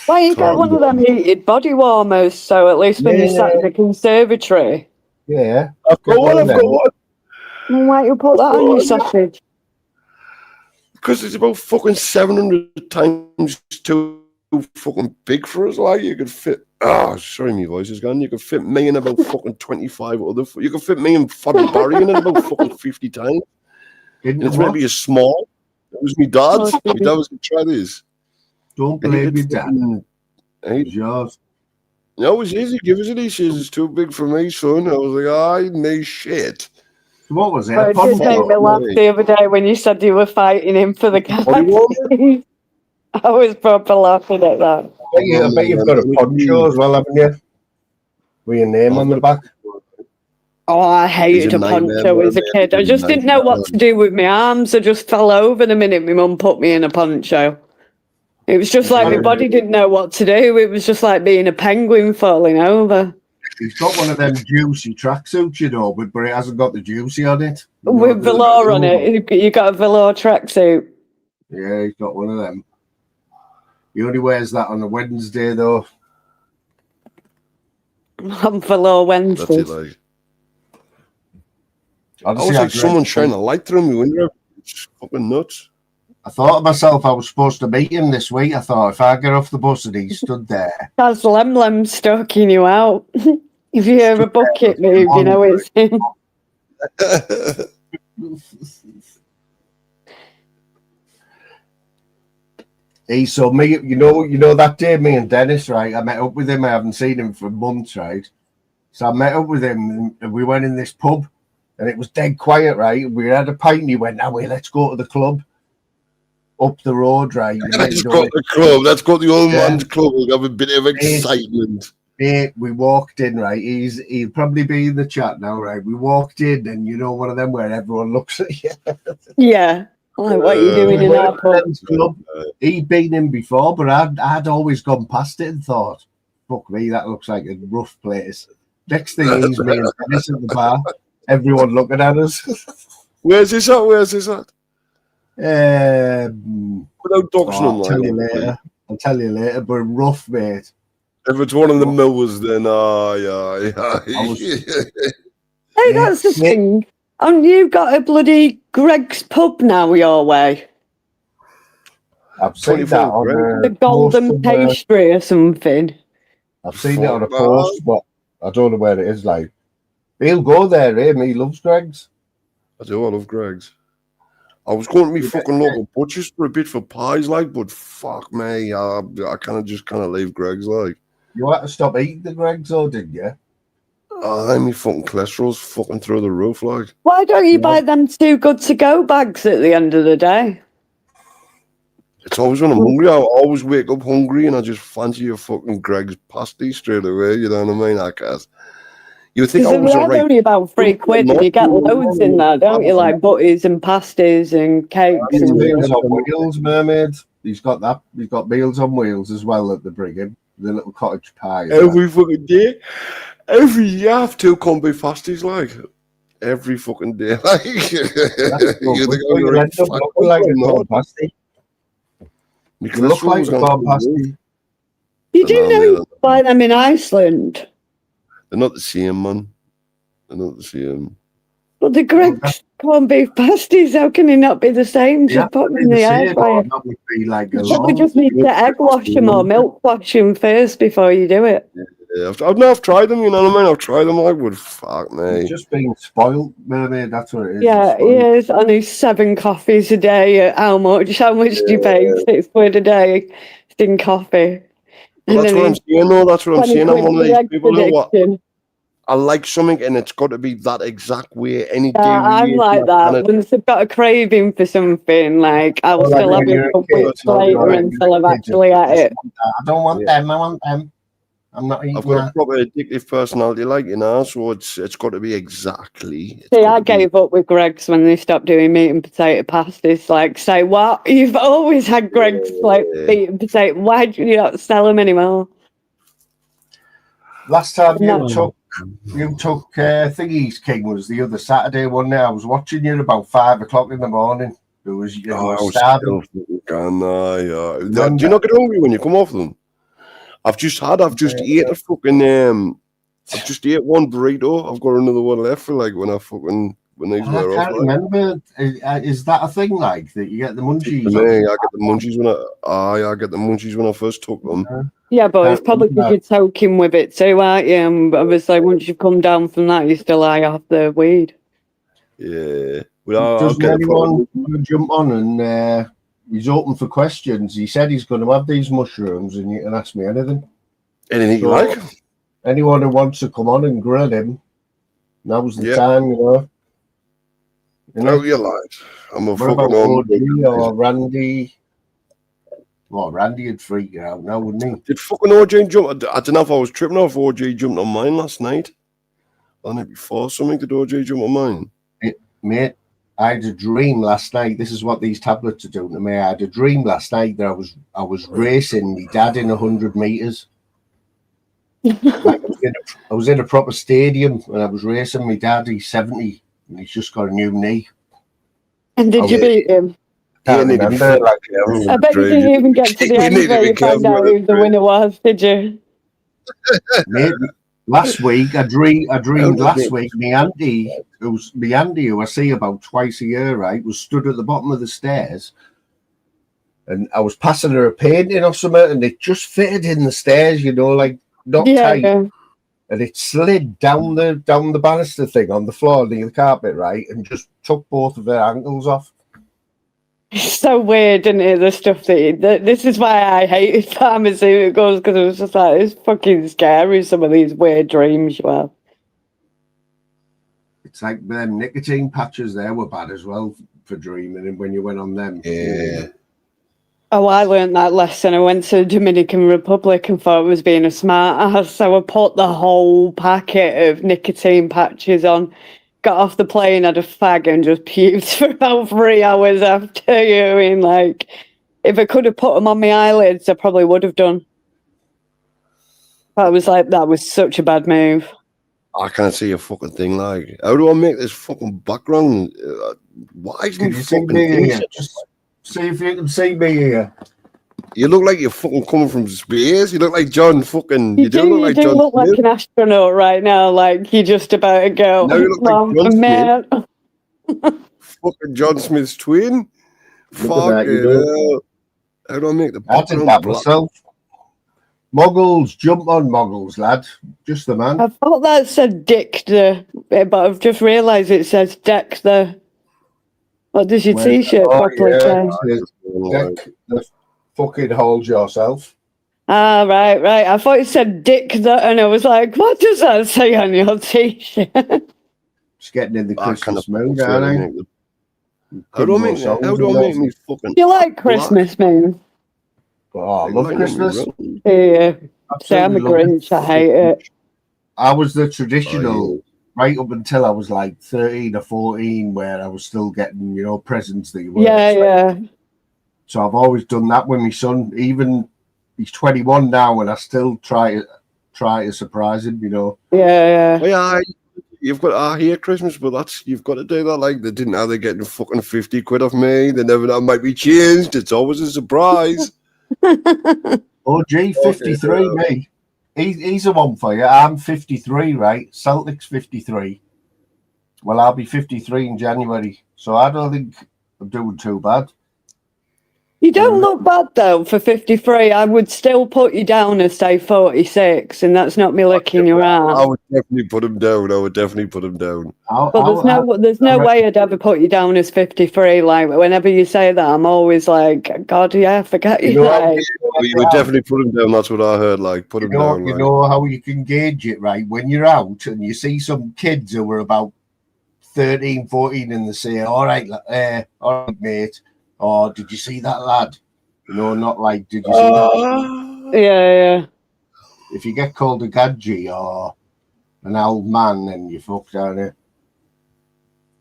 Why you got one of them heated body warmers? So at least when you sat in the conservatory. Yeah, I've got one. Why you put that on your sausage? Because it's about fucking 700 times too fucking big for us. Like, you could fit. Sorry, my voice is gone. You could fit me in about fucking 25 other. You could fit me and Father Barry in about fucking 50 times. And it's maybe a small. It was my dad's. My dad was going to try this. Don't blame me, Dad. It's yours. No, it was easy. Give us it. He says it's too big for me, son. I was like, I need shit. What was it? It did make me laugh the other day when you said you were fighting him for the galaxy. I was proper laughing at that. I bet you've got a poncho as well, haven't you? With your name on the back. Oh, I hated a poncho as a kid. I just didn't know what to do with my arms. I just fell over the minute my mum put me in a poncho. It was just like my body didn't know what to do. It was just like being a penguin falling over. He's got one of them juicy tracksuits, you know, but it hasn't got the juicy on it. With velour on it. You got a velour tracksuit. Yeah, he's got one of them. He only wears that on a Wednesday, though. I'm for Low That's it, Wednesdays. like. I Honestly, was I like someone dread- shining a light through me window. It's fucking nuts. I thought to myself I was supposed to meet him this week. I thought if I get off the bus and he stood there, That's Lem stalking you out. If you hear a bucket move, you know it's him. he saw me. You know that day, me and Dennis, right? I met up with him. I haven't seen him for months, right? So I met up with him, and we went in this pub, and it was dead quiet, right? We had a pint, and he went, "Now, let's go to the club up the road, right?" Let's go to the club. Let's go to the old man's club. We'll have a bit of Mate, excitement. Mate, we walked in, right? He'll probably be in the chat now, right? We walked in, and you know, one of them where everyone looks at you. Yeah. Like, what are you doing in our pub? Club. He'd been in before, but I'd always gone past it and thought, fuck me, that looks like a rough place. Next thing he's me and Dennis at the bar, everyone looking at us. Where's this at? Where's this at? Without doxing I'll tell you later. I'll tell you later, but rough, mate. If it's one of the millers, then aye. Hey, that's the thing. And you've got a bloody Greg's pub now your way. I've seen that on the golden pastry or something. I've seen it on a post, but I don't know where it is. Like, he'll go there, He loves Greg's. I do. I love Greg's. I was going to me fucking local butchers for a bit for pies, like, but fuck me, I kind of leave Greg's, like. You had to stop eating the Greg's, though, didn't you? My fucking cholesterol's fucking through the roof, like. Why don't you buy them Too Good To Go bags at the end of the day? It's always when I'm hungry. I always wake up hungry and I just fancy a fucking Greg's pasty straight away. You know what I mean? I guess. You would think I was alright. Only about £3 and you get loads in there, don't you? Like butties and pasties and cakes. He's And Meals on Wheels, Mermaid. He's got that. He's got Meals on Wheels as well that they bring him. The little cottage pie. Every fucking day. Every year I have 2 combi pasties, like. Every fucking day. Like. You think I'm going to look like a corn pasty. You look like a corn pasty. You do know you buy them in Iceland. They're not the same, man. They're not the same. But the Greg's corned beef pasties, how can they not be the same? Just put them in the air fryer. You just need to egg wash them or milk wash them first before you do it. Yeah, I've tried them, you know what I mean? I've tried them, like, but fuck me. He's just being spoiled, Mermaid, that's what it is. Yeah, he is. And he's 7 coffees a day. How much? How much do you pay? £6 a day in coffee. Well, that's what I'm saying, though. That's what I'm saying. I'm one of these people who I like something and it's got to be that exact way any day. I'm like that. Once I've got a craving for something, like I will still have it a week later until I've actually had it. I don't want them. I want them. I'm not eating. I've got a proper addictive personality, like, you know, so it's got to be exactly. See, I gave up with Greg's when they stopped doing meat and potato pasties. Like, say what? You've always had Greg's like meat and potato. Why do you not sell them anymore? Last time you took Thingy's King was the other Saturday one. Now I was watching you about 5 o'clock in the morning. It was starving. Do you not get hungry when you come off them? I've just ate a fucking I've just ate one burrito. I've got another one left for like when these were off. I can't remember. Is that a thing like that? You get the munchies? I get the munchies I get the munchies when I first took them. Yeah, but it's probably because you're toking with it too, aren't you? And obviously, once you've come down from that, you still eye off the weed. Yeah. Doesn't anyone jump on and he's open for questions? He said he's going to have these mushrooms and you can ask me anything. Anything you like? Anyone who wants to come on and grill him, now's the time, you know. No, you're like. I'm a what fucking OG or Randy? Well, Randy would freak you out now, wouldn't he? Did fucking OJ jump? I don't know if I was tripping off. OJ jumped on mine last night. On it before something. Did OJ jump on mine? Mate, I had a dream last night. This is what these tablets are doing to me. I had a dream last night that I was racing my dad in 100 meters. Like I was in a proper stadium and I was racing my dad. He's 70 and he's just got a new knee. And did you beat him? I remember. I bet you didn't even get to the end where you found out who the winner was, did you? Mate, Last week, I dreamed last week, my auntie, who I see about twice a year, right, was stood at the bottom of the stairs, and I was passing her a painting or something, and it just fitted in the stairs, you know, like not tight, and it slid down the banister thing on the floor near the carpet, right, and just took both of her ankles off. It's so weird, isn't it? The stuff this is why I hated pharmaceuticals, because it was just like, it's fucking scary, some of these weird dreams you have. It's like them nicotine patches there were bad as well for dreaming, and when you went on them. Yeah. Oh, I learned that lesson. I went to the Dominican Republic and thought I was being a smart ass, so I put the whole packet of nicotine patches on, got off the plane, had a fag, and just puked for about 3 hours after. You know what I mean? Like, if I could have put them on my eyelids, I probably would have done. But I was like, that was such a bad move. I can't see a fucking thing. Like, how do I make this fucking background? Why is Can me you see fucking me thing? here? Just see if you can see me here. You look like you're fucking coming from space. You look like John fucking. You do look like You John look like Smith. an astronaut right now, like you're just about to go. Now you look like John man. Fucking John Smith's twin. Look at that, you Fucking know. hell. How do I make the I did background that black? myself. Moggles, jump on Moggles, lad. Just the man. I thought that said Dick the, but I've just realised it says Deck the. What does your t-shirt properly say? Deck the fucking hold yourself. Ah, right. I thought it said Dick the, and I was like, what does that say on your t-shirt? Just getting in the I Christmas kinda mood, prefer to aren't I? make How do I make that? How do I make me fucking? You like Christmas, man? Oh, I love Christmas. Yeah. See, I'm a Absolutely love Grinch. I hate it. I was the traditional right up until I was like 13 or 14, where I was still getting, you know, presents that you weren't expecting. So I've always done that with my son. Even he's 21 now, and I still try to surprise him, you know. Yeah. Well, yeah, you've got. I hate Christmas, but you've got to do that. Like they didn't have they getting fucking 50 quid off me. They never that might be changed. It's always a surprise. Oh, gee, 53, me. He's a one for you. I'm 53, right? Celtic's 53. Well, I'll be 53 in January, so I don't think I'm doing too bad. You don't look bad though for 53. I would still put you down as say 46, and that's not me licking your arm. I would definitely put him down. But there's no way I'd ever put you down as 53. Like whenever you say that, I'm always like, God, yeah, I forget you. You would definitely put him down. That's what I heard. Like put him down. You know how you can gauge it, right? When you're out and you see some kids who are about 13, 14, and they say, all right, mate. Or did you see that lad? You know, not like, did you see that? Yeah. If you get called a gadgie or an old man, then you fucked, aren't you? If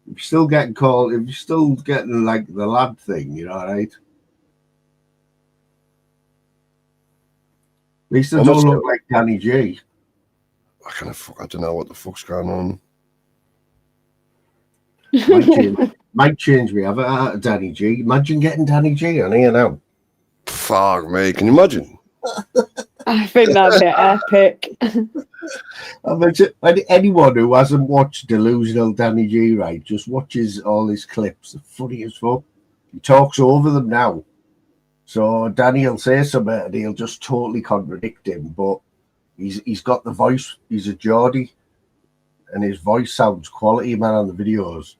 you're still getting called, if you're still getting like the lad thing, you know, right? At least they don't look like Danny G. I don't know what the fuck's going on. Might change me. I've Danny G. Imagine getting Danny G on here now. Fuck me, can you imagine? I think that'd be epic. I mean, anyone who hasn't watched Delusional Danny G, right, just watches all his clips. They're funny as fuck. He talks over them now. So Danny will say something and he'll just totally contradict him, but he's got the voice. He's a Geordie, and his voice sounds quality, man, on the videos.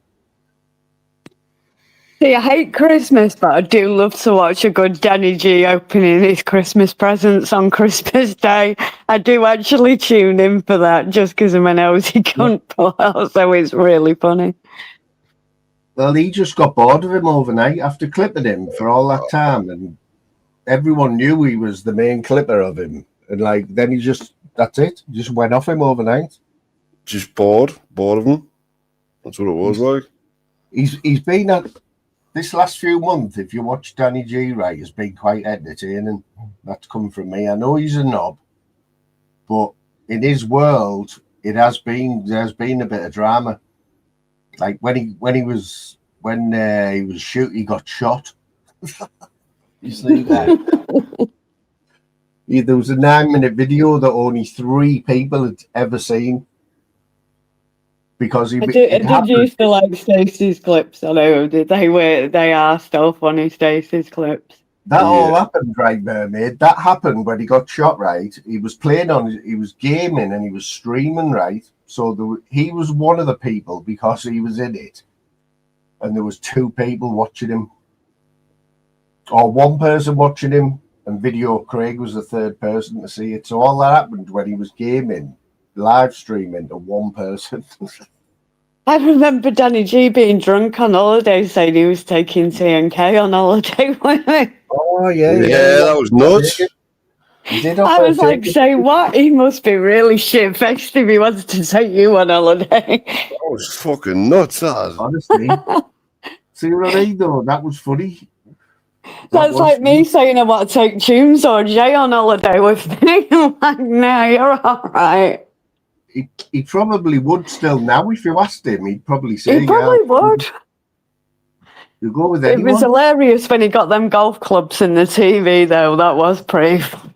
See, I hate Christmas, but I do love to watch a good Danny G opening his Christmas presents on Christmas Day. I do actually tune in for that just because of my nosy cunt, but also it's really funny. Well, he just got bored of him overnight after clipping him for all that time, and everyone knew he was the main clipper of him. And like, then that's it. He just went off him overnight. Just bored of him. That's what it was like. He's been at this last few months. If you watch Danny G, right, has been quite entertaining. That's come from me. I know he's a knob, but in his world, there's been a bit of drama. Like when he got shot. You see that? There was a 9-minute video that only 3 people had ever seen. Because I did happened. used to like Stacey's clips. I know they are still funny, Stacey's clips. That all happened, right, Mermaid? That happened when he got shot, right? He was he was gaming and he was streaming, right? So he was one of the people because he was in it. And there was 2 people watching him. Or 1 person watching him, and Video Craig was the 3rd person to see it. So all that happened when he was gaming, live streaming to 1 person. I remember Danny G being drunk on holiday, saying he was taking TNK on holiday with me. Oh, yeah. That was nuts. I was like, say what? He must be really shit-faced if he wants to take you on holiday. That was fucking nuts, that. Honestly. See what I mean, though? That was funny. That's like me saying I want to take Tunes or Jay on holiday with me. I'm like, nah, you're all right. He probably would still now if you asked him. He'd probably say, He probably would. You go with It anyone. was hilarious when he got them golf clubs in the TV, though. That was pretty fun.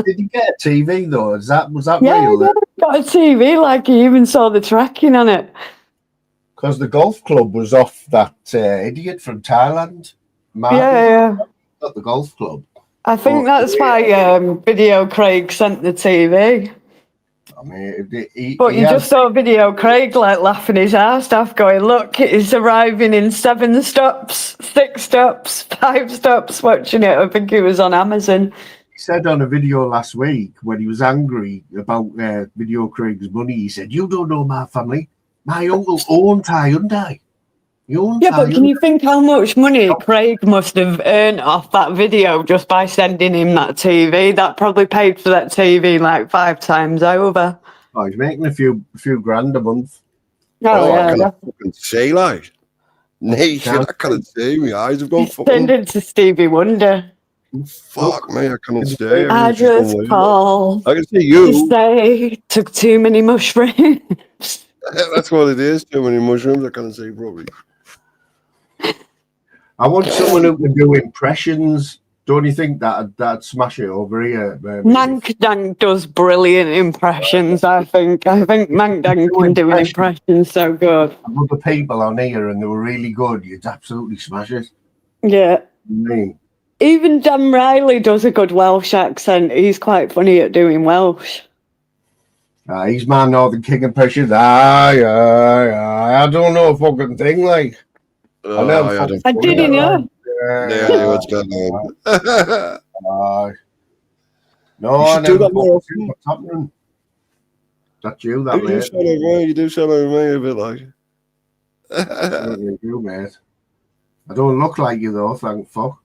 Did he get a TV, though? Was that Yeah, real? yeah, he got a TV, like he even saw the tracking on it. Because the golf club was off that idiot from Thailand. Martin. Yeah. Not the golf club. I think that's why Video Craig sent the TV. I mean, But you just saw Video Craig like laughing his ass off, going, "Look, it's arriving in 7 stops, 6 stops, 5 stops." Watching it, I think it was on Amazon. He said on a video last week when he was angry about Video Craig's money, he said, "You don't know my family. My uncle owned Hyundai." Yeah, but can you think how much money Craig must have earned off that video just by sending him that TV? That probably paid for that TV like 5 times over. Oh, he's making a few grand a month. I can't fucking say, like. Nation, I can't say. My eyes have gone fucking. Turned into Stevie Wonder. Fuck me, I can't stay. I just called. I can see you. To say took too many mushrooms. That's what it is. Too many mushrooms. I can't say probably. I want someone who can do impressions. Don't you think that'd smash it over here? Mank Dank does brilliant impressions, I think. I think Mank Dank can do an impression so good. Other people on here and they were really good. You'd absolutely smash it. Yeah. Me. Even Dan Riley does a good Welsh accent. He's quite funny at doing Welsh. He's my Northern King impression. I don't know a fucking thing, like. I didn't know. Yeah, what's going on? No, you should do that more often. What's happening? That's you, that mate. You do sound like me a bit like. You, mate. I don't look like you though, thank fuck.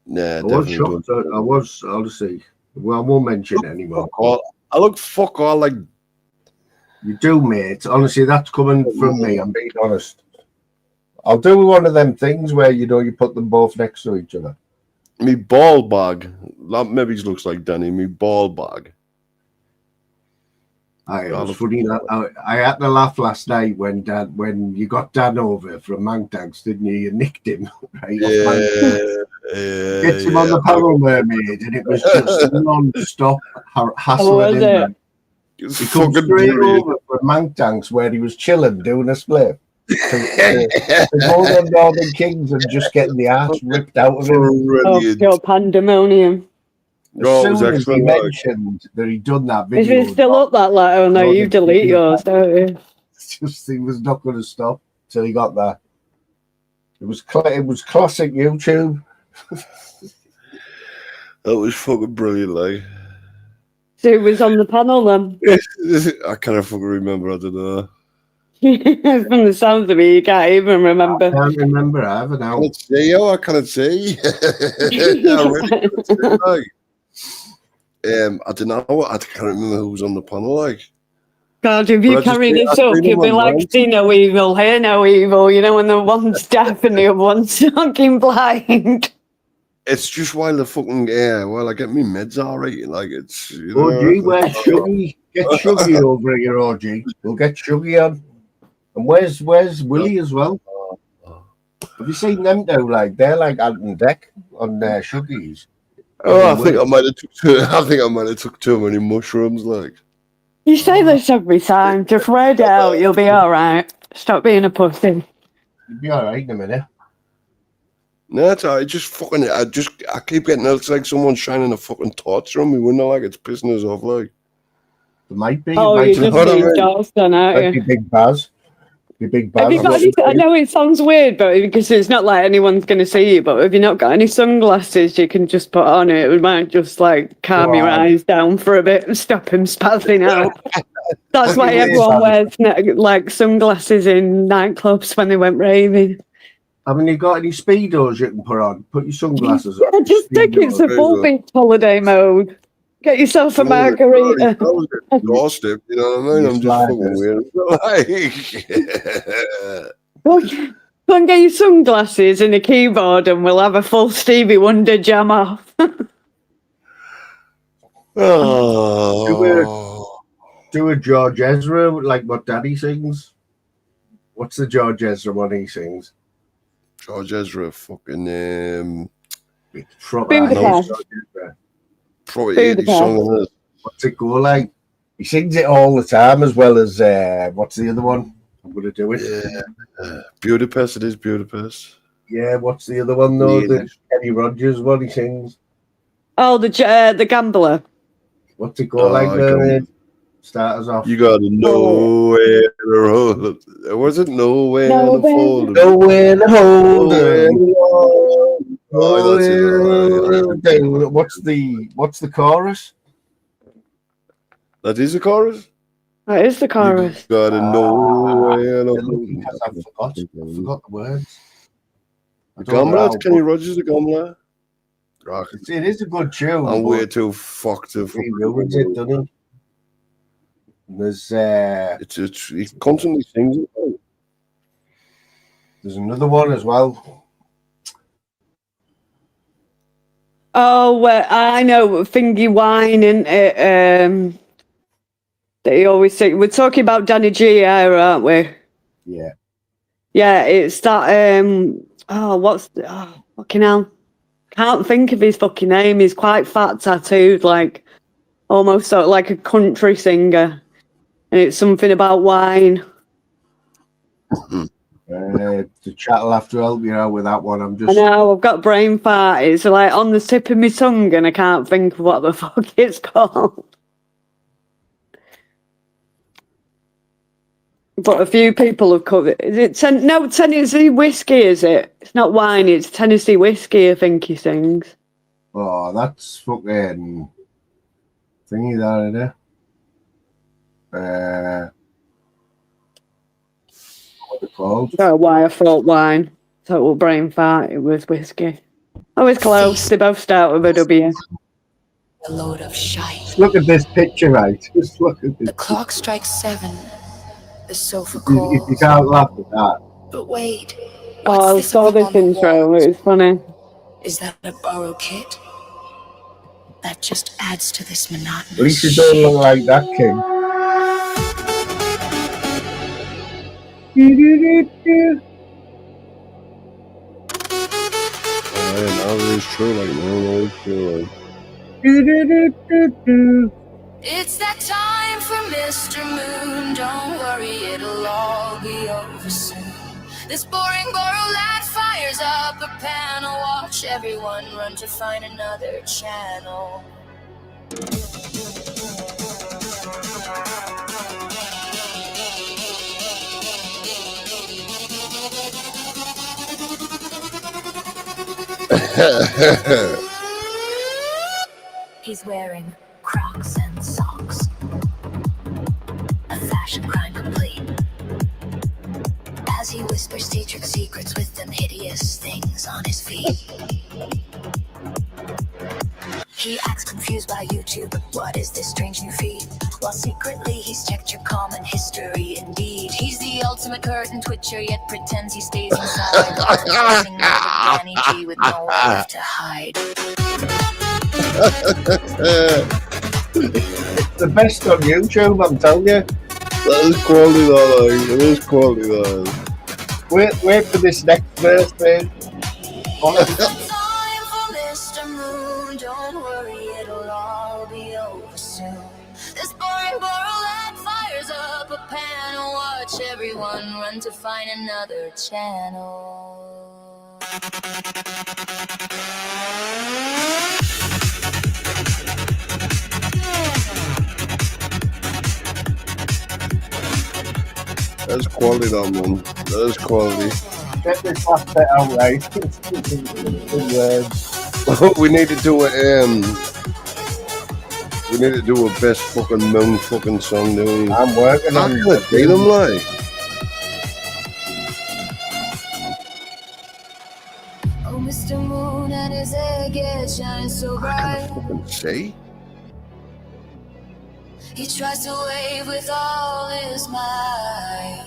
Nah, I was shocked. I was, honestly. Well, I won't mention it anymore. I look fuck all like. You do, mate. Honestly, that's coming from me. I'm being honest. I'll do one of them things where you put them both next to each other. Me ball bag. That maybe looks like Danny. Me ball bag. It was funny that I had to laugh last night when you got Dan over from Mank Danks, didn't you? You nicked him, right? Gets him on the Power Mermaid, and it was just non-stop hassling him. He comes straight over from Mank Danks where he was chilling, doing a split. To go on Northern Kings and just getting the ass ripped out of him. Oh, pure pandemonium. As soon as he mentioned that he'd done that video. Is it still up that letter? No, you delete yours, don't you? Just he was not going to stop till he got there. It was classic YouTube. That was fucking brilliant, like. So who was on the panel then? I can't fucking remember. I don't know. From the sounds of it, you can't even remember. I can't remember either now. I can't say. I don't know. I can't remember who was on the panel. Like, God, if you carry this up, you'll be like, see no evil, hear no evil. You know, when the one's deaf and the other one's fucking blind. It's just while the fucking while I get me meds alright, like it's. OG, where's Shuggy? Get Shuggy over here, OG. We'll get Shuggy on. And where's Willie as well? Have you seen them though? Like they're like Ant and Deck. on Shuggies. Oh, I think I might have took too many mushrooms. Like, You say this every time. Just read it out. You'll be all right. Stop being a pussy. You'll be all right in a minute. no, it's alright. Just fucking. I keep getting. It's like someone shining a fucking torch on me. Wouldn't I? Like, it's pissing us off. Like, There might be. Oh, might you be, just what I moved mean? off then, might aren't be you? Big Baz. Be Big Baz. Have you got any, I know it sounds weird, but because it's not like anyone's going to see you, but if you've not got any sunglasses you can just put on, it might just like calm your Right. eyes down for a bit and stop him spazzing out. That's why everyone wears like sunglasses in nightclubs when they went raving. Haven't you got any speedos you can put on? Put your sunglasses on. Yeah, just take it to full beach holiday mode. Get yourself a margarita. Doorstep, you know what I mean? I'm just fucking weird. Go and get your sunglasses and a keyboard and we'll have a full Stevie Wonder jam off. Do a George Ezra like what Daddy sings. What's the George Ezra one he sings? George Ezra, fucking Probably Budapest. Probably Budapest. song. What's it go like? He sings it all the time, as well as what's the other one? I'm gonna do it. Yeah, Budapest. It is Budapest. Yeah, what's the other one though? Yeah. The Kenny Rogers one he sings. Oh, the gambler. What's it go like? Start us off. You gotta know where to hold. Was it nowhere to fold? Nowhere to hold. Oh, that's it. What's the chorus? That is the chorus? That is the chorus. You gotta know where to hold. I forgot the words. The Gambler? It's Kenny Rogers, the Gambler. Right. It is a good tune. I'm way too fucked to He ruins it, doesn't he? There's he constantly sings it. There's another one as well. Oh, well, I know, Fingy Wine, isn't it? That he always say. We're talking about Danny G here, aren't we? Yeah. Yeah, it's that. Fucking hell. Can't think of his fucking name. He's quite fat, tattooed, like almost sort of like a country singer. And it's something about wine. The chat will have to help you out with that one. I know, I've got brain fart. It's like on the tip of my tongue and I can't think of what the fuck it's called. But a few people have covered. Is it Tennessee whiskey? Is it? It's not wine. It's Tennessee whiskey. I think he sings. Oh, that's fucking thingy that in there. What's it called? I don't know why I thought wine. Total brain fart. It was whiskey. I was close. They both start with a W. A load of shite. Look at this picture, right? Just look at this. The clock strikes 7. The sofa If calls. you can't laugh at that. But wait. Oh, I saw this intro. It was funny. Is that a borrow kit? That just adds to this monotonous. At least you don't look like that, King. It's true, like, no, it's true, like. It's that time for Mr. Moon. Don't worry, it'll all be over soon. This boring borough lad fires up a panel. Watch everyone run to find another channel. He's wearing Crocs and socks. A fashion crime complete. As he whispers Dietrich secrets with them hideous things on his feet. He acts confused by YouTube. What is this strange new feed? While secretly he's checked your common history. Indeed, he's the ultimate curtain twitcher, yet pretends he stays inside. Dancing like Danny G with nowhere left to hide. It's the best on YouTube, I'm telling you. That is quality, though. Like, it is quality, though. Wait for this next verse, man. everyone run to find another channel. That's quality, that man. That is quality. Get this last bit out right. In words. We need to do a we need to do a best fucking moon fucking song, do we? I'm working How on can I beat them, like? Oh, Mr. Moon and his egg it shines so I bright. can fucking say. He tries to wave with all his might,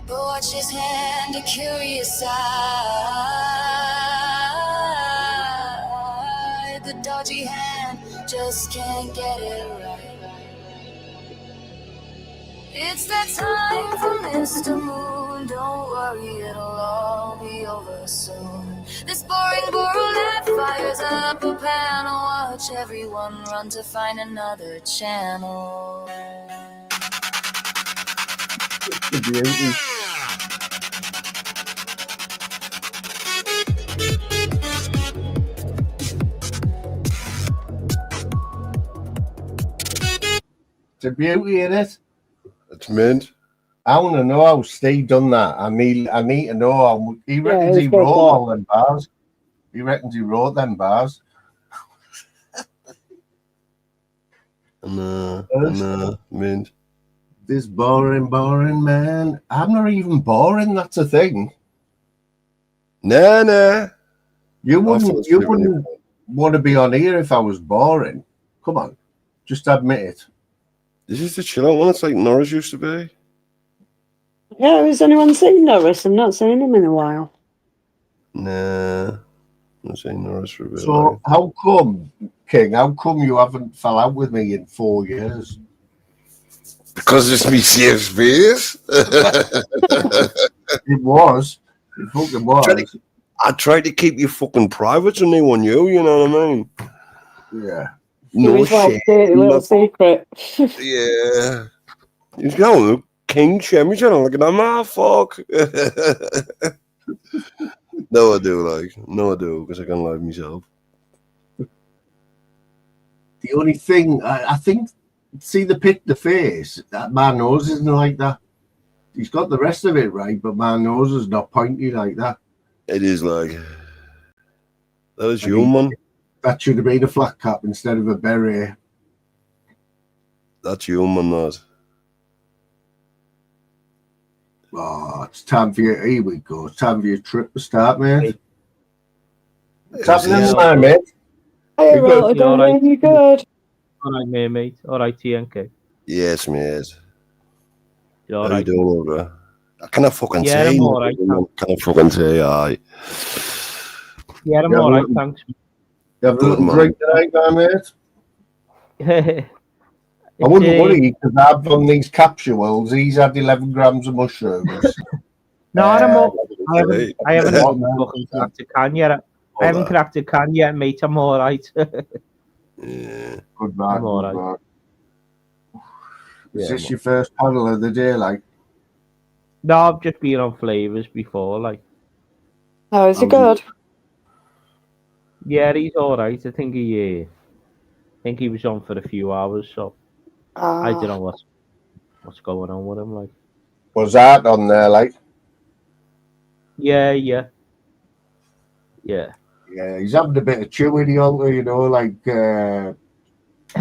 but watch his hand, a curious eye. The dodgy hand just can't get it right. It's that time for Mr. Moon. Don't worry, it'll all be over soon. This boring that fires up a panel. Watch everyone run to find another channel. It's a beauty in it. It's mint. I want to know how Steve done that. I need to know how he reckons he wrote all them bars. He reckons he wrote them bars. Mint. This boring man. I'm not even boring. That's a thing. Nah. You wouldn't want to be on here if I was boring. Come on, just admit it. This is the chill out one. It's like Norris used to be. Yeah, has anyone seen Norris? I've not seen him in a while. Nah. I'm saying Norris for a bit. So how come, King? How come you haven't fell out with me in 4 years? Because it's me safe space. It was. It fucking was. I tried to keep you fucking private and they want you know what I mean? Yeah. No It was like shit. a little secret. Yeah. You know, King Chemmy channel, look at that, man, fuck. No, I do, because I can love myself. The only thing, I think, see the face, that my nose isn't like that. He's got the rest of it right, but my nose is not pointy like that. It is like, that is human. That should have been a flat cap instead of a beret. That's human, that. Oh, it's time for your, here we go. It's time for your trip to start, mate. What's happening now, mate? Hey, You good? Rotterdam, you good? All right, mate. All right, TNK. Yes, mate. You're How all right. you doing over there? I can't fucking Yeah, say. I'm all right. Can I fucking say, aye. Yeah, I'm all right, thanks. You have a little drink tonight, mate? I wouldn't worry because I've done these capsules. He's had 11 grams of mushrooms. No, I haven't fucking cracked a can yet. I haven't cracked a can yet, mate. I'm all right. Yeah. Good man. I'm all right. Is this your first paddle of the day, like? No, I've just been on flavours before, like. Oh, is it good? Yeah, he's all right. I think he was on for a few hours, so I don't know what's going on with him, like. Was that on there, like? Yeah. Yeah, he's having a bit of chewy, you know, like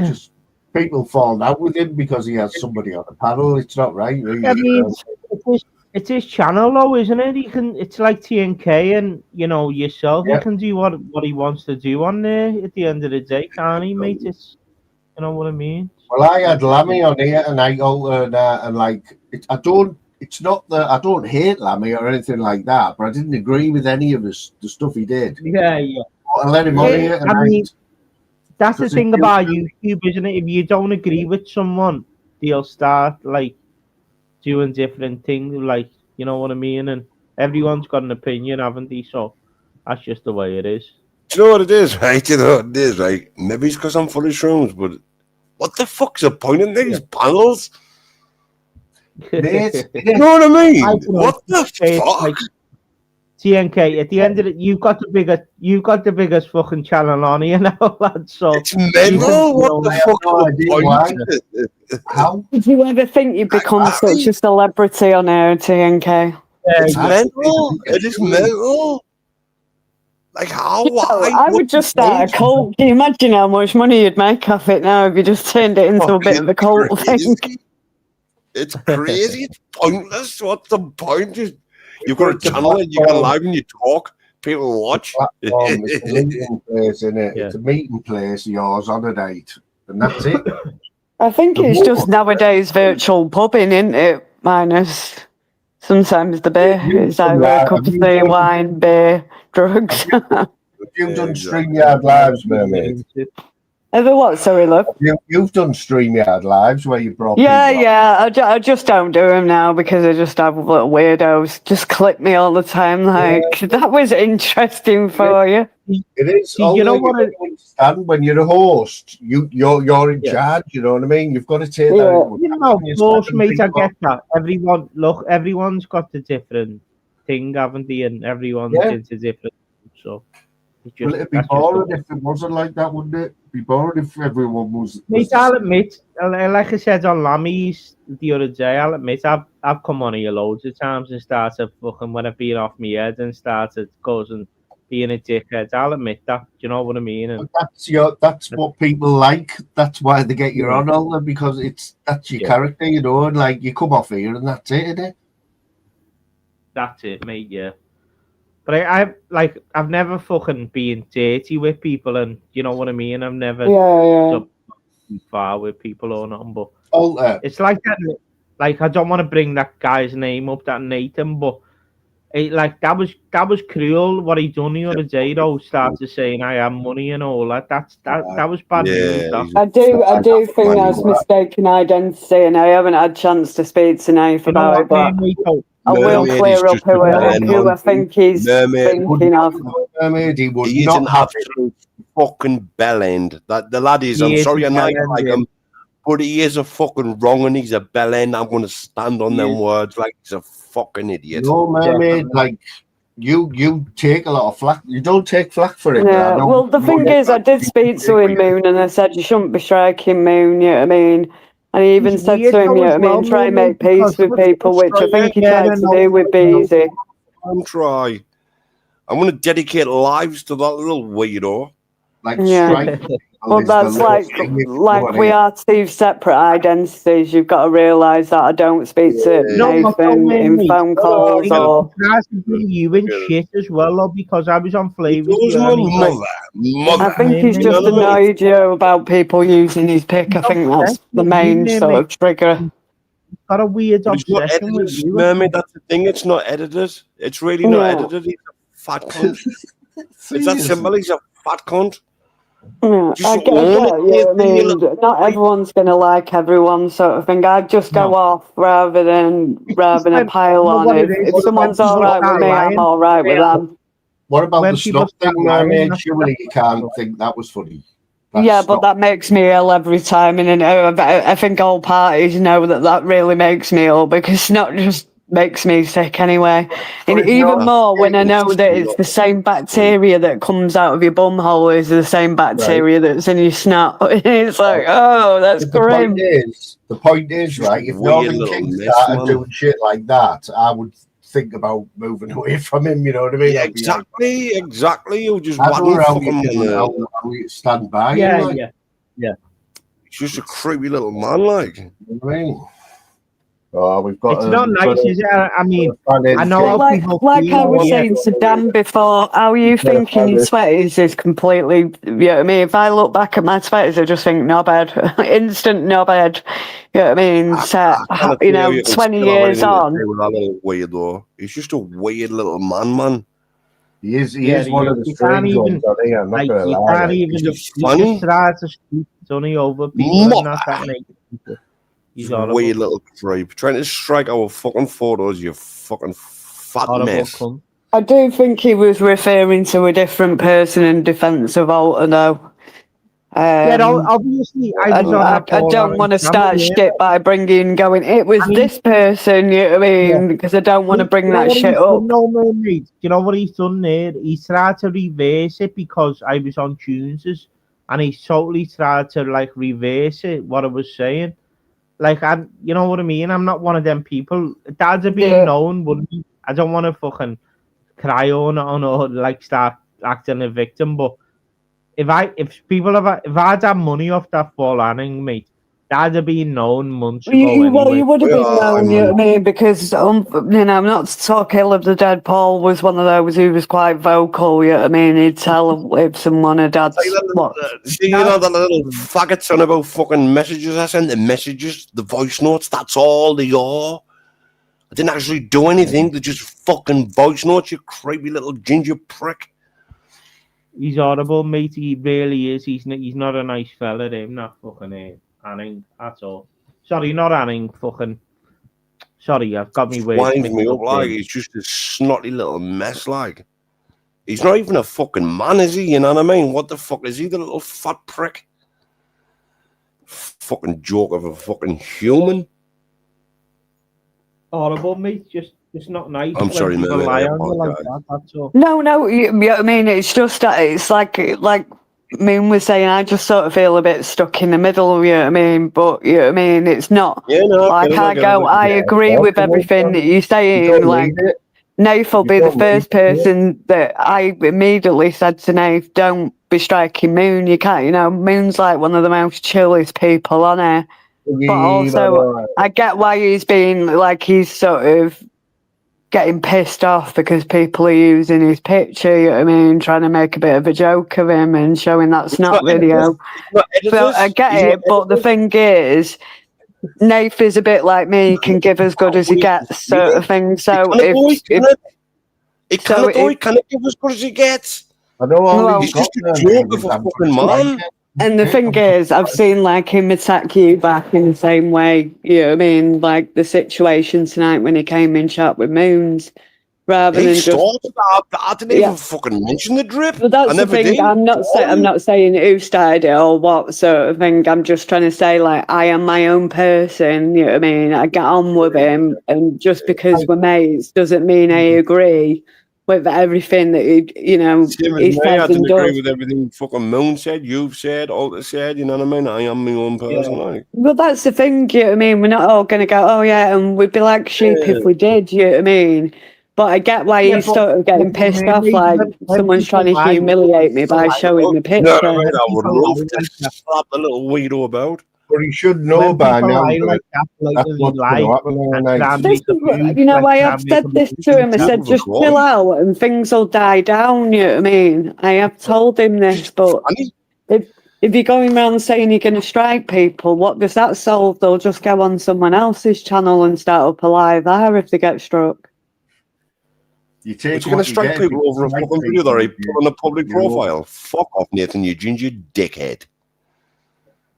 just people fall out with him because he has somebody on the panel. It's not right, really. I mean, it's his channel, though, isn't it? It's like TNK and, you know, yourself. Yeah. He can do what he wants to do on there at the end of the day, can't he, mate? It's, you know what I mean? Well, I had Lammy on here and I and like, I don't hate Lammy or anything like that, but I didn't agree with any of the stuff he did. Yeah. But I let him on here and I mean, that's the thing about YouTube, isn't it? If you don't agree with someone, they'll start, like, doing different things, like, you know what I mean? And everyone's got an opinion, haven't they? So that's just the way it is. Do you know what it is, right? You know what it is, right? Maybe it's because I'm full of shrooms, but what the fuck's the point in these panels? Mate, You know what I mean? I don't know, What the it's fuck? like TNK. At the end of it, you've got the biggest fucking channel on here now, lad. So It's mental. What the I have fuck's no the idea point? why. How? Did you ever think you'd become such a celebrity on air, TNK? It's yeah, mental. It is mental. Like how? Why? I would just start a cult. Can you imagine how much money you'd make off it now if you just turned it into a bit of a cult thing? It's crazy. It's pointless. What's the point? You've got a channel and you go live and you talk. People watch. Platform, it's a meeting place, isn't it? It's a meeting place, yours on a date. And that's it. I think it's just nowadays virtual pubbing, isn't it? Minus sometimes the beer. It's either a cup of tea, wine, beer, drugs. Have you done StreamYard Lives, Mermaid? Ever what? Sorry, love. You've done StreamYard Lives where you brought Yeah, people yeah. I just don't do them now because I just have little weirdos just clip me all the time. Like that was interesting for you. It is. See, you know what? Understand when you're a host, you're in charge. You know what I mean. You've got to take that. You know, of course, mate. I get that. Everyone's got a different thing, haven't they? And everyone's into different. So. Well, it'd be boring if it wasn't like that, wouldn't it? It'd be boring if everyone was. Mate, I'll admit, like I said on Lammy's the other day, I'll admit I've come on here loads of times and started fucking when I've been off my head and started causing being a dickhead. I'll admit that. Do you know what I mean? And that's what people like. That's why they get you on all them because that's your character, you know. And like you come off here and that's it, isn't it? That's it, mate. Yeah. But I've never fucking been dirty with people, and you know what I mean. I've never jumped too far with people or nothing. But it's like that. Like I don't want to bring that guy's name up, that Nathan, but that was cruel what he done the other day. Though started saying I have money and all that. That was bad news. I do think that's mistaken identity, and I haven't had a chance to speak to Nathan about it, but I will clear up who I think he's thinking of. He is an absolute fucking bellend. That the lad is. I'm sorry, I know you like him, but he is a fucking wrong, and he's a bellend. I'm going to stand on them words like he's a fucking idiot. No, Mermaid, like you take a lot of flack. You don't take flack for it. Yeah. Well, the thing is, I did speak to him, Moon, and I said you shouldn't be striking Moon. You know what I mean? And he even said to him, you know what I mean, try and make peace with people, which I think he tried to do with Beezy. I'm try. I'm going to dedicate lives to that little weirdo. Like, well, that's like we are two separate identities. You've got to realise that I don't speak to Nathan in phone calls or. You in shit as well, though, because I was on Flavors. I think he's just annoyed you about people using his pick. I think that's the main sort of trigger. Got a weird obsession with you. Mermaid, that's the thing. It's not edited. It's really not edited. He's a fat cunt. It's that simple. He's a fat cunt. Yeah, I get you. I mean, not everyone's gonna like everyone, sort of thing. I'd just go off rather than a pile on. If someone's all right with me, I'm all right with them. What about the snot thing, Mermaid? Surely you can't think that was funny. But that makes me ill every time, and I think all parties know that really makes me ill because not just makes me sick anyway. And even more when I know that it's the same bacteria that comes out of your bum hole is the same bacteria that's in your snot. It's like, oh, that's grim. The point is, right, if Northern King started doing shit like that, I would think about moving away from him, you know what I mean? Yeah, exactly. You just stand by. Yeah. He's just a creepy little man, like. You know what I mean? Oh, we've got. It's not nice, is it? I mean, I know like I was saying to Dan before, how you thinking your sweaters is completely. You know what I mean? If I look back at my sweaters, I just think no bad, instant no bad. You know what I mean? So, 20 years on. That little weirdo. He's just a weird little man. He is one of the strange ones. I'm not gonna lie. Can't even. He's just try to speak only over people. Not that naked. He's a weird little creep. Trying to strike our fucking photos, you fucking fat mess. I do think he was referring to a different person in defence of Alton, though. Obviously, I was And on that I Paul don't Allen want to channel, start yeah. shit by going, it was I mean, this person, you know what I mean? Because I don't want to bring you know that what shit he's up. done, though, mate? You know what he's done there? He's tried to reverse it because I was on Tunes, and he's totally tried to like reverse it, what I was saying. Like, you know what I mean? I'm not one of them people. Dad's a being known, wouldn't he? I don't want to fucking cry on or like start acting a victim. But if I'd had money off that Paul Anning, mate, that'd have been known months ago Well, anyway. you would have been Yeah, I known, you know mean, what I mean? Because, you know, I'm not to talk ill of the dead. Paul was one of those who was quite vocal, you know what I mean? He'd tell if someone had had see, you know, the little faggots on about fucking messages I sent, the messages, the voice notes, that's all they are. I didn't actually do anything, they're just fucking voice notes, you creepy little ginger prick. He's horrible, mate. He really is. He's not a nice fella, him, not fucking Anning at all. Sorry, not Anning, fucking. Sorry, I've got me words Winds mixed me up up like there. he's just a snotty little mess, like. He's not even a fucking man, is he? You know what I mean? What the fuck is he, the little fat prick? Fucking joke of a fucking human. Horrible, mate. Just not nice. I'm sorry, man. people lie on you like apologize. that. That's all. No, you know what I mean? It's just that it's like Moon was saying, I just sort of feel a bit stuck in the middle, you know what I mean? But, you know what I mean? It's not Yeah, no, like I go, I agree with everything that you're saying. Like, Nath will be the first person that I immediately said to Nath, don't be striking Moon. You can't, you know, Moon's like one of the most chillest people on here. But also, I get why he's being like, he's sort of getting pissed off because people are using his picture, you know what I mean, trying to make a bit of a joke of him and showing that snot video. So I get it, but the thing is, Nath is a bit like me, he can give as good as he gets, sort of thing. So he cannot give as good as he gets. I know all he's just a joke of a fucking man. And the thing is, I've seen like him attack you back in the same way, you know what I mean? Like the situation tonight when he came in chat with Moons, rather than just. I didn't even fucking mention the drip. But that's the thing. I'm not saying who started it or what sort of thing. I'm just trying to say, like, I am my own person. You know what I mean? I get on with him, and just because we're mates doesn't mean I agree with everything that he says I didn't and agree does. with everything fucking Moon said, you've said, Alta said, you know what I mean? I am my own person. Like. Well, that's the thing, you know what I mean? We're not all going to go, oh, yeah, and we'd be like sheep if we did, you know what I mean? But I get why he's sort of getting pissed off, like someone's trying to humiliate me by showing the picture. No, I would love to slap the little weirdo about. But he should know by now that that's what's going to happen. I have said this to him. I said, just chill out and things will die down, you know what I mean? I have told him this, but if you're going around saying you're going to strike people, what does that solve? They'll just go on someone else's channel and start up a live there if they get struck. You take going to strike people over a fucking video that I put on a public profile. Fuck off, Nathan, you ginger dickhead.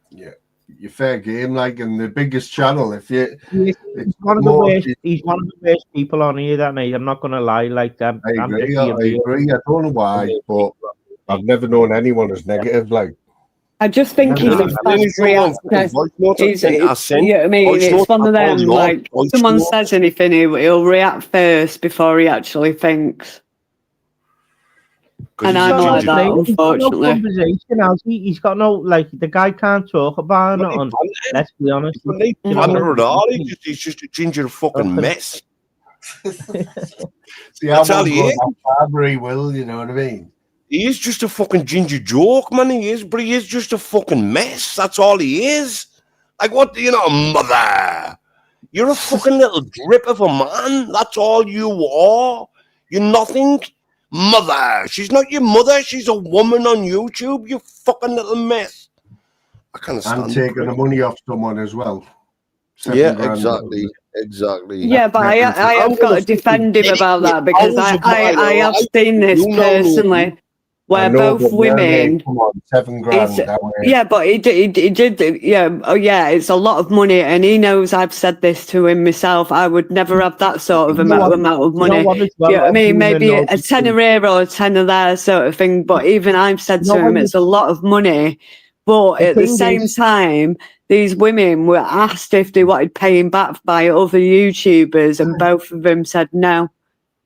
Yeah. Your fair game, like, and the biggest channel. If you, he's one of the worst people on here that night. I'm not gonna lie, like that. I agree. I don't know why, but I've never known anyone as negative. Like, I just think he's a fast reactor. I mean, it's one of them. Like, someone says anything, he'll react first before he actually thinks. And I'm like that, unfortunately. He's got no, like, the guy can't talk about it. Let's be honest. He's just a ginger fucking mess. See, that's how he is. He will, you know what I mean? He is just a fucking ginger joke, man. He is, but he is just a fucking mess. That's all he is. Like, what, mother? You're a fucking little drip of a man. That's all you are. You're nothing. Mother. She's not your mother. She's a woman on YouTube. You fucking little mess. I can't stand and taking the money off someone as well. Exactly. Yeah, but I have got to defend him about that because I have seen this personally. Where both women, come on, $7,000. Yeah, but he did. Yeah, oh yeah, it's a lot of money, and he knows I've said this to him myself. I would never have that sort of amount of money. You know what I mean? Maybe a tenner here or a tenner there, sort of thing. But even I've said to him, it's a lot of money. But The at the thing same is- time, these women were asked if they wanted paying back by other YouTubers, and both of them said no.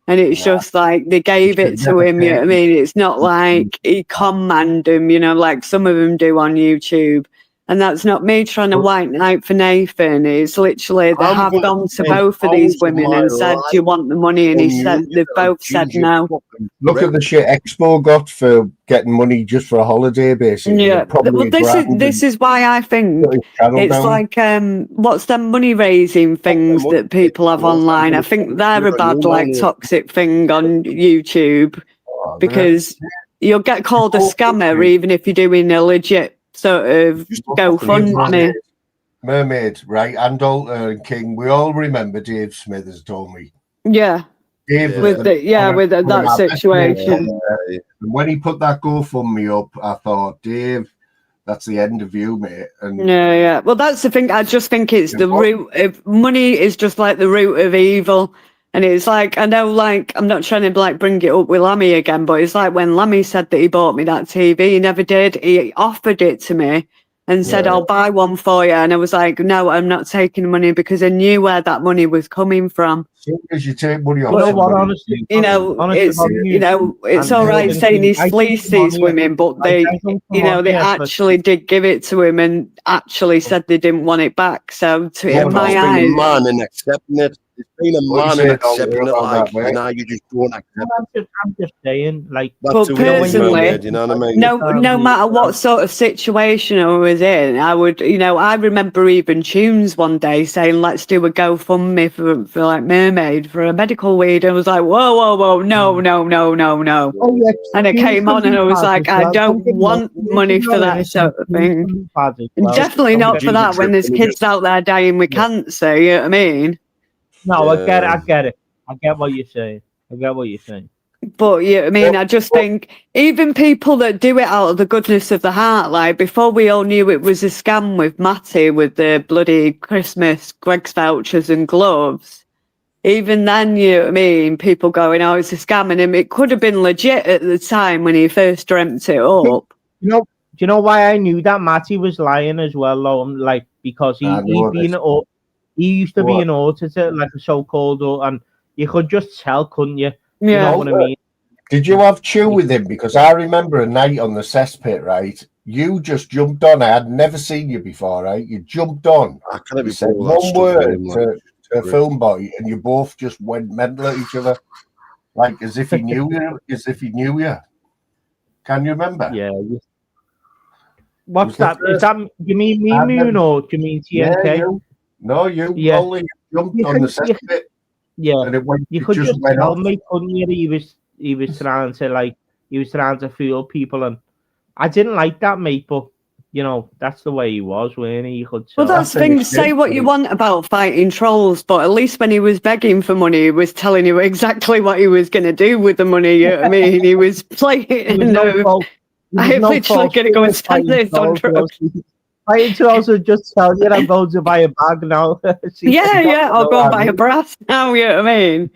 And it's just like they gave it to him, you know what I mean? It's not like he commanded them, you know, like some of them do on YouTube. And that's not me trying to white knight for Nathan. It's literally they I'm have gonna gone to spend both of these hours of women my and said, "Do you life want the money?" And on he said you. they've both said Choose your no. fucking Look at prick. the shit Expo got for getting money just for a holiday, basically. Yeah, Probably well, this is why I think it's down. like what's them money raising things that people have online. I think they're a bad like toxic thing on YouTube because you'll get called a scammer even if you're doing a legit sort of GoFundMe. Mermaid, right? And Alter and King, we all remember Dave Smithers told me. Yeah. Dave was With that situation. And when he put that GoFundMe up, I thought, Dave, that's the end of you, mate. And Yeah. Well, that's the thing. I just think it's the root of money is just like the root of evil. And it's like, I know, like, I'm not trying to like bring it up with Lammy again, but it's like when Lammy said that he bought me that TV, he never did. He offered it to me and said, I'll buy one for you. And I was like, no, I'm not taking money because I knew where that money was coming from. As you take money off, You know what, honestly, it's all right saying he's fleeced these women, but they actually did give it to him and actually said they didn't want it back. So in my eyes, being a man and accepting it. It's being a man and accepting it, like, you know, you just don't accept it. I'm just saying, like, well, personally, you know what I mean? no matter what sort of situation I was in, I would, I remember even Tunes one day saying, let's do a GoFundMe for like Mermaid for a medical weed. I was like, whoa, no. Oh, yeah, And I came on and I was like, I don't want money for that sort of thing. Definitely not for that when there's kids out there dying with cancer, you know what I mean? No, I get it. I get what you're saying. But yeah, I mean, I just think even people that do it out of the goodness of the heart, like before we all knew it was a scam with Matty with the bloody Christmas Greggs vouchers and gloves, even then, you know what I mean, people going, oh, it's a scam, and it could have been legit at the time when he first dreamt it up. Do you know why I knew that Matty was lying as well, though? Like, because he used to be an auditor, like a so-called, and you could just tell, couldn't you? Yeah. You know what I mean? Did you have Chew with him? Because I remember a night on the cesspit, right? You just jumped on. I had never seen you before, right? You jumped on. I can't You said one word to a film boy, and you both just went mental at each other, like as if he knew you. Can you remember? Yeah. What's that? Is that you mean me, Moon, or do you mean TNK? Yeah, you. No, you. Yeah. Only jumped on the cesspit. Yeah, and you could just tell me, couldn't you? He was trying to fool people, and I didn't like that, mate. But that's the way he was, weren't he? You could tell. Well, that's the thing. Say what you want about fighting trolls, but at least when he was begging for money, he was telling you exactly what he was going to do with the money. You know what I mean? He was playing. I'm literally going to go and spend this on drugs. Fighting trolls would just tell you I'm going to buy a bag now. I'll go and buy a brass now, you know what I mean?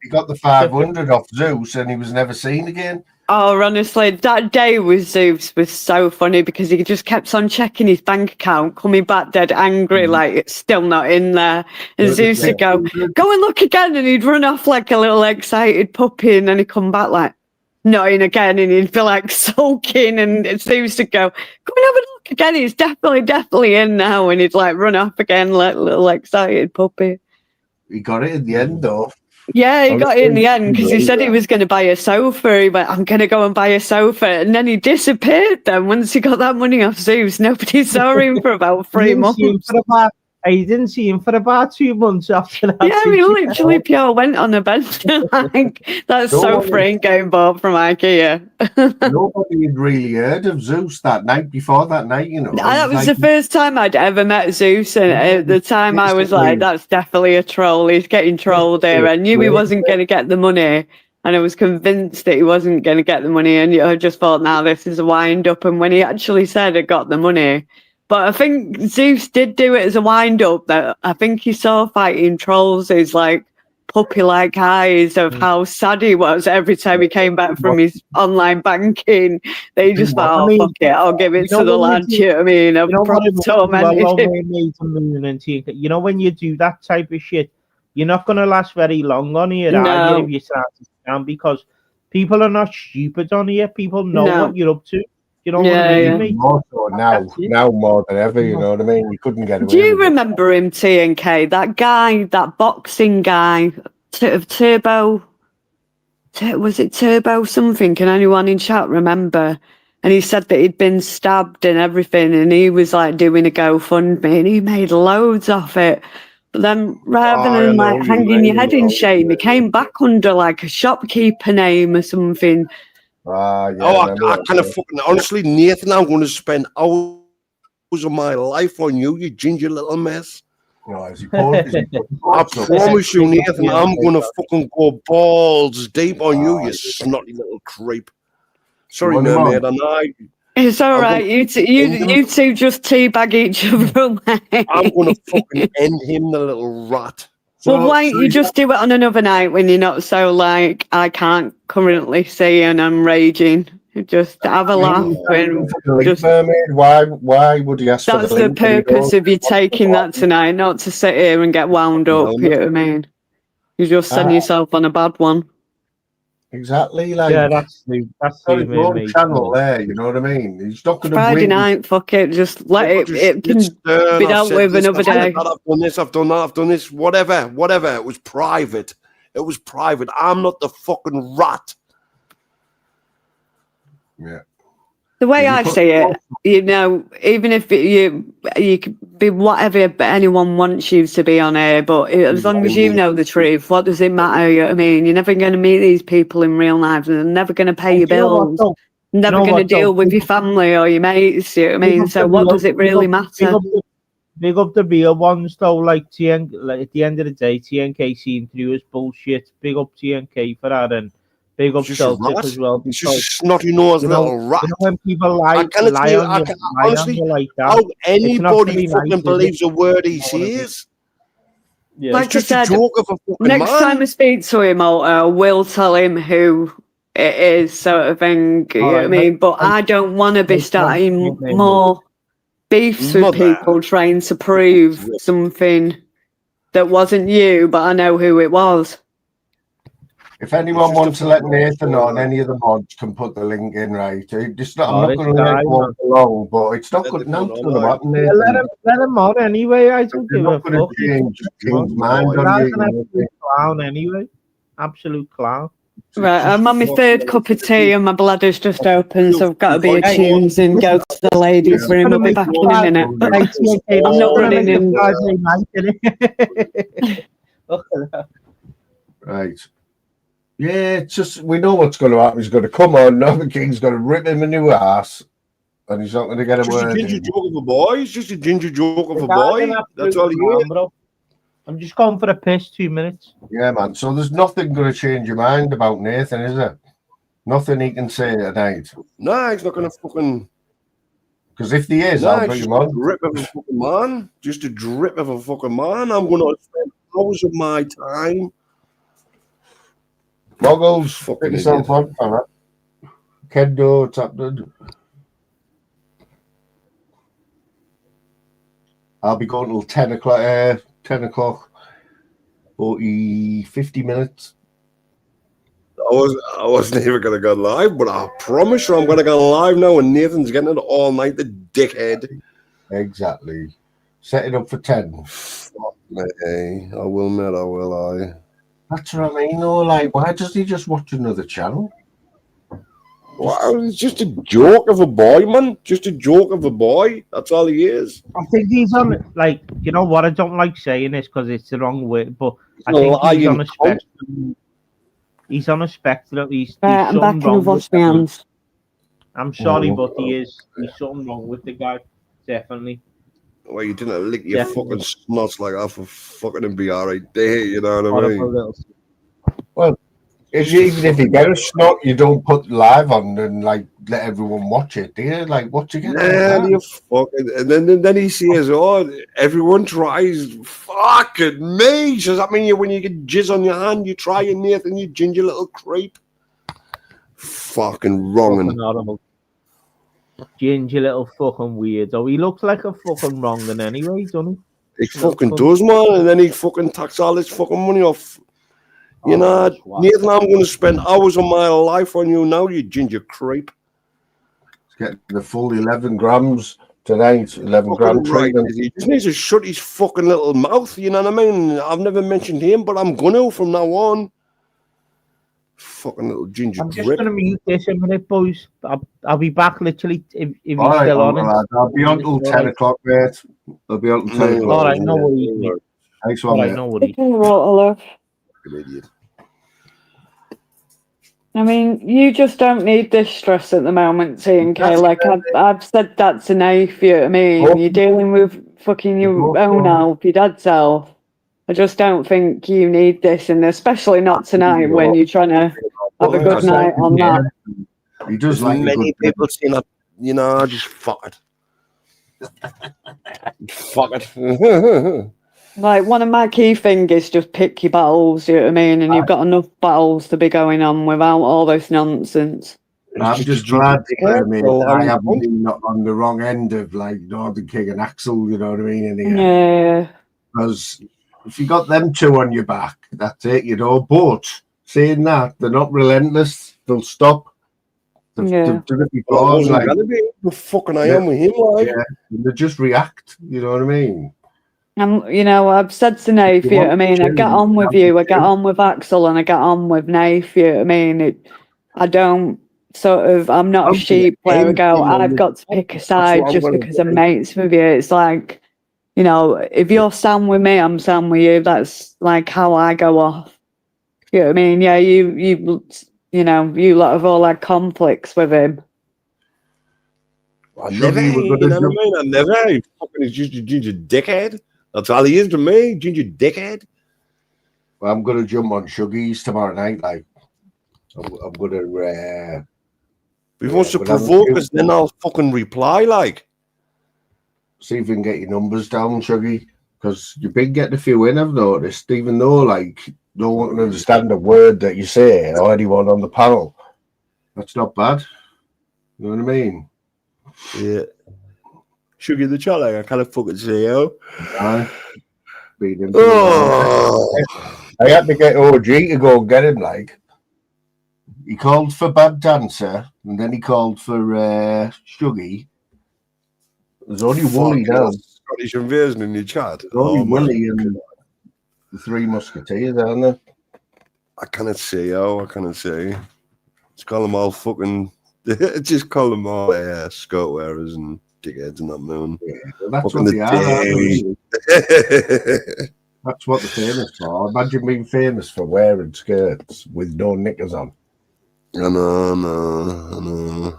He got the 500 off Zeus and he was never seen again. Oh, honestly, that day with Zeus was so funny because he just kept on checking his bank account, coming back dead angry, like it's still not in there. And Zeus would go and look again, and he'd run off like a little excited puppy, and then he'd come back like, not in again, and he'd be like sulking, and Zeus would go and have a look again, he's definitely in now, and he'd like run off again like a little excited puppy. He got it in the end though. Yeah, he got it in the end because he said he was going to buy a sofa. He went, I'm going to go and buy a sofa. And then he disappeared then once he got that money off Zeus. Nobody saw him for about 3 months. You didn't see him for about 2 months after that. Yeah, he literally pure went on a bench. That's so free going bought from IKEA. Nobody had really heard of Zeus that night before that night, That was the first time I'd ever met Zeus, and at the time I was like, that's definitely a troll. He's getting trolled here. I knew he wasn't going to get the money, and I was convinced that he wasn't going to get the money, and I just thought, now this is a wind-up. And when he actually said I got the money, but I think Zeus did do it as a wind-up, that I think he saw fighting trolls as like puppy-like eyes of how sad he was every time he came back from his online banking. They just thought, I oh, mean, fuck it, I'll give it you know to the when you lad, do- you know what I mean? I've You know what it is? Well, tormented him. Maids and Moon and TNK. You know when you do that type of shit, you're not going to last very long on here, are you, No. if you start to scam? Because people are not stupid on here. People know No. what you're up to. You know what Yeah, I mean, yeah. mate? More so now more than ever, you know what I mean? You couldn't get away Do you with it. remember him, TNK? That guy, that boxing guy, Turbo. Was it Turbo something? Can anyone in chat remember? And he said that he'd been stabbed and everything, and he was like doing a GoFundMe, and he made loads off it. But then, rather I than know like who you hanging your mean, head in shame, he came back under like a shopkeeper name or something. Ah, yeah. Oh, remember I that, kind of yeah. fucking honestly, Nathan, I'm going to spend hours of my life on you, you ginger little mess. No, is he put I promise you, Nathan, I'm going to fucking go balls deep on you, you snotty little creep. Sorry, want him on? mermaid, and It's all I'm right. gonna You two just teabag each other away. I'm going to fucking end him, the little rat. Well, why don't you just do it on another night when you're not so like, I can't currently see and I'm raging. Just have a laugh and just. Mermaid, why would he ask for the That's the link when he purpose goes? of you taking that tonight, not to sit here and get wound up. You know what I mean? You just send yourself on a bad one. Exactly, like Yeah, that's the got his own mate. channel there. You know what I mean? He's not going to Friday win. night, fuck it. Just let it. It can be I've dealt said with this, another I've said day. that, I've done this, I've done that, I've done this, whatever. It was private. It was private. I'm not the fucking rat. Yeah. The way I see it, you know, even if you could be whatever anyone wants you to be on air, but as long as you know the truth, what does it matter? You know what I mean? You're never going to meet these people in real life, and they're never going to pay your bills, never going to deal with your family or your mates. You know what I mean? So what does it really matter? Big up the real ones though, like TNK. Like at the end of the day, TNK seen through his bullshit. Big up TNK for that, and big up Just a Celtic rat. as well. It's just a snotty nosed little rat. You know when people lie on you Honestly, like that, how it's not anybody very fucking nice, is it? believes a word he You know what I mean? says. Yeah. Like He's just I a said, joke of a fucking next man. time I speak to him, I will tell him who it is, sort of thing. You know what I mean? But I don't want to be starting more beefs with people trying to prove something that wasn't you, but I know who it was. If anyone wants to let Nathan on, any of the mods can put the link in, right? It's not, I'm Oh, not this going to let guy, it go long, but it's not good. Now it's going to happen, Yeah, Nathan. let him on anyway. I don't They're give a not going to fuck. change King's mind He's on you. an You know what I mean? absolute clown anyway. Absolute clown. Right, I'm on my third cup of tea and my bladder's just open, so I've got to be a tunes and go to the ladies' room. I'll be back in a minute. I'm not running in. Right. Yeah, it's just, we know what's going to happen. He's going to come on, now the King's going to rip him a new ass, and he's not going to get a Just a word ginger in. joke of a boy. He's just a ginger joke of The a guy's boy. an That's absolute all he clown, is. bro. I'm just going for a piss. 2 minutes. Yeah, man. So there's nothing going to change your mind about Nathan, is there? Nothing he can say tonight. Nah, he's not going to fucking... Because if he is, Nah, I'll he's bring just him a on. drip of a fucking man. Just a drip of a fucking man. I'm going to spend hours of my time. Moggles, Fucking get yourself idiot. on, fella. Kendo, what's happening? I'll be going till 10 o'clock, 50 minutes. I wasn't even going to go live, but I promise you I'm going to go live now, and Nathan's getting it all night, the dickhead. Exactly. Set it up for 10. Fuck me. I will, mate, I will. That's what I mean, though. Like, why does he just watch another channel? Wow, it's just a joke of a boy, man. Just a joke of a boy. That's all he is. I think he's on, like, you know what? I don't like saying this because it's the wrong way, but I think he's on a spectrum. He's on a spectrum. He's I'm back and I've washed my hands. I'm sorry, but he's something wrong with the guy. Definitely. Well, you didn't lick your fucking snots like that for fucking and be alright there, you know what I mean? Well, Even if you get a snot, you don't put live on and like let everyone watch it, do you? Like, what you get out of Nah, that? you fucking. And then he says, "Oh, everyone tries." Fucking me. Does that mean when you get jizz on your hand, you try and Nathan, you ginger little creep? Fucking wrong. Fucking horrible. Ginger little fucking weirdo. He looks like a fucking wrong'un anyway, doesn't he? He Little fucking cunt. does, man. And then he fucking tax all his fucking money off. You know, Nathan, I'm going to spend hours of my life on you now, you ginger creep. Get the full 11 grams tonight, 11 Fucking gram right. treatment. He just needs to shut his fucking little mouth, you know what I mean? I've never mentioned him, but I'm going to from now on. Fucking little ginger I'm just grip. going to mute this a minute, boys. I'll be back literally if he's All right, still all on it. right. I'll be on till 10 o'clock, mate. I'll be on till 10 o'clock. All right, no worries, mate. Thanks All one, right, mate. no worries. Hello. Fucking idiot. I mean, you just don't need this stress at the moment, TNK. Like I've said that to Nath, you know what I mean? You're dealing with fucking your own health, your dad's health. I just don't think you need this, and especially not tonight when you're trying to have a good night on that. He does There's like a many good people saying that, you know, just fuck it. Fuck it. Like, one of my key things is just pick your battles, you know what I mean? And you've got enough battles to be going on without all this nonsense. I'm just glad, mate, I haven't been on the wrong end of like Northern King and Axel, you know what I mean? In here. Yeah. Because if you got them two on your back, that's it, you know. But saying that, they're not relentless. They'll stop. They've done it before. I wasn't Like, gonna be. The fucking I am with him, like. yeah, they just react. You know what I mean? You know, I've said to Nath, you know what I mean? I get on with you, I get on with Axel, and I get on with Nath, you know what I mean? I don't I'm not a sheep where I go, I've got to pick a side just because I'm mates with you. It's like, you know, if you're Sam with me, I'm Sam with you. That's like how I go off. You know what I mean? Yeah, you know, you lot have all had conflicts with him. I never, you know what I mean? I never. He fucking is just a ginger dickhead. That's all he is to me, ginger dickhead. Well, I'm gonna jump on Shuggies tomorrow night. Like, I'm gonna. If he wants to provoke us, then I'll fucking reply. Like, see if we can get your numbers down, Shuggy, because you've been getting a few in. I've noticed, even though like no one can understand a word that you say or anyone on the panel. That's not bad. You know what I mean? Yeah. Shuggy the chat, like I kind of fucking say, yo. I had to get OG to go and get him. Like, he called for Bad Dancer, and then he called for Shuggy. There's only Wooly now. Scottish invasion in your chat. There's only Willie and the Three Musketeers, aren't there? I cannot say, yo. I cannot say. Just call them all fucking. Just call them all skirt wearers and dickheads and that moon. Yeah, that's what they are. That's what they're famous for. Imagine being famous for wearing skirts with no knickers on. I know.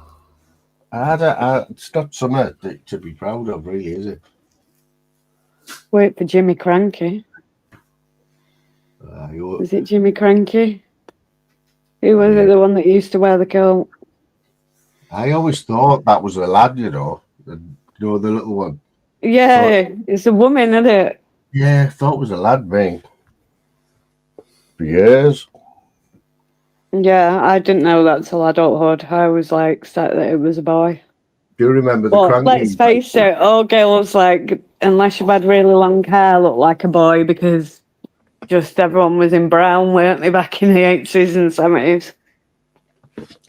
It's not something to be proud of, really, is it? Wait for Jimmy Cranky. Is it Jimmy Cranky? Who was it, the one that used to wear the coat? I always thought that was a lad, you know. The little one. Yeah, it's a woman, isn't it? Yeah, I thought it was a lad, mate. For years. Yeah, I didn't know that till adulthood. I was like set that it was a boy. Do you remember the Cranky? Let's face it, all girls, like, unless you've had really long hair, look like a boy because just everyone was in brown, weren't they, back in the 80s and 70s?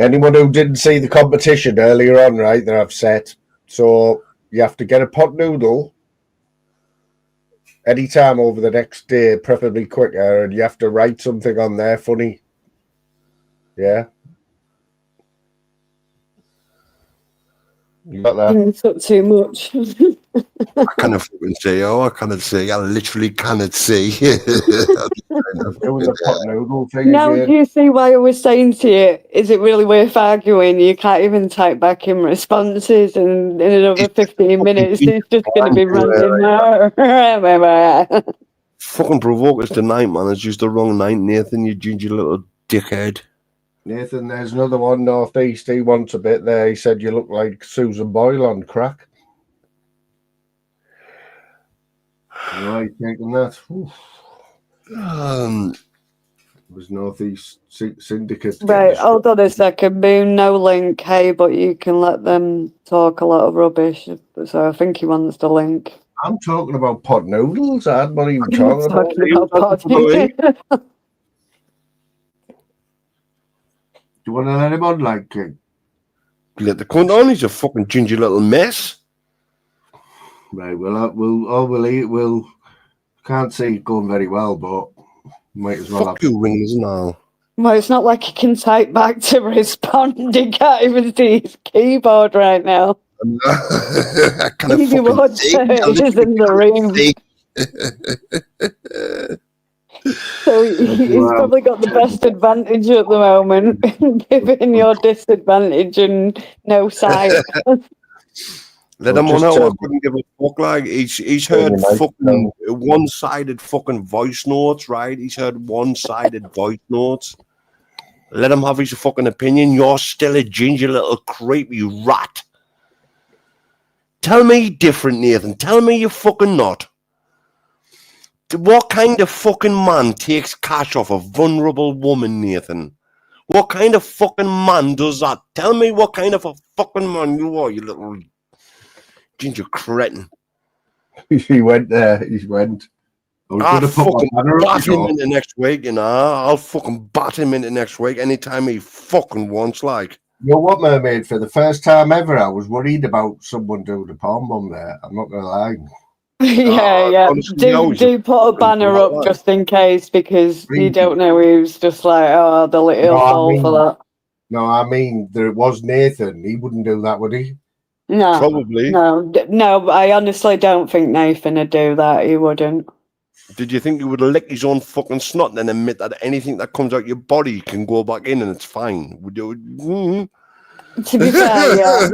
Anyone who didn't see the competition earlier on, right, that I've set, so you have to get a pot noodle anytime over the next day, preferably quicker, and you have to write something on there funny. Yeah. You got that? It took too much. I cannot fucking say, I literally cannot say. It was a pot noodle thing. Now, do you see why I was saying to you, is it really worth arguing? You can't even type back in responses, and in another 15 minutes, it's just going to be random. Fucking provoke us tonight, man. It's just the wrong night, Nathan, you ginger little dickhead. Nathan, there's another one northeast. He wants a bit there. He said you look like Susan Boyle on crack. Right, taking that. Oof. It was northeast syndicate. Right, hold on a second. Moon, no link. Hey, but you can let them talk a lot of rubbish. So I think he wants the link. I'm talking about pot noodles. I'm not even I'm talking about pot. Do you want to let him on, like? Let the cunt on. He's a fucking ginger little mess. Right. Well, we'll can't see it going very well, but might as well. Fuck you, rings now. Well, it's not like he can type back to respond. He can't even see his keyboard right now. I can't He fucking see. is in the room. So he's probably got the best advantage at the moment, given your disadvantage and no sight. Let him on how I couldn't give a fuck. Like he's heard fucking one-sided fucking voice notes, right? He's heard one-sided voice notes. Let him have his fucking opinion. You're still a ginger little creepy rat. Tell me different, Nathan. Tell me you're fucking not. What kind of fucking man takes cash off a vulnerable woman, Nathan? What kind of fucking man does that? Tell me what kind of a fucking man you are, you little ginger cretin. He went there. He went. I'll fucking bat him into next week, you know. I'll fucking bat him into next week anytime he fucking wants, like. You know what, Mermaid? For the first time ever, I was worried about someone doing the palm bomb there. I'm not going to lie. Yeah. Do put a banner up just in case, because you don't know who's just like, oh, he'll fall for that. No, I mean, there was Nathan. He wouldn't do that, would he? No. Probably. No, I honestly don't think Nathan would do that. He wouldn't. Did you think he would lick his own fucking snot and then admit that anything that comes out your body can go back in and it's fine? Would you? To be fair, yeah.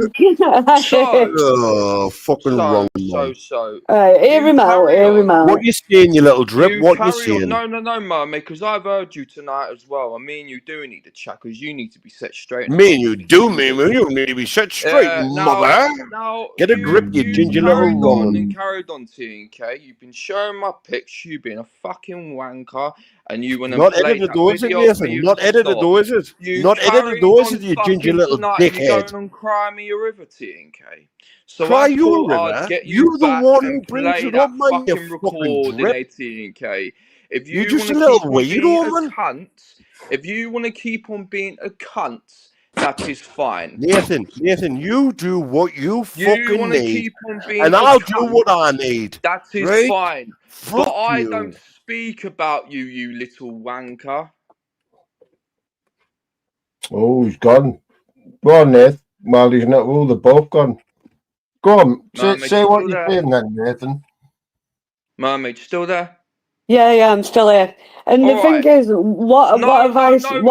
Wrong. Hear him out. What you saying, you little drip? What you saying? No, Mummy, because I've heard you tonight as well. And me and you do need to chat because you need to be set straight. Me and you do, you need to be set straight, mother. Get a grip, you ginger little woman. Carried on, TNK. You've been showing my pics. You've been a fucking wanker. And you want to not edited though, is it, Nathan? Not edited though, is it? Not edited though, is it, you ginger little dickhead? Going and cry me a river, TNK. So cry you a river? You're the one who brings it up, man, you fucking drip. TNK. If you're just a little weirdo, man. If you want to keep on being a cunt, that is fine. Nathan, you do what you fucking need, and I'll do what I need. That is right? fine. Fuck but I you. don't speak about you, you little wanker. Oh, he's gone. Go on, Nathan. Well, he's not. Oh, they're both gone. Go on. Say what you're saying then, Nathan. Mermaid, still there? Yeah, I'm still here. And the thing is, what have I said?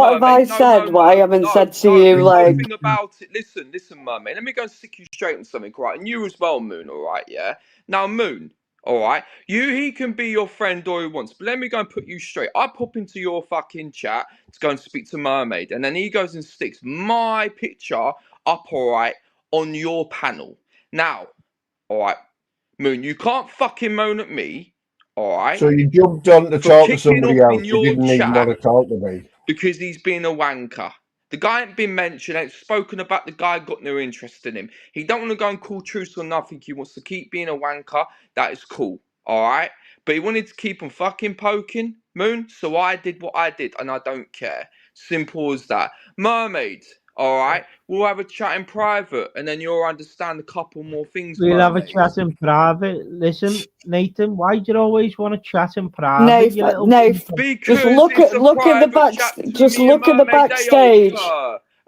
What I haven't said to you, like. Nothing about it. Listen, Mermaid. Let me go and stick you straight on something, right? And you as well, Moon. All right, yeah. Now, Moon. All right, he can be your friend all he wants, but let me go and put you straight. I pop into your fucking chat to go and speak to Mermaid, and then he goes and sticks my picture up, all right, on your panel. Now, all right, Moon, you can't fucking moan at me, all right? So you jumped on to talk to somebody else. You didn't even want to talk to me. Because he's been a wanker. The guy ain't been mentioned, ain't spoken about. The guy got no interest in him. He don't want to go and call truce or nothing. He wants to keep being a wanker. That is cool, all right? But he wanted to keep on fucking poking, Moon, so I did what I did, and I don't care. Simple as that. Mermaid, all right? We'll have a chat in private, and then you'll understand a couple more things, We'll Mermaid. have a chat in private. Listen, Nathan, why do you always want to chat in private? Just look at the backstage.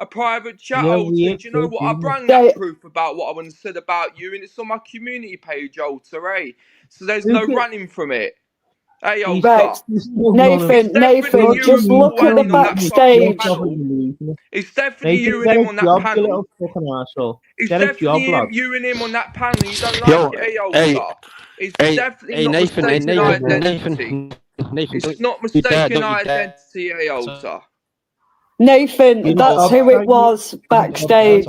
A private chat, Yeah, Alter. weird, Do you know what? I brought They- that proof about what I want to said about you, and it's on my community page, Alter, eh? So there's no running from it. Hey, Alter. Right. Nathan, just look at the backstage. It's definitely you and him on that panel. It's Get a definitely job, you and him on that panel. You don't like it, hey, Alter. It's definitely not mistaken identity. It's not mistaken identity, hey, Alter. Nathan, that's who it was backstage.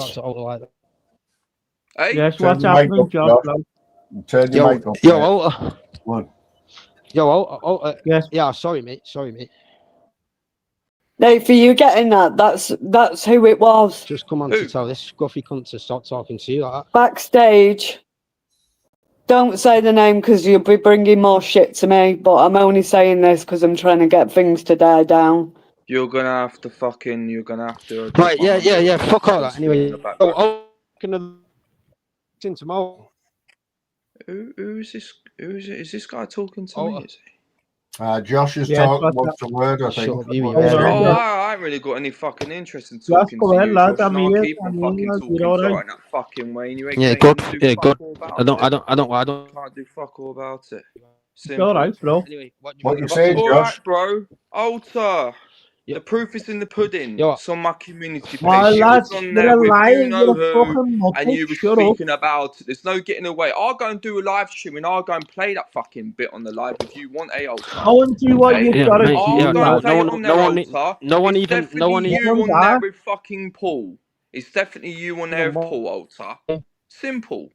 Hey? Yes, Turn what's your mic happening, up, Josh? Josh. Turn your mic up. Yo, mate. Alter. What? Yo, Alter. Yes. Yeah, sorry, mate. Sorry, mate. Nathan, you getting that? That's who it was. Just come on to tell this scruffy cunt to stop talking to you like that. Backstage. Don't say the name because you'll be bringing more shit to me, but I'm only saying this because I'm trying to get things to die down. You're gonna have to drop Right, my yeah, number. yeah. Fuck all that. In the Anyway, background. in tomorrow. Who is this? Is this guy talking to me? Is he? Josh is Yes, talking. what's Wants a word, I Shut think. up, you Yeah, right. yeah. I ain't really got any fucking interest in Just talking go to ahead, you, lad. Josh, I'm and I'll here. keep on I'm fucking here, lad. talking You're to you alright. like that fucking way, and you ain't Yeah, saying good. do Yeah, fuck good. all about I don't. it. Can't do fuck all about it. It's Simple. alright, bro. Anyway, what do you What think you about saying, tomorrow? All right, Josh? bro. Alter. Yeah. The proof is in the pudding. Yo, Some of my community My page. You lads, was on you're there a with liar. you know You're a who, fucking and muppet. you were Shut up. speaking about it. There's no getting away. I'll go and do a live stream, and I'll go and play that fucking bit on the live if you want, Alter. Go and do what Hey, you've yeah, got to mate. do, Yeah, I'll go and lad. play it on there, Alter. no one It's even. definitely you No one's on there there. with fucking Paul. It's definitely you on there with Paul, Alter. Simple.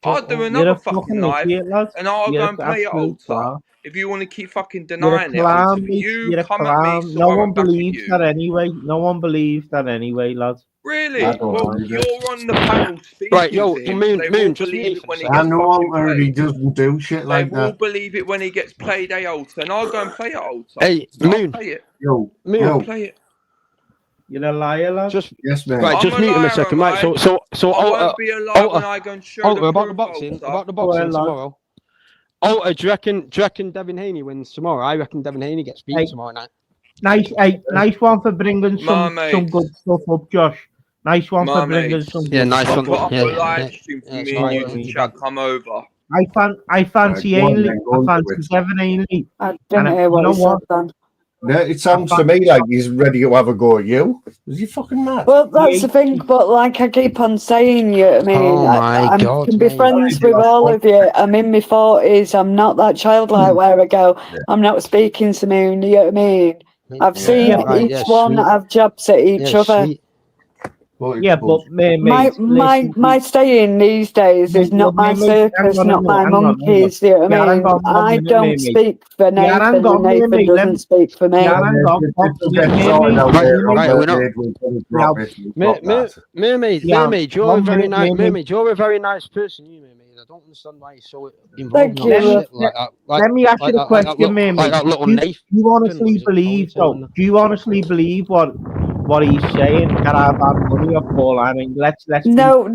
I'll do You're another a fucking fucking live, idiot, lad. and I'll You're go an and play it, absolute Alter. clown. If you want to keep fucking You're a denying it, Alter, clown, but mate. you You're a come at me, clown. so No I one went back at believes you. that anyway. No one believes that anyway, lad. Really? I don't Well, believe it. you're on the panel Right, speaking yo, to him, Moon, so they will just believe mute it for a when he second. I gets know fucking Alter, he played. doesn't do shit They like will that. believe it when he gets played, Alter, and I'll go and play it, Alter. Hey, I'll Moon, play it. Yo, Moon. I'll yo. play it. You're a liar, lad. Just Yes, mate. right, I'm just a mute him a liar, second, am right? I? So, I won't be a liar when I go and show the about the proof, boxing, Alter. Go ahead, lad. tomorrow. Alter, do you reckon Devin Haney wins tomorrow? I reckon Devin Haney gets beat Hey, tomorrow night. nice one for bringing My some mate. good stuff up, Josh. Nice one My for bringing mate. some Yeah, good nice stuff one. Put up. up a live stream for it's me and you alright, to you chat. bad. Come over. I fancy Go on Ainley. then, go I on to fancy it. Devin Ainley. I And didn't hear you what know he said what? then. No, it sounds to me like he's ready to have a go at you. Is he fucking mad? Well, that's the thing, but like I keep on saying, you know what I mean, Oh my I God, can be mate. friends with all of you. I'm in my 40s. I'm not that childlike where I go, I'm not speaking to Moon, you know what I mean? I've seen right, each yeah, one sweet. have jabs at each Yeah, other. sweet. Yeah, but mate, My staying these days is not my circus, not my monkeys, you know what I mean? I don't speak for Nathan and Nathan doesn't speak for me. This will get sorted out later on. Right, we're not. We'll drop it. We'll drop that. Mermaid, you're a very nice mermaid. You're a very nice person, you mermaid. I don't understand why you're so involved Thank in all this you. shit like that. Let me ask you the question, Mermaid. Like that little Do Nathan. you honestly believe, though? Do you honestly believe what he's saying? That I've had money off Paul? I mean, let's No, be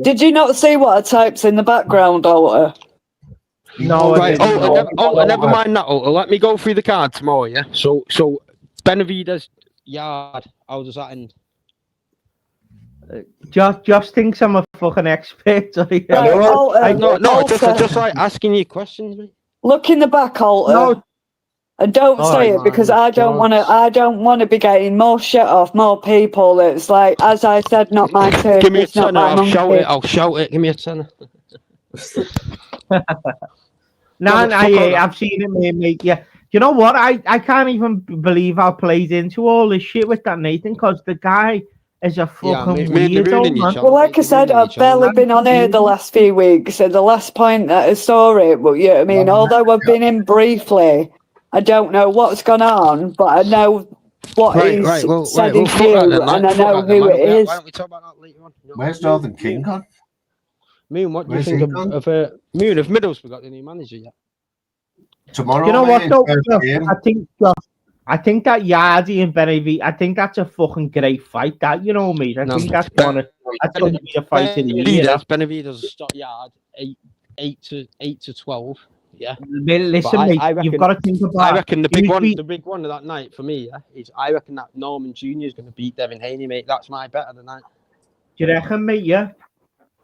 did you not see what I typed in the background, Alter? No, Right, never mind that. Let me go through the card tomorrow, yeah? So Benavides yard, how does that end? Just thinks I'm a fucking expert. No, just like asking you questions, mate. Look in the back, Alter. No. And don't say it because I don't want to. I don't want to be getting more shit off more people. It's like, as I said, not my circus, Give me a not tenner, my I'll monkey. shout it. I'll shout it. Give me a tenner. I've seen it, mate. Yeah, you know what? I can't even believe I played into all this shit with that Nathan, because the guy is a fucking weirdo, man. Well, like I said, I've barely been on here the last few weeks. And the last point that I saw it, but you know what I mean. Although I've been in briefly, I don't know what's gone on, but I know what he's said is you, and I know who it is. Why don't we talk about that later on? Where's Northern King gone? Moon, what do you Where's think he of gone? Moon? Have Middlesbrough got the new manager yet? Tomorrow, You know what, mate, though? first game. I think that Yardy and Benavides, I think that's a fucking great fight. That, you know, mate. I think that's going to be a fight of the year. Benavides stop yard 8 to 12. Yeah. Listen, But mate, you've got to think about. I reckon the big one of that night for me, is I reckon that Norman Jr. is going to beat Devin Haney, mate. That's my bet of the night. Do you reckon, mate? Yeah.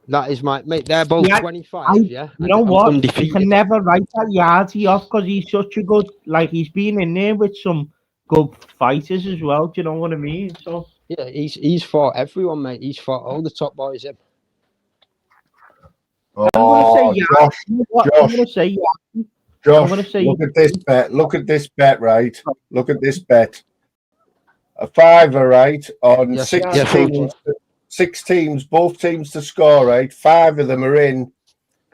That is my mate. They're both 25. You know what? You can never write that Yardy off because he's such a good. Like, he's been in there with some good fighters as well. Do you know what I mean? So yeah, he's fought everyone, mate. He's fought all the top boys. Him. Oh, Josh, look at this bet. Look at this bet, right? Look at this bet. a fiver, right? On Yes, six yes, teams, 6 teams, both teams to score, right? 5 of them are in.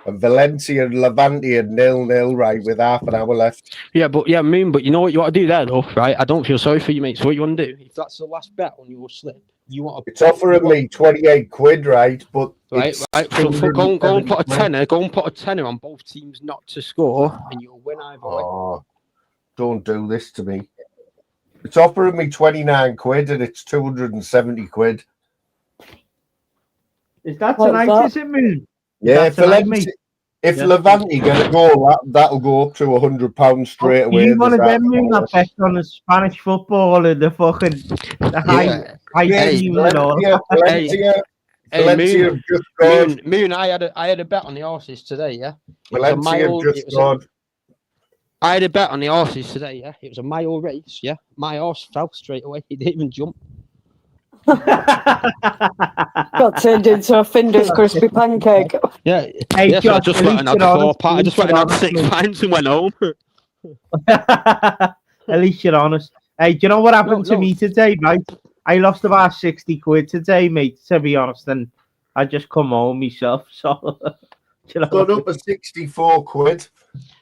And Valencia and Levante are 0-0, right, with half an hour left. Yeah, but you know what you want to do there, though, right? I don't feel sorry for you, mate. So what you want to do, if that's the last bet on your slip, you want to. It's offering me 28 quid, right? But right. So go and put a tenner. Go and put a tenner on both teams not to score, and you'll win either way. Oh, don't do this to me. It's offering me 29 quid, and it's 270 quid. Is that tonight? Is it, Moon? Yeah, if Levante get a goal, that'll go up to £100 straight away. You one of them, Moon, that bet on the Spanish football and the fucking high teams and all. Valencia have just scored. Moon, I had a bet on the horses today, yeah? Valencia have just scored. I had a bet on the horses today, yeah? It was a mile race, yeah? My horse fell straight away. He didn't even jump. Got turned into a Finder's crispy pancake. Yeah. Hey, yes, Josh, I just went and had 4 pints. I just went and had 6 pints and went home. At least you're honest. Hey, do you know what happened to me today, right? I lost about 60 quid today, mate, to be honest, and I just come home myself. So, you know, got up to 64 quid.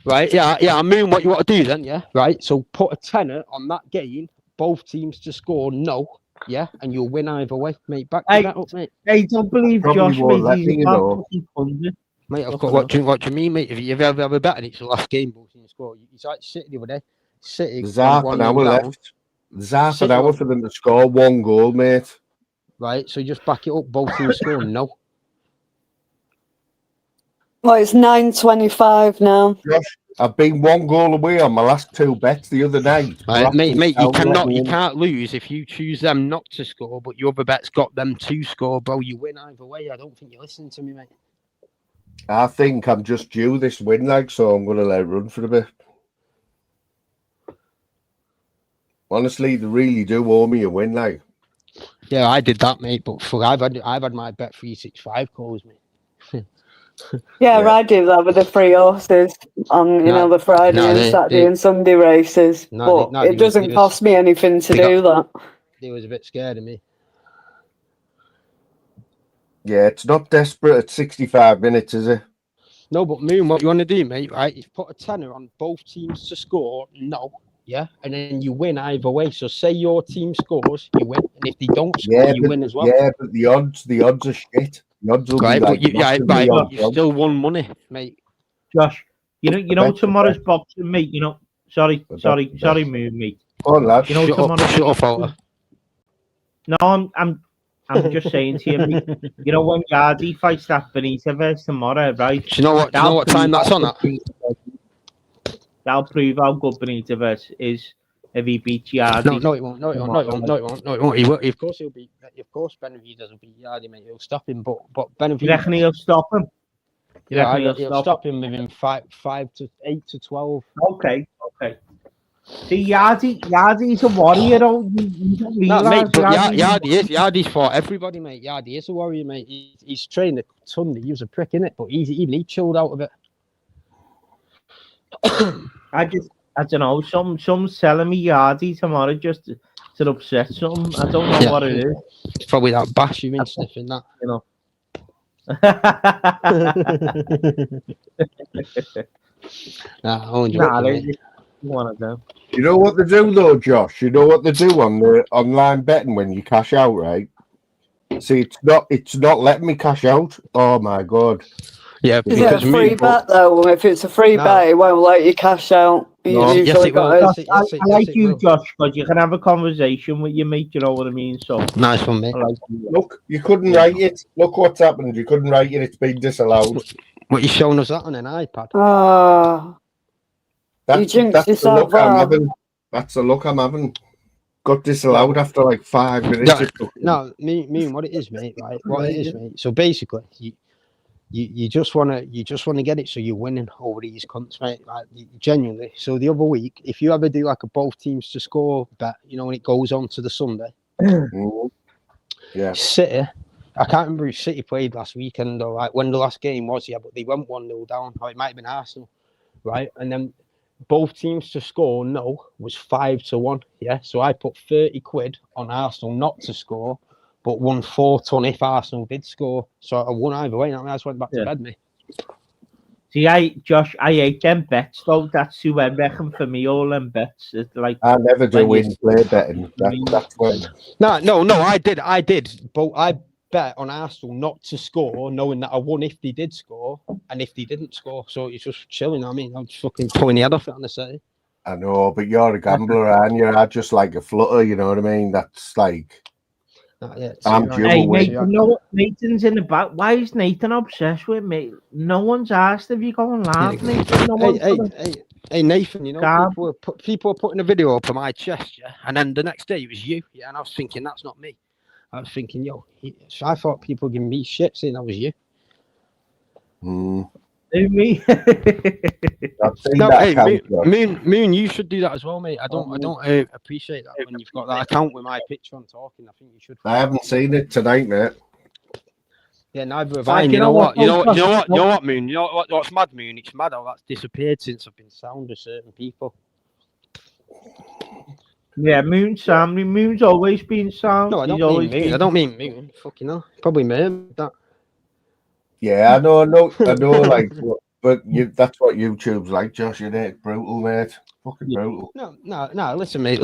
Right, yeah. I mean, what you want to do then, yeah? Right, so put a tenner on that game, both teams to score no. Yeah, and you'll win either way, mate. Back to that up, mate. Hey, don't believe Josh, mate. He's mate, I've got what do you mean, mate? If you ever bet and it's the last game, both teams score. He's like City the other day. City. There's half an hour left. There's half an hour for them to score 1 goal, mate. Right, so you just back it up. Both teams score no. Well, it's 9:25 now. Josh, I've been 1 goal away on my last 2 bets the other night. Right, mate, you can't lose if you choose them not to score, but your other bet's got them to score, bro. You win either way. I don't think you're listening to me, mate. I think I'm just due this win, so I'm going to let it run for a bit. Honestly, they really do owe me a win, Yeah, I did that, mate. But I've had my bet 365 calls, mate. Yeah, I do that with the 3 horses on, the Friday and Saturday and Sunday races. But it doesn't cost me anything to do that. They was a bit scared of me. Yeah, it's not desperate at 65 minutes, is it? No, but Moon, what you want to do, mate, right, is put a tenner on both teams to score no, yeah? And then you win either way. So say your team scores, you win. And if they don't score, you win as well. Yeah, but the odds are shit. The odds will right, be but you still won money, mate. Josh, you know tomorrow's boxing, mate. Sorry, Moon, mate. Oh, lad, shut up, No, I'm just saying to you, mate, when Yardy fights that Benitez tomorrow, right? Do you know what time that's on at? That'll prove how good Benitez is if he beats Yardy. No, it won't. No, it won't. Of course he'll beat. Of course, Benavidez will beat Yardy, mate. He'll stop him, but Benavidez. You reckon he'll stop him? He'll stop him within 5 to 8 to 12. Okay. See, Yardy's a warrior, though. You don't No, mate, but Yardy. Yardy's for everybody, mate. Yardy is a warrior, mate. He's trained a ton. He was a prick in it, but he chilled out of it. I don't know. Some selling me Yardy tomorrow just to upset something. I don't know what it is. It's probably that bash you've been sniffing, that. I won't one of them. You know what they do though, Josh? You know what they do on the online betting when you cash out, right? See, it's not letting me cash out. Oh my god. Yeah, is it a free bet though? If it's a free bet, it won't let you cash out. No. Yes, it will. I like you, Josh, because you can have a conversation with your mate. You know what I mean? So nice one, mate. Look, you couldn't write it. Look what's happened. You couldn't write it. It's been disallowed. What you showing us that on an iPad? You jinxed yourself out. That's the look I'm having. Got disallowed after like 5 minutes. No, me, what it is, mate. Right, what it is, mate. So basically, you just wanna get it so you're winning over these cunts, mate. Like genuinely. So the other week, if you ever do like a both teams to score bet, when it goes on to the Sunday. Yeah. City. I can't remember who City played last weekend or like when the last game was, but they went 1-0 down. Or it might have been Arsenal, right? And then both teams to score no was 5-1. Yeah, so I put 30 quid on Arsenal not to score, but won 4 ton if Arsenal did score. So I won either way. And I just went back to bed, mate. See, Josh, I hate them bets though. That's who I reckon for me. All them bets, it's like I never do when win you- play betting. That's when. No, I did. But I bet on Arsenal not to score, knowing that I won if they did score and if they didn't score. So it's just chilling. I mean, I'm just fucking pulling the head off it on the say. I know, but you're a gambler, and you're just like a flutter. You know what I mean? That's like. I'm Hey, dual Nathan, win. you know what? Nathan's in the back. Why is Nathan obsessed with me? No one's asked if you're going live, Nathan. No one's Hey, Nathan, you know, Calm. people were putting a video up of my chest, yeah, and then the next day it was you, yeah, and I was thinking that's not me. I was thinking, so I thought people were giving me shit saying that was you. Who, me? No, hey, Moon, you should do that as well, mate. I don't appreciate that when you've got that account with my picture on talking. I think you should. I haven't seen it tonight, mate. Yeah, neither have I. You know what, Moon? You know what's mad, Moon? It's mad how that's disappeared since I've been sound to certain people. Yeah, Moon's sound. Moon's always been sound. No, I don't mean Moon. I don't mean Moon. Fucking hell. Probably me. That. Yeah, I know, like, but that's what YouTube's like, Josh. You're it brutal, mate. Fucking brutal. No. Listen, mate.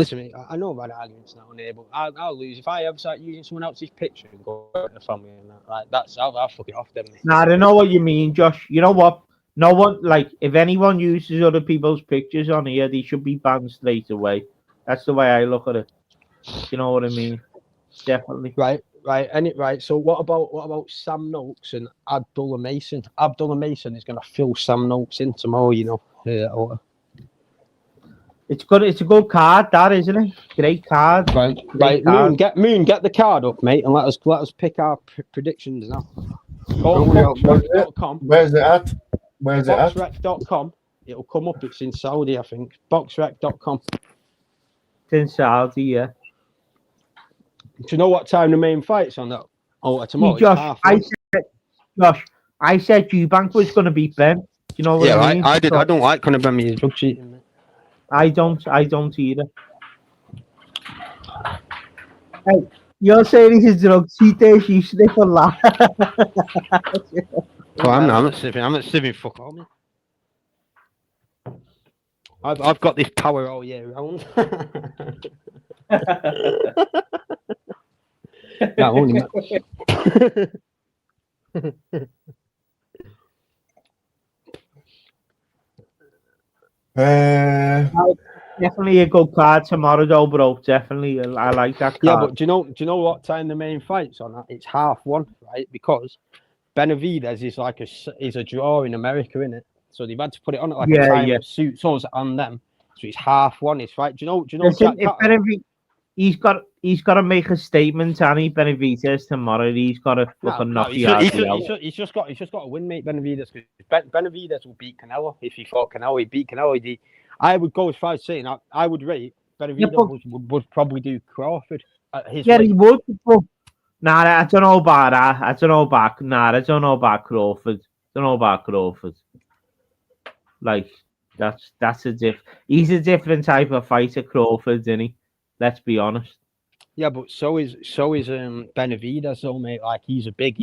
I know about arguments now and here, but I'll lose if I ever start using someone else's picture and go to the family and that. Like I'll fuck it off then. Mate. Nah, I know what you mean, Josh. You know what? No one, like, if anyone uses other people's pictures on here, they should be banned straight away. That's the way I look at it. You know what I mean? Definitely. Right. So what about Sam Noakes and Abdullah Mason? Abdullah Mason is going to fill Sam Noakes in tomorrow. You know. It's good. It's a good card, that isn't it? Great card. Right. Moon, get the card up, mate, and let us pick our predictions now. Boxrec.com. Where's it at? Boxrec.com. It'll come up. It's in Saudi, I think. Boxrec.com. It's in Saudi, yeah. Do you know what time the main fight's on that? Oh, tomorrow. Josh, I said Eubank was going to beat Ben. Do you know what I mean? I did. I don't like Conor Ben. He's drug cheating. I don't either. Hey, you're saying he's a drug cheater? You sniff a lot. Oh, I'm not sniffing. Fuck all, man. I've got this power all year round. No, only. Definitely a good card tomorrow, though, bro. Definitely, I like that card. Yeah, but do you know what time the main fight's on? That it's 1:30, right? Because Benavidez is a draw in America, isn't it? So they've had to put it on at a time that suits us and them. So it's 1:30. It's right. Do you know? Listen, he's got to make a statement, Annie Benavidez tomorrow. He's got to fucking knock the out. He's just got to win, mate. Benavidez. Benavidez will beat Canelo if he fought Canelo. He beat Canelo. I would go as far as saying I would rate Benavidez would probably do Crawford. He would. But, I don't know about that. I don't know about Crawford. Like that's he's a different type of fighter, Crawford, isn't he? Let's be honest. Yeah, but so is Benavidez, though, mate. Like he's big.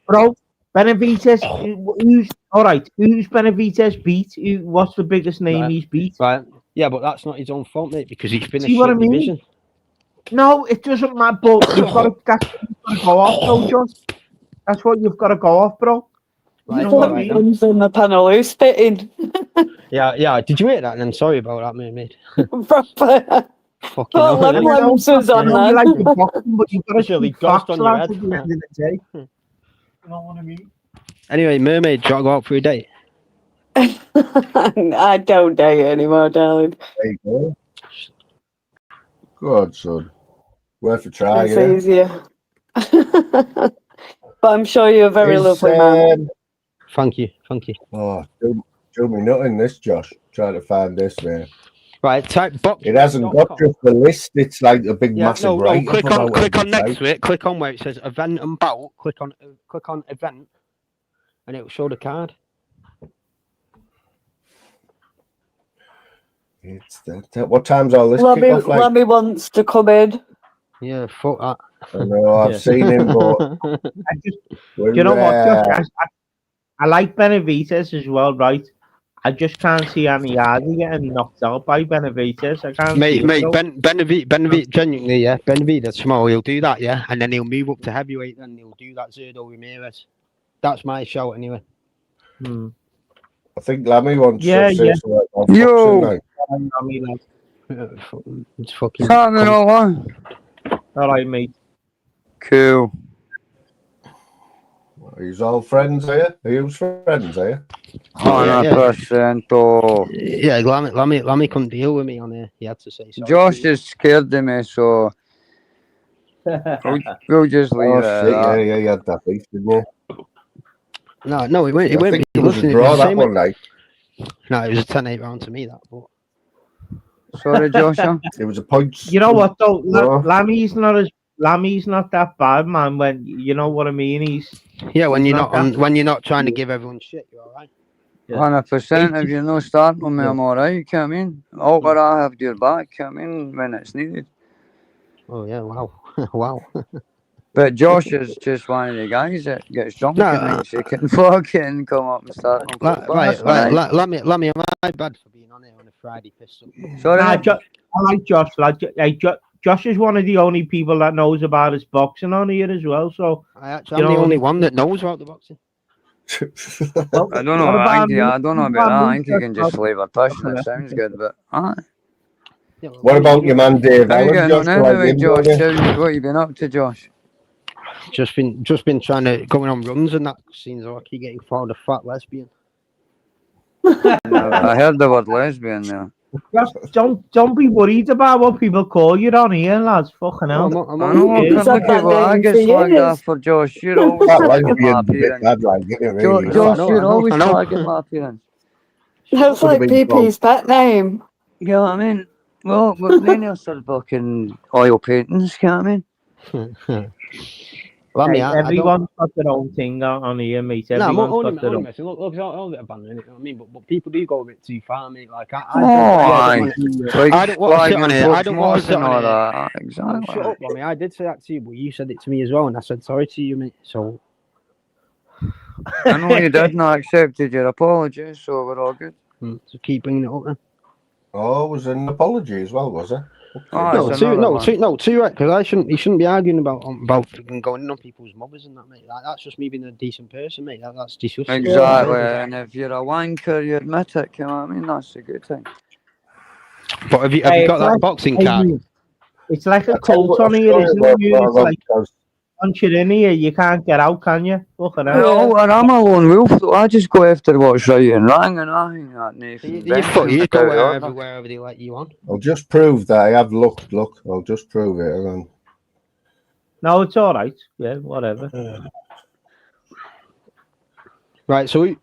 Bro. Benavidez, who's Benavidez beat? What's the biggest name he's beat? Right. Yeah, but that's not his own fault, mate, because he's finished division. No, it doesn't matter, but you've got to go off, though, John. That's what you've got to go off, bro. You know what I mean? On the panel who's spitting. Yeah. Did you hear that? And sorry about that, mate. Proper. Fucking was on that. Like the bottom, but you've got to Actually, ghost on your head. At the end of the day. You know what I mean? Anyway, Mermaid, do you want to go out for a date? I don't date anymore, darling. There you go. Good, son. Worth a try. It's easier. But I'm sure you're a very lovely man. Thank you. Oh, do me nothing, this, Josh. Try to find this, man. Right, type box. It hasn't got just the list. It's like a big massive right. Click on next to it. Click on where it says event and bout. Click on event, and it will show the card. It's what time's all this kick off? Like, Lemmy wants to come in. Yeah, fuck that. I know I've seen him, but Do you know what, Josh? I like Benavides as well, right? I just can't see any Hardy getting knocked out by Benavides. I can't see Mate, it. Benavides, genuinely, yeah. Benavides tomorrow, he'll do that, yeah, and then he'll move up to heavyweight, and he'll do that Zerdo Ramirez. That's my shout, anyway. I think Lammy wants Yeah, to say yeah. something about Yo! boxing now. It's fucking. Coming on. All right, mate. Cool. He's all friends, are you? Are you friends, are you? 100%. Yeah, Lammy couldn't deal with me on here. He had to say sorry. Josh is scared of me, so we'll just leave Oh it at shit! that. Yeah, you had that beef, didn't you? No, it went. I think it was a draw that one night. No, it was a 10-8 round to me, that. But sorry, Joshua. It was a point. You know what though? No. Lammy's not that bad, man. When you know what I mean, when he's you're not trying to give everyone shit, you're all right. 100%. If you're not starting with me, I'm alright. You know what I mean? But I have your back. You know what I mean? When it's needed. Oh yeah, wow, wow. But Josh is just one of the guys that gets drunk at night, so he can fucking come up and start. Let me. Am I bad for being on here on a Friday pistol? Sorry, I like Josh. Josh is one of the only people that knows about his boxing on here as well. So I'm the only one that knows about the boxing. Well, I don't know. I don't know about that. I think you can just leave a tush and it sounds good. But What about your man Dave how you Allen? getting on anyway, him, Josh? don't you? What you been up to, Josh? Just been trying to going on runs and that. Seems like you're getting called a fat lesbian. I heard the word lesbian there. Just don't be worried about what people call you on here, lads. Fucking hell. I know. Look at what I get slagged off for, Josh. You're always slagging my appearance. Josh, you're always slagging my appearance. That's like PP's pet name. You know what I mean? Well, then he'll start fucking oil paintings. You know what I mean? Everyone's got their own thing on here, mate. Everyone's got their own. Look, all the abandoning it. You know what I mean, but people do go a bit too far, mate. Like I don't want to sit on it. I don't want to sit on that. Exactly. Shut up, Lammy. I did say that to you, but you said it to me as well, and I said sorry to you, mate. So I know you did not accepted your apology, so we're all good. So keep bringing it up then. Oh, it was an apology as well, was it? Too right, because you shouldn't be arguing about going in on people's mothers and that, mate. That's just me being a decent person, mate. That's disgusting. Exactly, and if you're a wanker, you admit it. You know what I mean? That's a good thing. But have you got that boxing card? It's like a cult on here, isn't it? It's like once you're in here, you can't get out, can you? Fucking hell. No, and I'm a lone wolf, though. I just go after what's right and wrong, and I think that Nathan. You go wherever they let you on. I'll just prove that I have looked. Look, I'll just prove it. Hang on. No, it's all right. Yeah, whatever. Right, so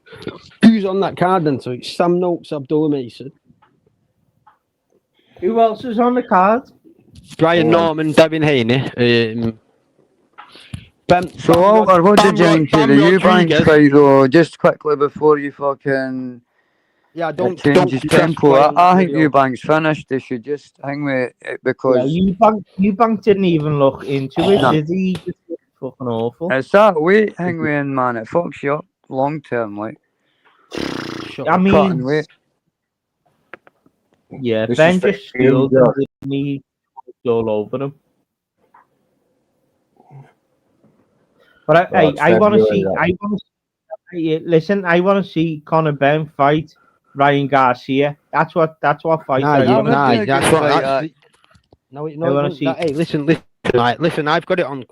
who's on that card then? So it's Sam Noakes, Abdullah Mason. Who else is on the card? Brian Norman, Devin Haney. So, Oliver, what did you think of the Eubanks fight, though? Just quickly before you fucking don't change tempo. I think Eubanks finished. They should just hang with it because Eubanks didn't even look into it, did he? Just fucking awful. It's that weight hang with in, man. It fucks you up long term, like. I mean, yeah, Ben just skilled me all over him. But I want to see. Listen, I want to see Conor Benn fight Ryan Garcia. That's what fight. Hey, listen. I've got it on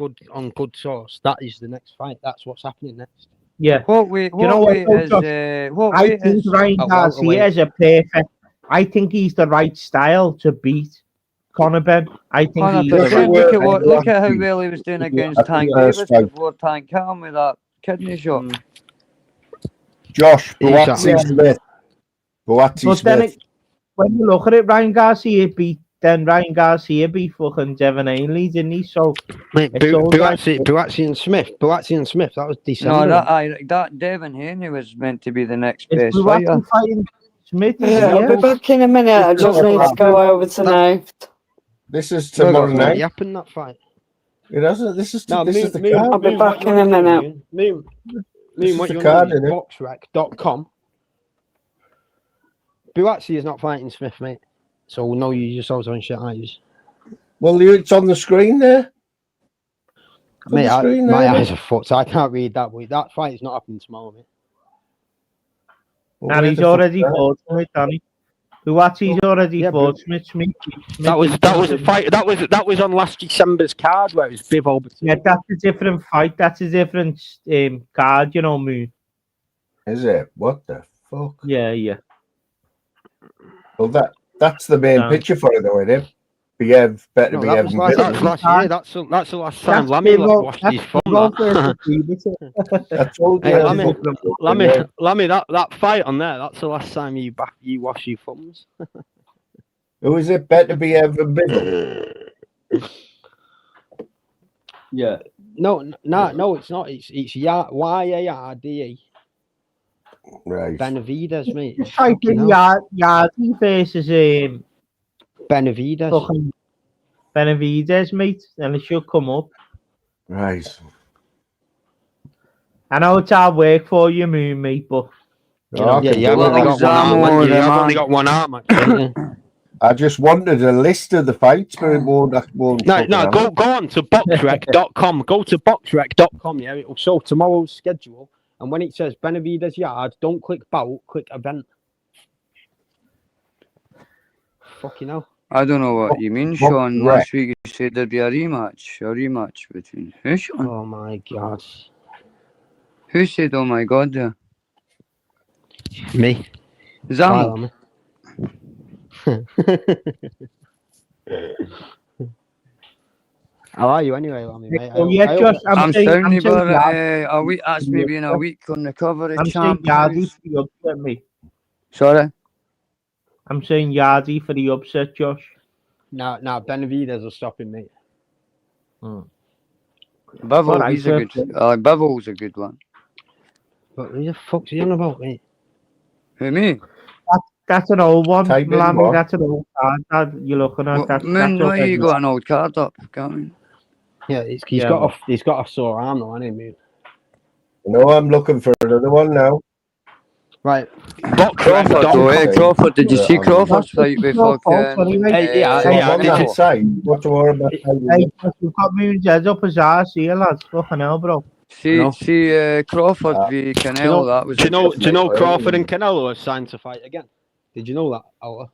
good source. That is the next fight. That's what's happening next. Yeah. I think Ryan Garcia is a perfect. I think he's the right style to beat Conor Benn. I think look at how well he was doing against Tank Davis before Tank hit him with that kidney shot. Josh, Buatsi Smith. When you look at it, Ryan Garcia beat fucking Devin Haney, didn't he? So Buatsi and Smith. That was December. No, that Devin Haney was meant to be the next best fighter. Smith is Yeah, I'll be here. back in a minute. I just need to go over to Knifed. This is Well, tomorrow that's already night. happened, that fight. It hasn't. This is No, this is the Moon, card. I'll be Moon, back what you in want a to do, minute. Moon, This is what the you card, want to do innit? is boxrec.com. Buatsi is not fighting Smith, mate. So no, you just also on shit eyes. Well, it's on the screen there. It's on Mate, the screen my there. eyes are fucked. I can't read that. But that fight is not happening tomorrow, mate. Well, And where he's the fuck's already that? fought Smith, Danny. Buatsi's already Yeah, fought but Smith. that was a fight. That was on last December's card where it was Biv over. Yeah, that's a different fight. That's a different card, you know, Moon. Is it? What the fuck? Yeah. Well, that's the main No. picture for it, though, isn't it? Biev, better No, be that was having last, Biv. that was last year. That's the last time That's Lammy Bivo- washed that's his thumb. Bivo That. versus Bieber. I told you. Hey, that's a different picture, Lammy, that fight on there. That's the last time you wash your thumbs. Who is it? Better be having Biv. Yeah. No, it's not. It's YARDE. Right. Benavides, mate. Just type in Yardy versus Benavides. fucking Benavides, mate, and it should come up. Right. I know it's hard work for you, Moon, mate, but You know, yeah, you have only got one arm. You have only got one arm, actually. I just wanted a list of the fights, but it won't. No, go on to boxrec.com. Go to boxrec.com, yeah. It'll show tomorrow's schedule. And when it says Benavides Yard, don't click bout, click event. Fucking hell. I don't know what you mean, Sean. Last week you said there'd be a rematch between who, Sean? Oh my god. Who said, oh my god, there? Me. Zam. How are you anyway, Lammy, mate? Oh, yeah, Josh, I'm saying sounding saying about a week. That's maybe in a week on the cover of I'm saying Champions. Yardy for the upset, mate. Sorry? I'm saying Yardy for the upset, Josh. Nah, Benavides will stop him, mate. Bevel, he's a good. Bevel's a good one. But who the fuck's he on about, mate? Who, me? That's an old one, Type in Lammy. what? That's an old card that you're looking at. That's Moon, why you got an old card up? Can't Yeah, he's got a sore arm though, hasn't he, mate? No, I'm looking for another one now. Right. Crawford, did you see Crawford's fight with fucking... What's the word about We've got Moon's head up his ass here, lads. Fucking hell, bro. See Crawford v Canelo, that was... Do you know Crawford and Canelo are signed to fight again? Did you know that, Ola?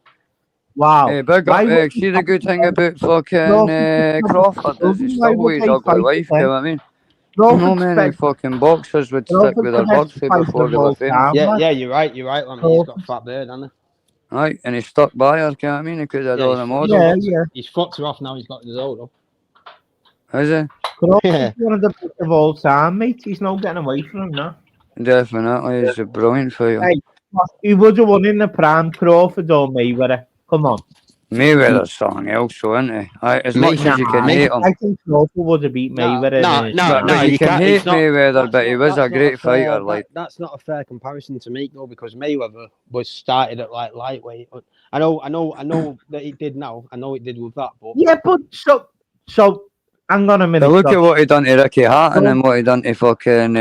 Wow. Hey, big up, see the good thing about fucking Crawford is he's still with his ugly wife, you know what I mean? No many fucking boxers would stick with their birthday before they were famous. Yeah, you're right, Lammy. He's got fat beard, hasn't he? Right, and he stuck by her, you know what I mean? He could have done the model. He's fucked her off now, he's got his old up. Is he? Crawford's one of the best of all time, mate. He's not getting away from him now. Definitely, he's a brilliant fighter. Hey, he would have won in the prime, Crawford or Mayweather. Come on. Mayweather's something else, so isn't he? As much as you can hate him. I think Crawford would have beat Mayweather. No, you can hate Mayweather, but he was a great fighter. Like that's not a fair comparison to make though, because Mayweather was started at like lightweight. I know that he did now. I know it did with that, but yeah, but so hang on a minute. But look at what he done to Ricky Hatton and what he done to fucking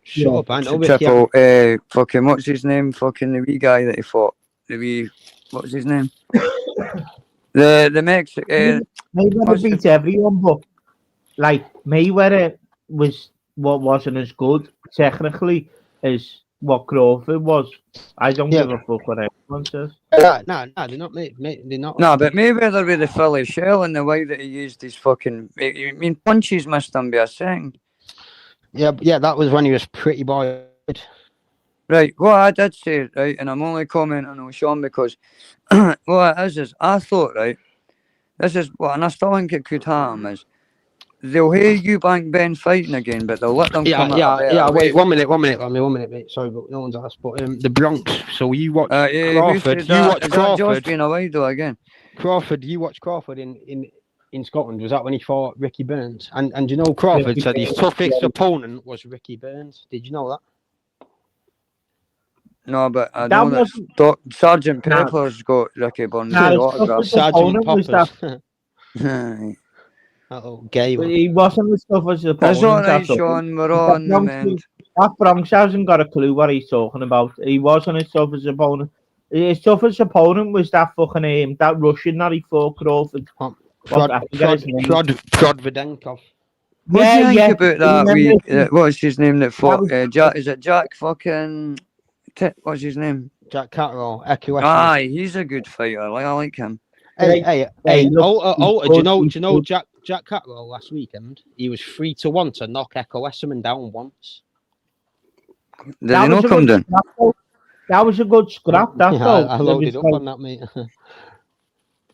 shut up, I know triple fucking what's his name? Fucking the wee guy that he fought. The wee what's his name? the Mexican. Mayweather beat everyone, but like Mayweather was what wasn't as good technically as what Crawford was. I don't give a fuck what everyone says. No, they're not, mate. They're not. No, but Mayweather with the Philly shell and the way that he used his fucking. I mean, punches missed him by a second. Yeah, that was when he was pretty boy. Right, what I did say, right, and I'm only commenting on Sean because what it is I thought, right, this is what, and I still think it could happen, is they'll hear Eubank Ben fighting again, but they'll let them come out. Wait, one minute, mate. Sorry, but no one's asked. But the Bronx. So you watch Crawford. You watch Crawford. Josh being away though again. Crawford. You watch Crawford in Scotland. Was that when he fought Ricky Burns? And you know Crawford said his toughest opponent was Ricky Burns. Did you know that? No, but I That know that wasn't. Sergeant Nah. Pepper's got Ricky Burns' Nah, his autograph. toughest Sergeant opponent was that. Poppers. Oh, gay one. He wasn't as tough as his That's opponent. all right, That's all. Sean. We're That on the Bronx, mend. that Bronx hasn't got a clue what he's talking about. He wasn't as tough as his opponent. His toughest opponent was that fucking that Russian that he fought, Crawford. Prodvidenkov. What do you think about that week? What's his name that fought? Jack, is it Jack fucking... what's his name? Jack Catterall. Echo. Aye, he's a good fighter. I like him. Hey, do you know Jack Catterall last weekend? He was 3-1 to knock Echo Esserman down once. Did he not come down? That was a good scrap. That though. I loaded up on that, mate.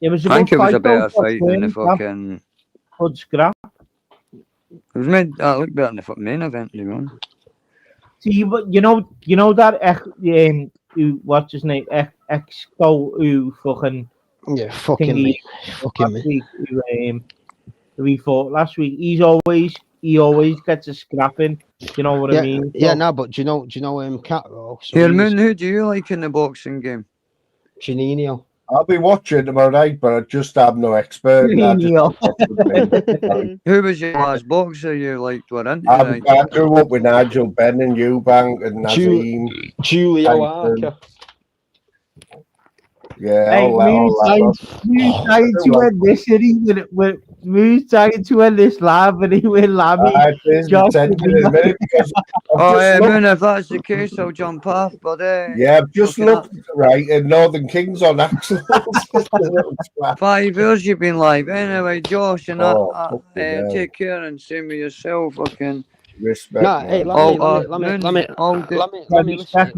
It was a I think good it was fight, a better though, fight than the fucking... Good scrap. It was made look better than the fucking main event, to be honest. See, you know that what's his name? Exco who fucking fucking me. Who he fought last week. He always gets a scrapping. You know what I mean? Yeah, no, but do you know Catterall? So Here, Moon, who do you like in the boxing game? Janino. I'll be watching tomorrow night, but I just have no expert. Who was your last boxer you liked? What into? I grew up with Nigel Benn and Eubank and Nazim. Julio Archer. Yeah, hey, Moon's trying to end this, and he Moon's trying to end this live, and he will Lammy. Moon, if that's the case, I'll jump off. But yeah, I've just looked right, and Northern Kings on Axel. 5 years you've been live. Anyway, Josh, and take care and same with yourself. Fucking respect. Nah, hey, let me listen.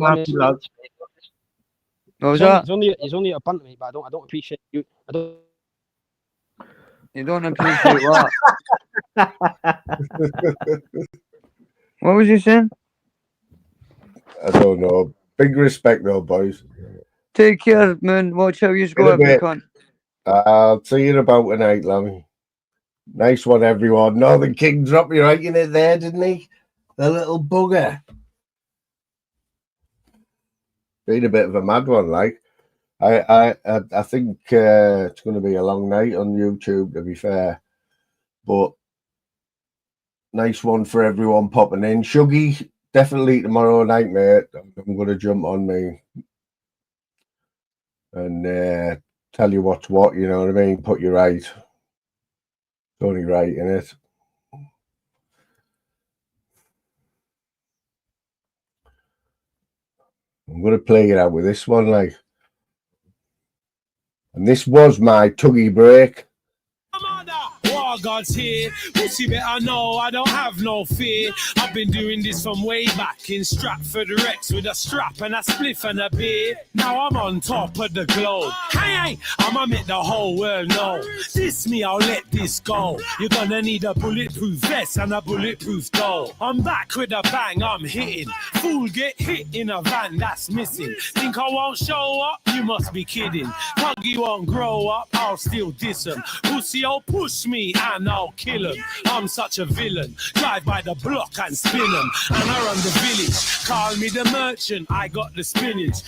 What was that? He's only a banter, mate, but I don't appreciate you. You don't appreciate what? What was you saying? I don't know. Big respect, though, boys. Take care, man. Watch how you go, every cunt. I'll see you about tonight, Lammy. Nice one, everyone. Northern King dropped me right in it there, didn't he? The little bugger. Been a bit of a mad one, like. I think it's going to be a long night on YouTube, to be fair. But nice one for everyone popping in. Shuggy, definitely tomorrow night, mate. I'm going to jump on me and tell you what's what, you know what I mean? Put you right. It's only right, innit? I'm going to play it out with this one, like. And this was my tuggy break. War God's here, pussy better know I don't have no fear. I've been doing this from way back in Stratford Rex with a strap and a spliff and a beer. Now I'm on top of the globe. Hey, I'ma make the whole world know. This me, I'll let this go. You're gonna need a bulletproof vest and a bulletproof doll. I'm back with a bang, I'm hitting. Fool get hit in a van that's missing. Think I won't show up? You must be kidding. Puggy won't grow up, I'll still diss him. Pussy, push me and I'll kill him. I'm such a villain. Drive by the block and spin him. And I run the village. Call me the merchant. I got the spinach.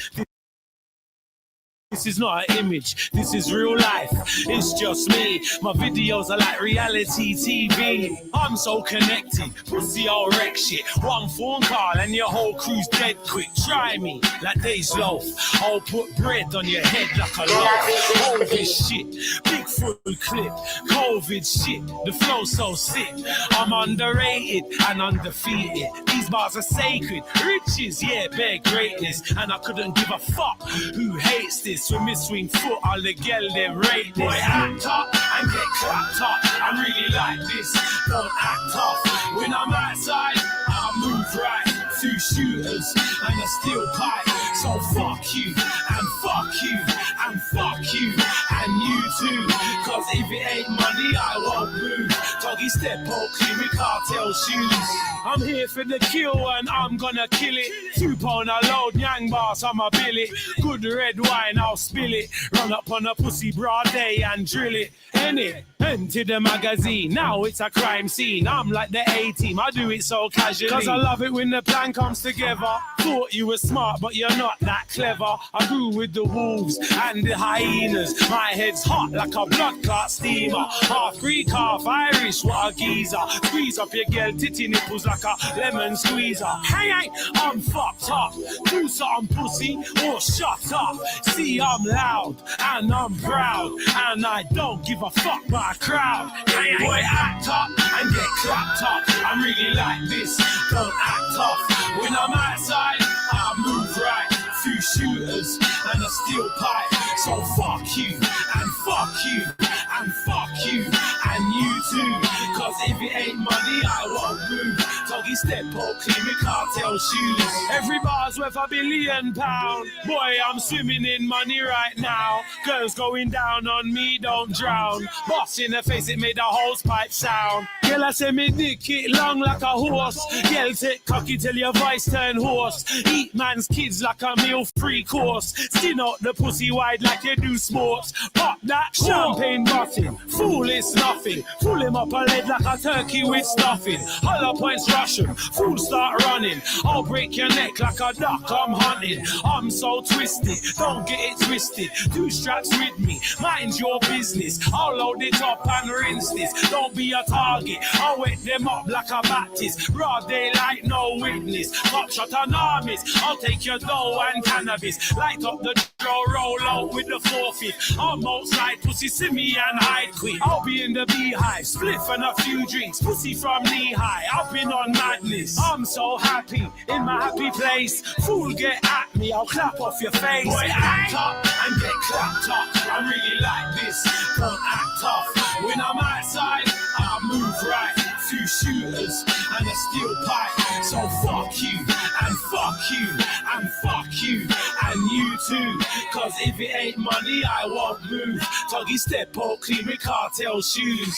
This is not an image, this is real life, it's just me. My videos are like reality TV. I'm so connected, pussy all wreck shit. One phone call and your whole crew's dead quick. Try me like Days Loaf. I'll put bread on your head like a loaf. COVID shit, big full clip. COVID shit, the flow's so sick. I'm underrated and undefeated. These bars are sacred, riches, yeah, bare greatness. And I couldn't give a fuck who hates this. When me swing foot, all the girl them rate this. Boy, act up and get clapped up. I really like this, don't act tough. When I'm outside, I move right. 2 shooters and a steel pipe. So fuck you, and fuck you, and fuck you, and you too. Cause if it ain't money, I won't move. Tuggy step clean with cartel shoes. I'm here for the kill and I'm gonna kill it. 2 pound a load, Yang boss, I'ma bill it. Good red wine, I'll spill it. Run up on a pussy broad day and drill it. Ain't it? Empty the magazine, now it's a crime scene. I'm like the A-team, I do it so casually. Cause I love it when the plan comes together. Thought you were smart, but you're not that clever. I grew with the wolves and the hyenas. My head's hot like a blood clot steamer. Half Greek, half Irish, what a geezer. Squeeze up your girl titty nipples like a lemon squeezer. Hey, I'm fucked up. Do something pussy or shut up. See, I'm loud and I'm proud, and I don't give a fuck my crowd. Hey, boy, act up and get clapped up. I'm really like this, don't act tough. When I'm outside, I move right. Few shooters and a steel pipe. So fuck you and fuck you and fuck you and you too. Cause if it ain't money, I won't move. Doggy step or clean me cartel shoes. Every bar's worth £1 billion. Boy, I'm swimming in money right now. Girls going down on me, don't drown. Boss in the face, it made the hose pipe sound. Girl, I say me dick it long like a horse. Girl, take cocky till your voice turn hoarse. Eat man's kids like a meal-free course. Skin out the pussy wide like you do sports. Pop that champagne bottle. Fool is nothing. Fool him up a lead like a turkey with stuffing. Hollow points rush him. Fool start running. I'll break your neck like a duck I'm hunting. I'm so twisted. Don't get it twisted. 2 straps with me. Mind your business. I'll load it up and rinse this. Don't be a target. I'll wet them up like a Baptist. Raw daylight, no witness. Pop shot an armies. I'll take your dough and cannabis. Light up the Joe, roll out with the 4-5. I'm outside, pussy, see me and hide quick. I'll be in the beehive, spliff and a few drinks. Pussy from knee high, I've been on madness. I'm so happy, in my happy place. Fool, get at me, I'll clap off your face. Boy, act up and get clapped up. I'm really like this, don't act tough. When I'm outside, I move right. Few shooters and a steel pipe. So fuck you and fuck you and fuck you and you too. Cause if it ain't money, I won't move. Doggy step or clean me cartel shoes.